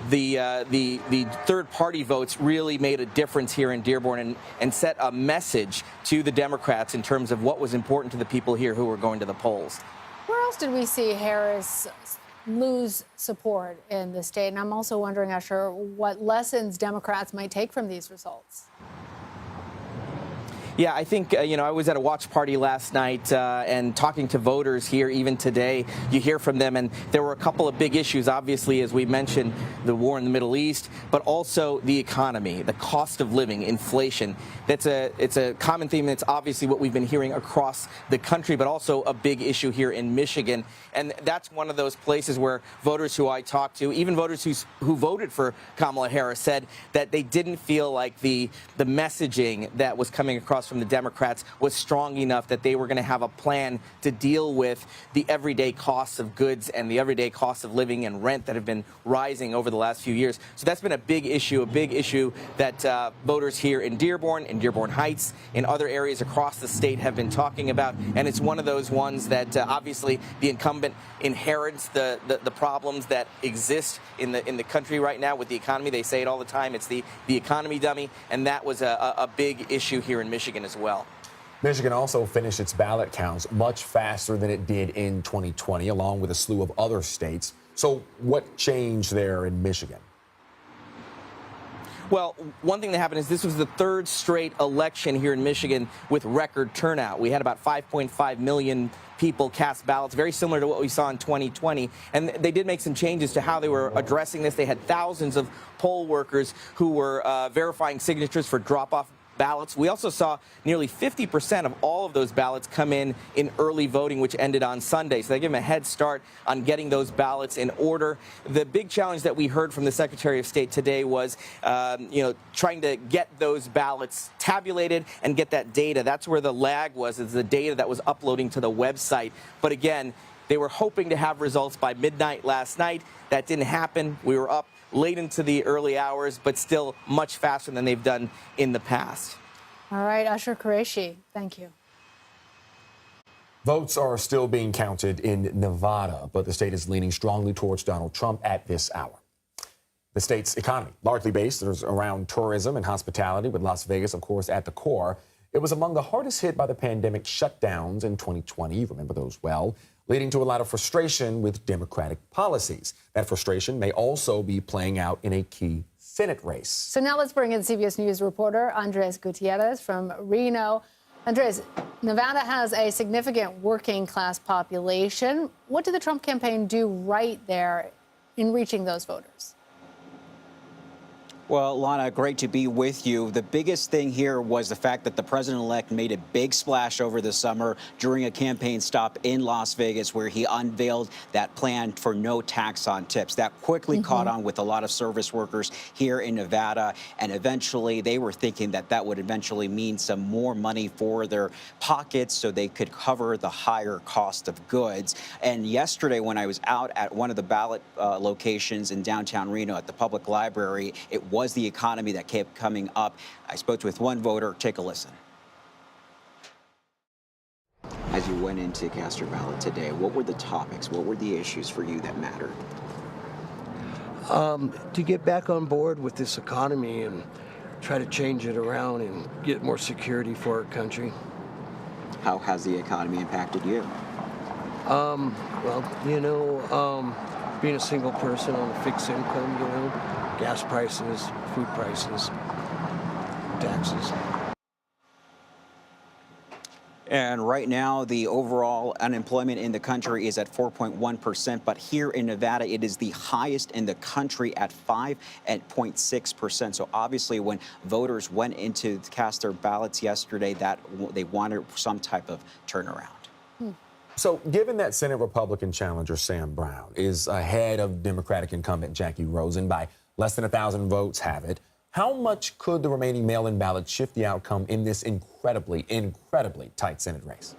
the third-party votes really made a difference here in Dearborn and set a message to the Democrats in terms of what was important to the people here who were going to the polls. Where else did we see Harris lose support in the state? And I'm also wondering, Usher, what lessons Democrats might take from these results. Yeah, I think, I was at a watch party last night and talking to voters here even today. You hear from them, and there were a couple of big issues, obviously, as we mentioned, the war in the Middle East, but also the economy, the cost of living, inflation. It's a common theme. That's obviously what we've been hearing across the country, but also a big issue here in Michigan. And that's one of those places where voters who I talked to, even voters who voted for Kamala Harris, said that they didn't feel like the messaging that was coming across from the Democrats was strong enough that they were going to have a plan to deal with the everyday costs of goods and the everyday costs of living and rent that have been rising over the last few years. So that's been a big issue that voters here in Dearborn Heights, in other areas across the state have been talking about. And it's one of those ones that obviously the incumbent inherits the problems that exist in the country right now with the economy. They say it all the time. It's the economy dummy. And that was a big issue here in Michigan as well. Michigan also finished its ballot counts much faster than it did in 2020, along with a slew of other states. So what changed there in Michigan? Well, one thing that happened is this was the third straight election here in Michigan with record turnout. We had about 5.5 million people cast ballots, very similar to what we saw in 2020. And they did make some changes to how they were addressing this. They had thousands of poll workers who were verifying signatures for drop-off ballots. We also saw nearly 50% of all of those ballots come in early voting, which ended on Sunday. So they give them a head start on getting those ballots in order. The big challenge that we heard from the Secretary of State today was, trying to get those ballots tabulated and get that data. That's where the lag was, is the data that was uploading to the website. But again, they were hoping to have results by midnight last night. That didn't happen. We were up late into the early hours, but still much faster than they've done in the past. All right, Asher Qureshi, thank you. Votes are still being counted in Nevada, but the state is leaning strongly towards Donald Trump at this hour. The state's economy, largely based around tourism and hospitality, with Las Vegas, of course, at the core. It was among the hardest hit by the pandemic shutdowns in 2020. You remember those well, leading to a lot of frustration with Democratic policies. That frustration may also be playing out in a key Senate race. So now let's bring in CBS News reporter Andres Gutierrez from Reno. Andres, Nevada has a significant working class population. What did the Trump campaign do right there in reaching those voters? Well, Lana, great to be with you. The biggest thing here was the fact that the president-elect made a big splash over the summer during a campaign stop in Las Vegas where he unveiled that plan for no tax on tips. That quickly caught on with a lot of service workers here in Nevada, and eventually they were thinking that that would eventually mean some more money for their pockets so they could cover the higher cost of goods. And yesterday when I was out at one of the ballot locations in downtown Reno at the public library, it was the economy that kept coming up. I spoke with one voter. Take a listen. As you went in to cast your ballot today, what were the topics? What were the issues for you that mattered? To get back on board with this economy and try to change it around and get more security for our country. How has the economy impacted you? Being a single person on a fixed income, gas prices, food prices, taxes. And right now, the overall unemployment in the country is at 4.1%. But here in Nevada, it is the highest in the country at 5.6%. So obviously, when voters went in to cast their ballots yesterday, that they wanted some type of turnaround. So given that Senate Republican challenger Sam Brown is ahead of Democratic incumbent Jackie Rosen by less than 1,000 votes have it, how much could the remaining mail-in ballots shift the outcome in this incredibly tight Senate race?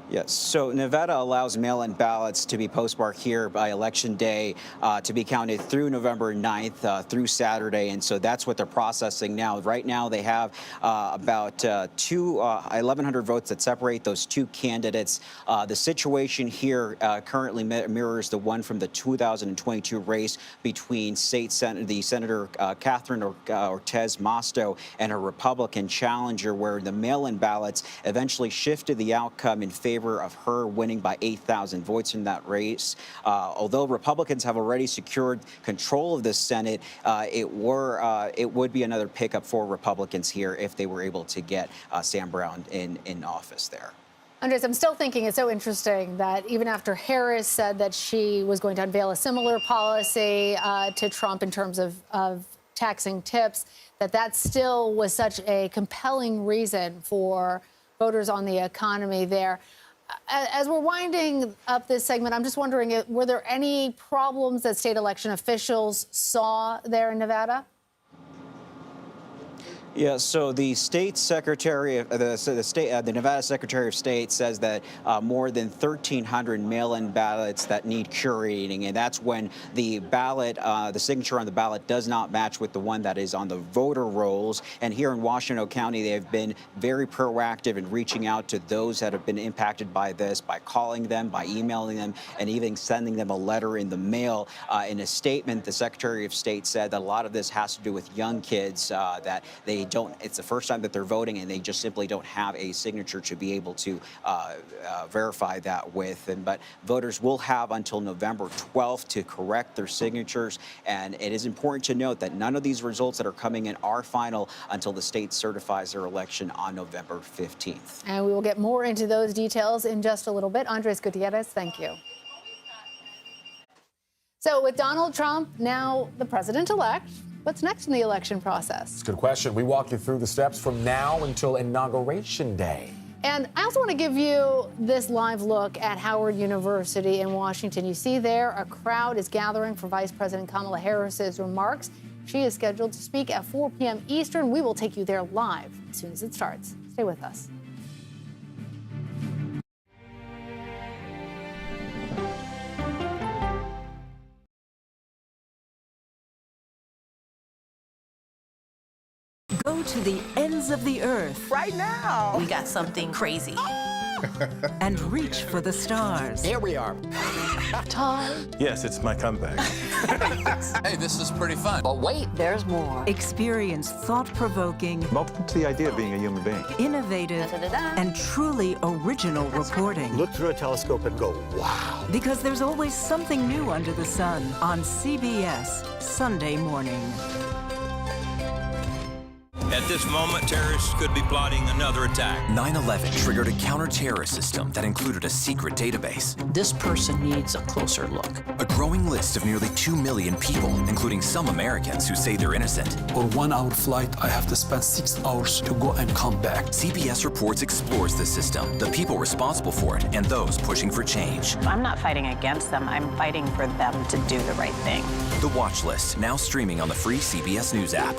Yes. So Nevada allows mail-in ballots to be postmarked here by Election Day to be counted through November 9th through Saturday. And so that's what they're processing now. Right now, they have about 1,100 votes that separate those two candidates. The situation here currently mirrors the one from the 2022 race between Senator Catherine Ortiz Mosto and her Republican challenger, where the mail-in ballots eventually shifted the outcome in favor of her winning by 8,000 votes in that race. Although Republicans have already secured control of the Senate, it would be another pickup for Republicans here if they were able to get Sam Brown in office there. Andres, I'm still thinking it's so interesting that even after Harris said that she was going to unveil a similar policy to Trump in terms of taxing tips, that still was such a compelling reason for voters on the economy there. As we're winding up this segment, I'm just wondering, were there any problems that state election officials saw there in Nevada? Yeah, so the state secretary, the Nevada Secretary of State says that more than 1,300 mail-in ballots that need curating, and that's when the ballot, the signature on the ballot does not match with the one that is on the voter rolls. And here in Washington County, they have been very proactive in reaching out to those that have been impacted by this, by calling them, by emailing them, and even sending them a letter in the mail. In a statement, the Secretary of State said that a lot of this has to do with young kids, that they don't, it's the first time that they're voting and they just simply don't have a signature to be able to verify that with. But voters will have until November 12th to correct their signatures. And it is important to note that none of these results that are coming in are final until the state certifies their election on November 15th. And we will get more into those details in just a little bit. Andres Gutierrez, thank you. So with Donald Trump now the president-elect, what's next in the election process? It's a good question. We walk you through the steps from now until Inauguration Day. And I also want to give you this live look at Howard University in Washington. You see there, a crowd is gathering for Vice President Kamala Harris's remarks. She is scheduled to speak at 4 p.m. Eastern. We will take you there live as soon as it starts. Stay with us. Go to the ends of the earth. Right now. We got something crazy. And reach for the stars. Here we are. Time. Yes, it's my comeback. Hey, this is pretty fun. But wait, there's more. Experience thought-provoking. Welcome to the idea of being a human being. Innovative and truly original reporting. Look through a telescope and go, wow. Because there's always something new under the sun on CBS Sunday morning. At this moment, terrorists could be plotting another attack. 9/11 triggered a counter-terrorist system that included a secret database. This person needs a closer look. A growing list of nearly 2 million people, including some Americans who say they're innocent. For 1 hour flight, I have to spend 6 hours to go and come back. CBS Reports explores the system, the people responsible for it, and those pushing for change. I'm not fighting against them. I'm fighting for them to do the right thing. The Watch List, now streaming on the free CBS News app.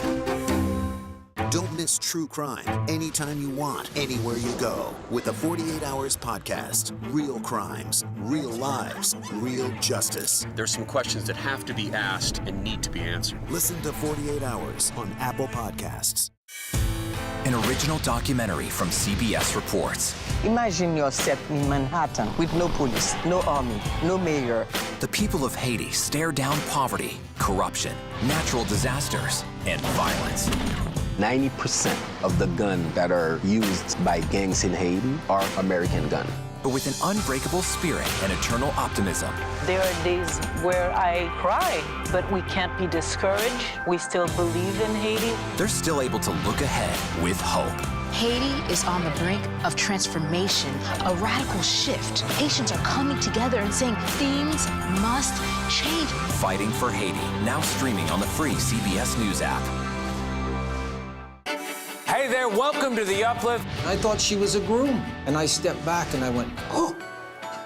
Don't miss true crime anytime you want, anywhere you go. With the 48 Hours podcast. Real crimes, real lives, real justice. There's some questions that have to be asked and need to be answered. Listen to 48 Hours on Apple Podcasts. An original documentary from CBS Reports. Imagine yourself in Manhattan with no police, no army, no mayor. The people of Haiti stare down poverty, corruption, natural disasters, and violence. 90% of the guns that are used by gangs in Haiti are American guns. But with an unbreakable spirit and eternal optimism. There are days where I cry, but we can't be discouraged. We still believe in Haiti. They're still able to look ahead with hope. Haiti is on the brink of transformation, a radical shift. Nations are coming together and saying things must change. Fighting for Haiti, now streaming on the free CBS News app. Hey there, welcome to The Uplift. I thought she was a groom, and I stepped back and I went, oh,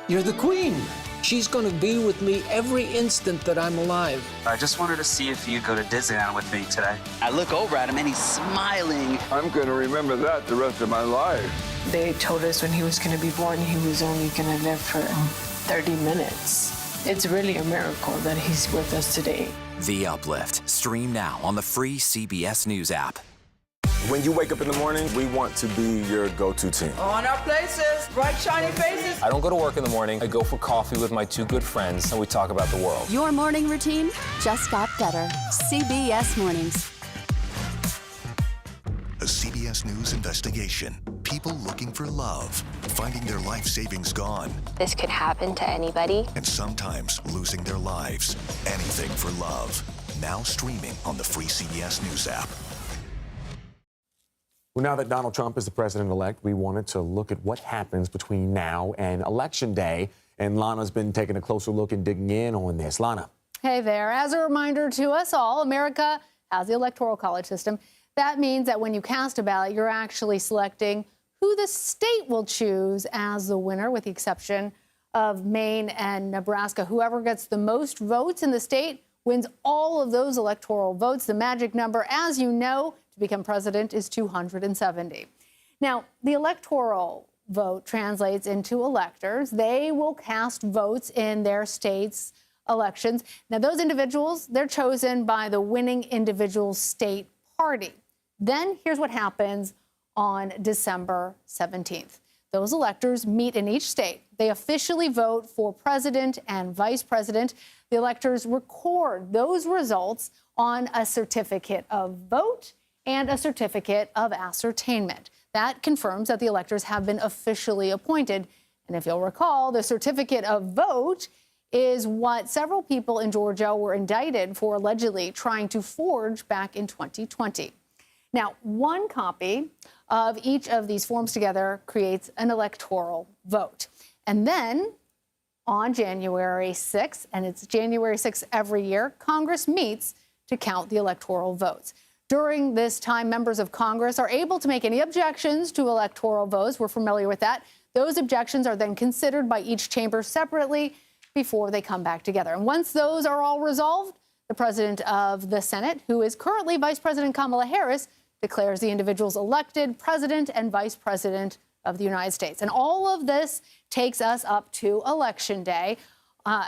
you're the queen. She's going to be with me every instant that I'm alive. I just wanted to see if you'd go to Disneyland with me today. I look over at him and he's smiling. I'm going to remember that the rest of my life. They told us when he was going to be born, he was only going to live for 30 minutes. It's really a miracle that he's with us today. The Uplift. Stream now on the free CBS News app. When you wake up in the morning, we want to be your go-to team. On our places, bright, shiny faces. I don't go to work in the morning. I go for coffee with my 2 good friends, and we talk about the world. Your morning routine just got better. CBS Mornings. A CBS News investigation. People looking for love, finding their life savings gone. This could happen to anybody. And sometimes losing their lives. Anything for love. Now streaming on the free CBS News app. Well, now that Donald Trump is the president-elect, we wanted to look at what happens between now and Election Day. And Lana's been taking a closer look and digging in on this. Lana. Hey there. As a reminder to us all, America has the Electoral College system. That means that when you cast a ballot, you're actually selecting who the state will choose as the winner, with the exception of Maine and Nebraska. Whoever gets the most votes in the state wins all of those electoral votes. The magic number, as you know, to become president is 270. Now, the electoral vote translates into electors. They will cast votes in their state's elections. Now, those individuals, they're chosen by the winning individual state party. Then here's what happens on December 17th. Those electors meet in each state. They officially vote for president and vice president. The electors record those results on a certificate of vote and a certificate of ascertainment. That confirms that the electors have been officially appointed. And if you'll recall, the certificate of vote is what several people in Georgia were indicted for allegedly trying to forge back in 2020. Now, one copy of each of these forms together creates an electoral vote. And then on January 6th, and it's January 6th every year, Congress meets to count the electoral votes. During this time, members of Congress are able to make any objections to electoral votes. We're familiar with that. Those objections are then considered by each chamber separately before they come back together. And once those are all resolved, the president of the Senate, who is currently Vice President Kamala Harris, declares the individuals elected president and vice president of the United States. And all of this takes us up to Election Day,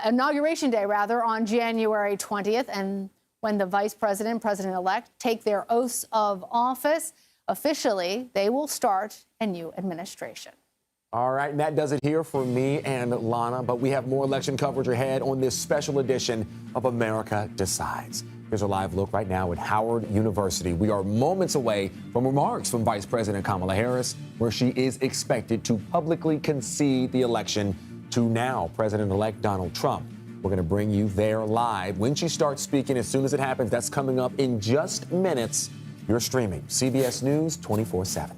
Inauguration Day, rather, on January 20th. And when the vice president, president-elect, take their oaths of office, officially, they will start a new administration. All right, and that does it here for me and Lana, but we have more election coverage ahead on this special edition of America Decides. Here's a live look right now at Howard University. We are moments away from remarks from Vice President Kamala Harris, where she is expected to publicly concede the election to now President-elect Donald Trump. We're going to bring you there live when she starts speaking. As soon as it happens, that's coming up in just minutes. You're streaming CBS News 24/7.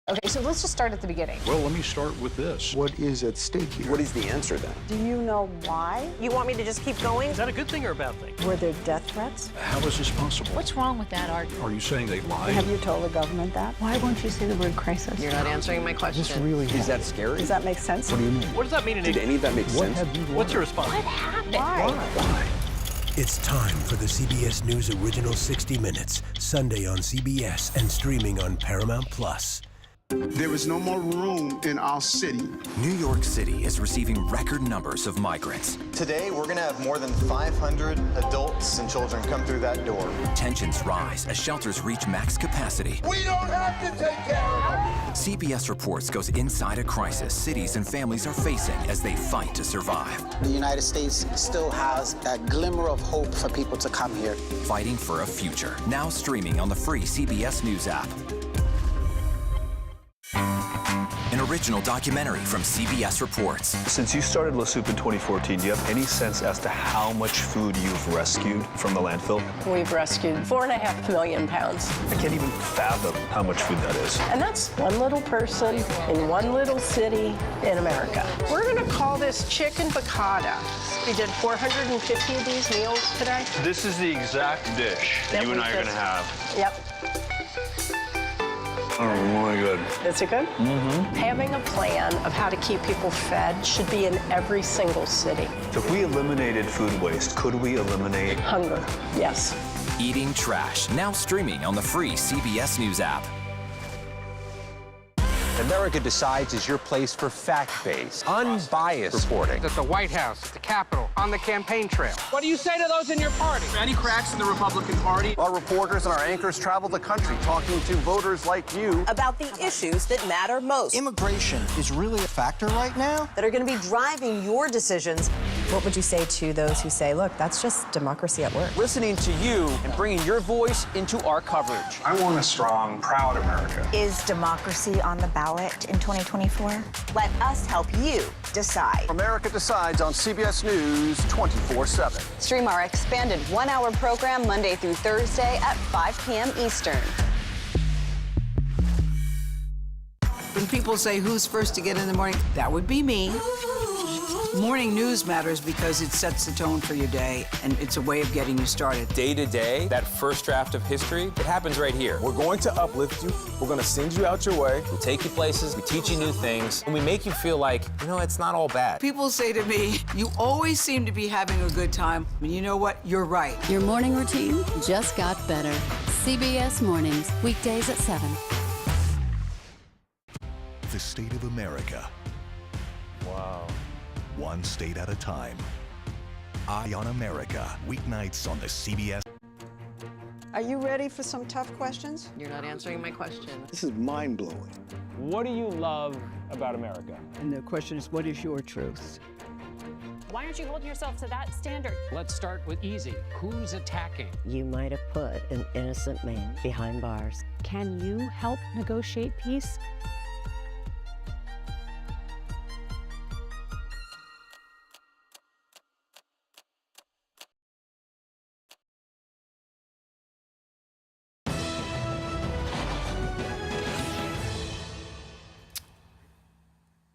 Okay, so let's just start at the beginning. Well, let me start with this. What is at stake here? What is the answer then? Do you know why? You want me to just keep going? Is that a good thing or a bad thing? Were there death threats? How is this possible? What's wrong with that argument? Are you saying they lied? Have you told the government that? Why won't you say the word crisis? You're not answering my question. This really Is that scary? Does that make sense? What do you mean? What does that mean in Did any of that make sense? What's your response? What happened? Why? It's time for the CBS News Original 60 Minutes, Sunday on CBS and streaming on Paramount+. There is no more room in our city. New York City is receiving record numbers of migrants. Today, we're going to have more than 500 adults and children come through that door. Tensions rise as shelters reach max capacity. We don't have to take care of them. CBS Reports goes inside a crisis cities and families are facing as they fight to survive. The United States still has that glimmer of hope for people to come here. Fighting for a future. Now streaming on the free CBS News app. An original documentary from CBS Reports. Since you started La Soup in 2014, do you have any sense as to how much food you've rescued from the landfill? We've rescued 4.5 million pounds. I can't even fathom how much food that is. And that's one little person in one little city in America. We're going to call this chicken piccata. We did 450 of these meals today. This is the exact dish that you and I are going to have. Yep. Oh, really good. Is it good? Mm-hmm. Having a plan of how to keep people fed should be in every single city. If we eliminated food waste, could we eliminate hunger? Yes. Eating Trash, now streaming on the free CBS News app. America Decides is your place for fact-based, unbiased reporting. At the White House, at the Capitol, on the campaign trail. What do you say to those in your party? Any cracks in the Republican Party? Our reporters and our anchors travel the country talking to voters like you about the issues that matter most. Immigration is really a factor right now that are going to be driving your decisions. What would you say to those who say, look, that's just democracy at work? Listening to you and bringing your voice into our coverage. I want a strong, proud America. Is democracy on the ballot in 2024? Let us help you decide. America Decides on CBS News 24/7. Stream our expanded one-hour program Monday through Thursday at 5 p.m. Eastern. When people say who's first to get in the morning, that would be me. Morning news matters because it sets the tone for your day, and it's a way of getting you started. Day to day, that first draft of history, it happens right here. We're going to uplift you. We're going to send you out your way. We take you places, we teach you new things, and we make you feel like, it's not all bad. People say to me, you always seem to be having a good time. And you know what? You're right. Your morning routine just got better. CBS Mornings, weekdays at 7. The state of America. Wow. One state at a time. Eye on America, weeknights on the CBS. Are you ready for some tough questions? You're not answering my question. This is mind-blowing. What do you love about America? And the question is, what is your truth? Why aren't you holding yourself to that standard? Let's start with easy. Who's attacking? You might have put an innocent man behind bars. Can you help negotiate peace?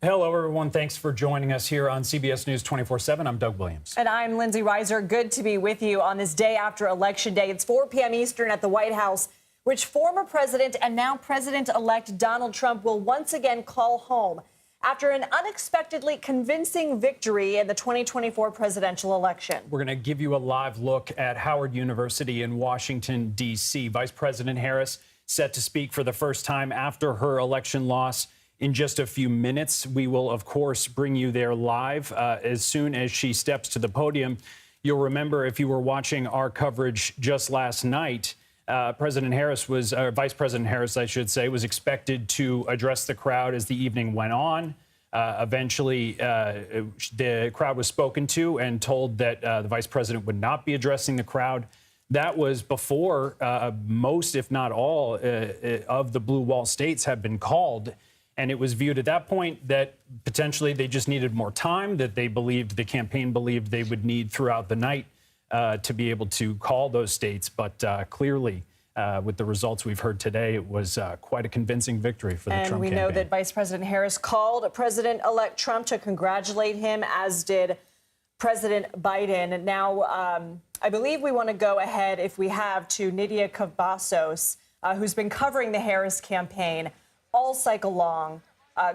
Hello, everyone. Thanks for joining us here on CBS News 24/7. I'm Doug Williams. And I'm Lindsay Reiser. Good to be with you on this day after Election Day. It's 4 p.m. Eastern at the White House, which former President and now President-elect Donald Trump will once again call home after an unexpectedly convincing victory in the 2024 presidential election. We're going to give you a live look at Howard University in Washington, D.C. Vice President Harris set to speak for the first time after her election loss. In just a few minutes, we will, of course, bring you there live as soon as she steps to the podium. You'll remember, if you were watching our coverage just last night, Vice President Harris, I should say, was expected to address the crowd as the evening went on. Eventually, the crowd was spoken to and told that the vice president would not be addressing the crowd. That was before most, if not all, of the blue wall states had been called. And it was viewed at that point that potentially they just needed more time, that the campaign believed they would need throughout the night to be able to call those states. But clearly, with the results we've heard today, it was quite a convincing victory for the Trump campaign. And we know that Vice President Harris called President-elect Trump to congratulate him, as did President Biden. Now, I believe we want to go ahead, if we have, to Nydia Cavazos, who's been covering the Harris campaign all cycle long,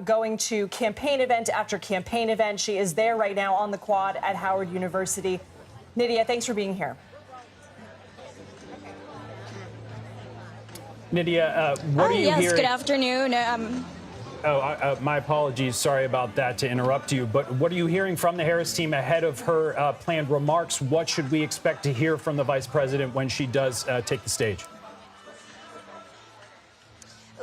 going to campaign event after campaign event. She is there right now on the quad at Howard University. Nydia, thanks for being here. Nydia, what are you hearing? Yes, good afternoon. My apologies. Sorry about that, to interrupt you. But what are you hearing from the Harris team ahead of her planned remarks? What should we expect to hear from the vice president when she does take the stage?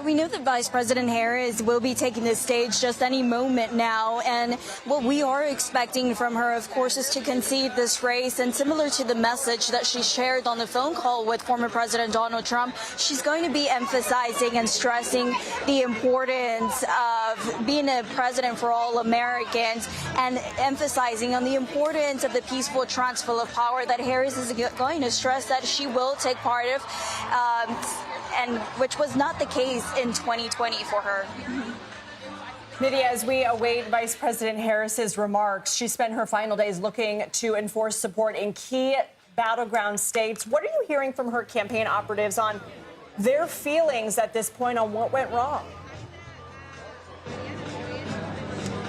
We know that Vice President Harris will be taking the stage just any moment now. And what we are expecting from her, of course, is to concede this race. And similar to the message that she shared on the phone call with former President Donald Trump, she's going to be emphasizing and stressing the importance of being a president for all Americans and emphasizing on the importance of the peaceful transfer of power that Harris is going to stress that she will take part of. And which was not the case in 2020 for her. Nydia, as we await Vice President Harris's remarks, she spent her final days looking to enforce support in key battleground states. What are you hearing from her campaign operatives on their feelings at this point on what went wrong?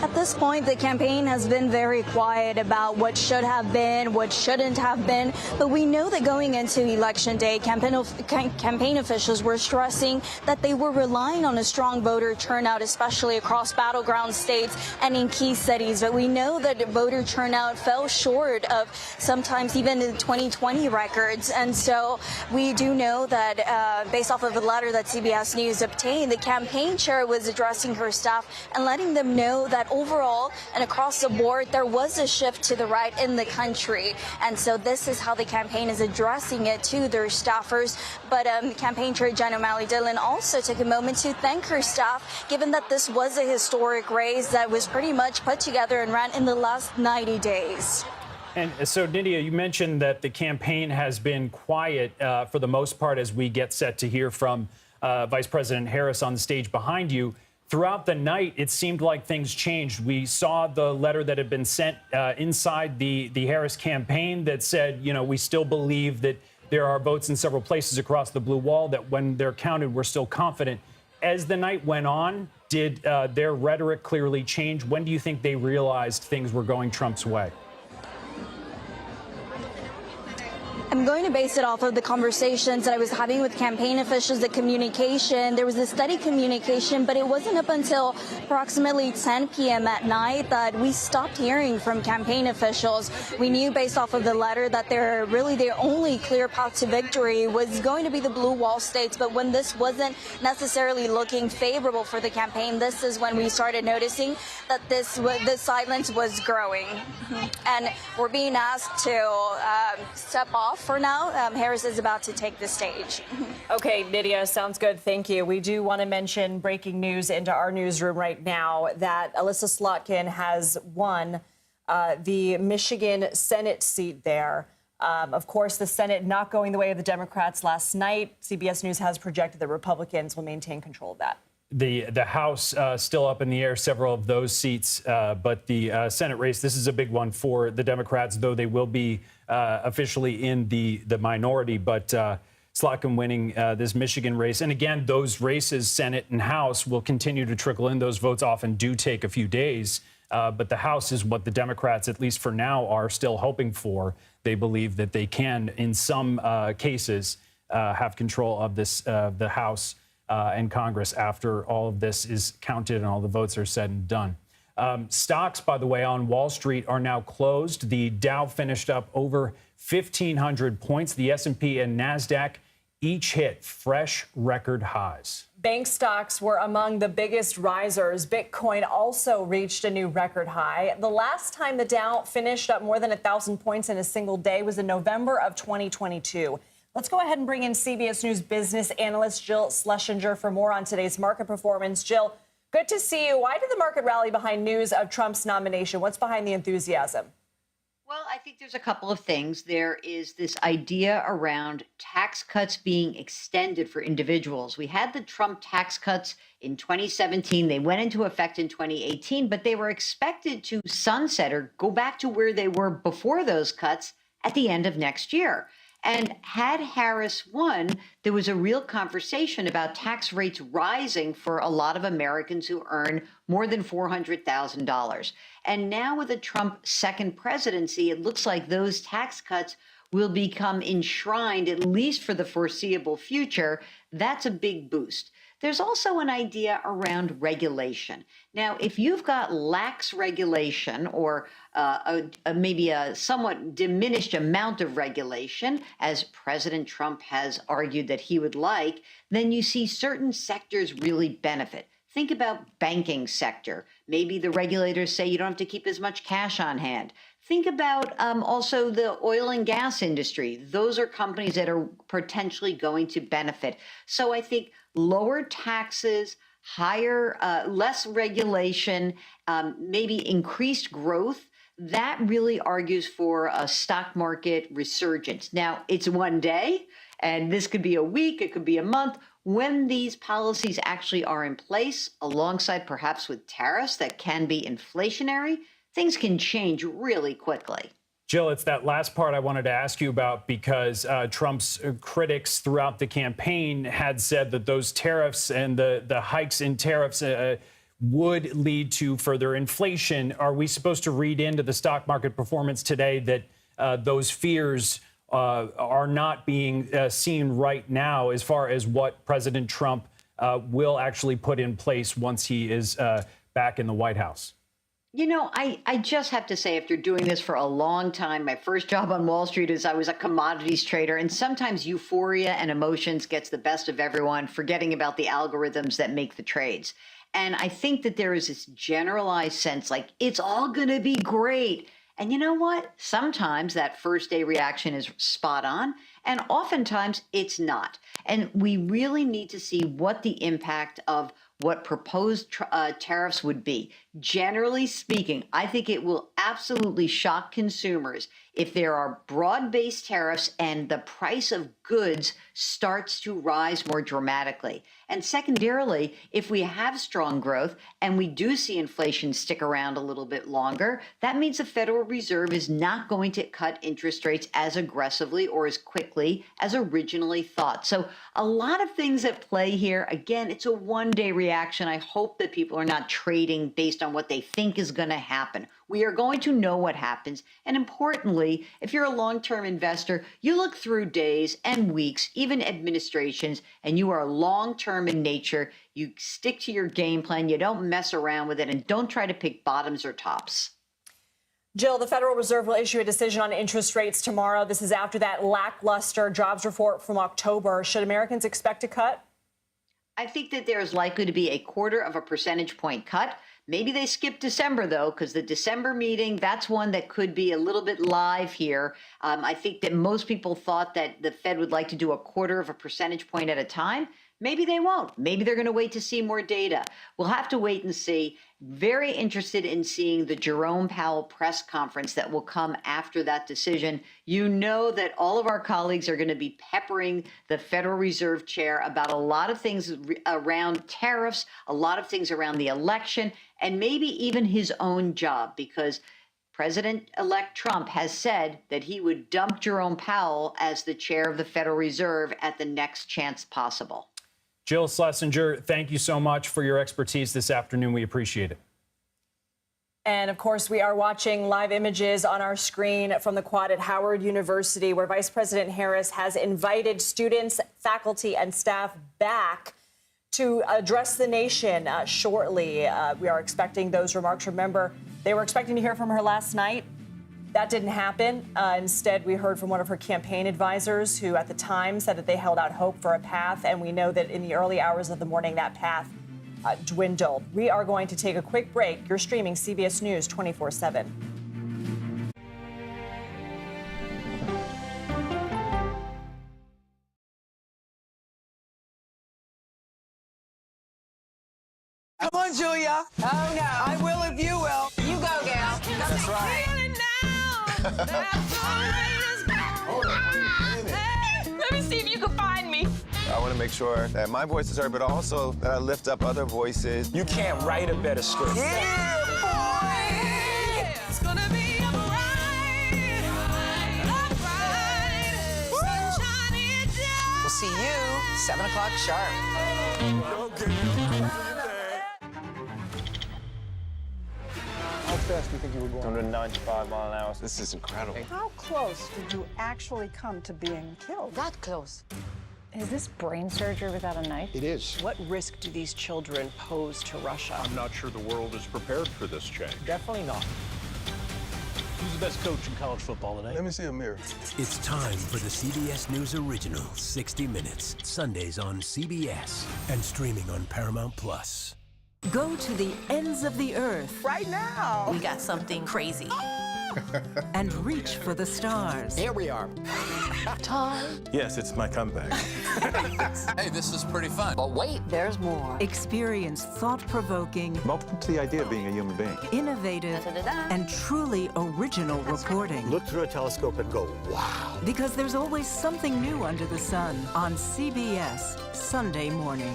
At this point, the campaign has been very quiet about what should have been, what shouldn't have been. But we know that going into Election Day, campaign officials were stressing that they were relying on a strong voter turnout, especially across battleground states and in key cities. But we know that voter turnout fell short of sometimes even the 2020 records. And so we do know that based off of a letter that CBS News obtained, the campaign chair was addressing her staff and letting them know that overall and across the board, there was a shift to the right in the country. And so this is how the campaign is addressing it to their staffers. But campaign chair Jen O'Malley Dillon also took a moment to thank her staff, given that this was a historic race that was pretty much put together and ran in the last 90 days. And so, Nydia, you mentioned that the campaign has been quiet for the most part as we get set to hear from Vice President Harris on the stage behind you. Throughout the night, it seemed like things changed. We saw the letter that had been sent inside the Harris campaign that said, you know, we still believe that there are votes in several places across the blue wall, that when they're counted, we're still confident. As the night went on, did their rhetoric clearly change? When do you think they realized things were going Trump's way? I'm going to base it off of the conversations that I was having with campaign officials, the communication. There was a steady communication, but it wasn't up until approximately 10 p.m. at night that we stopped hearing from campaign officials. We knew based off of the letter that their only clear path to victory was going to be the blue wall states. But when this wasn't necessarily looking favorable for the campaign, this is when we started noticing that this silence was growing. And we're being asked to step off for now. Harris is about to take the stage. Okay, Nydia, sounds good. Thank you. We do want to mention breaking news into our newsroom right now that Alyssa Slotkin has won the Michigan Senate seat there. Of course, the Senate not going the way of the Democrats last night. CBS News has projected that Republicans will maintain control of that. The House still up in the air, several of those seats, but the Senate race, this is a big one for the Democrats, though they will be officially in the minority. But Slotkin winning this Michigan race. And again, those races, Senate and House, will continue to trickle in. Those votes often do take a few days. But the House is what the Democrats, at least for now, are still hoping for. They believe that they can, in some cases, have control of the House and Congress after all of this is counted and all the votes are said and done. Stocks, by the way, on Wall Street are now closed. The Dow finished up over 1,500 points. The S&P and NASDAQ each hit fresh record highs. Bank stocks were among the biggest risers. Bitcoin also reached a new record high. The last time the Dow finished up more than 1,000 points in a single day was in November of 2022. Let's go ahead and bring in CBS News business analyst Jill Schlesinger for more on today's market performance. Jill, good to see you. Why did the market rally behind news of Trump's nomination? What's behind the enthusiasm? Well, I think there's a couple of things. There is this idea around tax cuts being extended for individuals. We had the Trump tax cuts in 2017. They went into effect in 2018, but they were expected to sunset or go back to where they were before those cuts at the end of next year. And had Harris won, there was a real conversation about tax rates rising for a lot of Americans who earn more than $400,000. And now with a Trump second presidency, it looks like those tax cuts will become enshrined, at least for the foreseeable future. That's a big boost. There's also an idea around regulation. Now, if you've got lax regulation or maybe a somewhat diminished amount of regulation, as President Trump has argued that he would like, then you see certain sectors really benefit. Think about banking sector. Maybe the regulators say you don't have to keep as much cash on hand. Think about also the oil and gas industry. Those are companies that are potentially going to benefit. So I think lower taxes, less regulation, maybe increased growth, that really argues for a stock market resurgence. Now, it's one day, and this could be a week, it could be a month. When these policies actually are in place, alongside perhaps with tariffs that can be inflationary, things can change really quickly. Jill, it's that last part I wanted to ask you about because Trump's critics throughout the campaign had said that those tariffs and the hikes in tariffs would lead to further inflation. Are we supposed to read into the stock market performance today that those fears are not being seen right now as far as what President Trump will actually put in place once he is back in the White House? You know, I just have to say, after doing this for a long time, my first job on Wall Street is I was a commodities trader, and sometimes euphoria and emotions gets the best of everyone, forgetting about the algorithms that make the trades. And I think that there is this generalized sense like it's all going to be great. And you know what? Sometimes that first day reaction is spot on, and oftentimes it's not. And we really need to see what the impact of what proposed tariffs would be. Generally speaking, I think it will absolutely shock consumers if there are broad-based tariffs and the price of goods starts to rise more dramatically. And secondarily, if we have strong growth and we do see inflation stick around a little bit longer, that means the Federal Reserve is not going to cut interest rates as aggressively or as quickly as originally thought. So a lot of things at play here. Again, it's a one-day reaction. I hope that people are not trading based on what they think is going to happen. We are going to know what happens. And importantly, if you're a long-term investor, you look through days and weeks, even administrations, and you are long-term in nature. You stick to your game plan. You don't mess around with it, and don't try to pick bottoms or tops. Jill, the Federal Reserve will issue a decision on interest rates tomorrow. This is after that lackluster jobs report from October. Should Americans expect a cut? I think that there's likely to be a 0.25 percentage point cut. Maybe they skip December, though, because the December meeting, that's one that could be a little bit live here. I think that most people thought that the Fed would like to do a 0.25 percentage point at a time. Maybe they won't. Maybe they're going to wait to see more data. We'll have to wait and see. Very interested in seeing the Jerome Powell press conference that will come after that decision. You know that all of our colleagues are going to be peppering the Federal Reserve Chair about a lot of things around tariffs, a lot of things around the election, and maybe even his own job, because President-elect Trump has said that he would dump Jerome Powell as the chair of the Federal Reserve at the next chance possible. Jill Schlesinger, thank you so much for your expertise this afternoon. We appreciate it. And of course, we are watching live images on our screen from the quad at Howard University, where Vice President Harris has invited students, faculty, and staff back to address the nation shortly. We are expecting those remarks. Remember, they were expecting to hear from her last night. That didn't happen. Instead, we heard from one of her campaign advisors who at the time said that they held out hope for a path. And we know that in the early hours of the morning, that path dwindled. We are going to take a quick break. You're streaming CBS News 24/7. Come on, Julia. Oh, no. I will if you will. You go, gal. That's right. Let me see if you can find me. I want to make sure that my voice is heard, but also that I lift up other voices. You can't write a better script. Yeah, boy. It's gonna be a ride. Sunshine down. We'll see you 7 o'clock sharp. How fast do you think you were going? 195 miles an hour. This is incredible. How close did you actually come to being killed? That close. Is this brain surgery without a knife? It is. What risk do these children pose to Russia? I'm not sure the world is prepared for this change. Definitely not. Who's the best coach in college football today? Let me see a mirror. It's time for the CBS News original 60 Minutes, Sundays on CBS and streaming on Paramount Plus. Go to the ends of the earth. Right now. We got something crazy. And reach for the stars. Here we are. Time. Yes, it's my comeback. Hey, this is pretty fun. But wait, there's more. Experience thought-provoking, I'm open to the idea of being a human being. innovative, and truly original reporting. Look through a telescope and go, wow. Because there's always something new under the sun on CBS Sunday morning.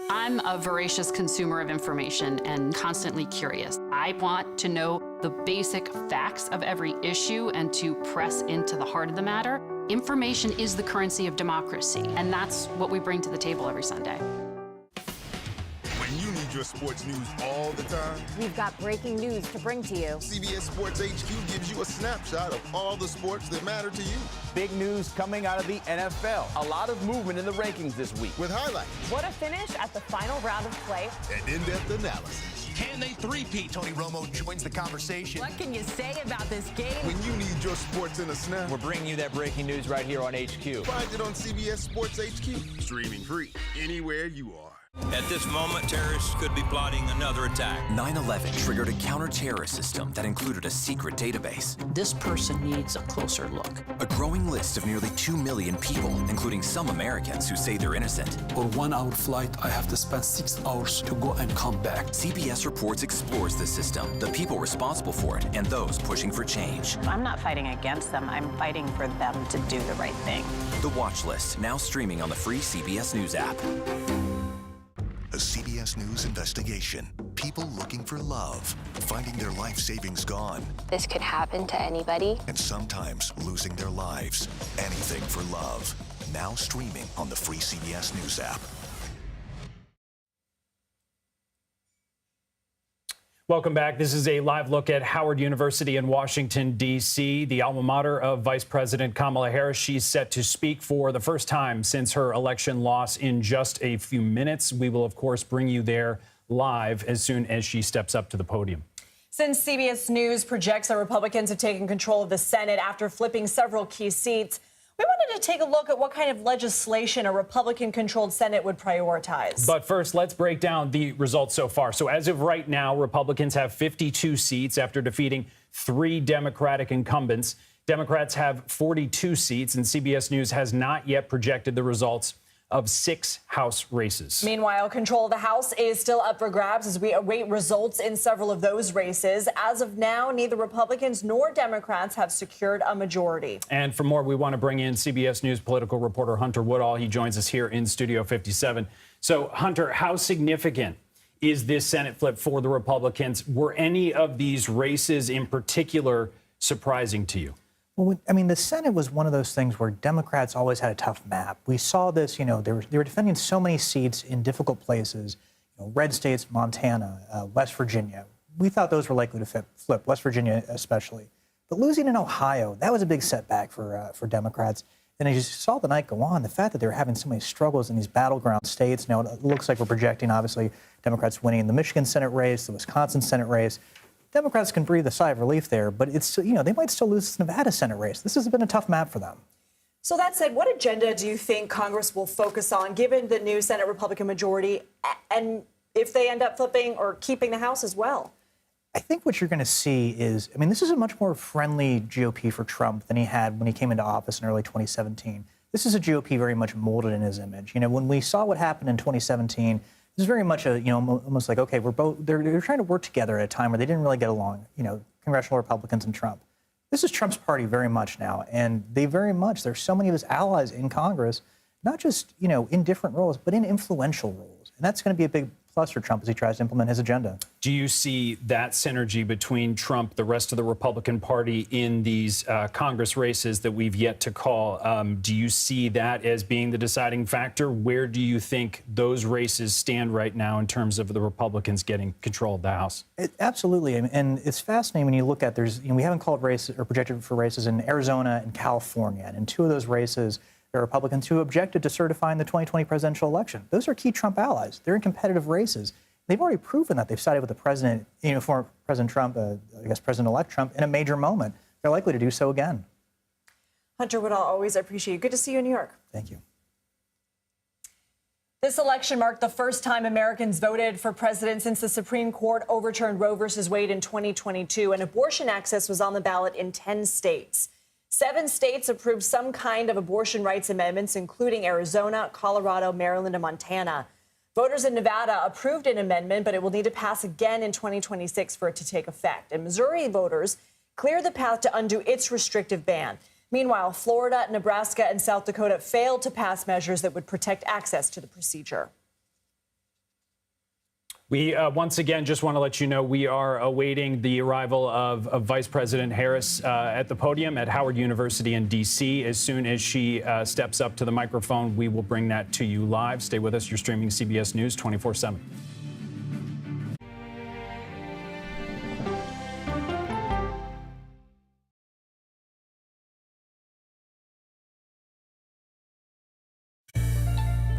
I'm a voracious consumer of information and constantly curious. I want to know the basic facts of every issue and to press into the heart of the matter. Information is the currency of democracy, and that's what we bring to the table every Sunday. When you need your sports news all the time, We've got breaking news to bring to you. CBS Sports HQ gives you a snapshot of all the sports that matter to you. Big news coming out of the NFL. A lot of movement in the rankings this week. With highlights What a finish at the final round of play. and in-depth analysis. Can they three-peat? Tony Romo joins the conversation. What can you say about this game? When you need your sports in a snap, We're bringing you that breaking news right here on HQ. find it on CBS Sports HQ. Streaming free anywhere you are. At this moment, terrorists could be plotting another attack. 9/11 triggered a counter-terrorist system that included a secret database. This person needs a closer look. A growing list of nearly 2 million people, including some Americans who say they're innocent. For 1 hour flight, I have to spend 6 hours to go and come back. CBS Reports explores the system, the people responsible for it, and those pushing for change. I'm not fighting against them. I'm fighting for them to do the right thing. The Watch List, now streaming on the free CBS News app. A CBS News investigation. People looking for love, finding their life savings gone. This could happen to anybody. And sometimes losing their lives. Anything for love. Now streaming on the free CBS News app. Welcome back. This is a live look at Howard University in Washington, D.C., the alma mater of Vice President Kamala Harris. She's set to speak for the first time since her election loss in just a few minutes. We will, of course, bring you there live as soon as she steps up to the podium. Since CBS News projects that Republicans have taken control of the Senate after flipping several key seats, we wanted to take a look at what kind of legislation a Republican-controlled Senate would prioritize. But first, let's break down the results so far. So as of right now, Republicans have 52 seats after defeating 3 Democratic incumbents. Democrats have 42 seats, and CBS News has not yet projected the results of 6 House races. Meanwhile, control of the House is still up for grabs as we await results in several of those races. As of now, neither Republicans nor Democrats have secured a majority. And for more, we want to bring in CBS News political reporter Hunter Woodall. He joins us here in Studio 57. So, Hunter, how significant is this Senate flip for the Republicans? Were any of these races in particular surprising to you? Well, I mean, the Senate was one of those things where Democrats always had a tough map. We saw this, they were defending so many seats in difficult places, red states, Montana, West Virginia. We thought those were likely to flip, West Virginia especially. But losing in Ohio, that was a big setback for Democrats. And as you saw the night go on, the fact that they were having so many struggles in these battleground states, now it looks like we're projecting, obviously, Democrats winning the Michigan Senate race, the Wisconsin Senate race. Democrats can breathe a sigh of relief there, but it's, they might still lose the Nevada Senate race. This has been a tough map for them. So that said, what agenda do you think Congress will focus on, given the new Senate Republican majority, and if they end up flipping or keeping the House as well? I think what you're going to see is, this is a much more friendly GOP for Trump than he had when he came into office in early 2017. This is a GOP very much molded in his image. When we saw what happened in 2017, this is very much almost like, okay, they're trying to work together at a time where they didn't really get along, congressional Republicans and Trump. This is Trump's party very much now, and there's so many of his allies in Congress, not just, in different roles, but in influential roles. And that's going to be a big plus for Trump as he tries to implement his agenda. Do you see that synergy between Trump, the rest of the Republican Party in these Congress races that we've yet to call? Do you see that as being the deciding factor? Where do you think those races stand right now in terms of the Republicans getting control of the House? Absolutely. And it's fascinating when you look at we haven't called races or projected for races in Arizona and California. And in 2 of those races, there are Republicans who objected to certifying the 2020 presidential election. Those are key Trump allies. They're in competitive races. They've already proven that they've sided with the president, former President Trump, President-elect Trump, in a major moment. They're likely to do so again. Hunter Woodall, always appreciate you. Good to see you in New York. Thank you. This election marked the first time Americans voted for president since the Supreme Court overturned Roe v. Wade in 2022, and abortion access was on the ballot in 10 states. 7 states approved some kind of abortion rights amendments, including Arizona, Colorado, Maryland, and Montana. Voters in Nevada approved an amendment, but it will need to pass again in 2026 for it to take effect. And Missouri voters cleared the path to undo its restrictive ban. Meanwhile, Florida, Nebraska, and South Dakota failed to pass measures that would protect access to the procedure. We once again just want to let you know we are awaiting the arrival of Vice President Harris at the podium at Howard University in D.C. As soon as she steps up to the microphone, we will bring that to you live. Stay with us. You're streaming CBS News 24/7.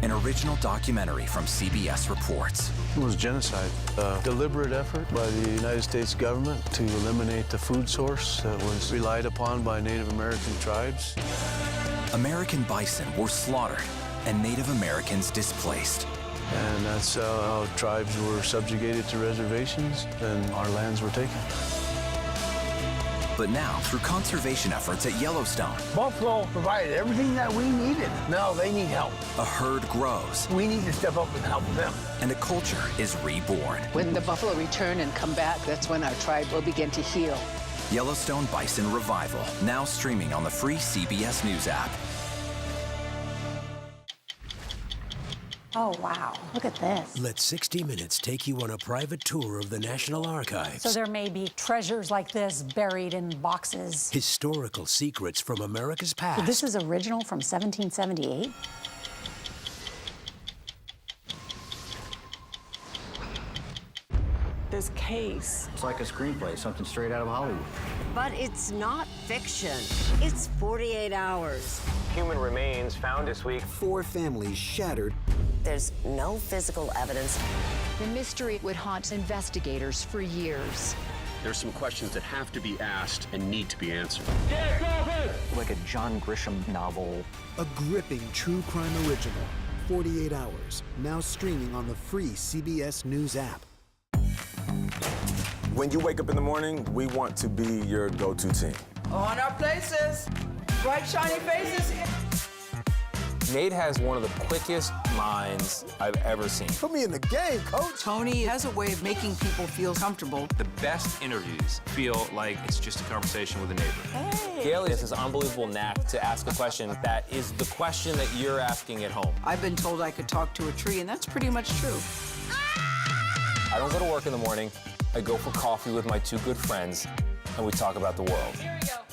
An original documentary from CBS Reports. It was genocide, a deliberate effort by the United States government to eliminate the food source that was relied upon by Native American tribes. American bison were slaughtered and Native Americans displaced. And that's how tribes were subjugated to reservations and our lands were taken. But now, through conservation efforts at Yellowstone, Buffalo provided everything that we needed. Now they need help. a herd grows We need to step up and help them. and a culture is reborn. When the buffalo return and come back, that's when our tribe will begin to heal. Yellowstone Bison Revival, now streaming on the free CBS News app. Oh, wow. Look at this. Let 60 Minutes take you on a private tour of the National Archives. So there may be treasures like this buried in boxes. Historical secrets from America's past. So this is original from 1778? This case. It's like a screenplay, something straight out of Hollywood. But it's not fiction. It's 48 hours. Human remains found this week. 4 families shattered. There's no physical evidence. The mystery would haunt investigators for years. There's some questions that have to be asked and need to be answered. Like a John Grisham novel. A gripping true crime original. 48 hours. Now streaming on the free CBS News app. When you wake up in the morning, we want to be your go-to team. On our places. Bright, shiny faces. Nate has one of the quickest minds I've ever seen. Put me in the game, coach. Tony has a way of making people feel comfortable. The best interviews feel like it's just a conversation with a neighbor. Hey. Gail has this unbelievable knack to ask a question that is the question that you're asking at home. I've been told I could talk to a tree, and that's pretty much true. I don't go to work in the morning. I go for coffee with my 2 good friends, and we talk about the world.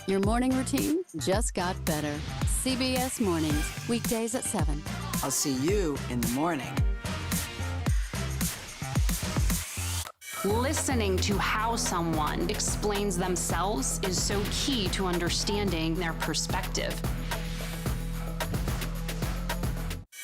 Your morning routine just got better. CBS Mornings, weekdays at 7. I'll see you in the morning. Listening to how someone explains themselves is so key to understanding their perspective.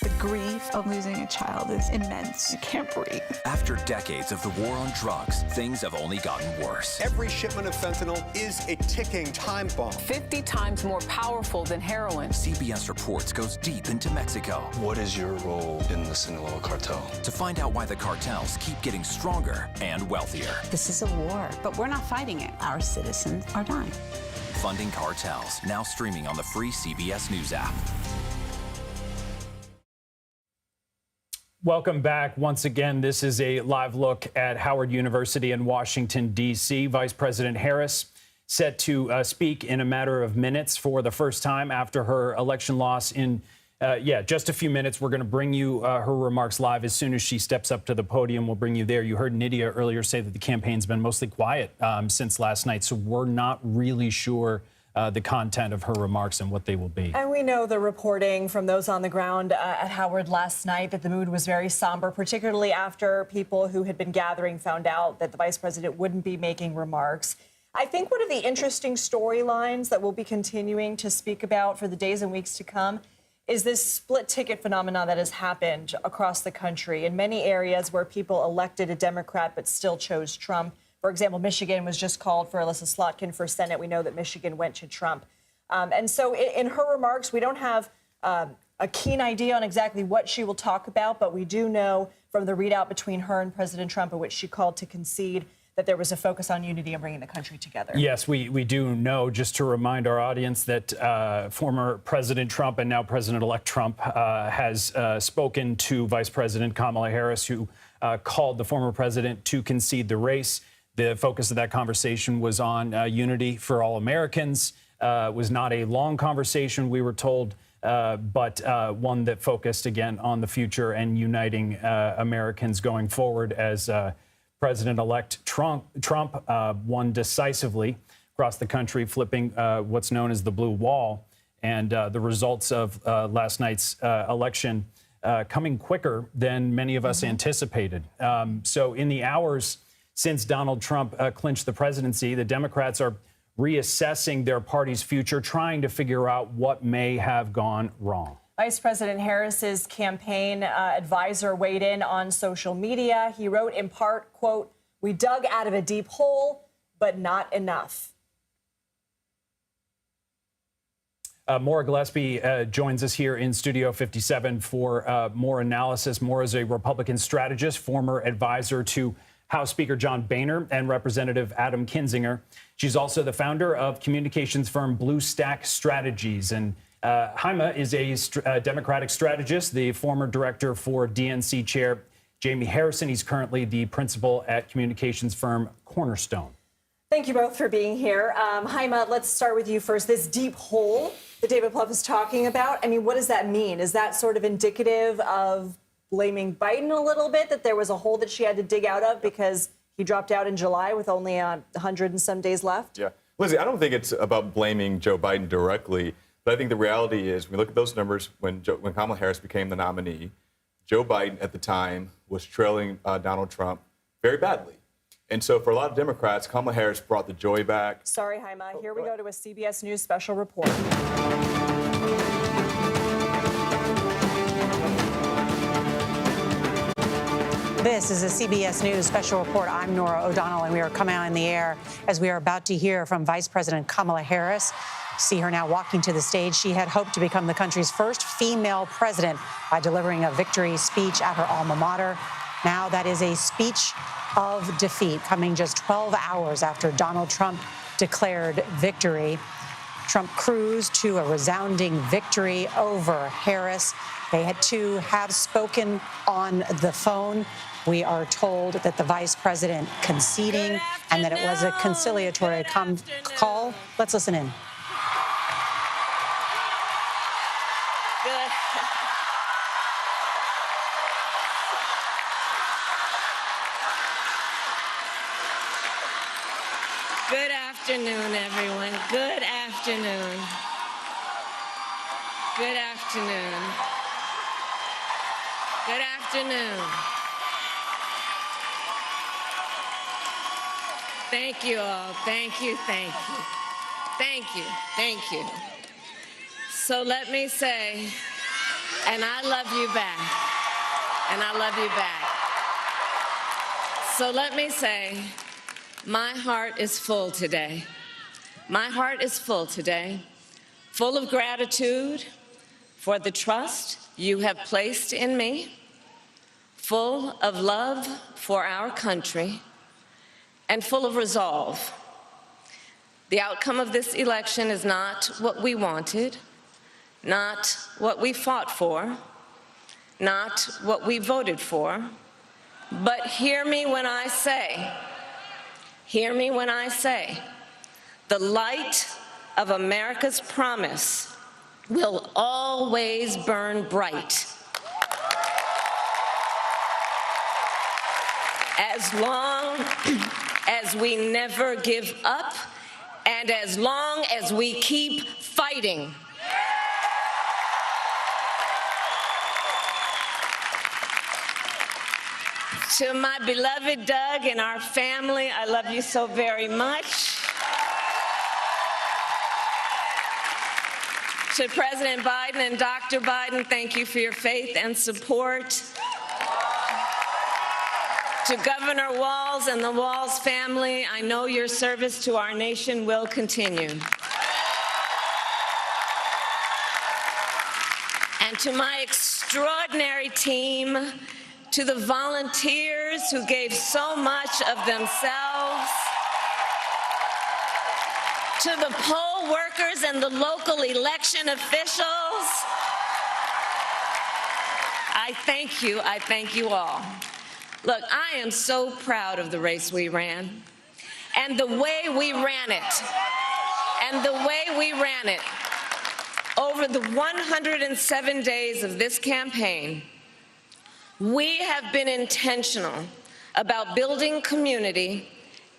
The grief of losing a child is immense. You can't breathe. After decades of the war on drugs, things have only gotten worse. Every shipment of fentanyl is a ticking time bomb. 50 times more powerful than heroin. CBS Reports goes deep into Mexico. What is your role in the Sinaloa cartel? To find out why the cartels keep getting stronger and wealthier. This is a war, but we're not fighting it. Our citizens are dying. Funding Cartels, now streaming on the free CBS News app. Welcome back. Once again, this is a live look at Howard University in Washington, D.C. Vice President Harris set to speak in a matter of minutes for the first time after her election loss in, just a few minutes. We're going to bring you her remarks live as soon as she steps up to the podium. We'll bring you there. You heard Nydia earlier say that the campaign's been mostly quiet since last night, so we're not really sure the content of her remarks and what they will be. And we know the reporting from those on the ground at Howard last night that the mood was very somber, particularly after people who had been gathering found out that the vice president wouldn't be making remarks. I think one of the interesting storylines that we'll be continuing to speak about for the days and weeks to come is this split ticket phenomenon that has happened across the country in many areas where people elected a Democrat but still chose Trump. For example, Michigan was just called for Alyssa Slotkin for Senate. We know that Michigan went to Trump. And so in her remarks, we don't have a keen idea on exactly what she will talk about, but we do know from the readout between her and President Trump, in which she called to concede, that there was a focus on unity and bringing the country together. Yes, we do know, just to remind our audience, that former President Trump and now President-elect Trump has spoken to Vice President Kamala Harris, who called the former president to concede the race. The focus of that conversation was on unity for all Americans. It was not a long conversation, we were told, but one that focused, again, on the future and uniting Americans going forward as President-elect Trump won decisively across the country, flipping what's known as the blue wall. And the results of last night's election coming quicker than many of us anticipated. So in the hours since Donald Trump clinched the presidency, the Democrats are reassessing their party's future, trying to figure out what may have gone wrong. Vice President Harris's campaign advisor weighed in on social media. He wrote in part, quote, "We dug out of a deep hole, but not enough." Maura Gillespie joins us here in Studio 57 for more analysis. Maura is a Republican strategist, former advisor to House Speaker John Boehner and Representative Adam Kinzinger. She's also the founder of communications firm Blue Stack Strategies. And Haima is a Democratic strategist, the former director for DNC chair Jamie Harrison. He's currently the principal at communications firm Cornerstone. Thank you both for being here. Haima, let's start with you first. This deep hole that David Plouffe is talking about, I mean, what does that mean? Is that sort of indicative of blaming Biden a little bit, that there was a hole that she had to dig out of because he dropped out in July with only 100 and some days left? Yeah. Lizzie, I don't think it's about blaming Joe Biden directly, but I think the reality is, when we look at those numbers, when Kamala Harris became the nominee, Joe Biden at the time was trailing Donald Trump very badly. And so for a lot of Democrats, Kamala Harris brought the joy back. Sorry, Haima. Here we go to a CBS News special report. This is a CBS News special report. I'm Norah O'Donnell, and we are coming out in the air as we are about to hear from Vice President Kamala Harris. See her now walking to the stage. She had hoped to become the country's first female president by delivering a victory speech at her alma mater. Now that is a speech of defeat, coming just 12 hours after Donald Trump declared victory. Trump cruised to a resounding victory over Harris. They had to have spoken on the phone. We are told that the vice president conceding and that it was a conciliatory call. Let's listen in. Good afternoon, everyone. Good afternoon. Good afternoon. Good afternoon. Thank you all. Thank you, thank you. Thank you, thank you. So let me say, and I love you back. And I love you back. So let me say, my heart is full today. My heart is full today, full of gratitude for the trust you have placed in me, full of love for our country, and full of resolve. The outcome of this election is not what we wanted, not what we fought for, not what we voted for, but hear me when I say, the light of America's promise will always burn bright. As long as we never give up and as long as we keep fighting. To my beloved Doug and our family, I love you so very much. To President Biden and Dr. Biden, thank you for your faith and support. To Governor Walz and the Walz family, I know your service to our nation will continue. And to my extraordinary team, to the volunteers who gave so much of themselves, to the poll workers and the local election officials, I thank you all. Look, I am so proud of the race we ran and the way we ran it, over the 107 days of this campaign. We have been intentional about building community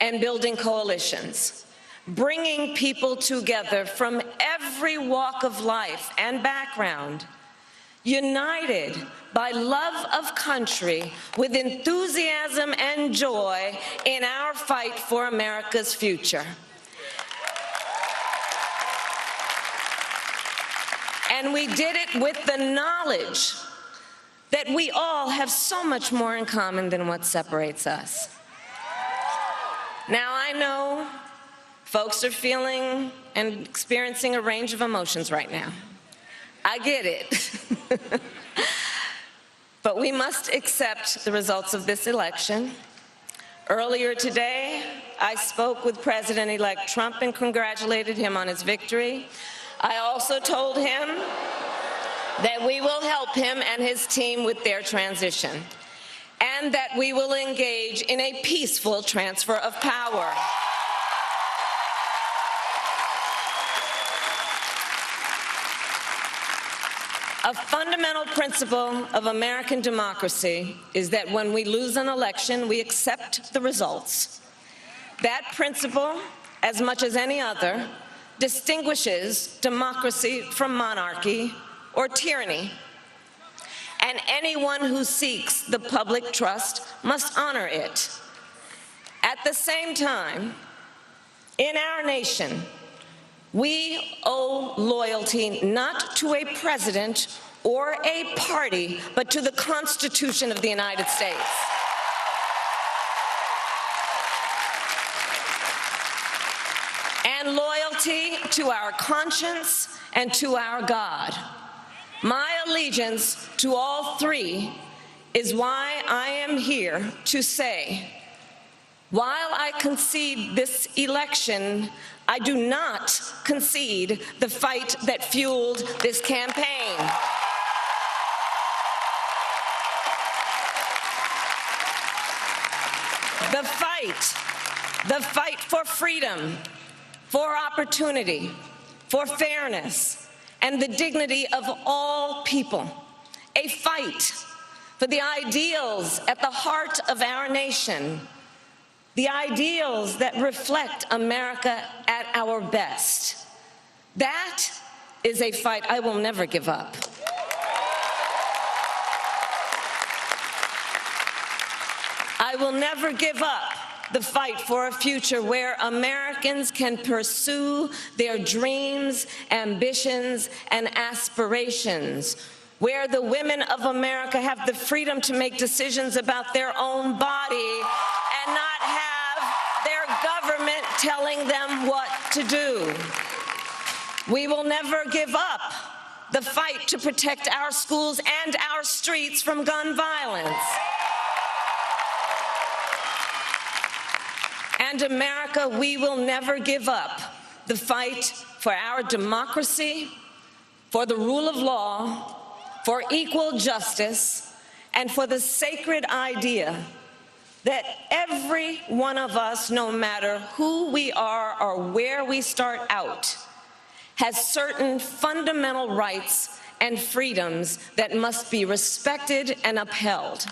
and building coalitions, bringing people together from every walk of life and background, united by love of country with enthusiasm and joy in our fight for America's future. And we did it with the knowledge that we all have so much more in common than what separates us. Now, I know Folks are feeling and experiencing a range of emotions right now. I get it. But we must accept the results of this election. Earlier today, I spoke with President-elect Trump and congratulated him on his victory. I also told him that we will help him and his team with their transition, and that we will engage in a peaceful transfer of power. A fundamental principle of American democracy is that when we lose an election, we accept the results. That principle, as much as any other, distinguishes democracy from monarchy or tyranny. And anyone who seeks the public trust must honor it. At the same time, in our nation, we owe loyalty not to a president or a party, but to the Constitution of the United States. And loyalty to our conscience and to our God. My allegiance to all three is why I am here to say, while I concede this election, I do not concede the fight that fueled this campaign. The fight for freedom, for opportunity, for fairness, and the dignity of all people. A fight for the ideals at the heart of our nation, the ideals that reflect America at our best. That is a fight I will never give up. I will never give up the fight for a future where Americans can pursue their dreams, ambitions, and aspirations, where the women of America have the freedom to make decisions about their own body and not have their government telling them what to do. We will never give up the fight to protect our schools and our streets from gun violence. And America, we will never give up the fight for our democracy, for the rule of law, for equal justice, and for the sacred idea that every one of us, no matter who we are or where we start out, has certain fundamental rights and freedoms that must be respected and upheld.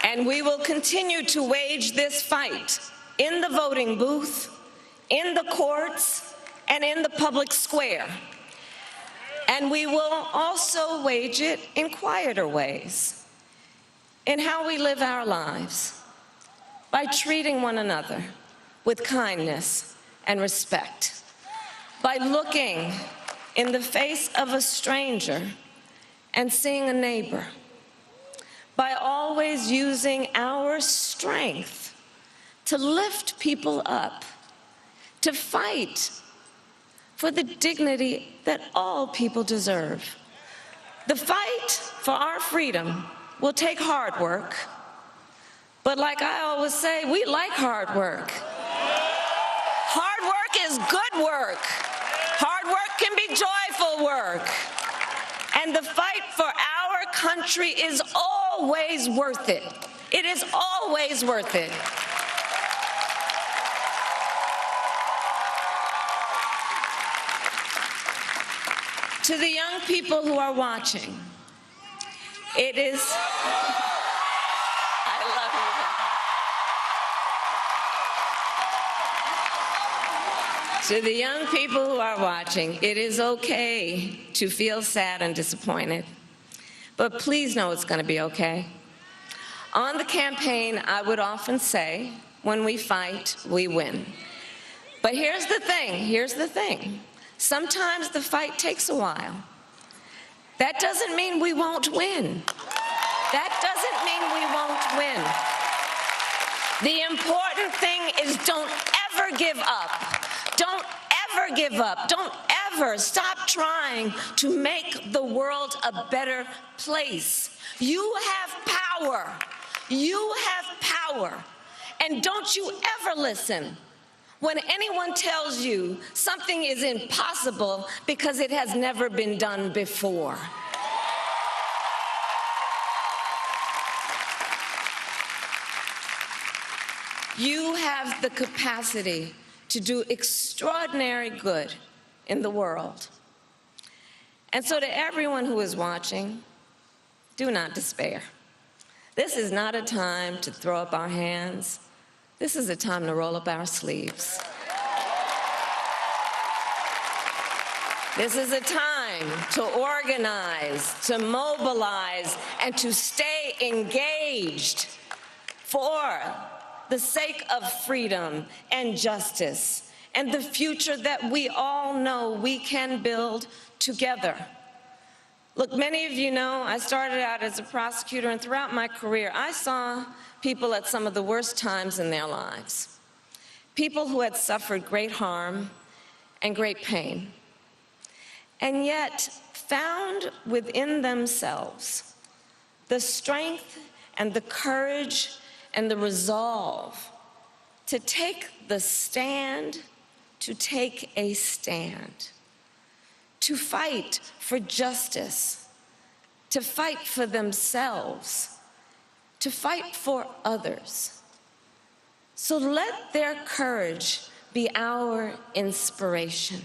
And we will continue to wage this fight in the voting booth, in the courts, and in the public square. And we will also wage it in quieter ways, in how we live our lives, by treating one another with kindness and respect, by looking in the face of a stranger and seeing a neighbor, by always using our strength to lift people up, to fight for the dignity that all people deserve. The fight for our freedom will take hard work, but like I always say, we like hard work. Hard work is good work. Hard work can be joyful work. And the fight for our country is always worth it. It is always worth it. To the young people who are watching, it is, I love you. To the young people who are watching, it is okay to feel sad and disappointed, but please know it's going to be okay. On the campaign, I would often say, when we fight, we win. But here's the thing. Sometimes the fight takes a while. That doesn't mean we won't win. That doesn't mean we won't win. The important thing is don't ever give up. Don't ever give up. Don't ever stop trying to make the world a better place. You have power. You have power. And don't you ever listen when anyone tells you something is impossible because it has never been done before. You have the capacity to do extraordinary good in the world. And so to everyone who is watching, do not despair. This is not a time to throw up our hands. This is a time to roll up our sleeves. This is a time to organize, to mobilize, and to stay engaged for the sake of freedom and justice and the future that we all know we can build together. Look, many of you know I started out as a prosecutor, and throughout my career, I saw people at some of the worst times in their lives. People who had suffered great harm and great pain, and yet found within themselves the strength and the courage and the resolve to take the stand, to take a stand, to fight for justice, to fight for themselves, to fight for others. So let their courage be our inspiration.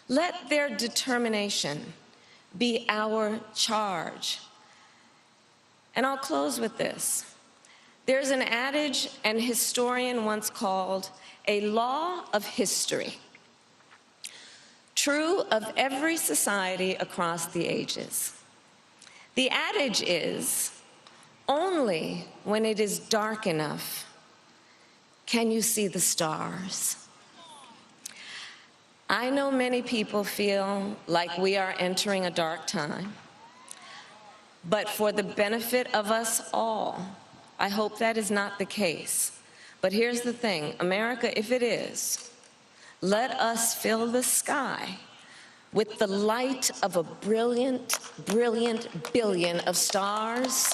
Let their determination be our charge. And I'll close with this. There's an adage an historian once called a law of history, true of every society across the ages. The adage is, only when it is dark enough can you see the stars. I know many people feel like we are entering a dark time, but for the benefit of us all, I hope that is not the case. But here's the thing, America, if it is, let us fill the sky with the light of a brilliant, brilliant billion of stars.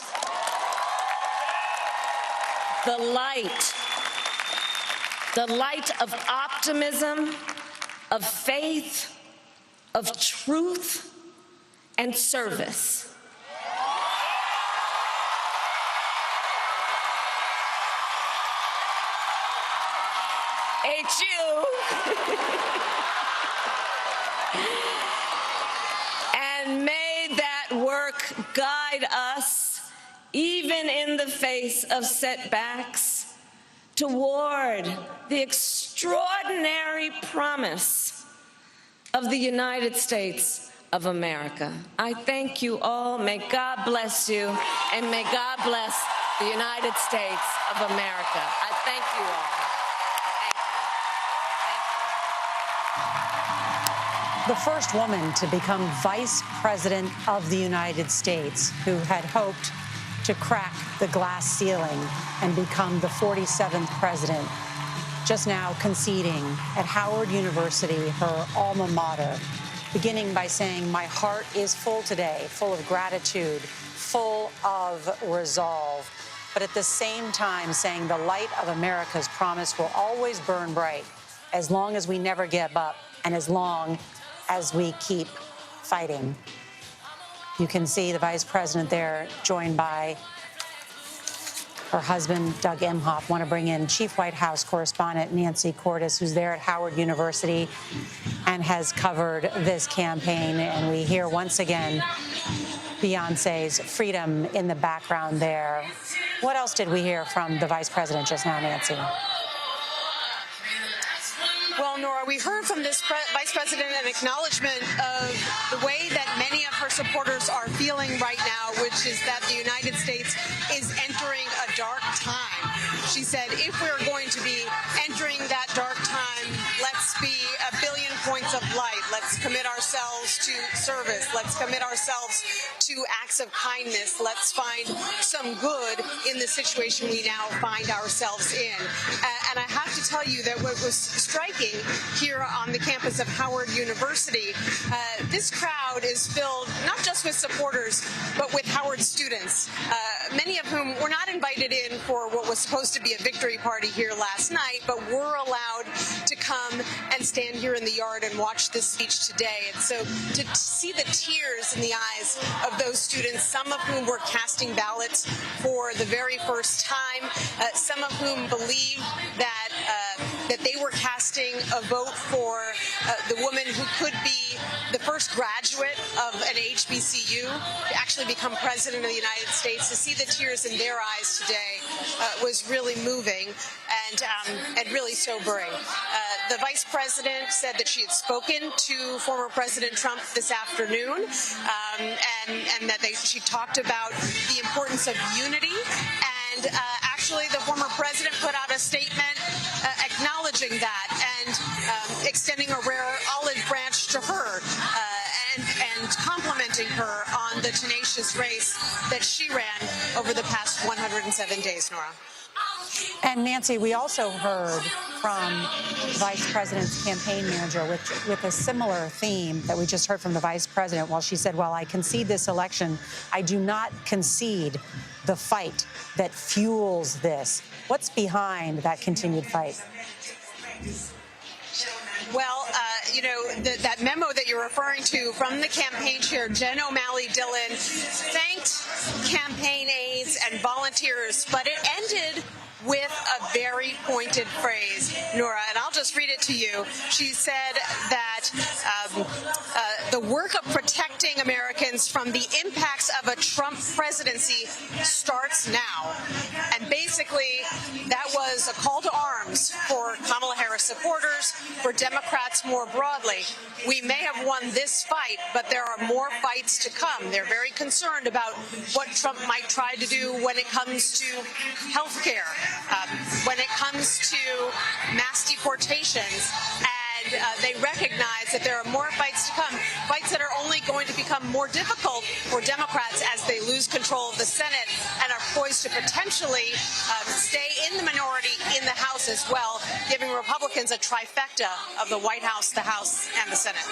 The light of optimism, of faith, of truth, and service. HU. And may that work guide us, even in the face of setbacks, toward the extraordinary promise of the United States of America. I thank you all. May God bless you, and may God bless the United States of America. I thank you all. The first woman to become vice president of the United States, who had hoped to crack the glass ceiling and become the 47th president, just now conceding at Howard University, her alma mater, beginning by saying, "My heart is full today, full of gratitude, full of resolve," but at the same time saying the light of America's promise will always burn bright as long as we never give up and as long as we keep fighting. You can see the vice president there, joined by her husband, Doug Emhoff. Want to bring in Chief White House correspondent Nancy Cordes, who's there at Howard University and has covered this campaign. And we hear once again Beyonce's Freedom in the background there. What else did we hear from the vice president just now, Nancy? Well, Nora, we heard from this vice president an acknowledgement of the way that many of her supporters are feeling right now, which is that the United States is entering a dark time. She said, if we're going to be entering that dark time, let's be a billion points of light. Let's Let's commit ourselves to service. Let's commit ourselves to acts of kindness. Let's find some good in the situation we now find ourselves in. And I have to tell you that what was striking here on the campus of Howard University, this crowd is filled not just with supporters, but with Howard students, many of whom were not invited in for what was supposed to be a victory party here last night, but were allowed to come and stand here in the yard and watch this speech today. And so to see the tears in the eyes of those students, some of whom were casting ballots for the very first time, some of whom believed that they were casting a vote for the woman who could be the first graduate of an HBCU to actually become president of the United States. To see the tears in their eyes today was really moving and really sobering. The vice president said that she had spoken to former President Trump this afternoon, and that she talked about the importance of unity. And actually, the former president put out a statement acknowledging that and extending a rare olive branch to her and complimenting her on the tenacious race that she ran over the past 107 days, Nora. And Nancy, we also heard from Vice President's campaign manager with a similar theme that we just heard from the Vice President. While she said, "While I concede this election, I do not concede the fight that fuels this." What's behind that continued fight? Well, that memo that you're referring to from the campaign chair, Jen O'Malley Dillon, thanked campaign aides and volunteers, but it ended with a very pointed phrase, Nora, and I'll just read it to you. She said that the work of protecting Americans from the impacts of a Trump presidency starts now. And basically, that was a call to arms for Kamala Harris supporters, for Democrats more broadly. We may have won this fight, but there are more fights to come. They're very concerned about what Trump might try to do when it comes to health care, when it comes to mass deportations. And they recognize that there are more fights to come, fights that are only going to become more difficult for Democrats as they lose control of the Senate and are poised to potentially stay in the minority in the House as well, giving Republicans a trifecta of the White House, the House, and the Senate.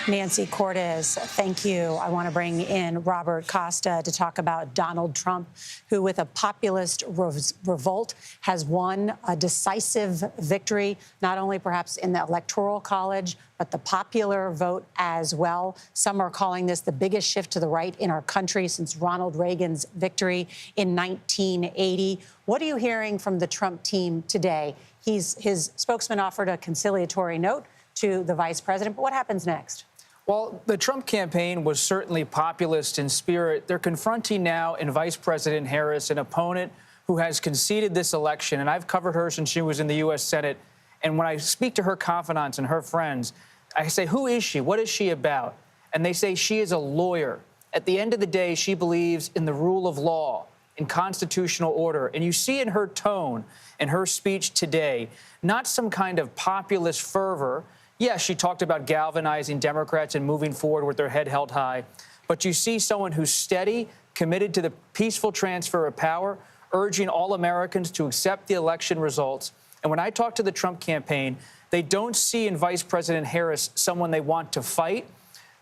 Nancy Cortez, thank you. I want to bring in Robert Costa to talk about Donald Trump, who, with a populist revolt, has won a decisive victory, not only perhaps in the Electoral College, but the popular vote as well. Some are calling this the biggest shift to the right in our country since Ronald Reagan's victory in 1980. What are you hearing from the Trump team today? His spokesman offered a conciliatory note to the vice president, but what happens next? Well, the Trump campaign was certainly populist in spirit. They're confronting now in Vice President Harris an opponent who has conceded this election, and I've covered her since she was in the U.S. Senate. And when I speak to her confidants and her friends, I say, who is she? What is she about? And they say she is a lawyer. At the end of the day, she believes in the rule of law, in constitutional order. And you see in her tone, in her speech today, not some kind of populist fervor. Yes, she talked about galvanizing Democrats and moving forward with their head held high. But you see someone who's steady, committed to the peaceful transfer of power, urging all Americans to accept the election results. And when I talk to the Trump campaign, they don't see in Vice President Harris someone they want to fight.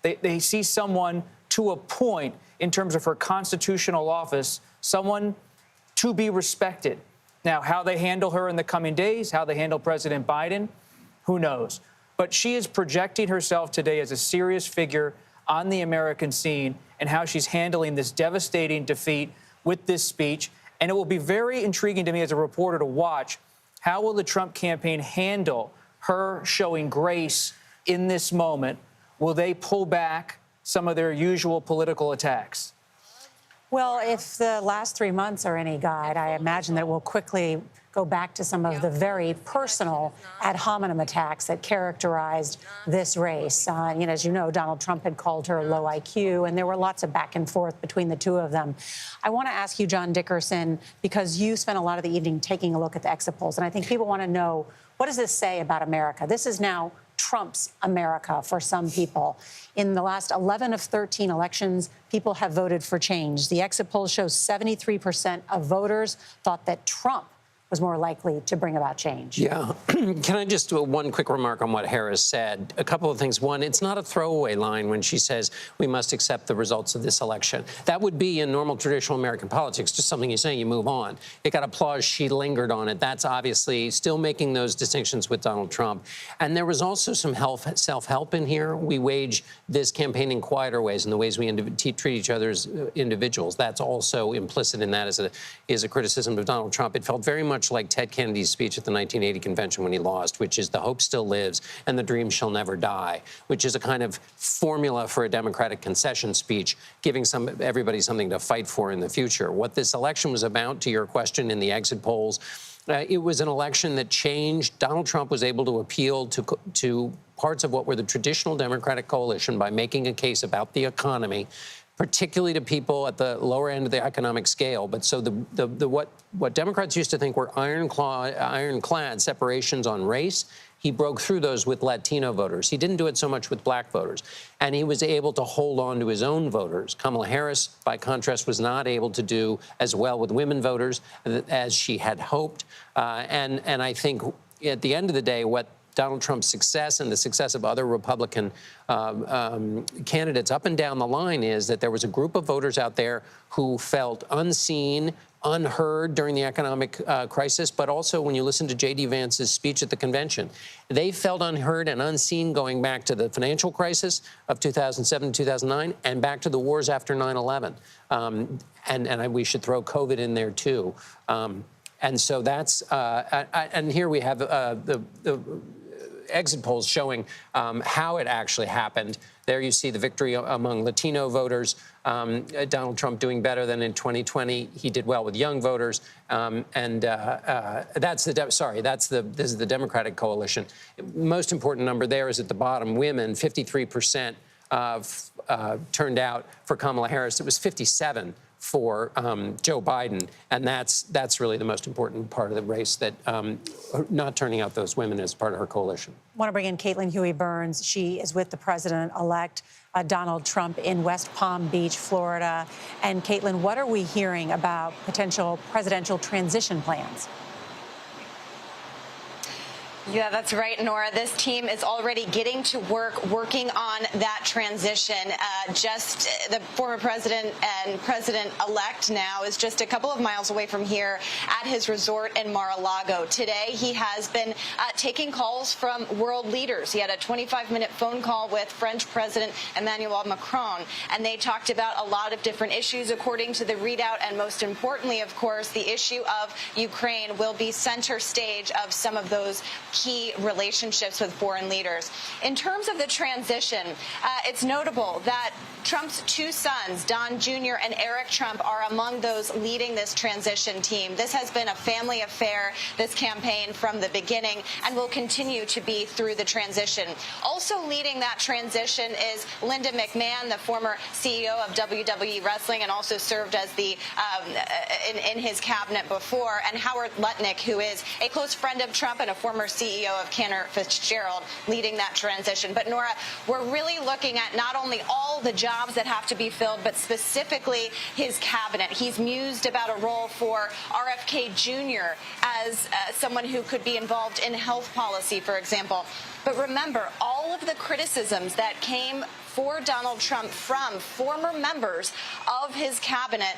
They see someone to a point in terms of her constitutional office, someone to be respected. Now, how they handle her in the coming days, how they handle President Biden, who knows? But she is projecting herself today as a serious figure on the American scene and how she's handling this devastating defeat with this speech. And it will be very intriguing to me as a reporter to watch how will the Trump campaign handle her showing grace in this moment. Will they pull back some of their usual political attacks? Well, if the last 3 months are any guide, I imagine that we'll quickly go back to some of the very personal ad hominem attacks that characterized this race. As you know, Donald Trump had called her low IQ, and there were lots of back and forth between the two of them. I want to ask you, John Dickerson, because you spent a lot of the evening taking a look at the exit polls, and I think people want to know, what does this say about America? This is now Trump's America for some people. In the last 11 of 13 elections, people have voted for change. The exit polls show 73% of voters thought that Trump was more likely to bring about change. Yeah. Can I just do one quick remark on what Harris said? A couple of things. One, it's not a throwaway line when she says we must accept the results of this election. That would be in normal traditional American politics, just something you say, you move on. It got applause. She lingered on it. That's obviously still making those distinctions with Donald Trump. And there was also some self-help in here. We wage this campaign in quieter ways, in the ways we treat each other as individuals. That's also implicit in that as a criticism of Donald Trump. It felt very much like Ted Kennedy's speech at the 1980 convention when he lost, which is the hope still lives and the dream shall never die, which is a kind of formula for a Democratic concession speech, giving everybody something to fight for in the future. What this election was about, to your question in the exit polls, it was an election that changed. Donald Trump was able to appeal to parts of what were the traditional Democratic coalition by making a case about the economy, particularly to people at the lower end of the economic scale. But so what Democrats used to think were ironclad separations on race, he broke through those with Latino voters. He didn't do it so much with black voters. And he was able to hold on to his own voters. Kamala Harris, by contrast, was not able to do as well with women voters as she had hoped. And I think at the end of the day, what Donald Trump's success and the success of other Republican candidates up and down the line is that there was a group of voters out there who felt unseen, unheard during the economic crisis, but also when you listen to J.D. Vance's speech at the convention, they felt unheard and unseen going back to the financial crisis of 2007, 2009, and back to the wars after 9/11. And we should throw COVID in there, too. And so that's, and here we have the exit polls showing how it actually happened. There you see the victory among Latino voters. Donald Trump doing better than in 2020. He did well with young voters. This is the Democratic coalition. Most important number there is at the bottom. Women, 53% turned out for Kamala Harris. It was 57 for Joe Biden, and that's really the most important part of the race, that not turning out those women as part of her coalition. I want to bring in Caitlin Huey-Burns. She is with the president-elect Donald Trump in West Palm Beach, Florida. And Caitlin, what are we hearing about potential presidential transition plans? Yeah, that's right, Nora. This team is already getting to work, working on that transition. Just the former president and president-elect now is just a couple of miles away from here at his resort in Mar-a-Lago. Today, he has been taking calls from world leaders. He had a 25-minute phone call with French President Emmanuel Macron, and they talked about a lot of different issues according to the readout, and most importantly, of course, the issue of Ukraine will be center stage of some of those key relationships with foreign leaders. In terms of the transition, it's notable that Trump's two sons, Don Jr. and Eric Trump, are among those leading this transition team. This has been a family affair, this campaign, from the beginning, and will continue to be through the transition. Also leading that transition is Linda McMahon, the former CEO of WWE Wrestling, and also served as the in his cabinet before, and Howard Lutnick, who is a close friend of Trump and a former CEO of Cantor Fitzgerald, leading that transition. But Nora, we're really looking at not only all the jobs that have to be filled, but specifically his cabinet. He's mused about a role for RFK Jr. as someone who could be involved in health policy, for example. But remember, all of the criticisms that came for Donald Trump from former members of his cabinet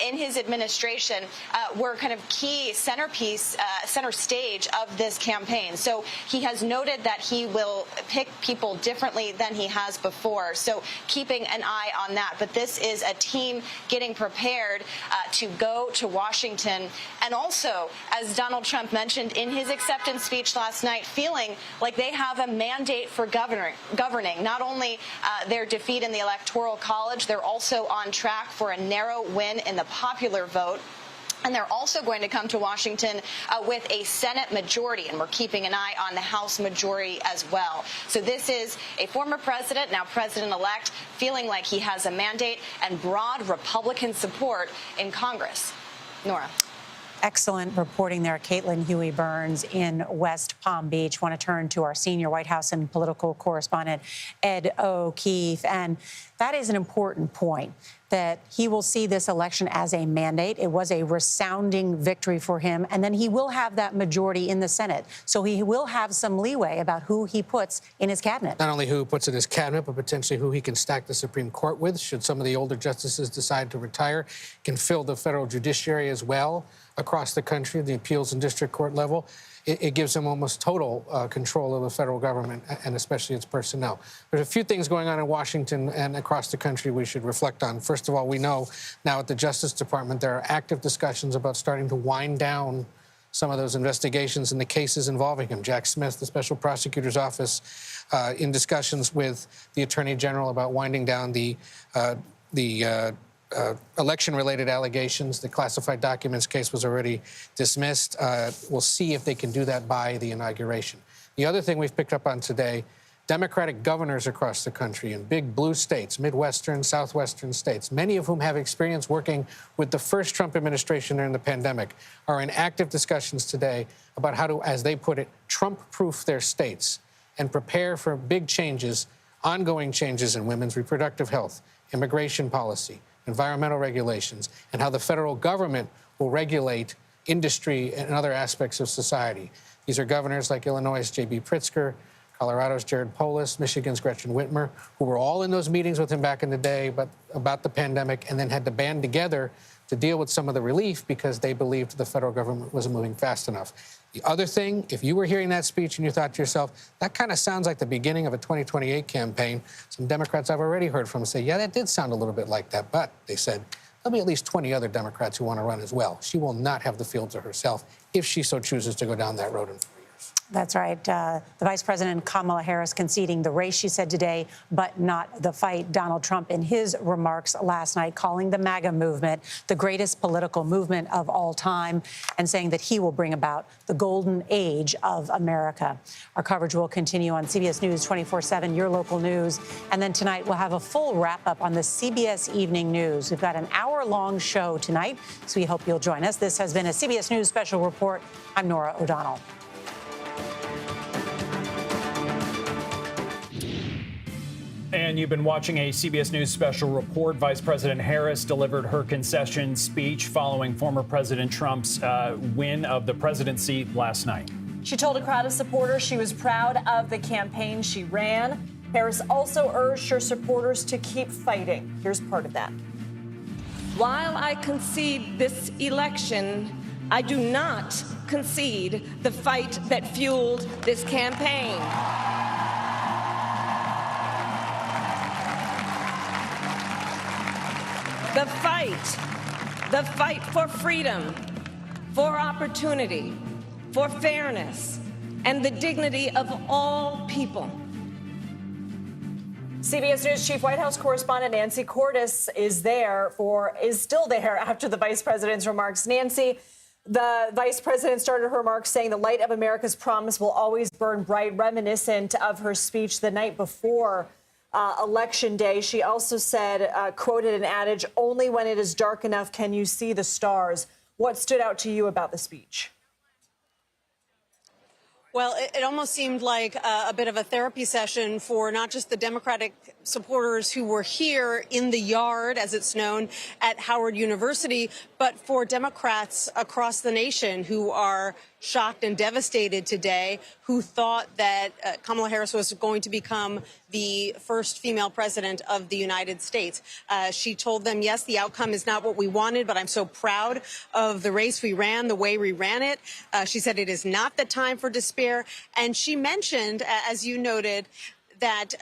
in his administration were kind of key centerpiece, center stage of this campaign. So he has noted that he will pick people differently than he has before. So keeping an eye on that. But this is a team getting prepared to go to Washington. And also, as Donald Trump mentioned in his acceptance speech last night, feeling like they have a mandate for governing. Not only their defeat in the Electoral College, they're also on track for a narrow win in the popular vote. And they're also going to come to Washington with a Senate majority, and we're keeping an eye on the House majority as well. So this is a former president, now president-elect, feeling like he has a mandate and broad Republican support in Congress. Nora. Excellent reporting there, Caitlin Huey-Burns in West Palm Beach. Want to turn to our senior White House and political correspondent, Ed O'Keefe. And that is an important point, that he will see this election as a mandate. It was a resounding victory for him. And then he will have that majority in the Senate. So he will have some leeway about who he puts in his cabinet. Not only who he puts in his cabinet, but potentially who he can stack the Supreme Court with, should some of the older justices decide to retire. Can fill the federal judiciary as well across the country, the appeals and district court level. It gives him almost total control of the federal government, and especially its personnel. There's a few things going on in Washington and across the country we should reflect on. First of all, we know now at the Justice Department there are active discussions about starting to wind down some of those investigations and the cases involving him. Jack Smith, the special prosecutor's office, in discussions with the Attorney General about winding down the election-related allegations. The classified documents case was already dismissed. We'll see if they can do that by the inauguration. The other thing we've picked up on today, Democratic governors across the country in big blue states, Midwestern, Southwestern states, many of whom have experience working with the first Trump administration during the pandemic, are in active discussions today about how to, as they put it, Trump-proof their states and prepare for big changes, ongoing changes in women's reproductive health, immigration policy, environmental regulations, and how the federal government will regulate industry and other aspects of society. These are governors like Illinois' J.B. Pritzker, Colorado's Jared Polis, Michigan's Gretchen Whitmer, who were all in those meetings with him back in the day about the pandemic, and then had to band together to deal with some of the relief because they believed the federal government wasn't moving fast enough. The other thing, if you were hearing that speech and you thought to yourself, that kind of sounds like the beginning of a 2028 campaign, some Democrats I've already heard from say, yeah, that did sound a little bit like that, but they said, there'll be at least 20 other Democrats who want to run as well. She will not have the field to herself if she so chooses to go down that road. That's right. The Vice President Kamala Harris conceding the race, she said today, but not the fight. Donald Trump, in his remarks last night, calling the MAGA movement the greatest political movement of all time, and saying that he will bring about the golden age of America. Our coverage will continue on CBS News 24/7, your local news. And then tonight, we'll have a full wrap-up on the CBS Evening News. We've got an hour-long show tonight, so we hope you'll join us. This has been a CBS News special report. I'm Norah O'Donnell. And you've been watching a CBS News special report. Vice President Harris delivered her concession speech following former President Trump's win of the presidency last night. She told a crowd of supporters she was proud of the campaign she ran. Harris also urged her supporters to keep fighting. Here's part of that. While I concede this election, I do not concede the fight that fueled this campaign. The fight for freedom, for opportunity, for fairness, and the dignity of all people. CBS News Chief White House correspondent Nancy Cordes is still there after the vice president's remarks. Nancy, the vice president started her remarks saying the light of America's promise will always burn bright, reminiscent of her speech the night before Election Day. She also said, quoted an adage, only when it is dark enough can you see the stars. What stood out to you about the speech? Well, it almost seemed like a bit of a therapy session for not just the Democratic supporters who were here in the yard, as it's known, at Howard University, but for Democrats across the nation who are shocked and devastated today, who thought that Kamala Harris was going to become the first female president of the United States. She told them, yes, the outcome is not what we wanted, but I'm so proud of the race we ran, the way we ran it. She said it is not the time for despair. And she mentioned, as you noted, that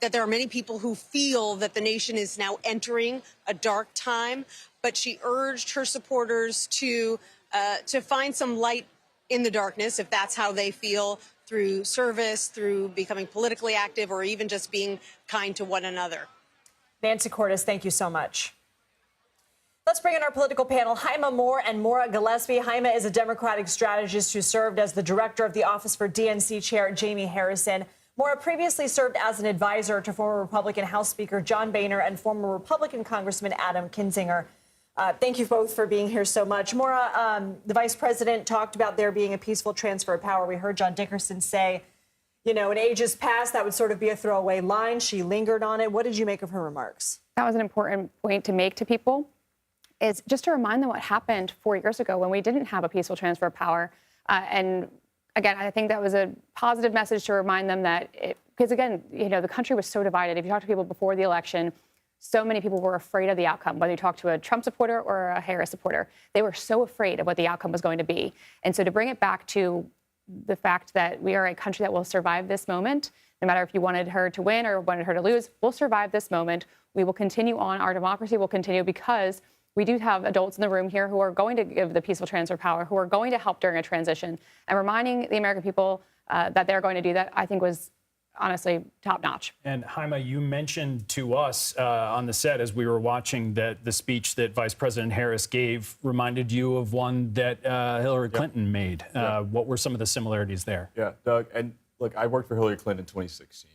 there are many people who feel that the nation is now entering a dark time. But she urged her supporters to find some light in the darkness, if that's how they feel, through service, through becoming politically active, or even just being kind to one another. Nancy Cordes, thank you so much. Let's bring in our political panel, Haima Moore and Maura Gillespie. Haima is a Democratic strategist who served as the director of the Office for DNC Chair Jamie Harrison. Maura previously served as an advisor to former Republican House Speaker John Boehner and former Republican Congressman Adam Kinzinger. Thank you both for being here so much. Maura, the vice president talked about there being a peaceful transfer of power. We heard John Dickerson say, you know, in ages past, that would sort of be a throwaway line. She lingered on it. What did you make of her remarks? That was an important point to make to people, is just to remind them what happened 4 years ago when we didn't have a peaceful transfer of power. And again, I think that was a positive message to remind them that, because again, you know, the country was so divided. If you talk to people before the election, so many people were afraid of the outcome, whether you talk to a Trump supporter or a Harris supporter. They were so afraid of what the outcome was going to be. And so to bring it back to the fact that we are a country that will survive this moment, no matter if you wanted her to win or wanted her to lose, we'll survive this moment. We will continue on. Our democracy will continue because we do have adults in the room here who are going to give the peaceful transfer of power, who are going to help during a transition. And reminding the American people that they're going to do that, I think was honestly top notch. And Jaime, you mentioned to us on the set as we were watching that the speech that Vice President Harris gave reminded you of one that Hillary Clinton made. What were some of the similarities there? Yeah, Doug, and look, I worked for Hillary Clinton in 2016.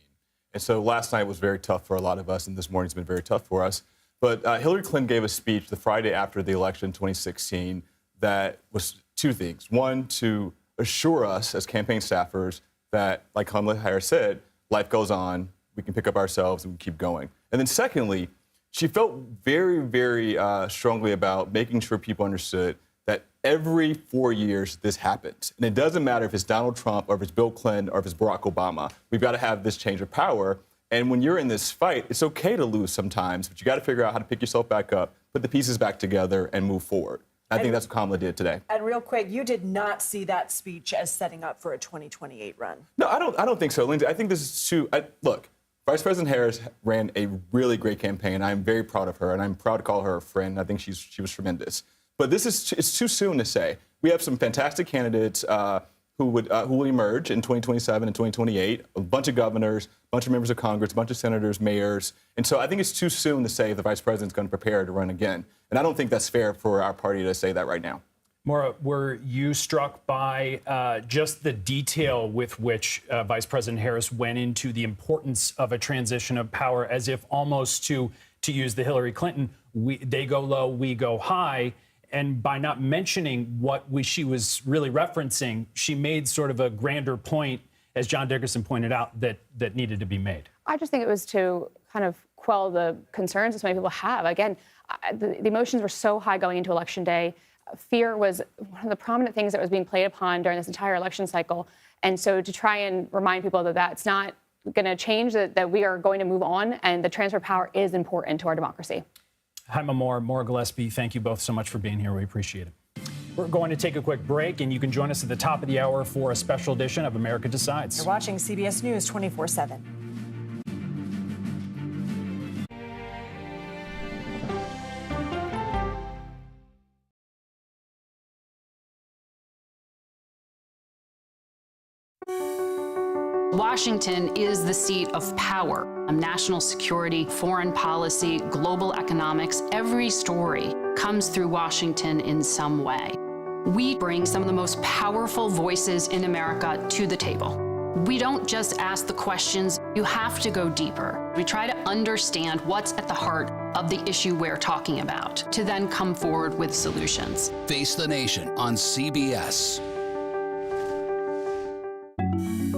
And so last night was very tough for a lot of us, and this morning's been very tough for us. But Hillary Clinton gave a speech the Friday after the election in 2016 that was two things. One, to assure us as campaign staffers that, like Kamala Harris said, life goes on, we can pick up ourselves and keep going. And then secondly, she felt very, very strongly about making sure people understood that every 4 years this happens. And it doesn't matter if it's Donald Trump or if it's Bill Clinton or if it's Barack Obama. We've got to have this change of power. And when you're in this fight, it's okay to lose sometimes, but you got to figure out how to pick yourself back up, put the pieces back together, and move forward. I think that's what Kamala did today. And real quick, you did not see that speech as setting up for a 2028 run. No, I don't think so, Lindsay. I think this is too. Look, Vice President Harris ran a really great campaign. I'm very proud of her, and I'm proud to call her a friend. I think she was tremendous. But it's too soon to say. We have some fantastic candidates who will emerge in 2027 and 2028. A bunch of governors, a bunch of members of Congress, a bunch of senators, mayors. And so I think it's too soon to say the vice president's going to prepare to run again. And I don't think that's fair for our party to say that right now. Maura, were you struck by just the detail with which Vice President Harris went into the importance of a transition of power, as if almost to use the Hillary Clinton, they go low, we go high. And by not mentioning what she was really referencing, she made sort of a grander point, as John Dickerson pointed out, that needed to be made. I just think it was to kind of quell the concerns that so many people have. Again, the emotions were so high going into Election Day. Fear was one of the prominent things that was being played upon during this entire election cycle. And so to try and remind people that that's not going to change, that we are going to move on, and the transfer of power is important to our democracy. Jaime Moore, Maura Gillespie, thank you both so much for being here. We appreciate it. We're going to take a quick break, and you can join us at the top of the hour for a special edition of America Decides. You're watching CBS News 24/7. Washington is the seat of power. National security, foreign policy, global economics, every story comes through Washington in some way. We bring some of the most powerful voices in America to the table. We don't just ask the questions, you have to go deeper. We try to understand what's at the heart of the issue we're talking about, to then come forward with solutions. Face the Nation on CBS.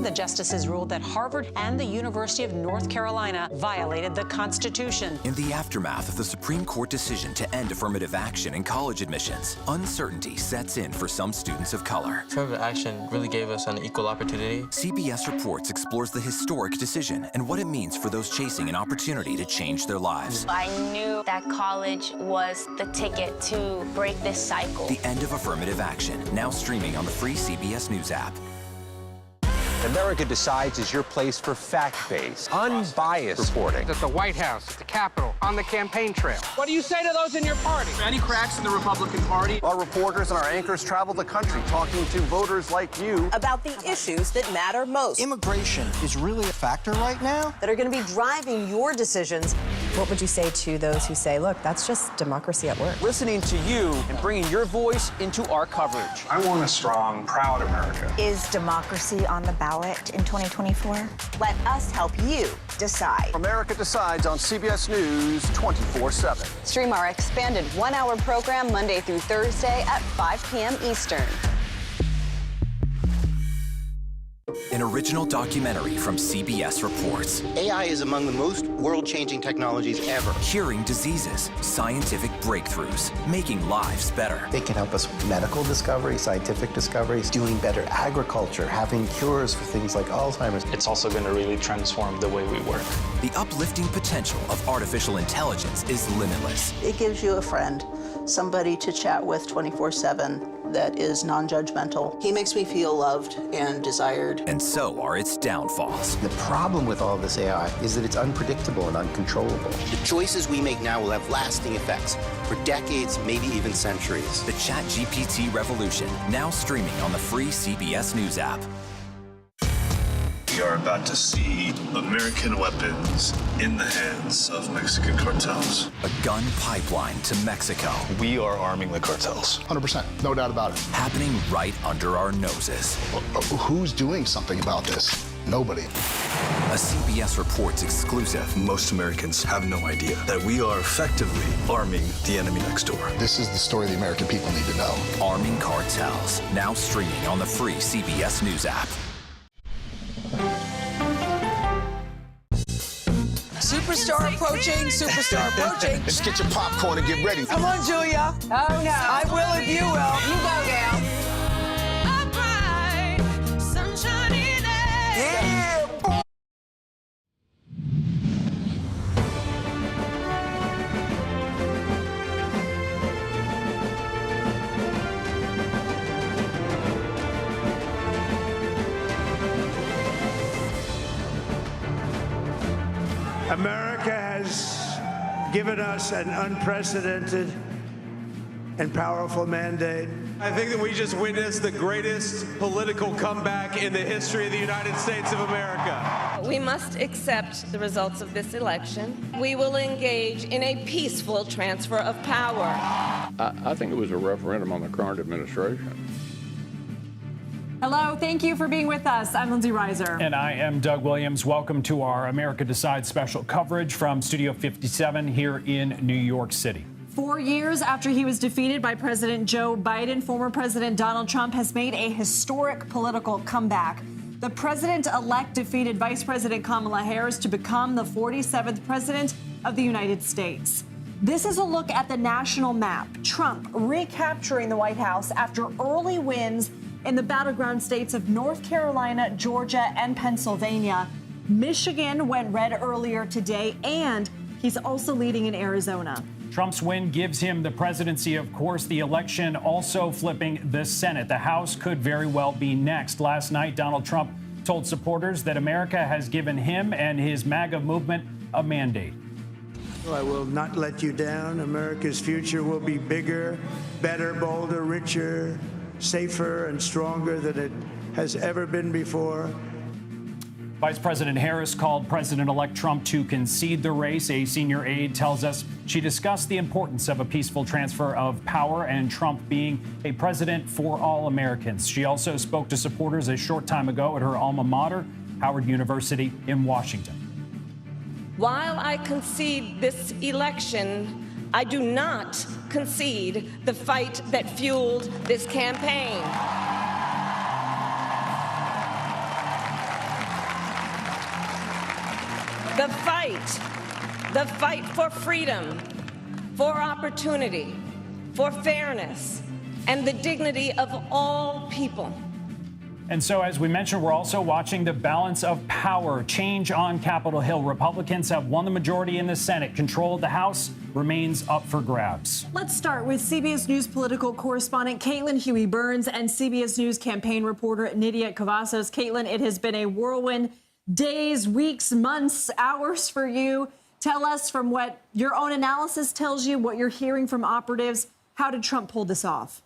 The justices ruled that Harvard and the University of North Carolina violated the Constitution. In the aftermath of the Supreme Court decision to end affirmative action in college admissions, uncertainty sets in for some students of color. Affirmative action really gave us an equal opportunity. CBS Reports explores the historic decision and what it means for those chasing an opportunity to change their lives. I knew that college was the ticket to break this cycle. The end of affirmative action, now streaming on the free CBS News app. America Decides is your place for fact-based, unbiased reporting. At the White House, at the Capitol, on the campaign trail. What do you say to those in your party? Any cracks in the Republican Party? Our reporters and our anchors travel the country talking to voters like you about the issues that matter most. Immigration is really a factor right now that are going to be driving your decisions What would you say to those who say, look, that's just democracy at work? Listening to you and bringing your voice into our coverage. I want a strong, proud America. Is democracy on the ballot in 2024? Let us help you decide. America Decides on CBS News 24/7. Stream our expanded one-hour program Monday through Thursday at 5 p.m. Eastern. An original documentary from CBS reports. AI is among the most world-changing technologies ever. Curing diseases, scientific breakthroughs, making lives better. They can help us with medical discoveries, scientific discoveries, doing better agriculture, having cures for things like Alzheimer's. It's also going to really transform the way we work. The uplifting potential of artificial intelligence is limitless. It gives you a friend, somebody to chat with 24/7 that is non-judgmental. He makes me feel loved and desired. And so are its downfalls. The problem with all this AI is that it's unpredictable and uncontrollable. The choices we make now will have lasting effects for decades, maybe even centuries. The ChatGPT revolution, now streaming on the free CBS News app. We are about to see American weapons in the hands of Mexican cartels. A gun pipeline to Mexico. We are arming the cartels. 100%, no doubt about it. Happening right under our noses. Who's doing something about this? Nobody. A CBS Reports exclusive. Most Americans have no idea that we are effectively arming the enemy next door. This is the story the American people need to know. Arming cartels, now streaming on the free CBS News app. Superstar approaching, superstar approaching. Just get your popcorn and get ready. Come on, Julia. Oh, no. I will if you will. You go, gal. Yeah. America has given us an unprecedented and powerful mandate. I think that we just witnessed the greatest political comeback in the history of the United States of America. We must accept the results of this election. We will engage in a peaceful transfer of power. I think it was a referendum on the current administration. Hello, thank you for being with us. I'm Lindsay Reiser. And I am Doug Williams. Welcome to our America Decides special coverage from Studio 57 here in New York City. 4 years after he was defeated by President Joe Biden, former President Donald Trump has made a historic political comeback. The president-elect defeated Vice President Kamala Harris to become the 47th president of the United States. This is a look at the national map. Trump recapturing the White House after early wins in the battleground states of North Carolina, Georgia, and Pennsylvania. Michigan went red earlier today, and he's also leading in Arizona. Trump's win gives him the presidency, of course. The election also flipping the Senate. The House could very well be next. Last night, Donald Trump told supporters that America has given him and his MAGA movement a mandate. I will not let you down. America's future will be bigger, better, bolder, richer, safer and stronger than it has ever been before. Vice President Harris called President-elect Trump to concede the race. A senior aide tells us she discussed the importance of a peaceful transfer of power and Trump being a president for all Americans. She also spoke to supporters a short time ago at her alma mater, Howard University in Washington. While I concede this election, I do not concede the fight that fueled this campaign. The fight for freedom, for opportunity, for fairness, and the dignity of all people. And so, as we mentioned, we're also watching the balance of power change on Capitol Hill. Republicans have won the majority in the Senate. Control of the House remains up for grabs. Let's start with CBS News political correspondent Caitlin Huey-Burns and CBS News campaign reporter Nydia Cavazos. Caitlin, it has been a whirlwind days, weeks, months, hours for you. Tell us, from what your own analysis tells you, what you're hearing from operatives, how did Trump pull this off?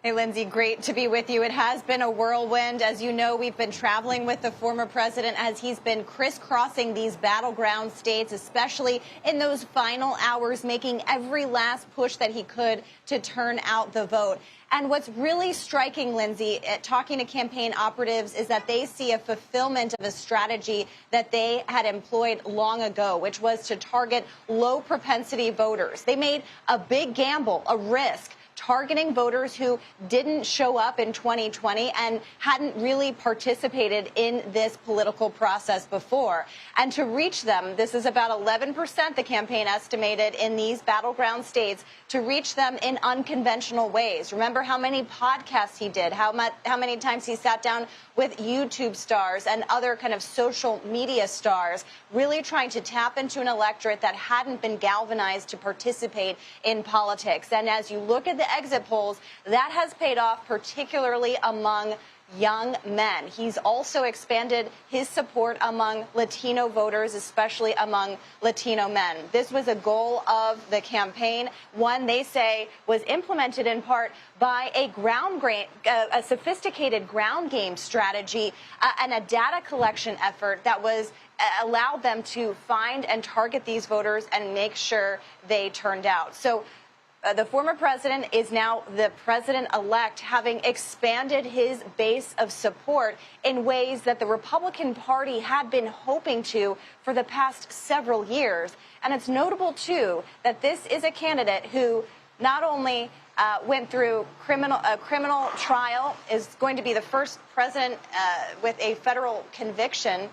Hey, Lindsay, great to be with you. It has been a whirlwind. As you know, we've been traveling with the former president as he's been crisscrossing these battleground states, especially in those final hours, making every last push that he could to turn out the vote. And what's really striking, Lindsay, talking to campaign operatives, is that they see a fulfillment of a strategy that they had employed long ago, which was to target low propensity voters. They made a big gamble, a risk, targeting voters who didn't show up in 2020 and hadn't really participated in this political process before. And to reach them, this is about 11%, the campaign estimated, in these battleground states, to reach them in unconventional ways. Remember how many podcasts he did, how many times he sat down with YouTube stars and other kind of social media stars, really trying to tap into an electorate that hadn't been galvanized to participate in politics. And as you look at the exit polls, that has paid off, particularly among young men. He's also expanded his support among Latino voters, especially among Latino men. This was a goal of the campaign, one they say was implemented in part by a sophisticated ground game strategy and a data collection effort that was allowed them to find and target these voters and make sure they turned out. So the former president is now the president-elect, having expanded his base of support in ways that the Republican Party had been hoping to for the past several years. And it's notable, too, that this is a candidate who not only went through a criminal trial, is going to be the first president with a federal conviction,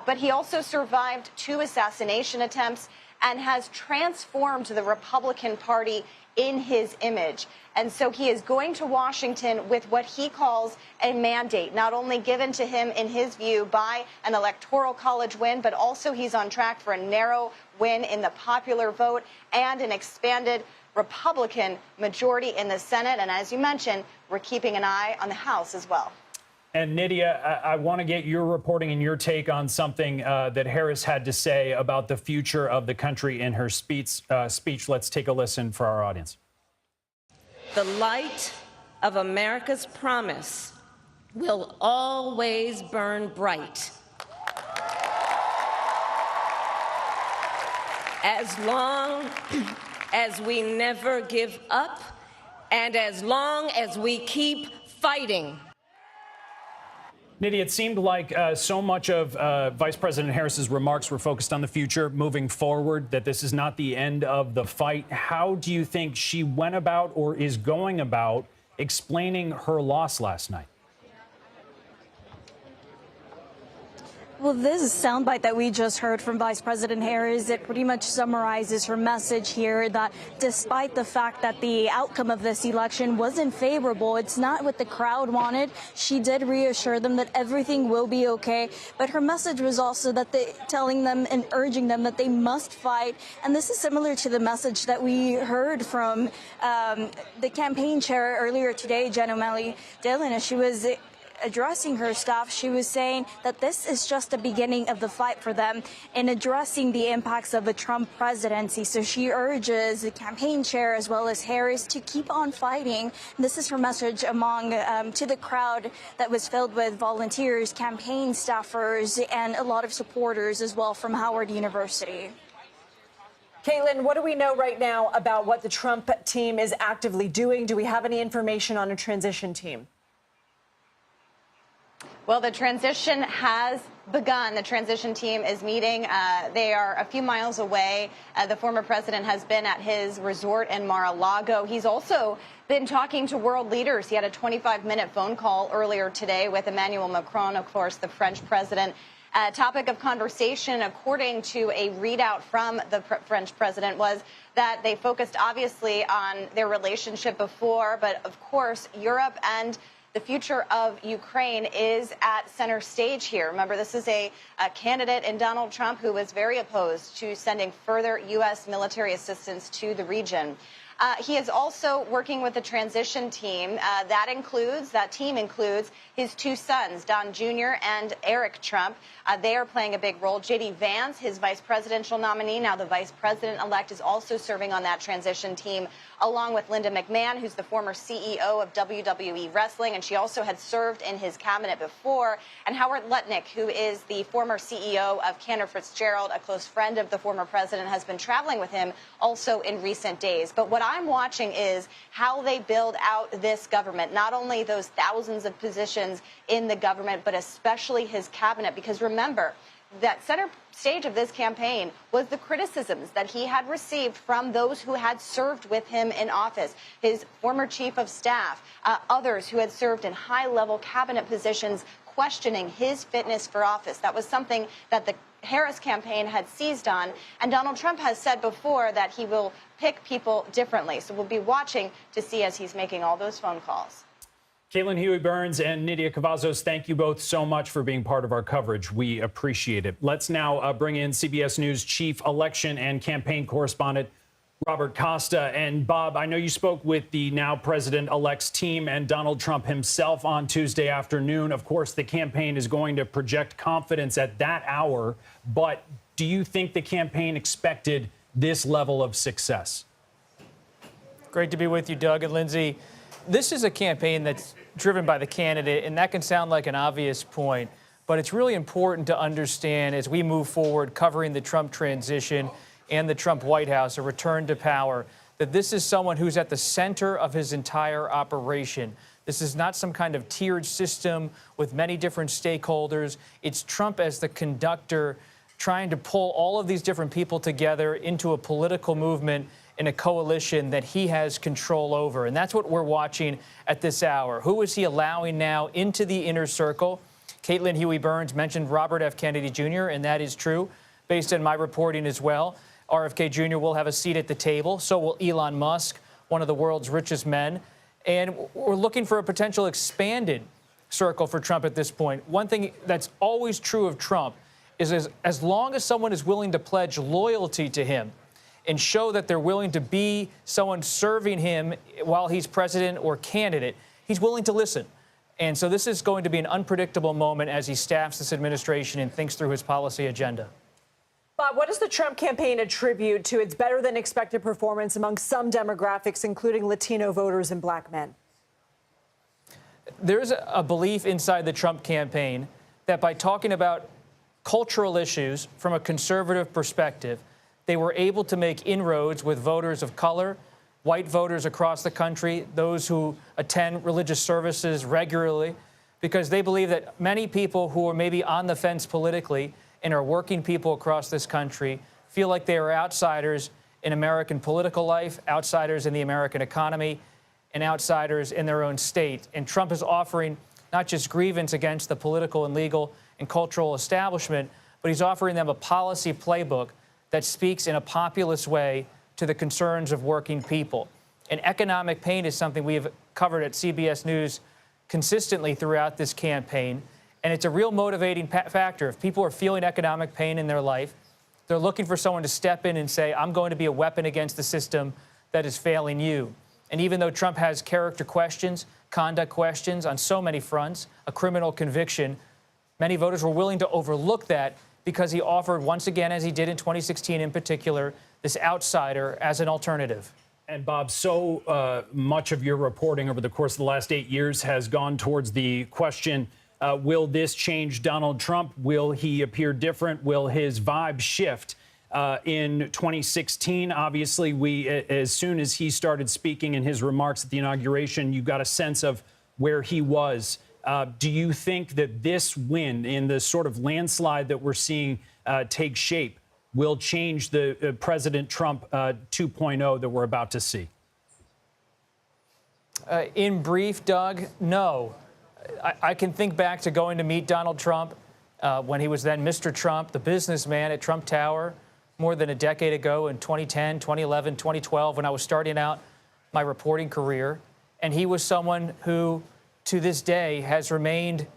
but he also survived 2 assassination attempts and has transformed the Republican Party in his image. And so he is going to Washington with what he calls a mandate, not only given to him, in his view, by an electoral college win, but also he's on track for a narrow win in the popular vote and an expanded Republican majority in the Senate. And as you mentioned, we're keeping an eye on the House as well. And Nydia, I want to get your reporting and your take on something that Harris had to say about the future of the country in her speech. Let's take a listen for our audience. The light of America's promise will always burn bright. As long as we never give up and as long as we keep fighting. Nydia, it seemed like so much of Vice President Harris's remarks were focused on the future moving forward, that this is not the end of the fight. How do you think she went about or is going about explaining her loss last night? Well, this soundbite that we just heard from Vice President Harris, it pretty much summarizes her message here, that despite the fact that the outcome of this election wasn't favorable, it's not what the crowd wanted. She did reassure them that everything will be okay. But her message was also that telling them and urging them that they must fight. And this is similar to the message that we heard from the campaign chair earlier today, Jen O'Malley Dillon, as she was addressing her staff. She was saying that this is just the beginning of the fight for them in addressing the impacts of a Trump presidency. So she urges the campaign chair as well as Harris to keep on fighting. This is her message to the crowd that was filled with volunteers, campaign staffers, and a lot of supporters as well from Howard University. Caitlin, what do we know right now about what the Trump team is actively doing? Do we have any information on a transition team? Well, the transition has begun. The transition team is meeting. They are a few miles away. The former president has been at his resort in Mar-a-Lago. He's also been talking to world leaders. He had a 25-minute phone call earlier today with Emmanuel Macron, of course, the French president. Topic of conversation, according to a readout from the French president, was that they focused obviously on their relationship before, but of course, Europe and the future of Ukraine is at center stage here. Remember, this is a candidate in Donald Trump who was very opposed to sending further U.S. military assistance to the region. He is also working with the transition team. That team includes his two sons, Don Jr. and Eric Trump. They are playing a big role. J.D. Vance, his vice presidential nominee, now the vice president-elect, is also serving on that transition team, along with Linda McMahon, who's the former CEO of WWE Wrestling, and she also had served in his cabinet before, and Howard Lutnick, who is the former CEO of Cantor Fitzgerald, a close friend of the former president, has been traveling with him also in recent days. But what I'm watching is how they build out this government, not only those thousands of positions in the government, but especially his cabinet, because remember, that center stage of this campaign was the criticisms that he had received from those who had served with him in office, his former chief of staff, others who had served in high-level cabinet positions, questioning his fitness for office. That was something that the Harris campaign had seized on, and Donald Trump has said before that he will pick people differently. So we'll be watching to see as he's making all those phone calls. Caitlin Huey-Burns and Nydia Cavazos, thank you both so much for being part of our coverage. We appreciate it. Let's now bring in CBS News chief election and campaign correspondent Robert Costa. And Bob, I know you spoke with the now president-elect's team and Donald Trump himself on Tuesday afternoon. Of course, the campaign is going to project confidence at that hour. But do you think the campaign expected this level of success? Great to be with you, Doug and Lindsay. This is a campaign that's driven by the candidate, and that can sound like an obvious point, but it's really important to understand as we move forward covering the Trump transition and the Trump White House, a return to power, that this is someone who's at the center of his entire operation. This is not some kind of tiered system with many different stakeholders. It's Trump as the conductor trying to pull all of these different people together into a political movement in a coalition that he has control over. And that's what we're watching at this hour. Who is he allowing now into the inner circle? Caitlin Huey-Burns mentioned Robert F. Kennedy Jr., and that is true, based on my reporting as well. RFK Jr. will have a seat at the table. So will Elon Musk, one of the world's richest men. And we're looking for a potential expanded circle for Trump at this point. One thing that's always true of Trump is as long as someone is willing to pledge loyalty to him and show that they're willing to be someone serving him while he's president or candidate, he's willing to listen. And so this is going to be an unpredictable moment as he staffs this administration and thinks through his policy agenda. Bob, what does the Trump campaign attribute to its better-than-expected performance among some demographics, including Latino voters and black men? There's a belief inside the Trump campaign that by talking about cultural issues from a conservative perspective, they were able to make inroads with voters of color, white voters across the country, those who attend religious services regularly, because they believe that many people who are maybe on the fence politically and are working people across this country feel like they are outsiders in American political life, outsiders in the American economy, and outsiders in their own state. And Trump is offering not just grievance against the political and legal and cultural establishment, but he's offering them a policy playbook that speaks in a populist way to the concerns of working people. And economic pain is something we have covered at CBS News consistently throughout this campaign. And it's a real motivating factor. If people are feeling economic pain in their life, they're looking for someone to step in and say, I'm going to be a weapon against the system that is failing you. And even though Trump has character questions, conduct questions on so many fronts, a criminal conviction, many voters were willing to overlook that because he offered, once again, as he did in 2016 in particular, this outsider as an alternative. And Bob, so much of your reporting over the course of the last 8 years has gone towards the question, will this change Donald Trump? Will he appear different? Will his vibe shift? In 2016, obviously, as soon as he started speaking in his remarks at the inauguration, you got a sense of where he was. Do you think that this win in the sort of landslide that we're seeing take shape will change the President Trump 2.0 that we're about to see? In brief, Doug, no. I can think back to going to meet Donald Trump when he was then Mr. Trump, the businessman at Trump Tower, more than a decade ago in 2010, 2011, 2012, when I was starting out my reporting career. And he was someone who, to this day, has remained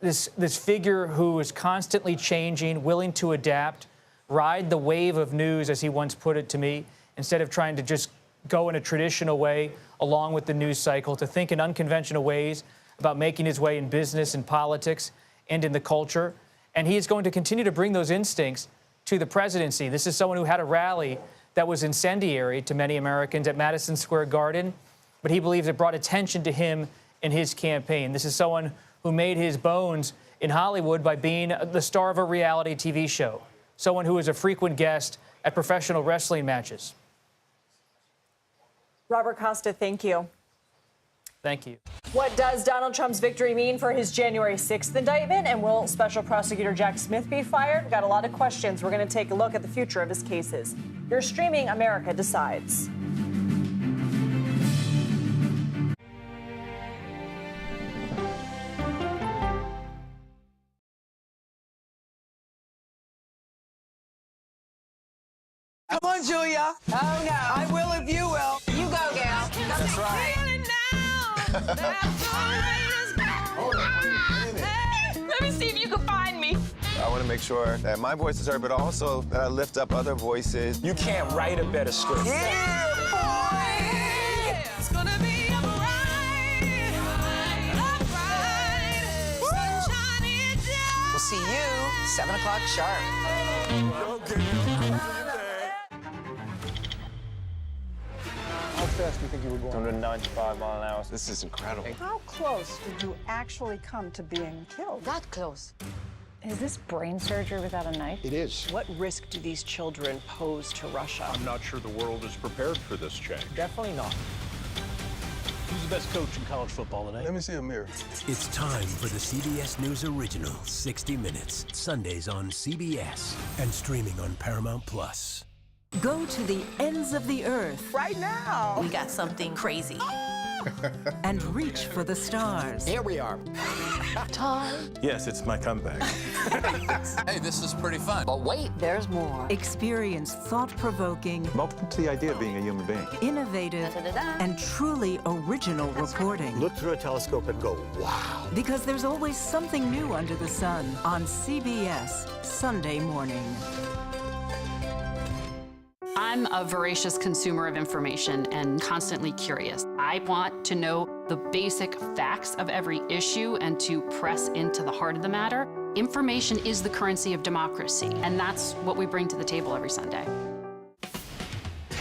this figure who is constantly changing, willing to adapt, ride the wave of news, as he once put it to me, instead of trying to just go in a traditional way along with the news cycle, to think in unconventional ways about making his way in business and politics and in the culture. And he is going to continue to bring those instincts to the presidency. This is someone who had a rally that was incendiary to many Americans at Madison Square Garden, but he believes it brought attention to him in his campaign. This is someone who made his bones in Hollywood by being the star of a reality TV show, someone who is a frequent guest at professional wrestling matches. Robert Costa, thank you. Thank you. What does Donald Trump's victory mean for his January 6th indictment? And will Special Prosecutor Jack Smith be fired? We've got a lot of questions. We're going to take a look at the future of his cases. You're streaming America Decides. Come on, Julia. Oh, no. I will if you will. You go, gal. That's right. Let me see if you can find me. I want to make sure that my voice is heard, but also that I lift up other voices. You can't write a better script. Yeah, boy. It's gonna be a ride. Sunshine it down. We'll see you 7 o'clock sharp. How fast do you think you were going? 195 miles an hour. This is incredible. How close did you actually come to being killed? That close. Is this brain surgery without a knife? It is. What risk do these children pose to Russia? I'm not sure the world is prepared for this change. Definitely not. Who's the best coach in college football today? Let me see a mirror. It's time for the CBS News original, 60 Minutes. Sundays on CBS and streaming on Paramount Plus. Go to the ends of the earth. Right now. We got something crazy. And reach for the stars. Here we are. Time. Yes, it's my comeback. Hey, this is pretty fun. But wait, there's more. Experience thought-provoking, I'm open to the idea of being a human being. innovative, and truly original reporting. Look through a telescope and go, wow. Because there's always something new under the sun on CBS Sunday morning. I'm a voracious consumer of information and constantly curious. I want to know the basic facts of every issue and to press into the heart of the matter. Information is the currency of democracy, and that's what we bring to the table every Sunday.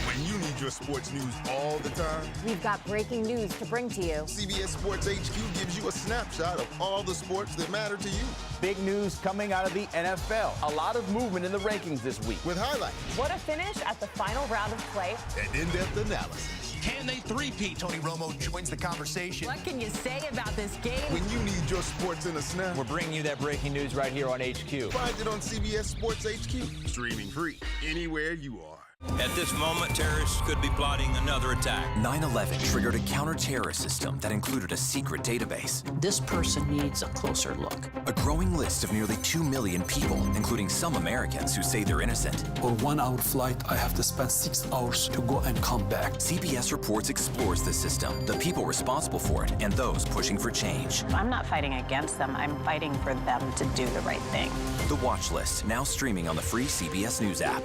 When you need your sports news all the time, We've got breaking news to bring to you. CBS Sports HQ gives you a snapshot of all the sports that matter to you. Big news coming out of the NFL. A lot of movement in the rankings this week. With highlights What a finish at the final round of play. and in-depth analysis. Can they three-peat? Tony Romo joins the conversation. What can you say about this game? When you need your sports in a snap, We're bringing you that breaking news right here on HQ. find it on CBS Sports HQ. Streaming free anywhere you are. At this moment, terrorists could be plotting another attack. 9/11 triggered a counter-terrorist system that included a secret database. This person needs a closer look. A growing list of nearly 2 million people, including some Americans who say they're innocent. For 1 hour flight, I have to spend 6 hours to go and come back. CBS Reports explores the system, the people responsible for it, and those pushing for change. I'm not fighting against them. I'm fighting for them to do the right thing. The Watch List, now streaming on the free CBS News app.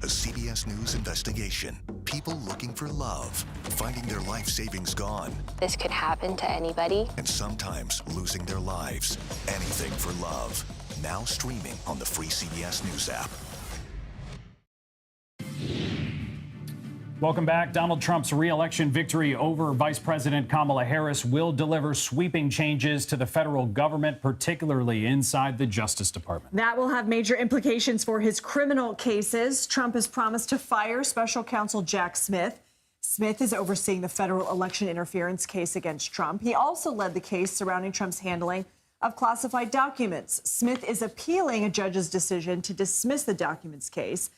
A CBS News investigation. People looking for love, finding their life savings gone, This could happen to anybody. and sometimes losing their lives. Anything for love. Now streaming on the free CBS News app. Welcome back. Donald Trump's re-election victory over Vice President Kamala Harris will deliver sweeping changes to the federal government, particularly inside the Justice Department. That will have major implications for his criminal cases. Trump has promised to fire special counsel Jack Smith. Smith is overseeing the federal election interference case against Trump. He also led the case surrounding Trump's handling of classified documents. Smith is appealing a judge's decision to dismiss the documents case.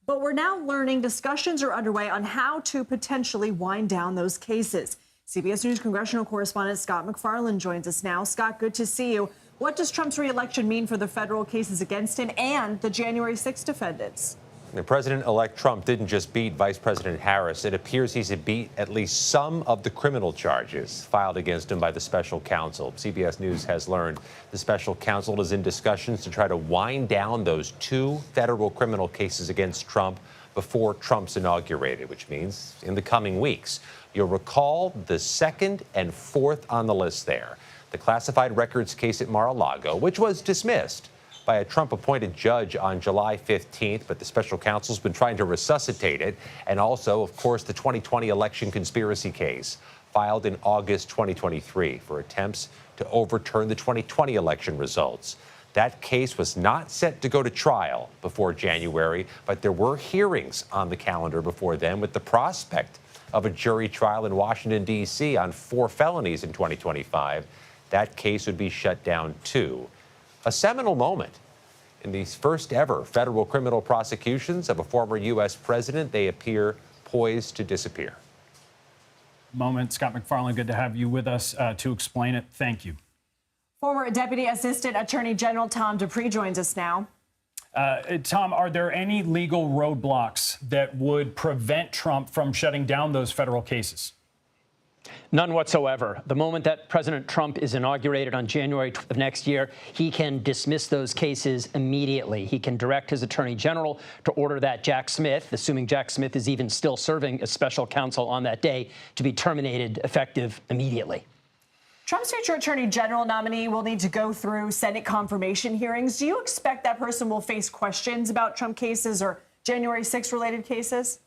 But we're now learning discussions are underway on how to potentially wind down those cases. CBS News congressional correspondent Scott McFarland joins us now. Scott, good to see you. What does Trump's re-election mean for the federal cases against him and the January 6th defendants? President-elect Trump didn't just beat Vice President Harris. It appears he's beat at least some of the criminal charges filed against him by the special counsel. CBS News has learned the special counsel is in discussions to try to wind down those 2 federal criminal cases against Trump before Trump's inaugurated, which means in the coming weeks. You'll recall the second and fourth on the list there. The classified records case at Mar-a-Lago, which was dismissed by a Trump-appointed judge on July 15th, but the special counsel's been trying to resuscitate it. And also, of course, the 2020 election conspiracy case filed in August 2023 for attempts to overturn the 2020 election results. That case was not set to go to trial before January, but there were hearings on the calendar before then with the prospect of a jury trial in Washington, D.C. on 4 felonies in 2025. That case would be shut down, too. A seminal moment in these first ever federal criminal prosecutions of a former U.S. president. They appear poised to disappear. Moment. Scott McFarland, good to have you with us to explain it. Thank you. Former Deputy Assistant Attorney General Tom Dupree joins us now. Tom, are there any legal roadblocks that would prevent Trump from shutting down those federal cases? None whatsoever. The moment that President Trump is inaugurated on January of next year, he can dismiss those cases immediately. He can direct his attorney general to order that Jack Smith, assuming Jack Smith is even still serving as special counsel on that day, to be terminated effective immediately. Trump's future attorney general nominee will need to go through Senate confirmation hearings. Do you expect that person will face questions about Trump cases or January 6th related cases?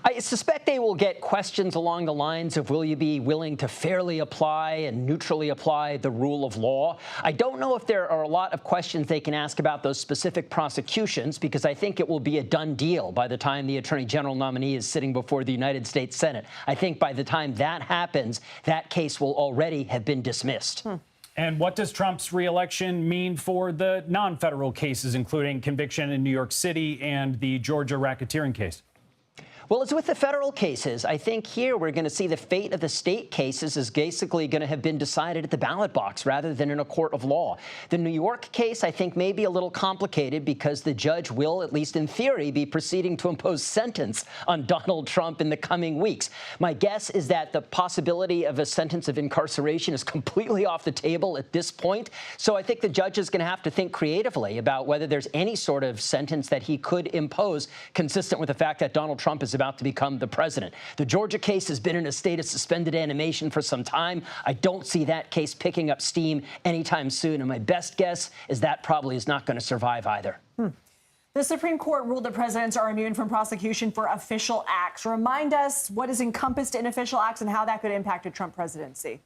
I suspect they will get questions along the lines of, will you be willing to fairly apply and neutrally apply the rule of law? I don't know if there are a lot of questions they can ask about those specific prosecutions, because I think it will be a done deal by the time the attorney general nominee is sitting before the United States Senate. I think by the time that happens, that case will already have been dismissed. And what does Trump's reelection mean for the non-federal cases, including conviction in New York City and the Georgia racketeering case? Well, as with the federal cases, I think here we're going to see the fate of the state cases is basically going to have been decided at the ballot box rather than in a court of law. The New York case, I think, may be a little complicated because the judge will, at least in theory, be proceeding to impose sentence on Donald Trump in the coming weeks. My guess is that the possibility of a sentence of incarceration is completely off the table at this point. So I think the judge is going to have to think creatively about whether there's any sort of sentence that he could impose consistent with the fact that Donald Trump is about to become the president. The Georgia case has been in a state of suspended animation for some time. I don't see that case picking up steam anytime soon, and my best guess is that probably is not going to survive either. The Supreme Court ruled that presidents are immune from prosecution for official acts. Remind us what is encompassed in official acts and how that could impact a Trump presidency.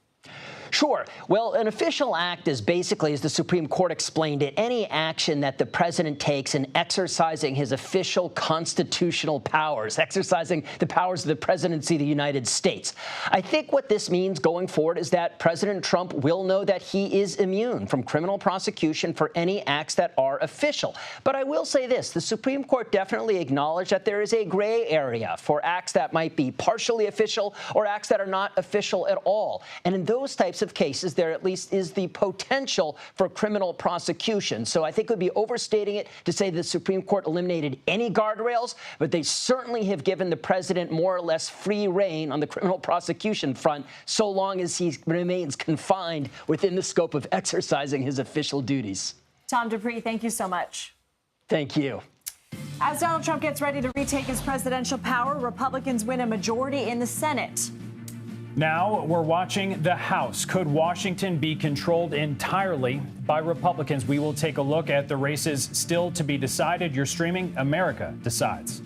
Sure. Well, an official act is basically, as the Supreme Court explained it, any action that the president takes in exercising his official constitutional powers, exercising the powers of the presidency of the United States. I think what this means going forward is that President Trump will know that he is immune from criminal prosecution for any acts that are official. But I will say this, the Supreme Court definitely acknowledged that there is a gray area for acts that might be partially official or acts that are not official at all. And in those types of cases, there at least is the potential for criminal prosecution. So I think it would be overstating it to say the Supreme Court eliminated any guardrails, but they certainly have given the president more or less free rein on the criminal prosecution front, so long as he remains confined within the scope of exercising his official duties. Tom Dupree, thank you so much. Thank you. As Donald Trump gets ready to retake his presidential power, Republicans win a majority in the Senate. Now we're watching the House. Could Washington be controlled entirely by Republicans? We will take a look at the races still to be decided. You're streaming America Decides.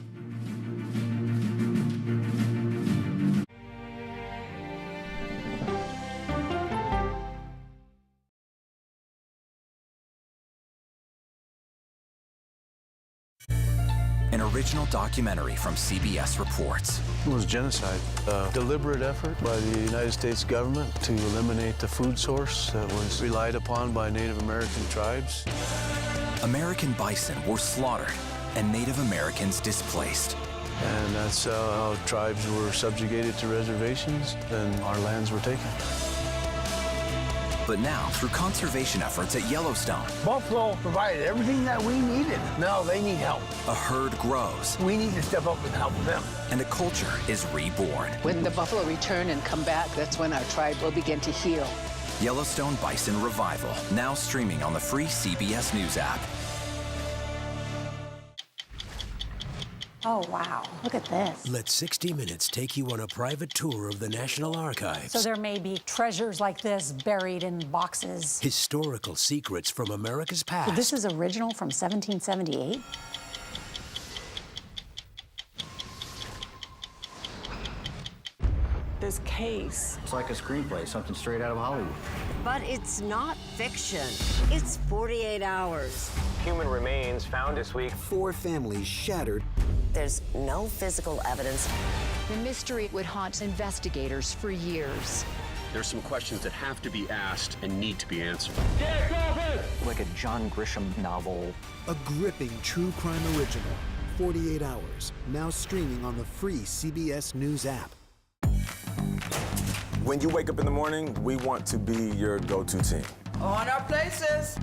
An original documentary from CBS reports. It was genocide, a deliberate effort by the United States government to eliminate the food source that was relied upon by Native American tribes. American bison were slaughtered and Native Americans displaced. And that's how tribes were subjugated to reservations and our lands were taken. But now, through conservation efforts at Yellowstone, Buffalo provided everything that we needed. Now they need help. a herd grows. We need to step up and help them. And a culture is reborn. When the buffalo return and come back, that's when our tribe will begin to heal. Yellowstone Bison Revival, now streaming on the free CBS News app. Oh, wow. Look at this. Let 60 Minutes take you on a private tour of the National Archives. So there may be treasures like this buried in boxes. Historical secrets from America's past. So this is original from 1778? This case. It's like a screenplay, something straight out of Hollywood. But it's not fiction. It's 48 hours. Human remains found this week. 4 families shattered. There's no physical evidence. The mystery would haunt investigators for years. There's some questions that have to be asked and need to be answered. Like a John Grisham novel. A gripping true crime original. 48 hours. Now streaming on the free CBS News app. When you wake up in the morning, we want to be your go-to team. On our places.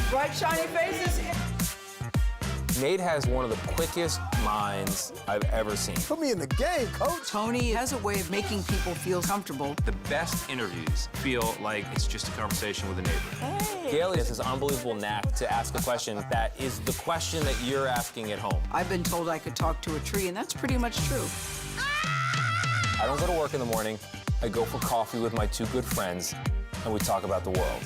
Bright, shiny faces. Nate has one of the quickest minds I've ever seen. Put me in the game, coach. Tony has a way of making people feel comfortable. The best interviews feel like it's just a conversation with a neighbor. Hey. Gail has this unbelievable knack to ask a question that is the question that you're asking at home. I've been told I could talk to a tree, and that's pretty much true. I don't go to work in the morning. I go for coffee with my 2 good friends, and we talk about the world.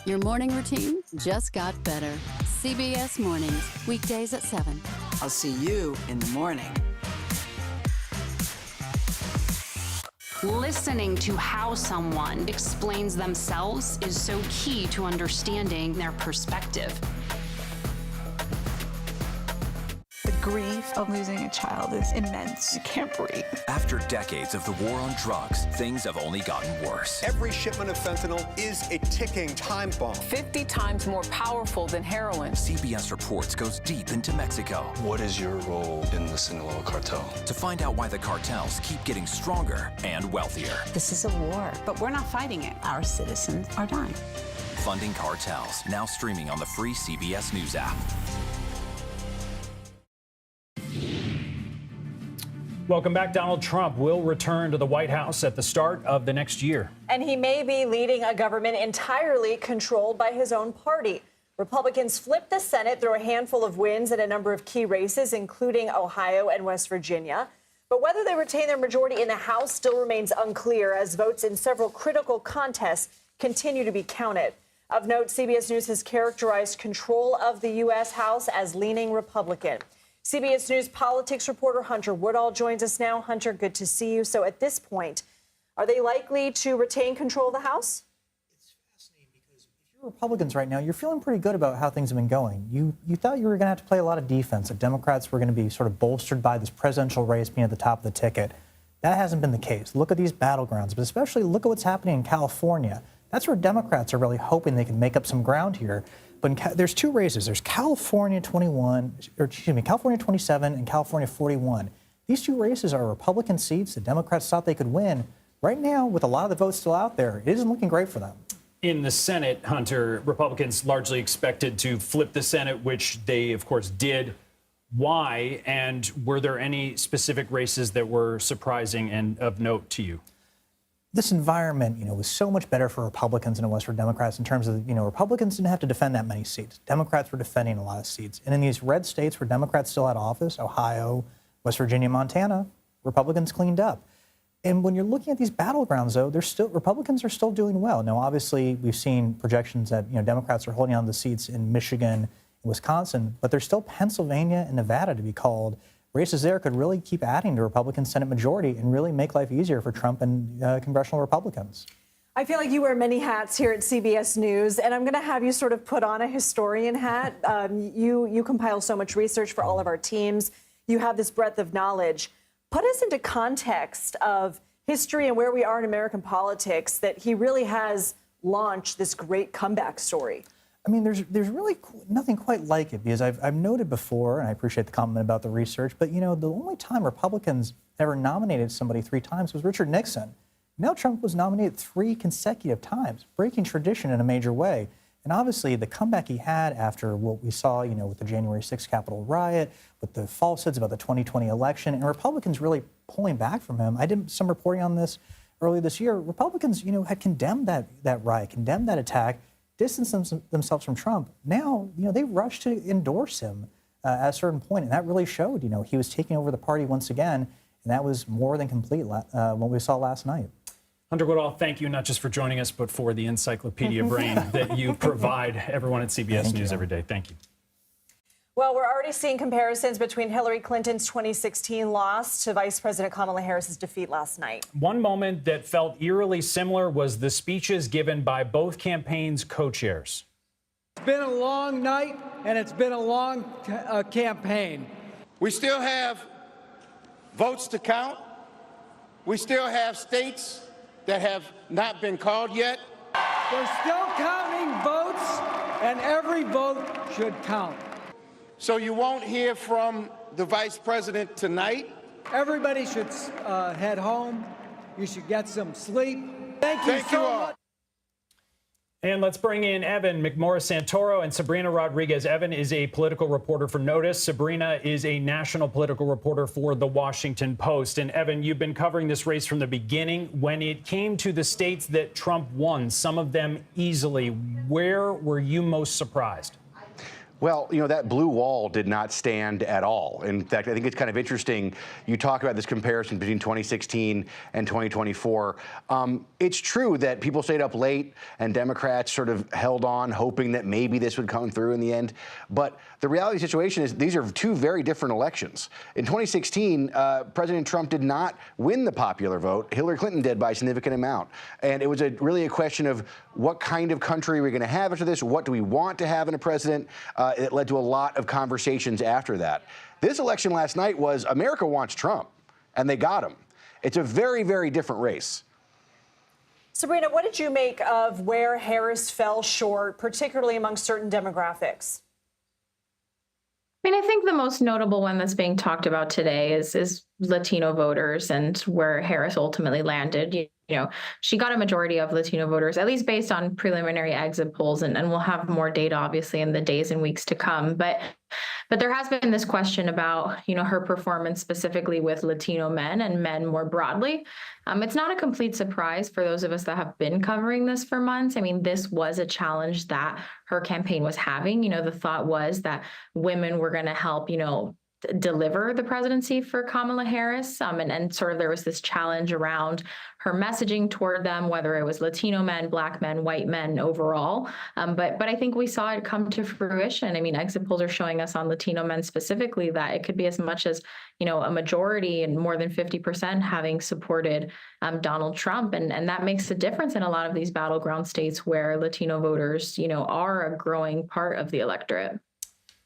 Your morning routine just got better. CBS Mornings, weekdays at 7. I'll see you in the morning. Listening to how someone explains themselves is so key to understanding their perspective. The grief of losing a child is immense. You can't breathe. After decades of the war on drugs, things have only gotten worse. Every shipment of fentanyl is a ticking time bomb. 50 times more powerful than heroin. CBS Reports goes deep into Mexico. What is your role in the Sinaloa cartel? To find out why the cartels keep getting stronger and wealthier. This is a war, but we're not fighting it. Our citizens are dying. Funding Cartels, now streaming on the free CBS News app. Welcome back. Donald Trump will return to the White House at the start of the next year. And he may be leading a government entirely controlled by his own party. Republicans flipped the Senate through a handful of wins in a number of key races, including Ohio and West Virginia. But whether they retain their majority in the House still remains unclear as votes in several critical contests continue to be counted. Of note, CBS News has characterized control of the U.S. House as leaning Republican. CBS News politics reporter Hunter Woodall joins us now. Hunter, good to see you. So at this point, are they likely to retain control of the House? It's fascinating because if you're Republicans right now, you're feeling pretty good about how things have been going. You thought you were going to have to play a lot of defense, that Democrats were going to be sort of bolstered by this presidential race being at the top of the ticket. That hasn't been the case. Look at these battlegrounds, but especially look at what's happening in California. That's where Democrats are really hoping they can make up some ground here. But there's 2 races. There's California 27 and California 41. These 2 races are Republican seats that Democrats thought they could win. Right now, with a lot of the votes still out there, it isn't looking great for them. In the Senate, Hunter, Republicans largely expected to flip the Senate, which they, of course, did. Why? And were there any specific races that were surprising and of note to you? This environment, was so much better for Republicans than it was for Democrats in terms of, Republicans didn't have to defend that many seats. Democrats were defending a lot of seats. And in these red states where Democrats still had office, Ohio, West Virginia, Montana, Republicans cleaned up. And when you're looking at these battlegrounds, though, Republicans are still doing well. Now, obviously, we've seen projections that, Democrats are holding on to the seats in Michigan and Wisconsin, but there's still Pennsylvania and Nevada to be called. Races there could really keep adding to Republican Senate majority and really make life easier for Trump and congressional Republicans. I feel like you wear many hats here at CBS News, and I'm going to have you sort of put on a historian hat. You compile so much research for all of our teams. You have this breadth of knowledge. Put us into context of history and where we are in American politics that he really has launched this great comeback story. I mean, there's really nothing quite like it because I've noted before, and I appreciate the compliment about the research, but, the only time Republicans ever nominated somebody 3 times was Richard Nixon. Now Trump was nominated 3 consecutive times, breaking tradition in a major way. And obviously the comeback he had after what we saw, with the January 6th Capitol riot, with the falsehoods about the 2020 election, and Republicans really pulling back from him. I did some reporting on this earlier this year. Republicans, had condemned that riot, condemned that attack, distanced themselves from Trump. Now, they rush to endorse him. at a certain point, and that really showed. He was taking over the party once again, and that was more than complete what we saw last night. Hunter Woodall, thank you not just for joining us, but for the encyclopedia brain that you provide everyone at CBS News every day. Thank you. Well, we're already seeing comparisons between Hillary Clinton's 2016 loss to Vice President Kamala Harris's defeat last night. One moment that felt eerily similar was the speeches given by both campaigns' co-chairs. It's been a long night, and it's been a long campaign. We still have votes to count. We still have states that have not been called yet. They're still counting votes, and every vote should count. So you won't hear from the vice president tonight? Everybody should head home. You should get some sleep. Thank you so much. And let's bring in Evan McMorris-Santoro and Sabrina Rodriguez. Evan is a political reporter for Notice. Sabrina is a national political reporter for The Washington Post. And Evan, you've been covering this race from the beginning. When it came to the states that Trump won, some of them easily, where were you most surprised? Well, that blue wall did not stand at all. In fact, I think it's kind of interesting. You talk about this comparison between 2016 and 2024. It's true that people stayed up late and Democrats sort of held on, hoping that maybe this would come through in the end. But the reality of the situation is these are two very different elections. In 2016, President Trump did not win the popular vote. Hillary Clinton did by a significant amount. And it was really a question of what kind of country are we going to have after this? What do we want to have in a president? It led to a lot of conversations after that. This election last night was America wants Trump, and they got him. It's a very, very different race. Sabrina, what did you make of where Harris fell short, particularly among certain demographics? I mean, I think the most notable one that's being talked about today is Latino voters and where Harris ultimately landed. She got a majority of Latino voters, at least based on preliminary exit polls, and we'll have more data, obviously, in the days and weeks to come. But there has been this question about, her performance specifically with Latino men and men more broadly. It's not a complete surprise for those of us that have been covering this for months. I mean, this was a challenge that her campaign was having. The thought was that women were going to help, deliver the presidency for Kamala Harris. And sort of there was this challenge around her messaging toward them, whether it was Latino men, Black men, white men overall. But I think we saw it come to fruition. I mean, exit polls are showing us on Latino men specifically that it could be as much as, a majority and more than 50% having supported Donald Trump. And that makes a difference in a lot of these battleground states where Latino voters, are a growing part of the electorate.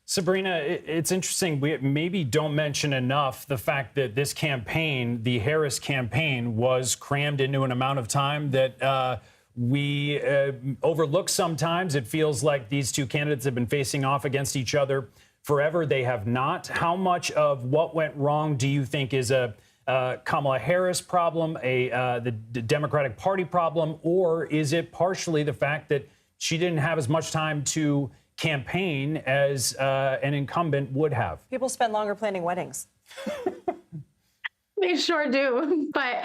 Sabrina, it's interesting. We maybe don't mention enough the fact that this campaign, the Harris campaign, was crammed into an amount of time that we overlook sometimes. It feels like these two candidates have been facing off against each other forever. They have not. How much of what went wrong do you think is a Kamala Harris problem, the Democratic Party problem, or is it partially the fact that she didn't have as much time to campaign as an incumbent would have? People spend longer planning weddings. They sure do. But,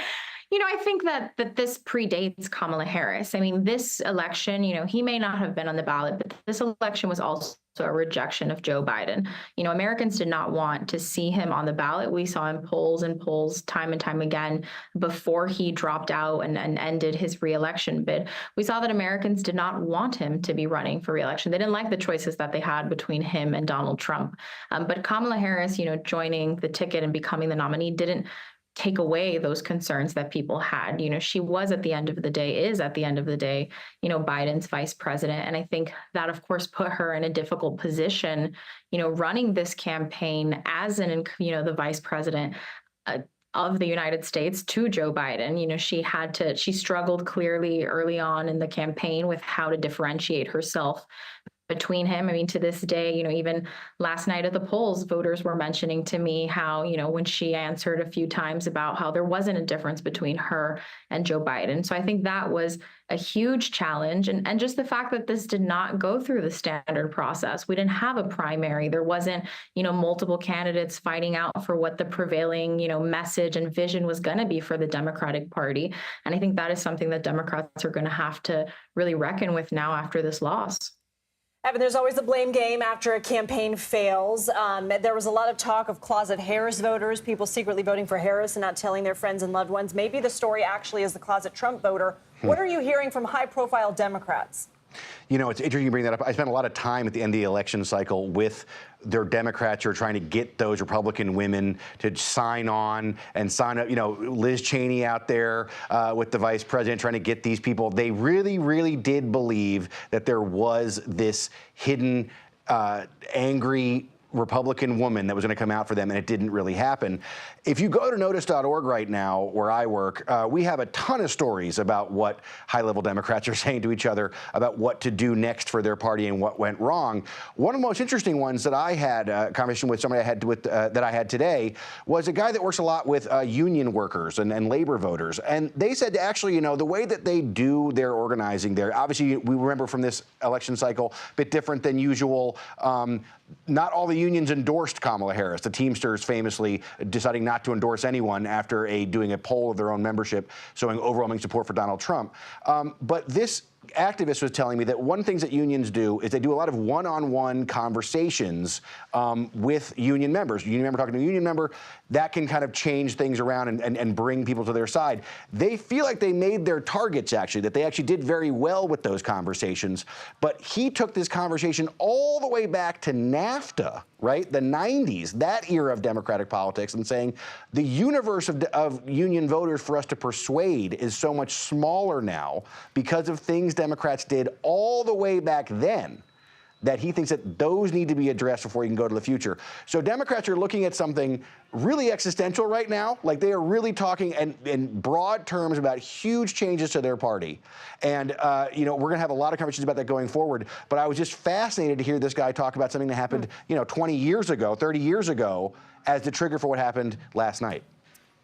I think that this predates Kamala Harris. I mean, this election, he may not have been on the ballot, but this election was also a rejection of Joe Biden. Americans did not want to see him on the ballot. We saw in polls time and time again before he dropped out and ended his reelection bid. We saw that Americans did not want him to be running for reelection. They didn't like the choices that they had between him and Donald Trump. But Kamala Harris, joining the ticket and becoming the nominee didn't take away those concerns that people had. She was at the end of the day, Biden's vice president. And I think that, of course, put her in a difficult position, running this campaign as the vice president of the United States to Joe Biden. She struggled clearly early on in the campaign with how to differentiate herself between him. I mean, to this day, even last night at the polls, voters were mentioning to me how, when she answered a few times about how there wasn't a difference between her and Joe Biden. So I think that was a huge challenge. And just the fact that this did not go through the standard process. We didn't have a primary. There wasn't, multiple candidates fighting out for what the prevailing, message and vision was going to be for the Democratic Party. And I think that is something that Democrats are going to have to really reckon with now after this loss. Evan, there's always a blame game after a campaign fails. There was a lot of talk of closet Harris voters, people secretly voting for Harris and not telling their friends and loved ones. Maybe the story actually is the closet Trump voter. What are you hearing from high-profile Democrats? You know, it's interesting you bring that up. I spent a lot of time at the end of the election cycle with their Democrats who are trying to get those Republican women to sign on and sign up. You know, Liz Cheney out there with the vice president trying to get these people. They really, really did believe that there was this hidden, angry Republican woman that was going to come out for them, and it didn't really happen. If you go to notice.org right now, where I work, we have a ton of stories about what high-level Democrats are saying to each other about what to do next for their party and what went wrong. One of the most interesting ones that I had a conversation with somebody that I had today was a guy that works a lot with union workers and labor voters, and they said actually, you know, the way that they do their organizing there, obviously we remember from this election cycle, a bit different than usual. Not all the unions endorsed Kamala Harris. The Teamsters famously deciding not to endorse anyone after doing a poll of their own membership showing overwhelming support for Donald Trump. But this activist was telling me that one of the things that unions do is they do a lot of one-on-one conversations with union members. Union member talking to a union member, that can kind of change things around and bring people to their side. They feel like they made their targets, actually, that they actually did very well with those conversations. But he took this conversation all the way back to NAFTA, right? The 90s, that era of Democratic politics, and saying the universe of union voters for us to persuade is so much smaller now because of things Democrats did all the way back then, that he thinks that those need to be addressed before you can go to the future. So Democrats are looking at something really existential right now. Like, they are really talking in broad terms about huge changes to their party. And, you know, we're going to have a lot of conversations about that going forward. But I was just fascinated to hear this guy talk about something that happened, you know, 20 years ago, 30 years ago, as the trigger for what happened last night.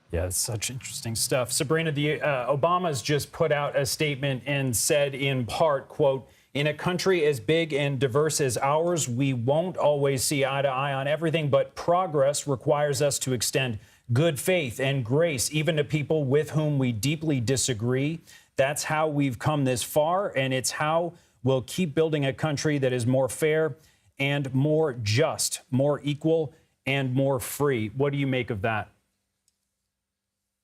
Yeah, it's such interesting stuff. Sabrina, Obama's just put out a statement and said in part, quote, "In a country as big and diverse as ours, we won't always see eye to eye on everything, but progress requires us to extend good faith and grace, even to people with whom we deeply disagree. That's how we've come this far, and it's how we'll keep building a country that is more fair and more just, more equal and more free." What do you make of that?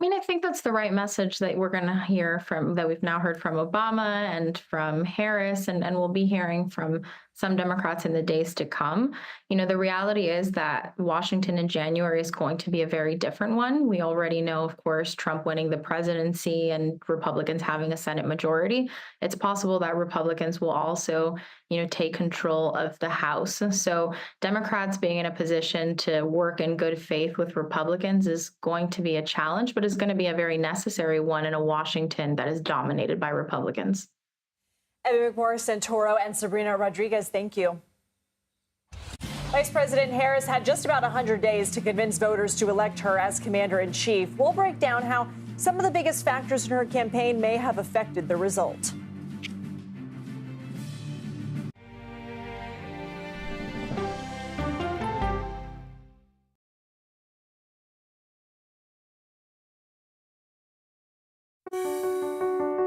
I mean, I think that's the right message that we're going to hear from, that we've now heard from Obama and from Harris, and we'll be hearing from some Democrats in the days to come. You know, the reality is that Washington in January is going to be a very different one. We already know, of course, Trump winning the presidency and Republicans having a Senate majority. It's possible that Republicans will also, you know, take control of the House. So Democrats being in a position to work in good faith with Republicans is going to be a challenge, but is going to be a very necessary one in a Washington that is dominated by Republicans. Evan McMorris-Santoro and Sabrina Rodriguez, thank you. Vice President Harris had just about 100 days to convince voters to elect her as commander-in-chief. We'll break down how some of the biggest factors in her campaign may have affected the result.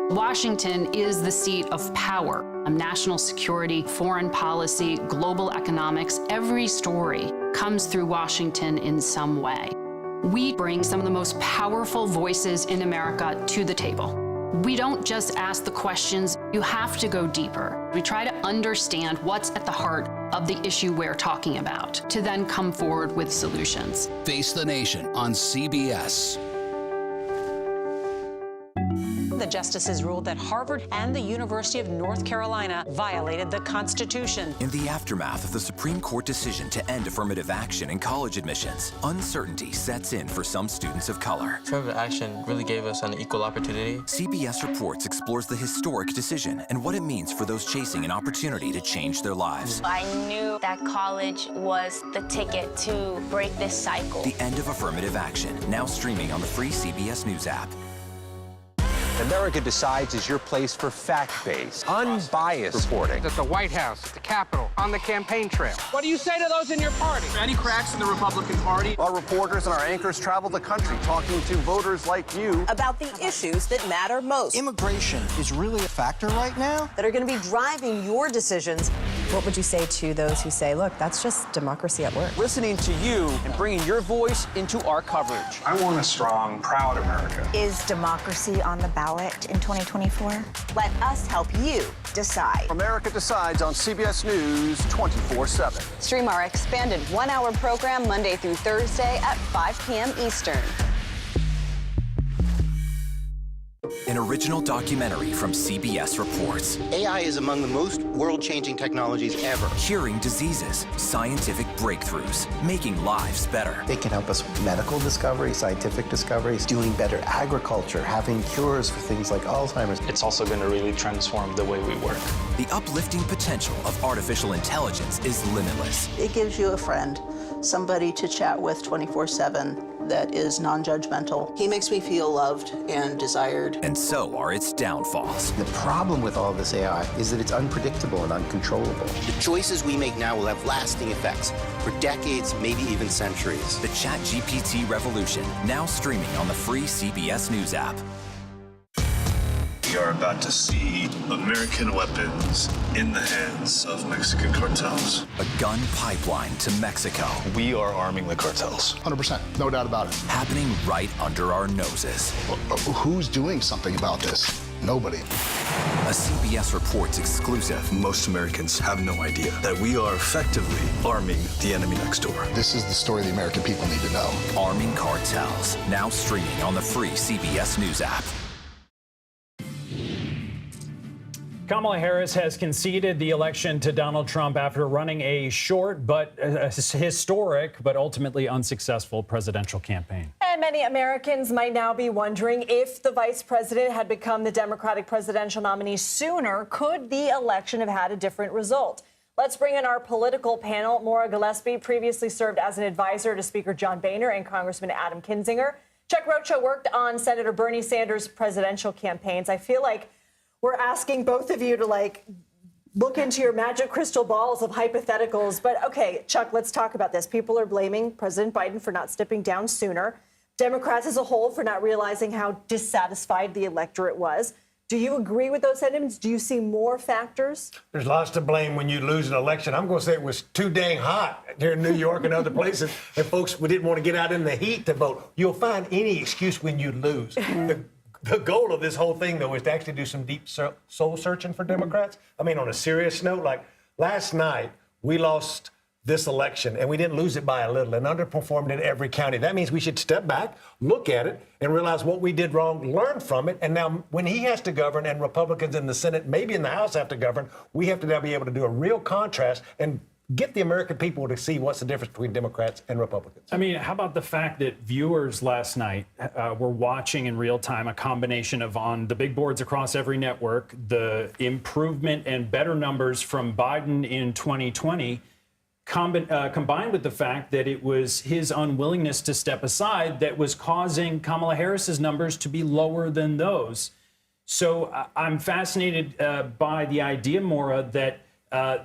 Washington is the seat of power. National security, foreign policy, global economics, every story comes through Washington in some way. We bring some of the most powerful voices in America to the table. We don't just ask the questions, you have to go deeper. We try to understand what's at the heart of the issue we're talking about, to then come forward with solutions. Face the Nation on CBS. The justices ruled that Harvard and the University of North Carolina violated the Constitution. In the aftermath of the Supreme Court decision to end affirmative action in college admissions, uncertainty sets in for some students of color. Affirmative action really gave us an equal opportunity. CBS Reports explores the historic decision and what it means for those chasing an opportunity to change their lives. I knew that college was the ticket to break this cycle. The End of Affirmative Action, now streaming on the free CBS News app. America Decides is your place for fact-based, unbiased reporting. At the White House, at the Capitol, on the campaign trail. What do you say to those in your party? Any cracks in the Republican Party? Our reporters and our anchors travel the country talking to voters like you about the issues that matter most. Immigration is really a factor right now that are going to be driving your decisions What would you say to those who say, look, that's just democracy at work? Listening to you and bringing your voice into our coverage. I want a strong, proud America. Is democracy on the ballot in 2024? Let us help you decide. America Decides on CBS News 24/7. Stream our expanded one-hour program Monday through Thursday at 5 p.m. Eastern. An original documentary from CBS reports. AI is among the most world-changing technologies ever. Curing diseases, scientific breakthroughs, making lives better. They can help us with medical discoveries, scientific discoveries, doing better agriculture, having cures for things like Alzheimer's. It's also going to really transform the way we work. The uplifting potential of artificial intelligence is limitless. It gives you a friend, somebody to chat with 24/7 that is non-judgmental. He makes me feel loved and desired. And so are its downfalls. The problem with all this AI is that it's unpredictable and uncontrollable. The choices we make now will have lasting effects for decades, maybe even centuries. The ChatGPT revolution, now streaming on the free CBS News app. We are about to see American weapons in the hands of Mexican cartels. A gun pipeline to Mexico. We are arming the cartels. 100%, no doubt about it. Happening right under our noses. Who's doing something about this? Nobody. A CBS Reports exclusive. Most Americans have no idea that we are effectively arming the enemy next door. This is the story the American people need to know. Arming cartels, now streaming on the free CBS News app. Kamala Harris has conceded the election to Donald Trump after running a short but historic but ultimately unsuccessful presidential campaign. And many Americans might now be wondering if the vice president had become the Democratic presidential nominee sooner, could the election have had a different result? Let's bring in our political panel. Maura Gillespie previously served as an advisor to Speaker John Boehner and Congressman Adam Kinzinger. Chuck Rocha worked on Senator Bernie Sanders' presidential campaigns. I feel like we're asking both of you to look into your magic crystal balls of hypotheticals. But OK, Chuck, let's talk about this. People are blaming President Biden for not stepping down sooner. Democrats as a whole for not realizing how dissatisfied the electorate was. Do you agree with those sentiments? Do you see more factors? There's lots to blame when you lose an election. I'm going to say it was too dang hot here in New York and other places, and folks we didn't want to get out in the heat to vote. You'll find any excuse when you lose. The goal of this whole thing, though, is to actually do some deep soul searching for Democrats. I mean, on a serious note, like last night, we lost this election, and we didn't lose it by a little and underperformed in every county. That means we should step back, look at it, and realize what we did wrong, learn from it. And now when he has to govern and Republicans in the Senate, maybe in the House have to govern, we have to now be able to do a real contrast and get the American people to see what's the difference between Democrats and Republicans. I mean, how about the fact that viewers last night were watching in real time a combination of, on the big boards across every network, the improvement and better numbers from Biden in 2020, combined with the fact that it was his unwillingness to step aside that was causing Kamala Harris's numbers to be lower than those. So I'm fascinated by the idea, Maura, that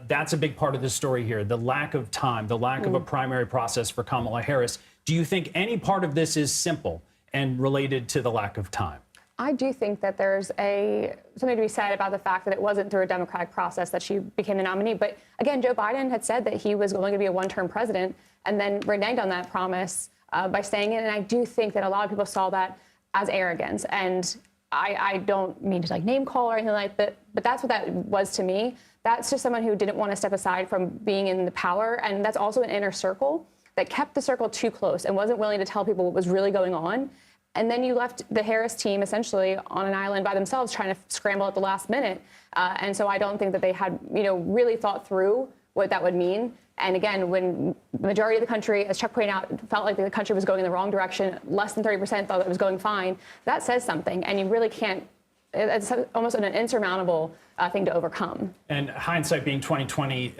that's a big part of the story here, the lack of time, the lack of a primary process for Kamala Harris. Do you think any part of this is simple and related to the lack of time? I do think that there's something to be said about the fact that it wasn't through a democratic process that she became the nominee. But again, Joe Biden had said that he was going to be a one-term president and then reneged on that promise by staying in. And I do think that a lot of people saw that as arrogance. And I don't mean to name call or anything like that, but that's what that was to me. That's just someone who didn't want to step aside from being in the power. And that's also an inner circle that kept the circle too close and wasn't willing to tell people what was really going on. And then you left the Harris team essentially on an island by themselves trying to scramble at the last minute. And so I don't think that they had, really thought through what that would mean. And again, when the majority of the country, as Chuck pointed out, felt like the country was going in the wrong direction, less than 30% thought it was going fine, that says something. And you really can't, it's almost an insurmountable thing to overcome. And hindsight being 2020,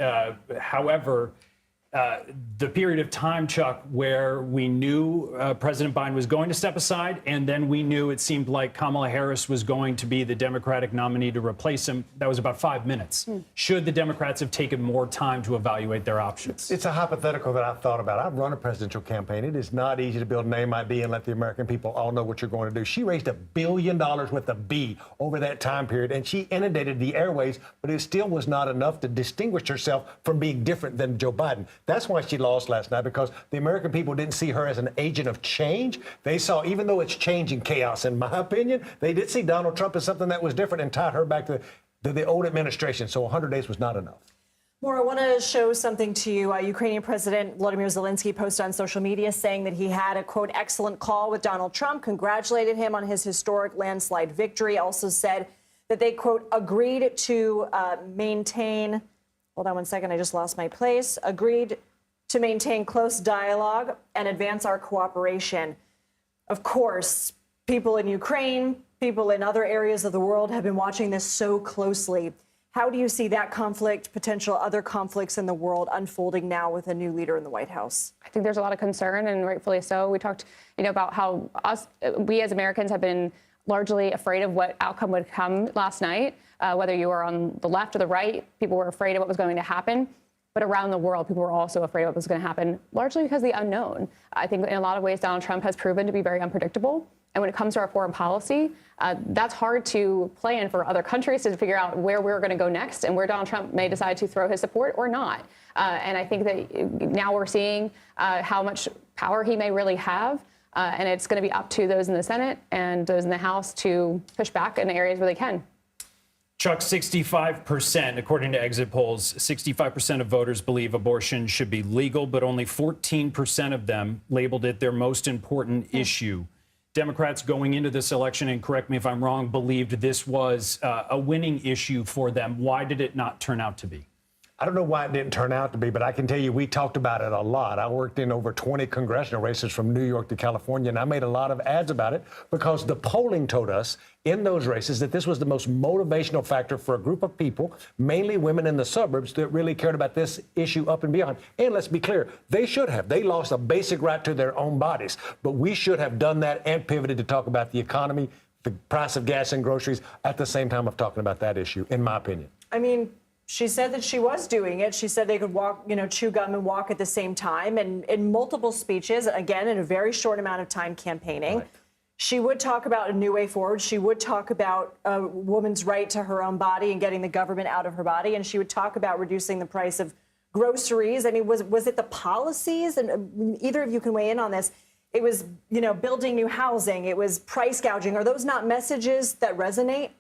however, the period of time, Chuck, where we knew President Biden was going to step aside, and then we knew it seemed like Kamala Harris was going to be the Democratic nominee to replace him. That was about 5 minutes. Should the Democrats have taken more time to evaluate their options? It's a hypothetical that I've thought about. I've run a presidential campaign. It is not easy to build an name ID and let the American people all know what you're going to do. She raised $1 billion with a B over that time period, and she inundated the airways, but it still was not enough to distinguish herself from being different than Joe Biden. That's why she lost last night, because the American people didn't see her as an agent of change. They saw, even though it's changing chaos, in my opinion, they did see Donald Trump as something that was different and tied her back to the old administration. So 100 days was not enough. Maura, I want to show something to you. Ukrainian President Volodymyr Zelensky posted on social media saying that he had a, quote, excellent call with Donald Trump, congratulated him on his historic landslide victory, also said that they, quote, agreed to maintain, hold on one second, I just lost my place, agreed to maintain close dialogue and advance our cooperation. Of course, people in Ukraine, people in other areas of the world have been watching this so closely. How do you see that conflict, potential other conflicts in the world unfolding now with a new leader in the White House? I think there's a lot of concern, and rightfully so. We talked, about how we as Americans have been largely afraid of what outcome would come last night. Whether you were on the left or the right, people were afraid of what was going to happen. But around the world, people were also afraid of what was going to happen, largely because of the unknown. I think in a lot of ways, Donald Trump has proven to be very unpredictable. And when it comes to our foreign policy, that's hard to plan for other countries to figure out where we're going to go next and where Donald Trump may decide to throw his support or not. And I think that now we're seeing how much power he may really have. And it's going to be up to those in the Senate and those in the House to push back in areas where they can. Chuck, 65%, according to exit polls, 65% of voters believe abortion should be legal, but only 14% of them labeled it their most important issue. Democrats going into this election, and correct me if I'm wrong, believed this was a winning issue for them. Why did it not turn out to be? I don't know why it didn't turn out to be, but I can tell you we talked about it a lot. I worked in over 20 congressional races from New York to California, and I made a lot of ads about it because the polling told us in those races that this was the most motivational factor for a group of people, mainly women in the suburbs, that really cared about this issue up and beyond. And let's be clear, they should have. They lost a basic right to their own bodies, but we should have done that and pivoted to talk about the economy, the price of gas and groceries at the same time of talking about that issue, in my opinion. I mean, she said that she was doing it. She said they could walk, chew gum and walk at the same time. And in multiple speeches, again, in a very short amount of time campaigning, right. She would talk about a new way forward. She would talk about a woman's right to her own body and getting the government out of her body. And she would talk about reducing the price of groceries. I mean, was it the policies? And either of you can weigh in on this. It was, building new housing. It was price gouging. Are those not messages that resonate?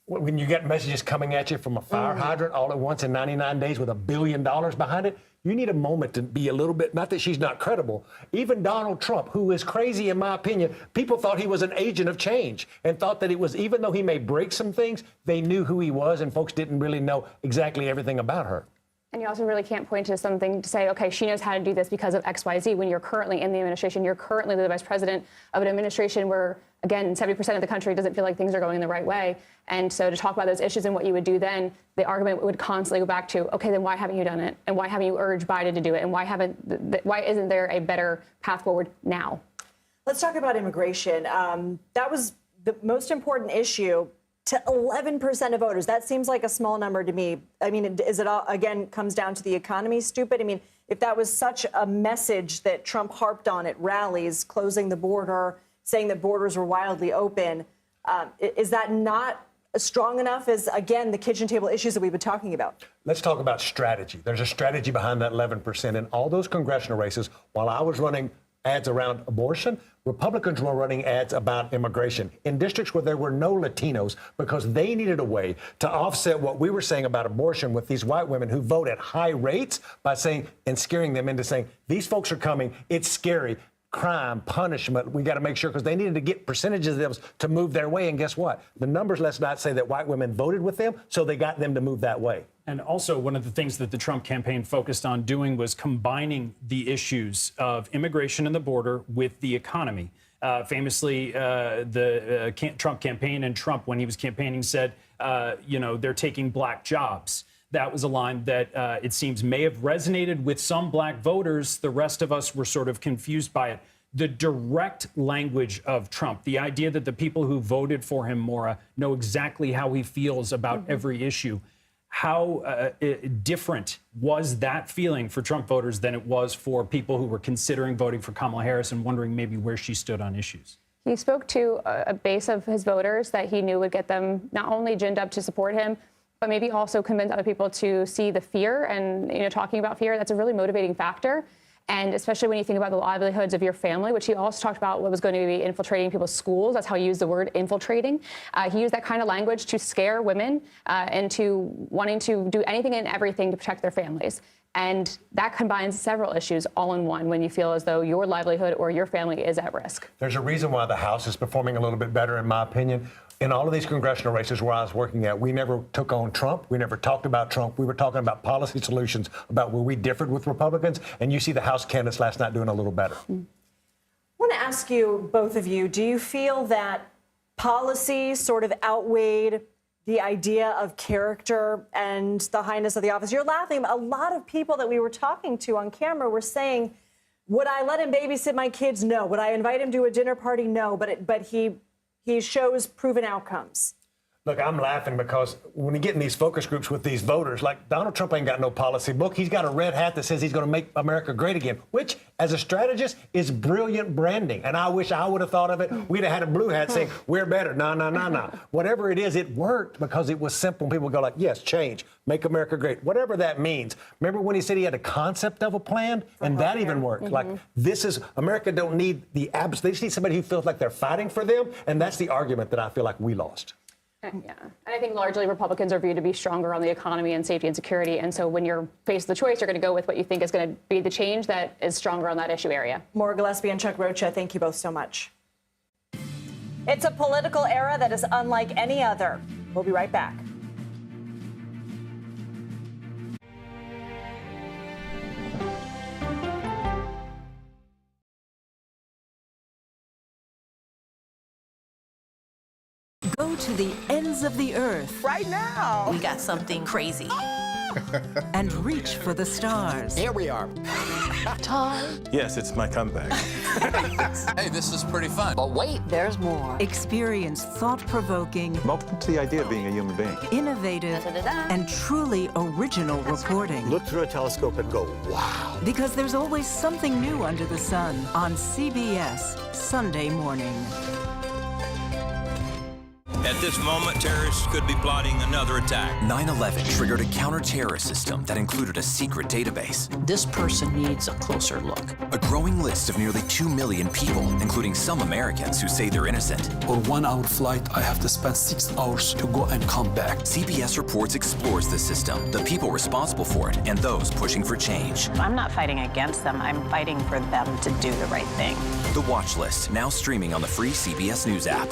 When you get messages coming at you from a fire hydrant all at once in 99 days with $1 billion behind it, you need a moment to be a little bit, not that she's not credible. Even Donald Trump, who is crazy in my opinion, people thought he was an agent of change and thought that it was, even though he may break some things, they knew who he was and folks didn't really know exactly everything about her. And you also really can't point to something to say, okay, she knows how to do this because of X, Y, Z. When you're currently in the administration, you're currently the vice president of an administration where, again, 70% of the country doesn't feel like things are going the right way. And so to talk about those issues and what you would do then, the argument would constantly go back to, okay, then why haven't you done it? And why haven't you urged Biden to do it? And why isn't there a better path forward now? Let's talk about immigration. That was the most important issue to 11% of voters. That seems like a small number to me. I mean, is it all, again, comes down to the economy, stupid? I mean, if that was such a message that Trump harped on at rallies, closing the border, saying that borders were wildly open, is that not strong enough as, again, the kitchen table issues that we've been talking about? Let's talk about strategy. There's a strategy behind that 11%. In all those congressional races, while I was running ads around abortion, Republicans were running ads about immigration in districts where there were no Latinos because they needed a way to offset what we were saying about abortion with these white women who vote at high rates by saying and scaring them into saying, these folks are coming, it's scary. Crime, punishment, we got to make sure, because they needed to get percentages of them to move their way. And guess what? The numbers, let's not say that white women voted with them, so they got them to move that way. And also, one of the things that the Trump campaign focused on doing was combining the issues of immigration and the border with the economy. Famously, the Trump campaign and Trump, when he was campaigning, said, they're taking black jobs. That was a line that it seems may have resonated with some black voters. The rest of us were sort of confused by it. The direct language of Trump, the idea that the people who voted for him, Maura, know exactly how he feels about every issue. How different was that feeling for Trump voters than it was for people who were considering voting for Kamala Harris and wondering maybe where she stood on issues? He spoke to a base of his voters that he knew would get them not only ginned up to support him, but maybe also convince other people to see the fear. And, talking about fear, that's a really motivating factor. And especially when you think about the livelihoods of your family, which he also talked about what was going to be infiltrating people's schools. That's how he used the word infiltrating. He used that kind of language to scare women into wanting to do anything and everything to protect their families. And that combines several issues all in one when you feel as though your livelihood or your family is at risk. There's a reason why the House is performing a little bit better, in my opinion. In all of these congressional races where I was working at, we never took on Trump. We never talked about Trump. We were talking about policy solutions, about where we differed with Republicans. And you see the House candidates last night doing a little better. I want to ask you, both of you, do you feel that policy sort of outweighed the idea of character and the highness of the office? You're laughing. A lot of people that we were talking to on camera were saying, would I let him babysit my kids? No. Would I invite him to a dinner party? No. But he shows proven outcomes. Look, I'm laughing because when you get in these focus groups with these voters, like Donald Trump ain't got no policy book. He's got a red hat that says he's going to make America great again, which, as a strategist, is brilliant branding. And I wish I would have thought of it. We'd have had a blue hat saying, we're better. No. Whatever it is, it worked because it was simple. People go like, yes, change, make America great, whatever that means. Remember when he said he had a concept of a plan? And that even worked. Like, this is, America don't need the abs. They just need somebody who feels like they're fighting for them. And that's the argument that I feel like we lost. Yeah, and I think largely Republicans are viewed to be stronger on the economy and safety and security. And so when you're faced with the choice, you're going to go with what you think is going to be the change that is stronger on that issue area. Maura Gillespie and Chuck Rocha, thank you both so much. It's a political era that is unlike any other. We'll be right back. Go to the ends of the earth. Right now. We got something crazy. And reach for the stars. Here we are. Time. Yes, it's my comeback. Hey, this is pretty fun. But wait, there's more. Experience thought-provoking. I'm open to the idea of being a human being. Innovative and truly original reporting. Look through a telescope and go, wow. Because there's always something new under the sun on CBS Sunday morning. At this moment, terrorists could be plotting another attack. 9/11 triggered a counter-terrorist system that included a secret database. This person needs a closer look. A growing list of nearly 2 million people, including some Americans who say they're innocent. For 1 hour flight, I have to spend 6 hours to go and come back. CBS Reports explores the system, the people responsible for it, and those pushing for change. I'm not fighting against them. I'm fighting for them to do the right thing. The Watch List, now streaming on the free CBS News app.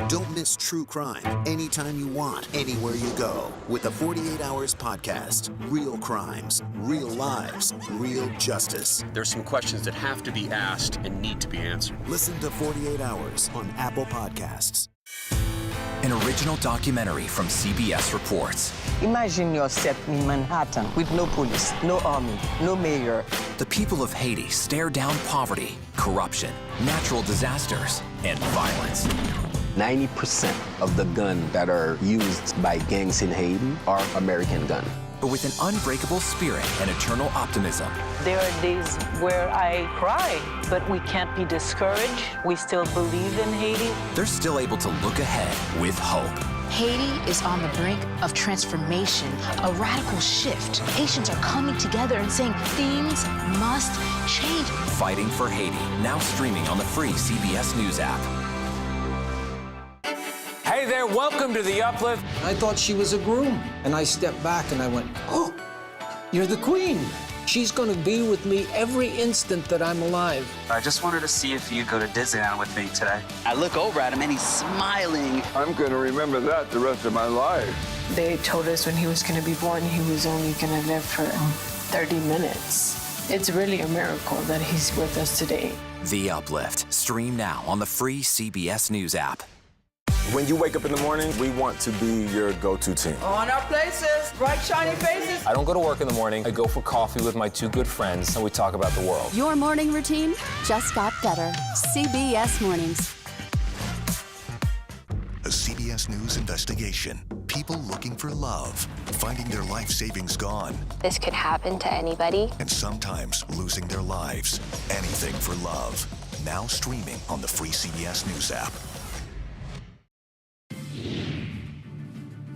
Don't miss true crime anytime you want, anywhere you go. With the 48 Hours podcast. Real crimes, real lives, real justice. There's some questions that have to be asked and need to be answered. Listen to 48 Hours on Apple Podcasts. An original documentary from CBS Reports. Imagine yourself in Manhattan with no police, no army, no mayor. The people of Haiti stare down poverty, corruption, natural disasters, and violence. 90% of the guns that are used by gangs in Haiti are American guns. But with an unbreakable spirit and eternal optimism. There are days where I cry, but we can't be discouraged. We still believe in Haiti. They're still able to look ahead with hope. Haiti is on the brink of transformation, a radical shift. Nations are coming together and saying things must change. Fighting for Haiti, now streaming on the free CBS News app. Hey there, welcome to The Uplift. I thought she was a groom, and I stepped back and I went, oh, you're the queen. She's going to be with me every instant that I'm alive. I just wanted to see if you'd go to Disneyland with me today. I look over at him and he's smiling. I'm going to remember that the rest of my life. They told us when he was going to be born, he was only going to live for 30 minutes. It's really a miracle that he's with us today. The Uplift, stream now on the free CBS News app. When you wake up in the morning, we want to be your go-to team. On our places, bright, shiny faces. I don't go to work in the morning. I go for coffee with my two good friends, and we talk about the world. Your morning routine just got better. CBS Mornings. A CBS News investigation. People looking for love, finding their life savings gone. This could happen to anybody. And sometimes losing their lives. Anything for love. Now streaming on the free CBS News app.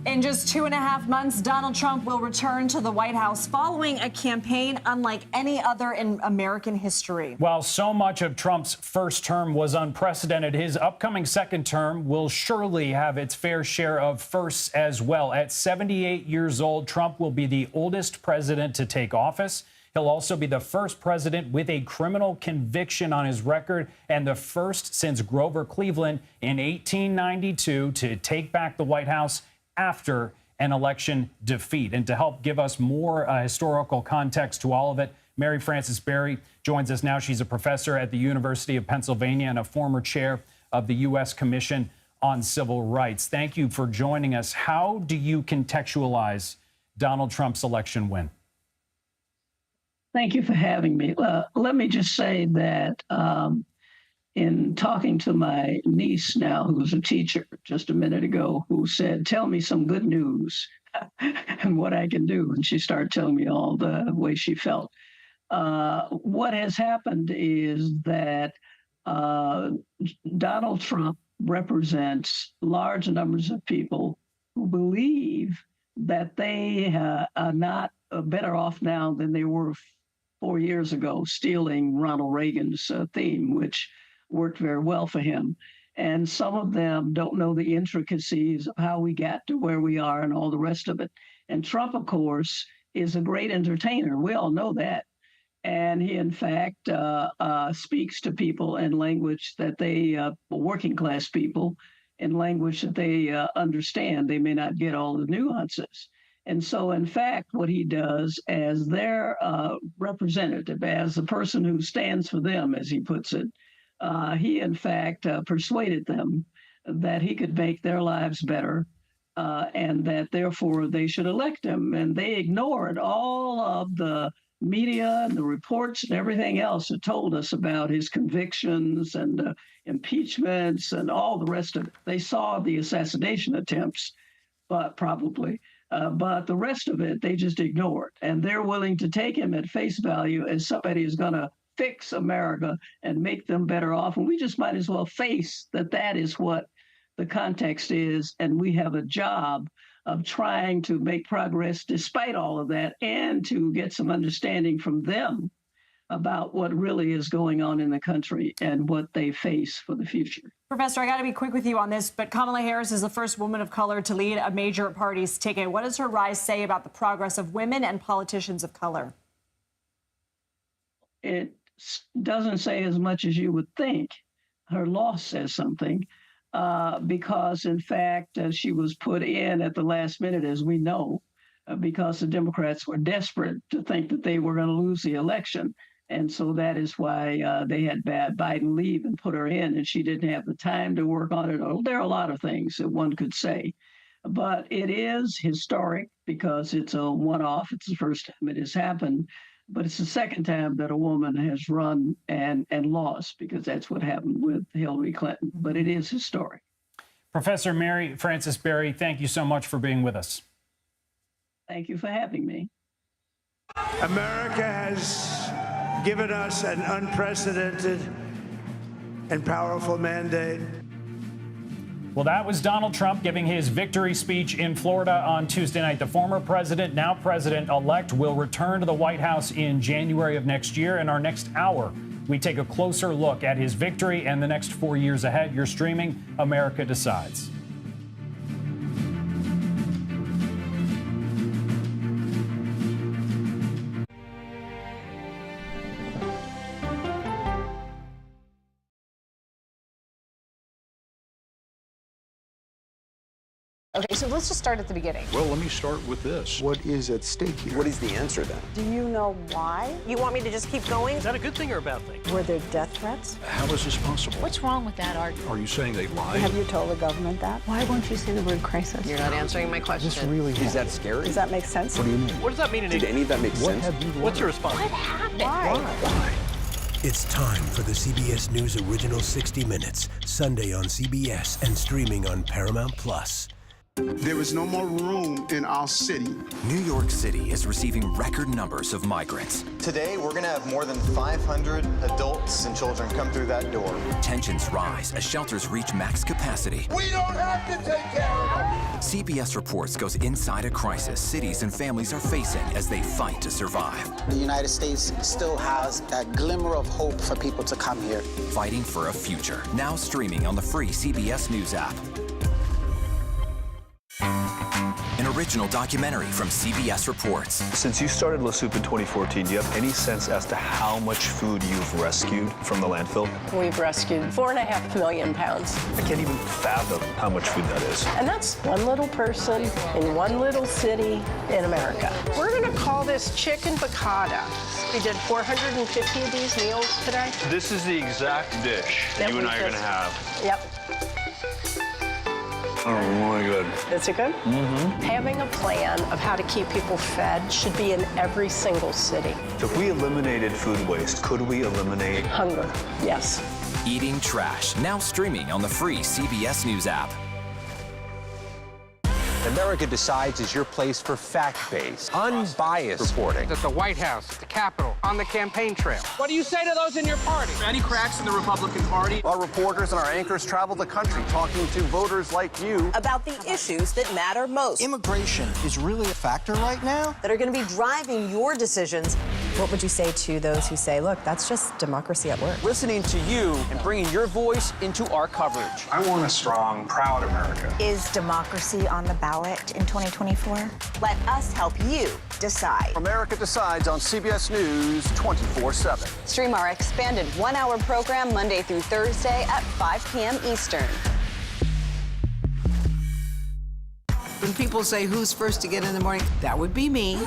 In just 2.5 months, Donald Trump will return to the White House following a campaign unlike any other in American history. While so much of Trump's first term was unprecedented, his upcoming second term will surely have its fair share of firsts as well. At 78 years old, Trump will be the oldest president to take office. He'll also be the first president with a criminal conviction on his record and the first since Grover Cleveland in 1892 to take back the White House after an election defeat. And to help give us more historical context to all of it, Mary Frances Berry joins us now. She's a professor at the University of Pennsylvania and a former chair of the U.S. Commission on Civil Rights. Thank you for joining us. How do you contextualize Donald Trump's election win? Thank you for having me. Let me just say that in talking to my niece now, who's a teacher just a minute ago, who said, tell me some good news and what I can do. And she started telling me all the way she felt. What has happened is that Donald Trump represents large numbers of people who believe that they are not better off now than they were 4 years ago, stealing Ronald Reagan's theme, which worked very well for him. And some of them don't know the intricacies of how we got to where we are and all the rest of it. And Trump, of course, is a great entertainer. We all know that. And he, in fact, speaks to people in language that they, working class people, in language that they understand. They may not get all the nuances. And so, in fact, what he does as their representative, as the person who stands for them, as he puts it, he, in fact, persuaded them that he could make their lives better and that, therefore, they should elect him. And they ignored all of the media and the reports and everything else that told us about his convictions and impeachments and all the rest of it. They saw the assassination attempts, but the rest of it, they just ignored. And they're willing to take him at face value as somebody who's going to fix America and make them better off. And we just might as well face that that is what the context is. And we have a job of trying to make progress despite all of that and to get some understanding from them about what really is going on in the country and what they face for the future. Professor, I got to be quick with you on this, but Kamala Harris is the first woman of color to lead a major party's ticket. What does her rise say about the progress of women and politicians of color? It doesn't say as much as you would think. Her loss says something because, in fact, she was put in at the last minute, as we know, because the Democrats were desperate to think that they were going to lose the election. And so that is why they had Biden leave and put her in, and she didn't have the time to work on it. There are a lot of things that one could say. But it is historic because it's a one-off. It's the first time it has happened. But it's the second time that a woman has run and lost, because that's what happened with Hillary Clinton. But it is historic. Professor Mary Frances Berry, thank you so much for being with us. Thank you for having me. America has given us an unprecedented and powerful mandate. Well, that was Donald Trump giving his victory speech in Florida on Tuesday night. The former president, now president-elect, will return to the White House in January of next year. In our next hour, we take a closer look at his victory and the next 4 years ahead. You're streaming America Decides. Okay, so let's just start at the beginning. Well, let me start with this. What is at stake here? What is the answer then? Do you know why? You want me to just keep going? Is that a good thing or a bad thing? Were there death threats? How is this possible? What's wrong with that argument? Are you saying they lied? Have you told the government that? Why won't you say the word crisis? You're not answering my question. This really is that scary? Does that make sense? What do you mean? What does that mean in Did any of that make sense? What's your response? What happened? Why? It's time for the CBS News Original 60 Minutes, Sunday on CBS and streaming on Paramount+. There is no more room in our city. New York City is receiving record numbers of migrants. Today, we're going to have more than 500 adults and children come through that door. Tensions rise as shelters reach max capacity. We don't have to take care of them. CBS Reports goes inside a crisis cities and families are facing as they fight to survive. The United States still has that glimmer of hope for people to come here. Fighting for a future. Now streaming on the free CBS News app. An original documentary from CBS Reports. Since you started La Soup in 2014, do you have any sense as to how much food you've rescued from the landfill? We've rescued 4.5 million pounds. I can't even fathom how much food that is. And that's one little person in one little city in America. We're going to call this chicken piccata. We did 450 of these meals today. This is the exact dish that you and I are going to have. Yep. Oh, my God. Is it good? Mm-hmm. Having a plan of how to keep people fed should be in every single city. If we eliminated food waste, could we eliminate hunger? Yes. Eating Trash, now streaming on the free CBS News app. America Decides is your place for fact-based, unbiased reporting. At the White House, at the Capitol, on the campaign trail. What do you say to those in your party? Any cracks in the Republican Party? Our reporters and our anchors travel the country talking to voters like you about the issues that matter most. Immigration is really a factor right now that are going to be driving your decisions. What would you say to those who say, look, that's just democracy at work? Listening to you and bringing your voice into our coverage. I want a strong, proud America. Is democracy on the ballot in 2024? Let us help you decide. America Decides on CBS News 24/7. Stream our expanded one-hour program Monday through Thursday at 5 p.m. Eastern. When people say who's first to get in the morning, that would be me.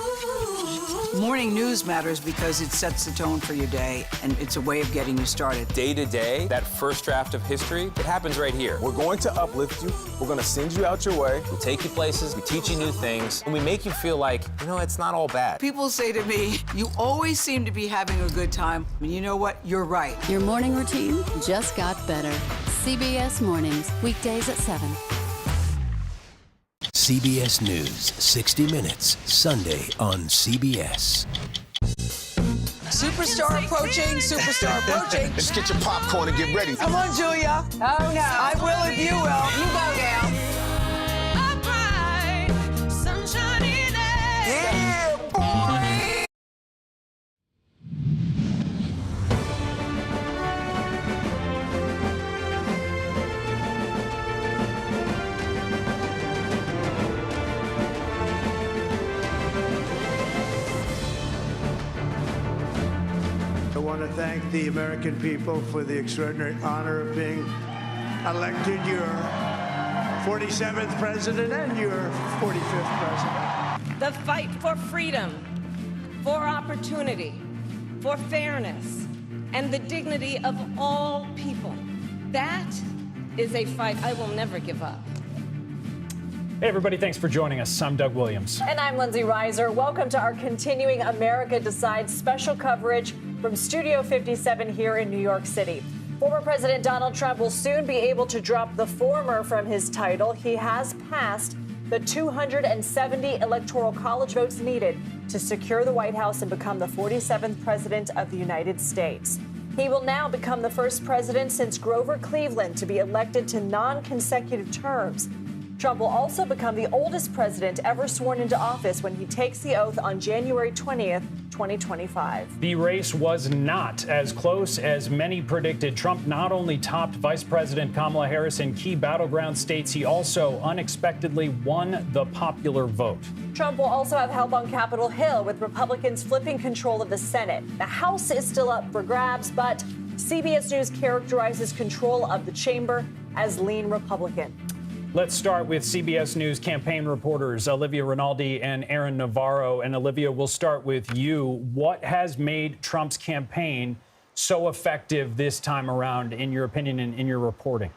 Morning news matters because it sets the tone for your day, and it's a way of getting you started. Day to day, that first draft of history, it happens right here. We're going to uplift you. We're going to send you out your way. We take you places, we teach you new things, and we make you feel like, it's not all bad. People say to me, you always seem to be having a good time. And you know what? You're right. Your morning routine just got better. CBS Mornings, weekdays at 7. CBS News, 60 Minutes, Sunday on CBS. Superstar approaching, superstar approaching. Let's get your popcorn and get ready. Come on, Julia. Oh, no. I will if you will. You go, gal. Yeah, boy! I want to thank the American people for the extraordinary honor of being elected your 47th president and your 45th president. The fight for freedom, for opportunity, for fairness, and the dignity of all people. That is a fight I will never give up. Hey, everybody, thanks for joining us. I'm Doug Williams. And I'm Lindsay Reiser. Welcome to our continuing America Decides special coverage from Studio 57 here in New York City. Former President Donald Trump will soon be able to drop the former from his title. He has passed the 270 Electoral College votes needed to secure the White House and become the 47th president of the United States. He will now become the first president since Grover Cleveland to be elected to non-consecutive terms. Trump will also become the oldest president ever sworn into office when he takes the oath on January 20th, 2025. The race was not as close as many predicted. Trump not only topped Vice President Kamala Harris in key battleground states, he also unexpectedly won the popular vote. Trump will also have help on Capitol Hill, with Republicans flipping control of the Senate. The House is still up for grabs, but CBS News characterizes control of the chamber as lean Republican. Let's start with CBS News campaign reporters Olivia Rinaldi and Aaron Navarro. And Olivia, we'll start with you. What has made Trump's campaign so effective this time around, in your opinion and in your reporting?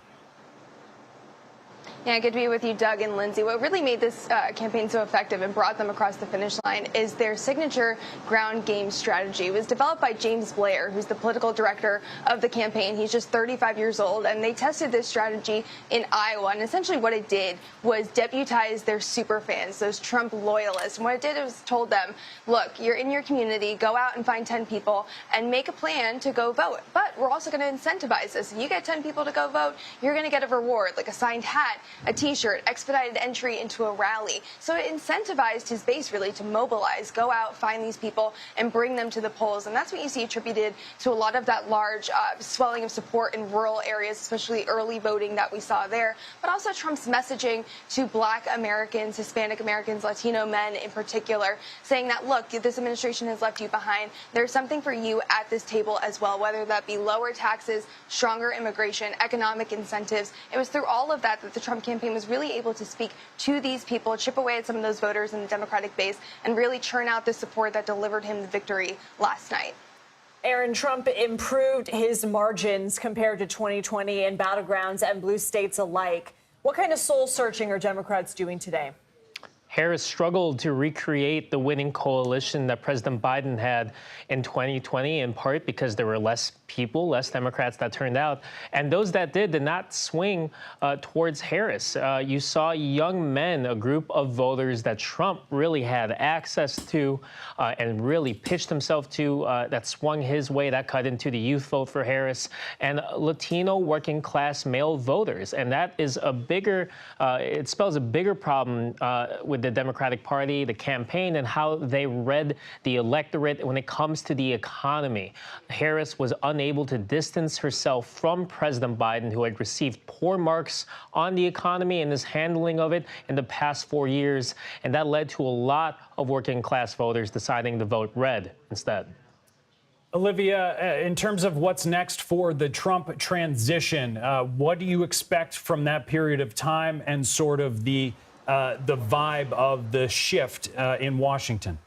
Yeah, good to be with you, Doug and Lindsay. What really made this campaign so effective and brought them across the finish line is their signature ground game strategy. It was developed by James Blair, who's the political director of the campaign. He's just 35 years old, and they tested this strategy in Iowa. And essentially what it did was deputize their super fans, those Trump loyalists. And what it did was told them, look, you're in your community, go out and find 10 people and make a plan to go vote. But we're also going to incentivize this. If you get 10 people to go vote, you're going to get a reward, like a signed hat, a T-shirt, expedited entry into a rally. So it incentivized his base really to mobilize, go out, find these people, and bring them to the polls. And that's what you see attributed to a lot of that large swelling of support in rural areas, especially early voting that we saw there. But also Trump's messaging to Black Americans, Hispanic Americans, Latino men in particular, saying that, look, this administration has left you behind. There's something for you at this table as well, whether that be lower taxes, stronger immigration, economic incentives. It was through all of that that the Trump campaign was really able to speak to these people, chip away at some of those voters in the Democratic base, and really churn out the support that delivered him the victory last night. Aaron, Trump improved his margins compared to 2020 in battlegrounds and blue states alike. What kind of soul searching are Democrats doing today? Harris struggled to recreate the winning coalition that President Biden had in 2020, in part because there were less people, less Democrats that turned out. And those that did not swing towards Harris. You saw young men, a group of voters that Trump really had access to and really pitched himself to, that swung his way, that cut into the youth vote for Harris, and Latino working class male voters. And that is a bigger, it spells a bigger problem with the Democratic Party, the campaign, and how they read the electorate when it comes to the economy. Harris was unable to distance herself from President Biden, who had received poor marks on the economy and his handling of it in the past 4 years. And that led to a lot of working class voters deciding to vote red instead. Olivia, in terms of what's next for the Trump transition, what do you expect from that period of time and sort of the vibe of the shift in Washington?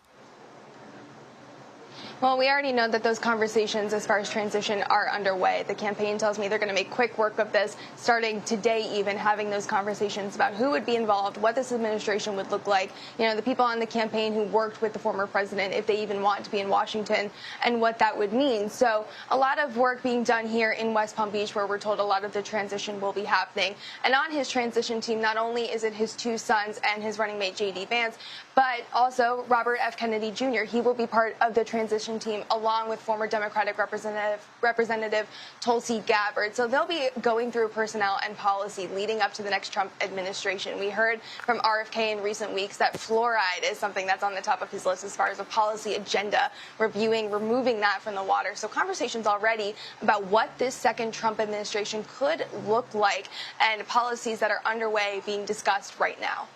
Well, we already know that those conversations as far as transition are underway. The campaign tells me they're going to make quick work of this, starting today even, having those conversations about who would be involved, what this administration would look like, you know, the people on the campaign who worked with the former president, if they even want to be in Washington, and what that would mean. So a lot of work being done here in West Palm Beach, where we're told a lot of the transition will be happening. And on his transition team, not only is it his two sons and his running mate, J.D. Vance, but also Robert F. Kennedy Jr. He will be part of the transition team, along with former Democratic Representative Tulsi Gabbard. So they'll be going through personnel and policy leading up to the next Trump administration. We heard from RFK in recent weeks that fluoride is something that's on the top of his list as far as a policy agenda, removing that from the water. So conversations already about what this second Trump administration could look like, and policies that are underway being discussed right now.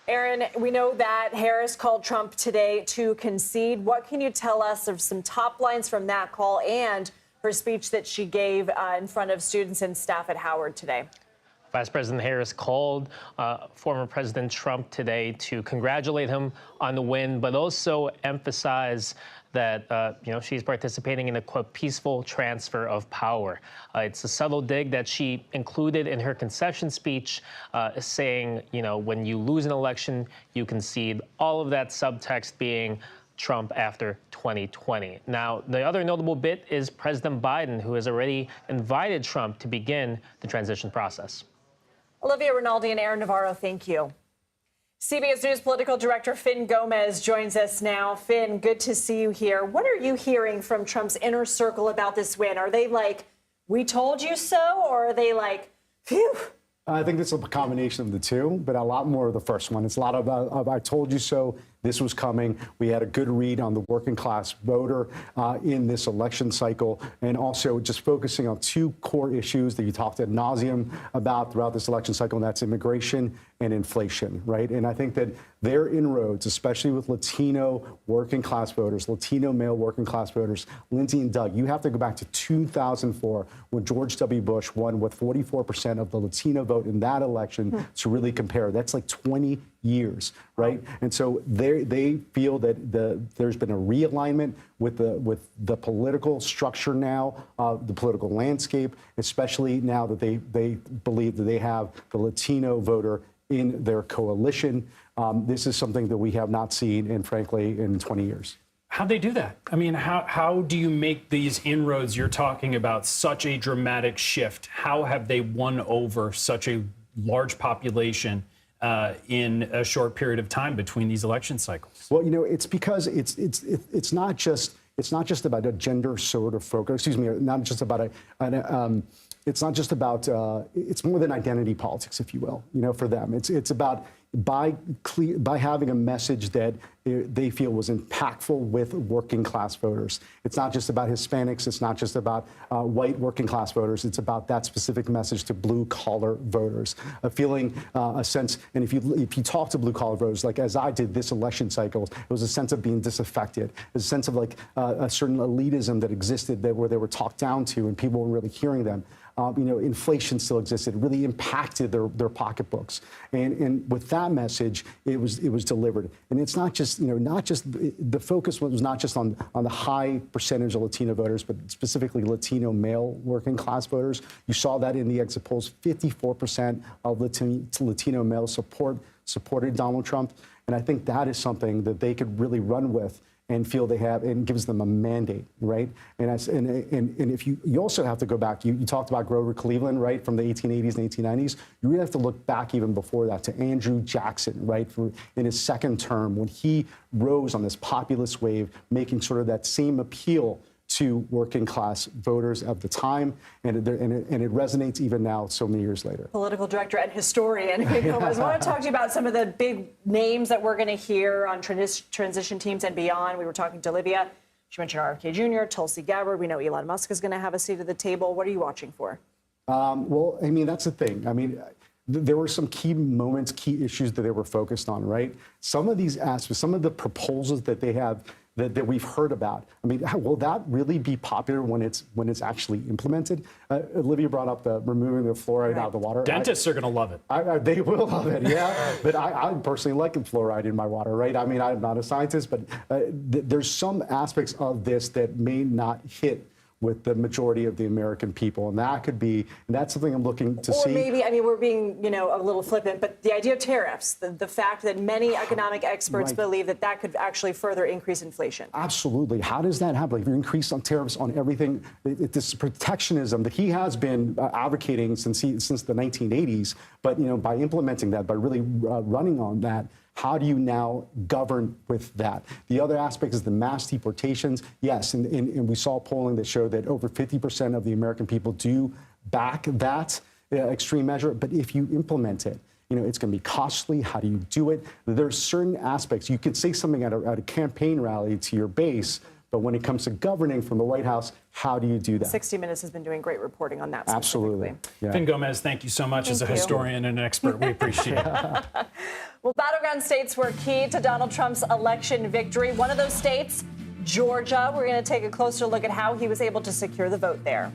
Aaron, we know that Harris called Trump today to concede. What can you tell us of some top lines from that call and her speech that she gave in front of students and staff at Howard today? Vice President Harris called former President Trump today to congratulate him on the win, but also emphasize that she's participating in a, quote, peaceful transfer of power. It's a subtle dig that she included in her concession speech, saying, when you lose an election, you concede. All of that subtext being Trump after 2020. Now, the other notable bit is President Biden, who has already invited Trump to begin the transition process. Olivia Rinaldi and Aaron Navarro, thank you. CBS News political director Finn Gomez joins us now. Finn, good to see you here. What are you hearing from Trump's inner circle about this win? Are they like, we told you so, or are they like, phew? I think it's a combination of the two, but a lot more of the first one. It's a lot of I told you so. this was coming. We had a good read on the working class voter in this election cycle, and also just focusing on two core issues that you talked ad nauseum about throughout this election cycle, and that's immigration and inflation, right? And I think that their inroads, especially with Latino working class voters, Latino male working class voters, Lindsay and Doug, you have to go back to 2004 when George W. Bush won with 44% of the Latino vote in that election to really compare. That's like 20 years, right? And so they feel that there's been a realignment with the political structure now, the political landscape, especially now that they believe that they have the Latino voter in their coalition. This is something that we have not seen in, frankly, in 20 years. How'd they do that? I mean, how do you make these inroads you're talking about such a dramatic shift? How have they won over such a large population in a short period of time between these election cycles? Well, you know, it's because it's not just about a gender sort of focus. Excuse me, not just about it's not just about, it's more than identity politics, if you will, you know, for them. It's about by having a message that they feel was impactful with working class voters. It's not just about Hispanics. It's not just about white working class voters. It's about that specific message to blue collar voters, a feeling, a sense. And if you talk to blue collar voters, like as I did this election cycle, it was a sense of being disaffected, a sense of like a certain elitism that existed where they were talked down to and people weren't really hearing them. You know, inflation still existed. It really impacted their pocketbooks. And with that message, it was delivered. And it's not just, you know, the focus was not just on the high percentage of Latino voters, but specifically Latino male working class voters. You saw that in the exit polls. 54% of Latino males supported Donald Trump. And I think that is something that they could really run with and feel they have, and gives them a mandate, right? And if you also have to go back, you talked about Grover Cleveland, right, from the 1880s and 1890s. You really have to look back even before that to Andrew Jackson, right, in his second term when he rose on this populist wave, making sort of that same appeal to working class voters of the time, and it resonates even now, so many years later. Political director and historian. I want to talk to you about some of the big names that we're going to hear on transition teams and beyond. We were talking to Olivia. She mentioned RFK Jr., Tulsi Gabbard. We know Elon Musk is going to have a seat at the table. What are you watching for? Well, I mean, that's the thing. I mean, there were some key moments, key issues that they were focused on, right? Some of these aspects, some of the proposals that they have that we've heard about. I mean, will that really be popular when it's actually implemented? Olivia brought up the removing the fluoride out of the water. Dentists are going to love it. They will love it, yeah. But I personally like fluoride in my water, right? I mean, I'm not a scientist, but there's some aspects of this that may not hit with the majority of the American people. And that could be, and that's something I'm looking to see. Or maybe, I mean, we're being, you know, a little flippant, but the idea of tariffs, the fact that many economic experts believe that could actually further increase inflation. Absolutely. How does that happen? If you increase on tariffs on everything, this protectionism that he has been advocating since the 1980s, but, you know, by implementing that, by really running on that, how do you now govern with that? The other aspect is the mass deportations. Yes, and we saw polling that showed that over 50% of the American people do back that extreme measure. But if you implement it, you know, it's going to be costly. How do you do it? There's certain aspects. You could say something at a campaign rally to your base, but when it comes to governing from the White House, how do you do that? 60 Minutes has been doing great reporting on that. Absolutely. Yeah. Finn Gomez, thank you so much as a historian and an expert. We appreciate it. Well, battleground states were key to Donald Trump's election victory. One of those states, Georgia. We're going to take a closer look at how he was able to secure the vote there.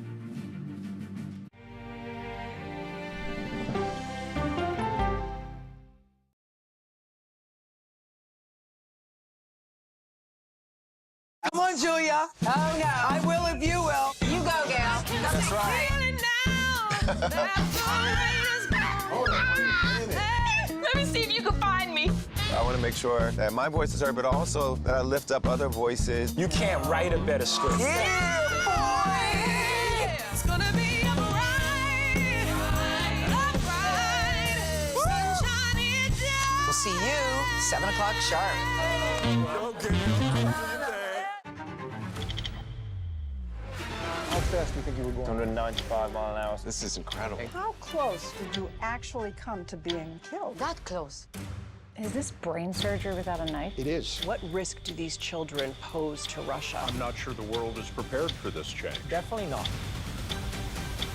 Come on, Julia. Oh, no. I will if you will. You go, gal. That's right. Let me see if you can find me. I want to make sure that my voice is heard, but also that I lift up other voices. You can't write a better script. Yeah, boy. It's gonna be a ride. We'll see you 7 o'clock sharp. How fast do you think you were going? 195 mile an hour. This is incredible. How close did you actually come to being killed? That close. Is this brain surgery without a knife? It is. What risk do these children pose to Russia? I'm not sure the world is prepared for this change. Definitely not.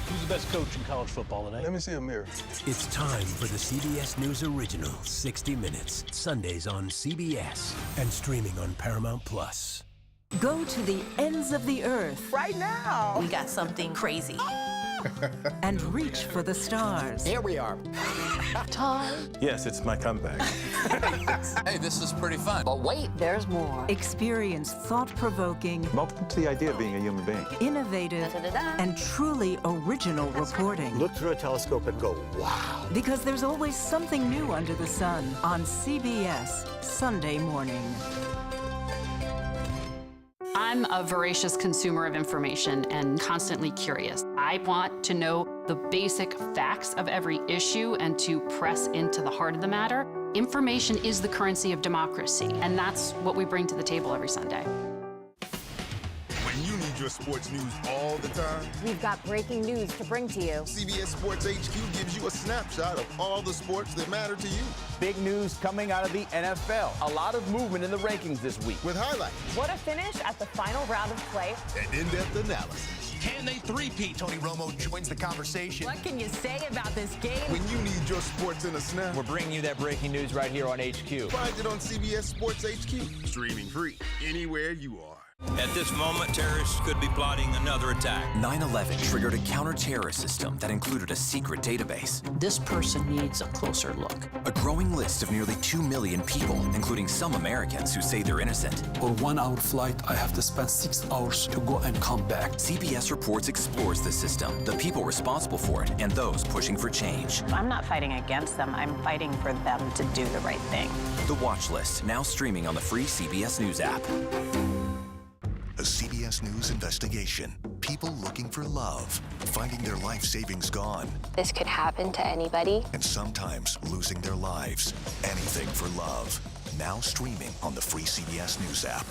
Who's the best coach in college football today? Let me see a mirror. It's time for the CBS News original 60 Minutes, Sundays on CBS and streaming on Paramount Plus. Go to the ends of the earth. Right now. We got something crazy. And reach for the stars. Here we are. Time. Yes, it's my comeback. Hey, this is pretty fun. But wait, there's more. Experience thought-provoking, I'm open to the idea of being a human being. innovative, and truly original reporting. Look through a telescope and go, wow. Because there's always something new under the sun on CBS Sunday morning. I'm a voracious consumer of information and constantly curious. I want to know the basic facts of every issue and to press into the heart of the matter. Information is the currency of democracy, and that's what we bring to the table every Sunday. When you need your sports news all the time, we've got breaking news to bring to you. CBS Sports HQ gives you a snapshot of all the sports that matter to you. Big news coming out of the NFL. A lot of movement in the rankings this week. With highlights. What a finish at the final round of play. And in-depth analysis. Can they three-peat? Tony Romo joins the conversation. What can you say about this game? When you need your sports in a snap, we're bringing you that breaking news right here on HQ. Find it on CBS Sports HQ. Streaming free anywhere you are. At this moment, terrorists could be plotting another attack. 9/11 triggered a counter-terrorist system that included a secret database. This person needs a closer look. A growing list of nearly 2 million people, including some Americans who say they're innocent. For 1 hour flight, I have to spend 6 hours to go and come back. CBS Reports explores the system, the people responsible for it, and those pushing for change. I'm not fighting against them. I'm fighting for them to do the right thing. The Watch List, now streaming on the free CBS News app. A CBS News investigation. People looking for love, finding their life savings gone. This could happen to anybody. And sometimes losing their lives. Anything for love. Now streaming on the free CBS News app.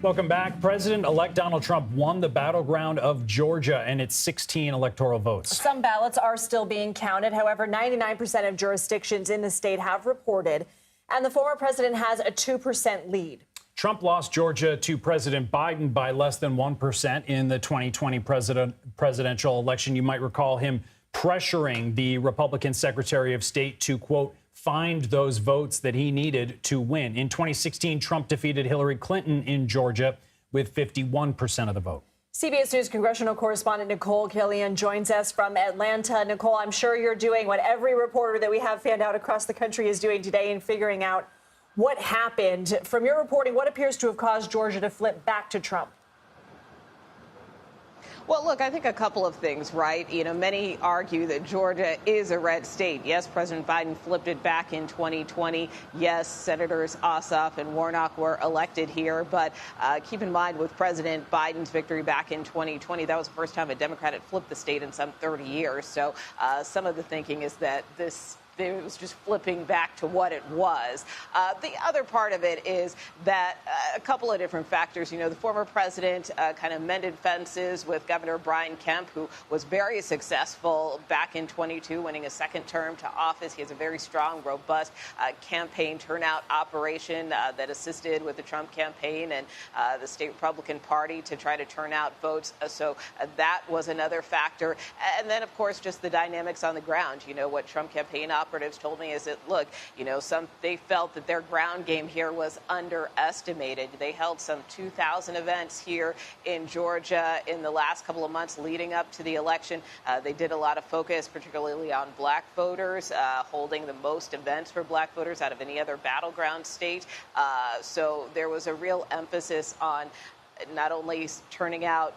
Welcome back. President-elect Donald Trump won the battleground of Georgia and its 16 electoral votes. Some ballots are still being counted. However, 99% of jurisdictions in the state have reported, and the former president has a 2% lead. Trump lost Georgia to President Biden by less than 1% in the 2020 presidential election. You might recall him pressuring the Republican Secretary of State to, quote, find those votes that he needed to win. In 2016, Trump defeated Hillary Clinton in Georgia with 51% of the vote. CBS News congressional correspondent Nicole Killian joins us from Atlanta. Nicole, I'm sure you're doing what every reporter that we have fanned out across the country is doing today in figuring out what happened. From your reporting, what appears to have caused Georgia to flip back to Trump? Well, look, I think a couple of things, right? You know, many argue that Georgia is a red state. Yes, President Biden flipped it back in 2020. Yes, Senators Ossoff and Warnock were elected here. But keep in mind, with President Biden's victory back in 2020, that was the first time a Democrat had flipped the state in some 30 years. So some of the thinking is that it was just flipping back to what it was. The other part of it is that a couple of different factors. You know, the former president kind of mended fences with Governor Brian Kemp, who was very successful back in 22, winning a second term to office. He has a very strong, robust campaign turnout operation that assisted with the Trump campaign and the state Republican Party to try to turn out votes. So that was another factor. And then, of course, just the dynamics on the ground. You know, what Trump campaign operatives told me is that, look, you know, they felt that their ground game here was underestimated. They held some 2,000 events here in Georgia in the last couple of months leading up to the election. They did a lot of focus, particularly on black voters, holding the most events for black voters out of any other battleground state. So there was a real emphasis on not only turning out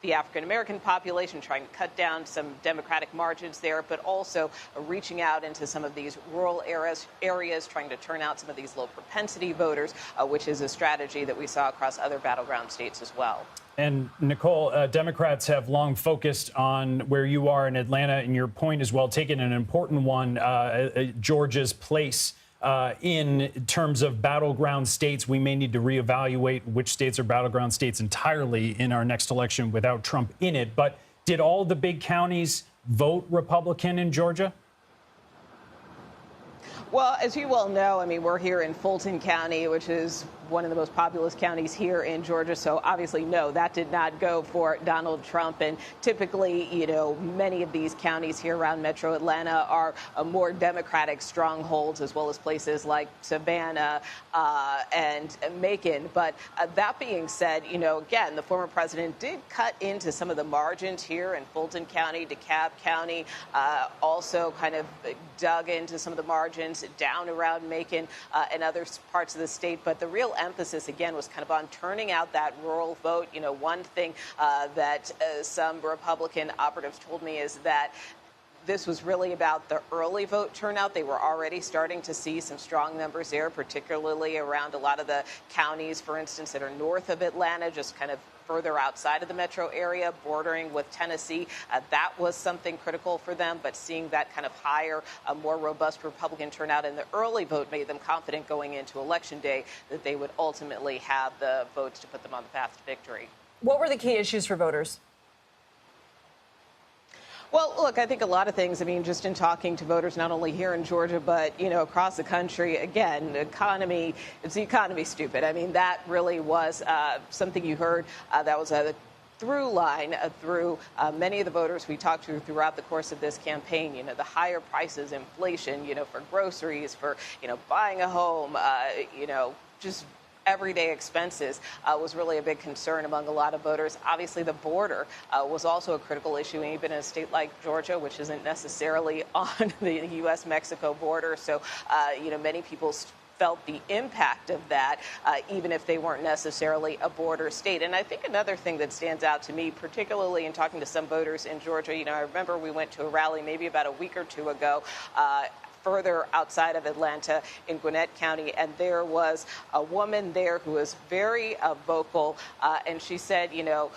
the African-American population, trying to cut down some Democratic margins there, but also reaching out into some of these rural areas, trying to turn out some of these low propensity voters, which is a strategy that we saw across other battleground states as well. And Nicole, Democrats have long focused on where you are in Atlanta, and your point is well taken, an important one, Georgia's place in terms of battleground states. We may need to reevaluate which states are battleground states entirely in our next election without Trump in it. But did all the big counties vote Republican in Georgia? Well, as you well know, I mean, we're here in Fulton County, which is one of the most populous counties here in Georgia. So obviously, no, that did not go for Donald Trump. And typically, you know, many of these counties here around Metro Atlanta are more Democratic strongholds, as well as places like Savannah and Macon. But that being said, you know, again, the former president did cut into some of the margins here in Fulton County, DeKalb County, also kind of dug into some of the margins down around Macon and other parts of the state. But the real emphasis, again, was kind of on turning out that rural vote. You know, one thing that some Republican operatives told me is that this was really about the early vote turnout. They were already starting to see some strong numbers there, particularly around a lot of the counties, for instance, that are north of Atlanta, just kind of further outside of the metro area, bordering with Tennessee. That was something critical for them, but seeing that kind of higher, more robust Republican turnout in the early vote made them confident going into Election Day that they would ultimately have the votes to put them on the path to victory. What were the key issues for voters? Well, look, I think a lot of things. I mean, just in talking to voters, not only here in Georgia, but, you know, across the country, again, the economy, is the economy stupid? I mean, that really was something you heard that was a through line through many of the voters we talked to throughout the course of this campaign. You know, the higher prices, inflation, you know, for groceries, for, you know, buying a home, you know, just everyday expenses was really a big concern among a lot of voters. Obviously, the border was also a critical issue, even in a state like Georgia, which isn't necessarily on the U.S.-Mexico border. So, you know, many people felt the impact of that, even if they weren't necessarily a border state. And I think another thing that stands out to me, particularly in talking to some voters in Georgia, you know, I remember we went to a rally maybe about a week or two ago, further outside of Atlanta in Gwinnett County, and there was a woman there who was very vocal, and she said, you know,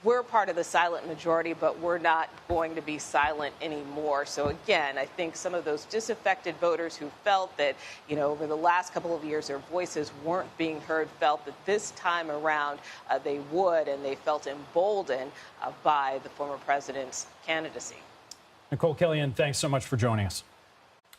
we're part of the silent majority, but we're not going to be silent anymore. So again, I think some of those disaffected voters who felt that, you know, over the last couple of years their voices weren't being heard felt that this time around they would, and they felt emboldened by the former president's candidacy. Nicole Killian, thanks so much for joining us.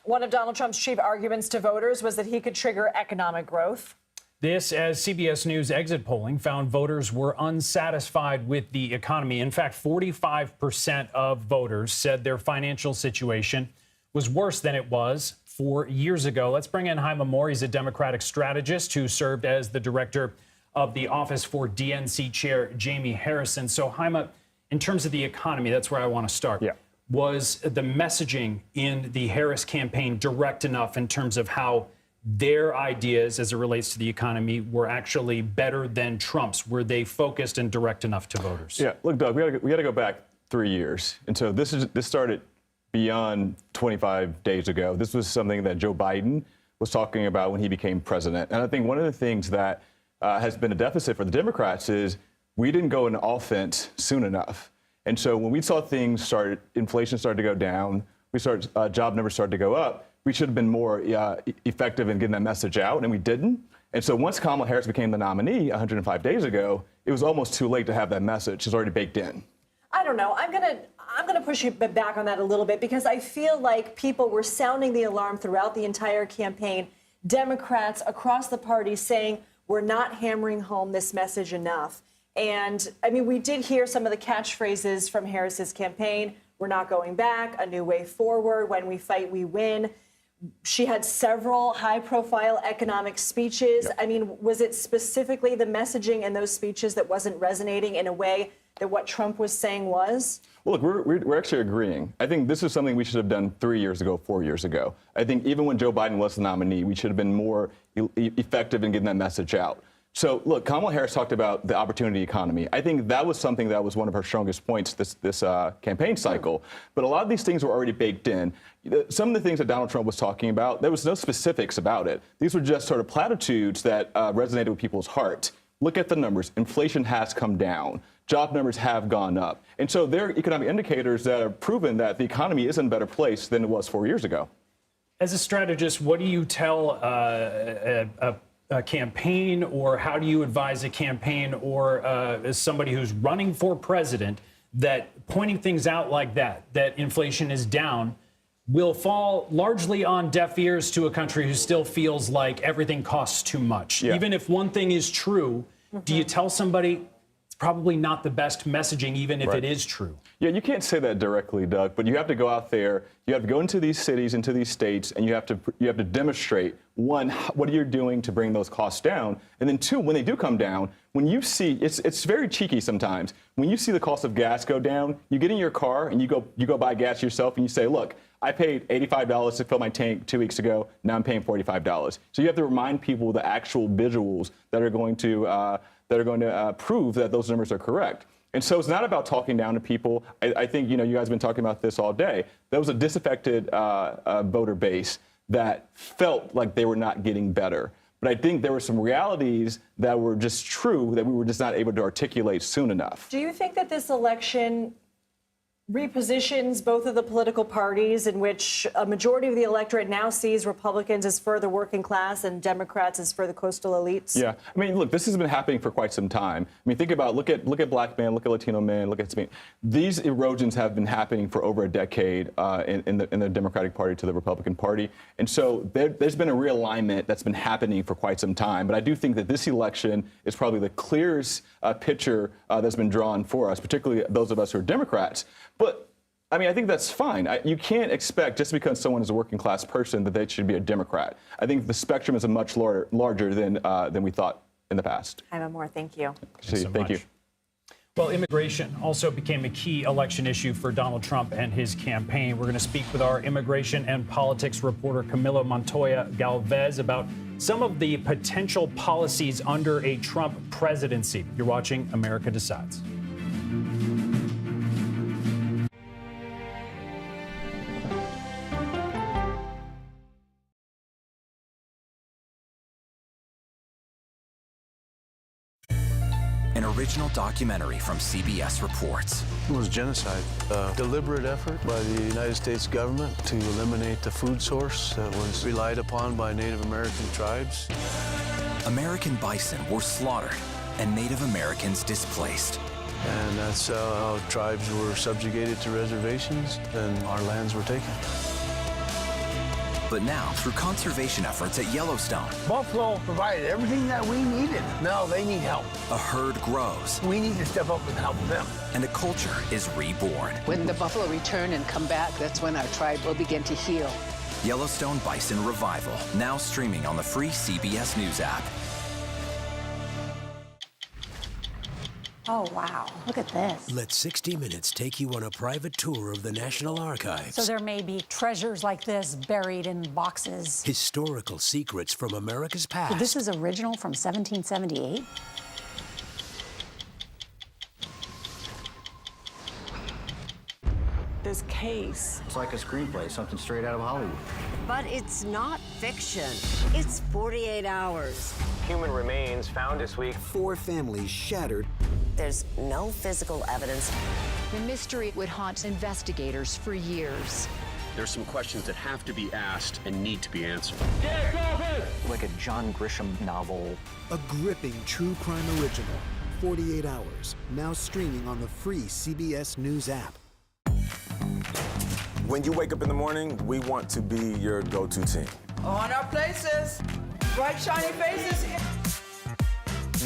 One of Donald Trump's chief arguments to voters was that he could trigger economic growth. This, as CBS News exit polling found voters were unsatisfied with the economy. In fact, 45% of voters said their financial situation was worse than it was 4 years ago. Let's bring in Haima Moore. He's a Democratic strategist who served as the director of the Office for DNC Chair Jamie Harrison. So, Haima, in terms of the economy, that's where I want to start. Yeah. Was the messaging in the Harris campaign direct enough in terms of how their ideas as it relates to the economy were actually better than Trump's? Were they focused and direct enough to voters? Yeah, look, Doug, we got to go back 3 years. And so this started beyond 25 days ago. This was something that Joe Biden was talking about when he became president. And I think one of the things that has been a deficit for the Democrats is we didn't go into offense soon enough. And so when we saw things started, inflation started to go down, job numbers started to go up, we should have been more effective in getting that message out, and we didn't. And so once Kamala Harris became the nominee 105 days ago, it was almost too late to have that message. It's already baked in. I don't know. I'm gonna push you back on that a little bit, because I feel like people were sounding the alarm throughout the entire campaign. Democrats across the party saying we're not hammering home this message enough. And I mean, we did hear some of the catchphrases from Harris's campaign. We're not going back, a new way forward, when we fight, we win. She had several high-profile economic speeches. I mean, was it specifically the messaging in those speeches that wasn't resonating in a way that what Trump was saying was? Well, look, we're actually agreeing. I think this is something we should have done 3 years ago, 4 years ago. I think even when Joe Biden was the nominee, we should have been more effective in getting that message out. So, look, Kamala Harris talked about the opportunity economy. I think that was something that was one of her strongest points this campaign cycle. But a lot of these things were already baked in. Some of the things that Donald Trump was talking about, there was no specifics about it. These were just sort of platitudes that resonated with people's hearts. Look at the numbers. Inflation has come down. Job numbers have gone up. And so there are economic indicators that have proven that the economy is in a better place than it was 4 years ago. As a strategist, what do you tell a campaign, or how do you advise a campaign, or as somebody who's running for president, that pointing things out like that inflation is down, will fall largely on deaf ears to a country who still feels like everything costs too much. Yeah. Even if one thing is true, do you tell somebody it's probably not the best messaging, even if it is true? Yeah, you can't say that directly, Doug, but you have to go out there, you have to go into these cities, into these states, and you have to demonstrate, one, what you're doing to bring those costs down, and then two, when they do come down, when you see, it's very cheeky sometimes, when you see the cost of gas go down, you get in your car and you go buy gas yourself and you say, look, I paid $85 to fill my tank 2 weeks ago, now I'm paying $45. So you have to remind people the actual visuals that are going to prove that those numbers are correct. And so it's not about talking down to people. I think, you guys have been talking about this all day. There was a disaffected voter base that felt like they were not getting better. But I think there were some realities that were just true that we were just not able to articulate soon enough. Do you think that this election repositions both of the political parties, in which a majority of the electorate now sees Republicans as for the working class and Democrats as for the coastal elites? Yeah, I mean, look, this has been happening for quite some time. I mean, think about, look at black men, look at Latino men, look at Hispanic. These erosions have been happening for over a decade in the Democratic Party to the Republican Party. And so there's been a realignment that's been happening for quite some time. But I do think that this election is probably the clearest picture that's been drawn for us, particularly those of us who are Democrats. But I mean, I think that's fine. You can't expect just because someone is a working class person that they should be a Democrat. I think the spectrum is a much larger than we thought in the past. Jaime Moore, thank you. Thank you. Well, immigration also became a key election issue for Donald Trump and his campaign. We're going to speak with our immigration and politics reporter Camilo Montoya Galvez about some of the potential policies under a Trump presidency. You're watching America Decides. An original documentary from CBS reports. It was genocide, a deliberate effort by the United States government to eliminate the food source that was relied upon by Native American tribes. American bison were slaughtered and Native Americans displaced. And that's how tribes were subjugated to reservations and our lands were taken. But now, through conservation efforts at Yellowstone, Buffalo provided everything that we needed. Now they need help. a herd grows We need to step up and help them. and a culture is reborn. When the buffalo return and come back, that's when our tribe will begin to heal. Yellowstone Bison Revival, now streaming on the free CBS News app. Oh, wow. Look at this. Let 60 Minutes take you on a private tour of the National Archives. So there may be treasures like this buried in boxes. Historical secrets from America's past. So this is original from 1778? This case. It's like a screenplay, something straight out of Hollywood. But it's not fiction. It's 48 hours. Human remains found this week. 4 families shattered. There's no physical evidence. The mystery would haunt investigators for years. There's some questions that have to be asked and need to be answered. Like a John Grisham novel. A gripping true crime original. 48 Hours, now streaming on the free CBS News app. When you wake up in the morning, we want to be your go-to team. On our places, bright shiny faces.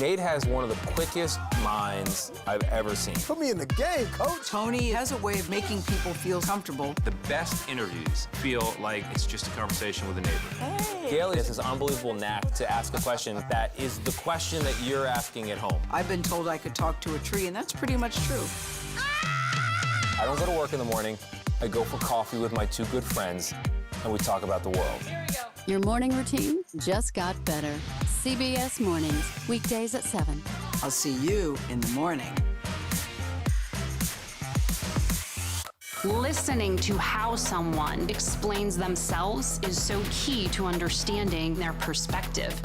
Nate has one of the quickest minds I've ever seen. Put me in the game, coach. Tony has a way of making people feel comfortable. The best interviews feel like it's just a conversation with a neighbor. Hey. Gail has this unbelievable knack to ask a question that is the question that you're asking at home. I've been told I could talk to a tree, and that's pretty much true. I don't go to work in the morning. I go for coffee with my 2 good friends, and we talk about the world. Your morning routine just got better. CBS Mornings, weekdays at 7. I'll see you in the morning. Listening to how someone explains themselves is so key to understanding their perspective.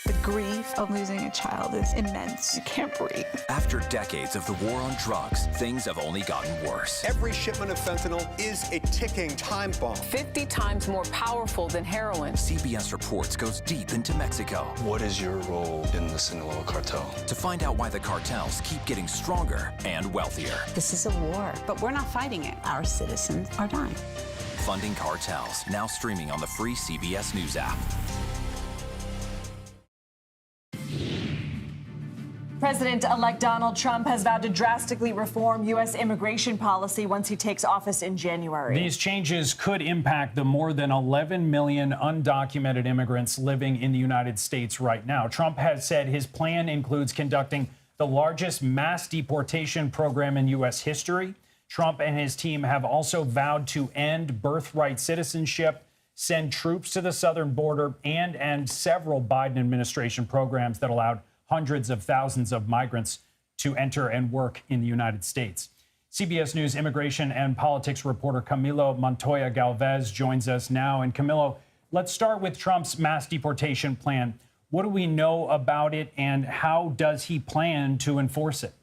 The grief of losing a child is immense. You can't breathe. After decades of the war on drugs, things have only gotten worse. Every shipment of fentanyl is a ticking time bomb. 50 times more powerful than heroin. CBS Reports goes deep into Mexico. What is your role in the Sinaloa cartel? To find out why the cartels keep getting stronger and wealthier. This is a war, but we're not fighting it. Our citizens are dying. Funding Cartels, now streaming on the free CBS News app. President-elect Donald Trump has vowed to drastically reform U.S. immigration policy once he takes office in January. These changes could impact the more than 11 million undocumented immigrants living in the United States right now. Trump has said his plan includes conducting the largest mass deportation program in U.S. history. Trump and his team have also vowed to end birthright citizenship, send troops to the southern border, and end several Biden administration programs that allowed hundreds of thousands of migrants to enter and work in the United States. CBS News immigration and politics reporter Camilo Montoya Galvez joins us now. And Camilo, let's start with Trump's mass deportation plan. What do we know about it, and how does he plan to enforce it?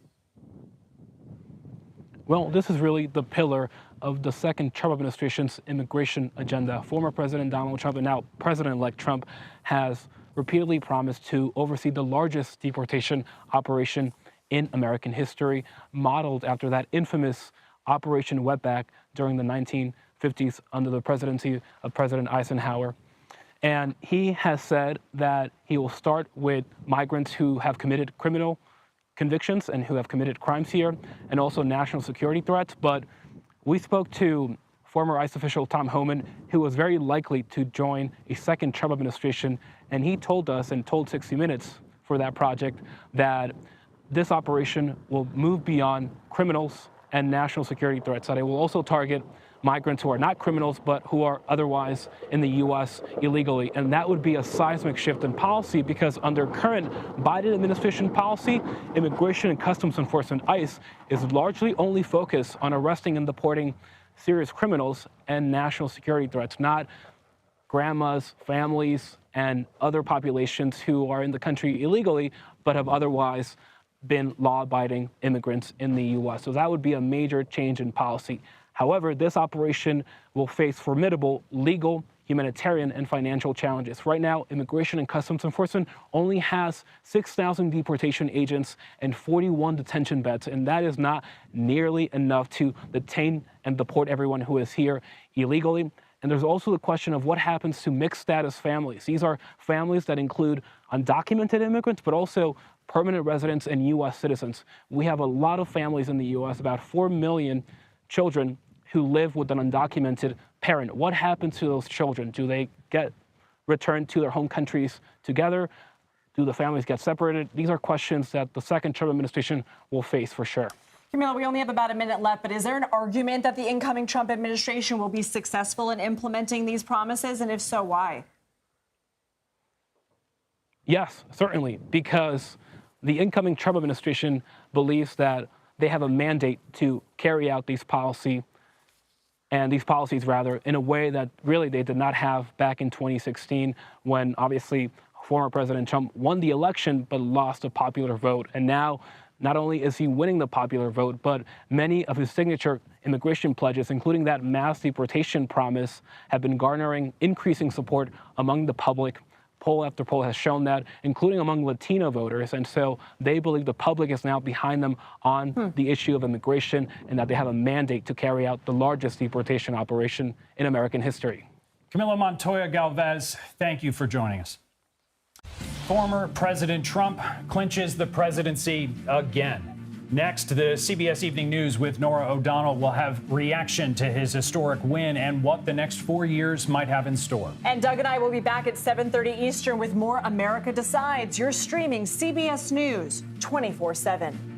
Well, this is really the pillar of the second Trump administration's immigration agenda. Former President Donald Trump and now President-elect Trump has repeatedly promised to oversee the largest deportation operation in American history, modeled after that infamous Operation Wetback during the 1950s under the presidency of President Eisenhower. And he has said that he will start with migrants who have committed criminal convictions and who have committed crimes here, and also national security threats. But we spoke to former ICE official Tom Homan, who was very likely to join a second Trump administration, and he told us and told 60 Minutes for that project that this operation will move beyond criminals and national security threats, that it will also target migrants who are not criminals but who are otherwise in the U.S. illegally. And that would be a seismic shift in policy, because under current Biden administration policy, Immigration and Customs Enforcement, ICE, is largely only focused on arresting and deporting serious criminals and national security threats, not grandmas, families, and other populations who are in the country illegally but have otherwise been law-abiding immigrants in the U.S. So that would be a major change in policy. However, this operation will face formidable legal, humanitarian, and financial challenges. Right now, Immigration and Customs Enforcement only has 6,000 deportation agents and 41 detention beds, and that is not nearly enough to detain and deport everyone who is here illegally. And there's also the question of what happens to mixed status families. These are families that include undocumented immigrants, but also permanent residents and U.S. citizens. We have a lot of families in the U.S., about 4 million children who live with an undocumented parent. What happens to those children? Do they get returned to their home countries together? Do the families get separated? These are questions that the second Trump administration will face for sure. Camilo, we only have about a minute left, but is there an argument that the incoming Trump administration will be successful in implementing these promises? And if so, why? Yes, certainly, because the incoming Trump administration believes that they have a mandate to carry out these policies in a way that really they did not have back in 2016, when obviously former President Trump won the election but lost a popular vote. And now, not only is he winning the popular vote, but many of his signature immigration pledges, including that mass deportation promise, have been garnering increasing support among the public. Poll after poll has shown that, including among Latino voters. And so they believe the public is now behind them on the issue of immigration, and that they have a mandate to carry out the largest deportation operation in American history. Camilo Montoya Galvez, thank you for joining us. Former President Trump clinches the presidency again. Next, the CBS Evening News with Norah O'Donnell will have reaction to his historic win and what the next 4 years might have in store. And Doug and I will be back at 7:30 Eastern with more America Decides. You're streaming CBS News 24/7.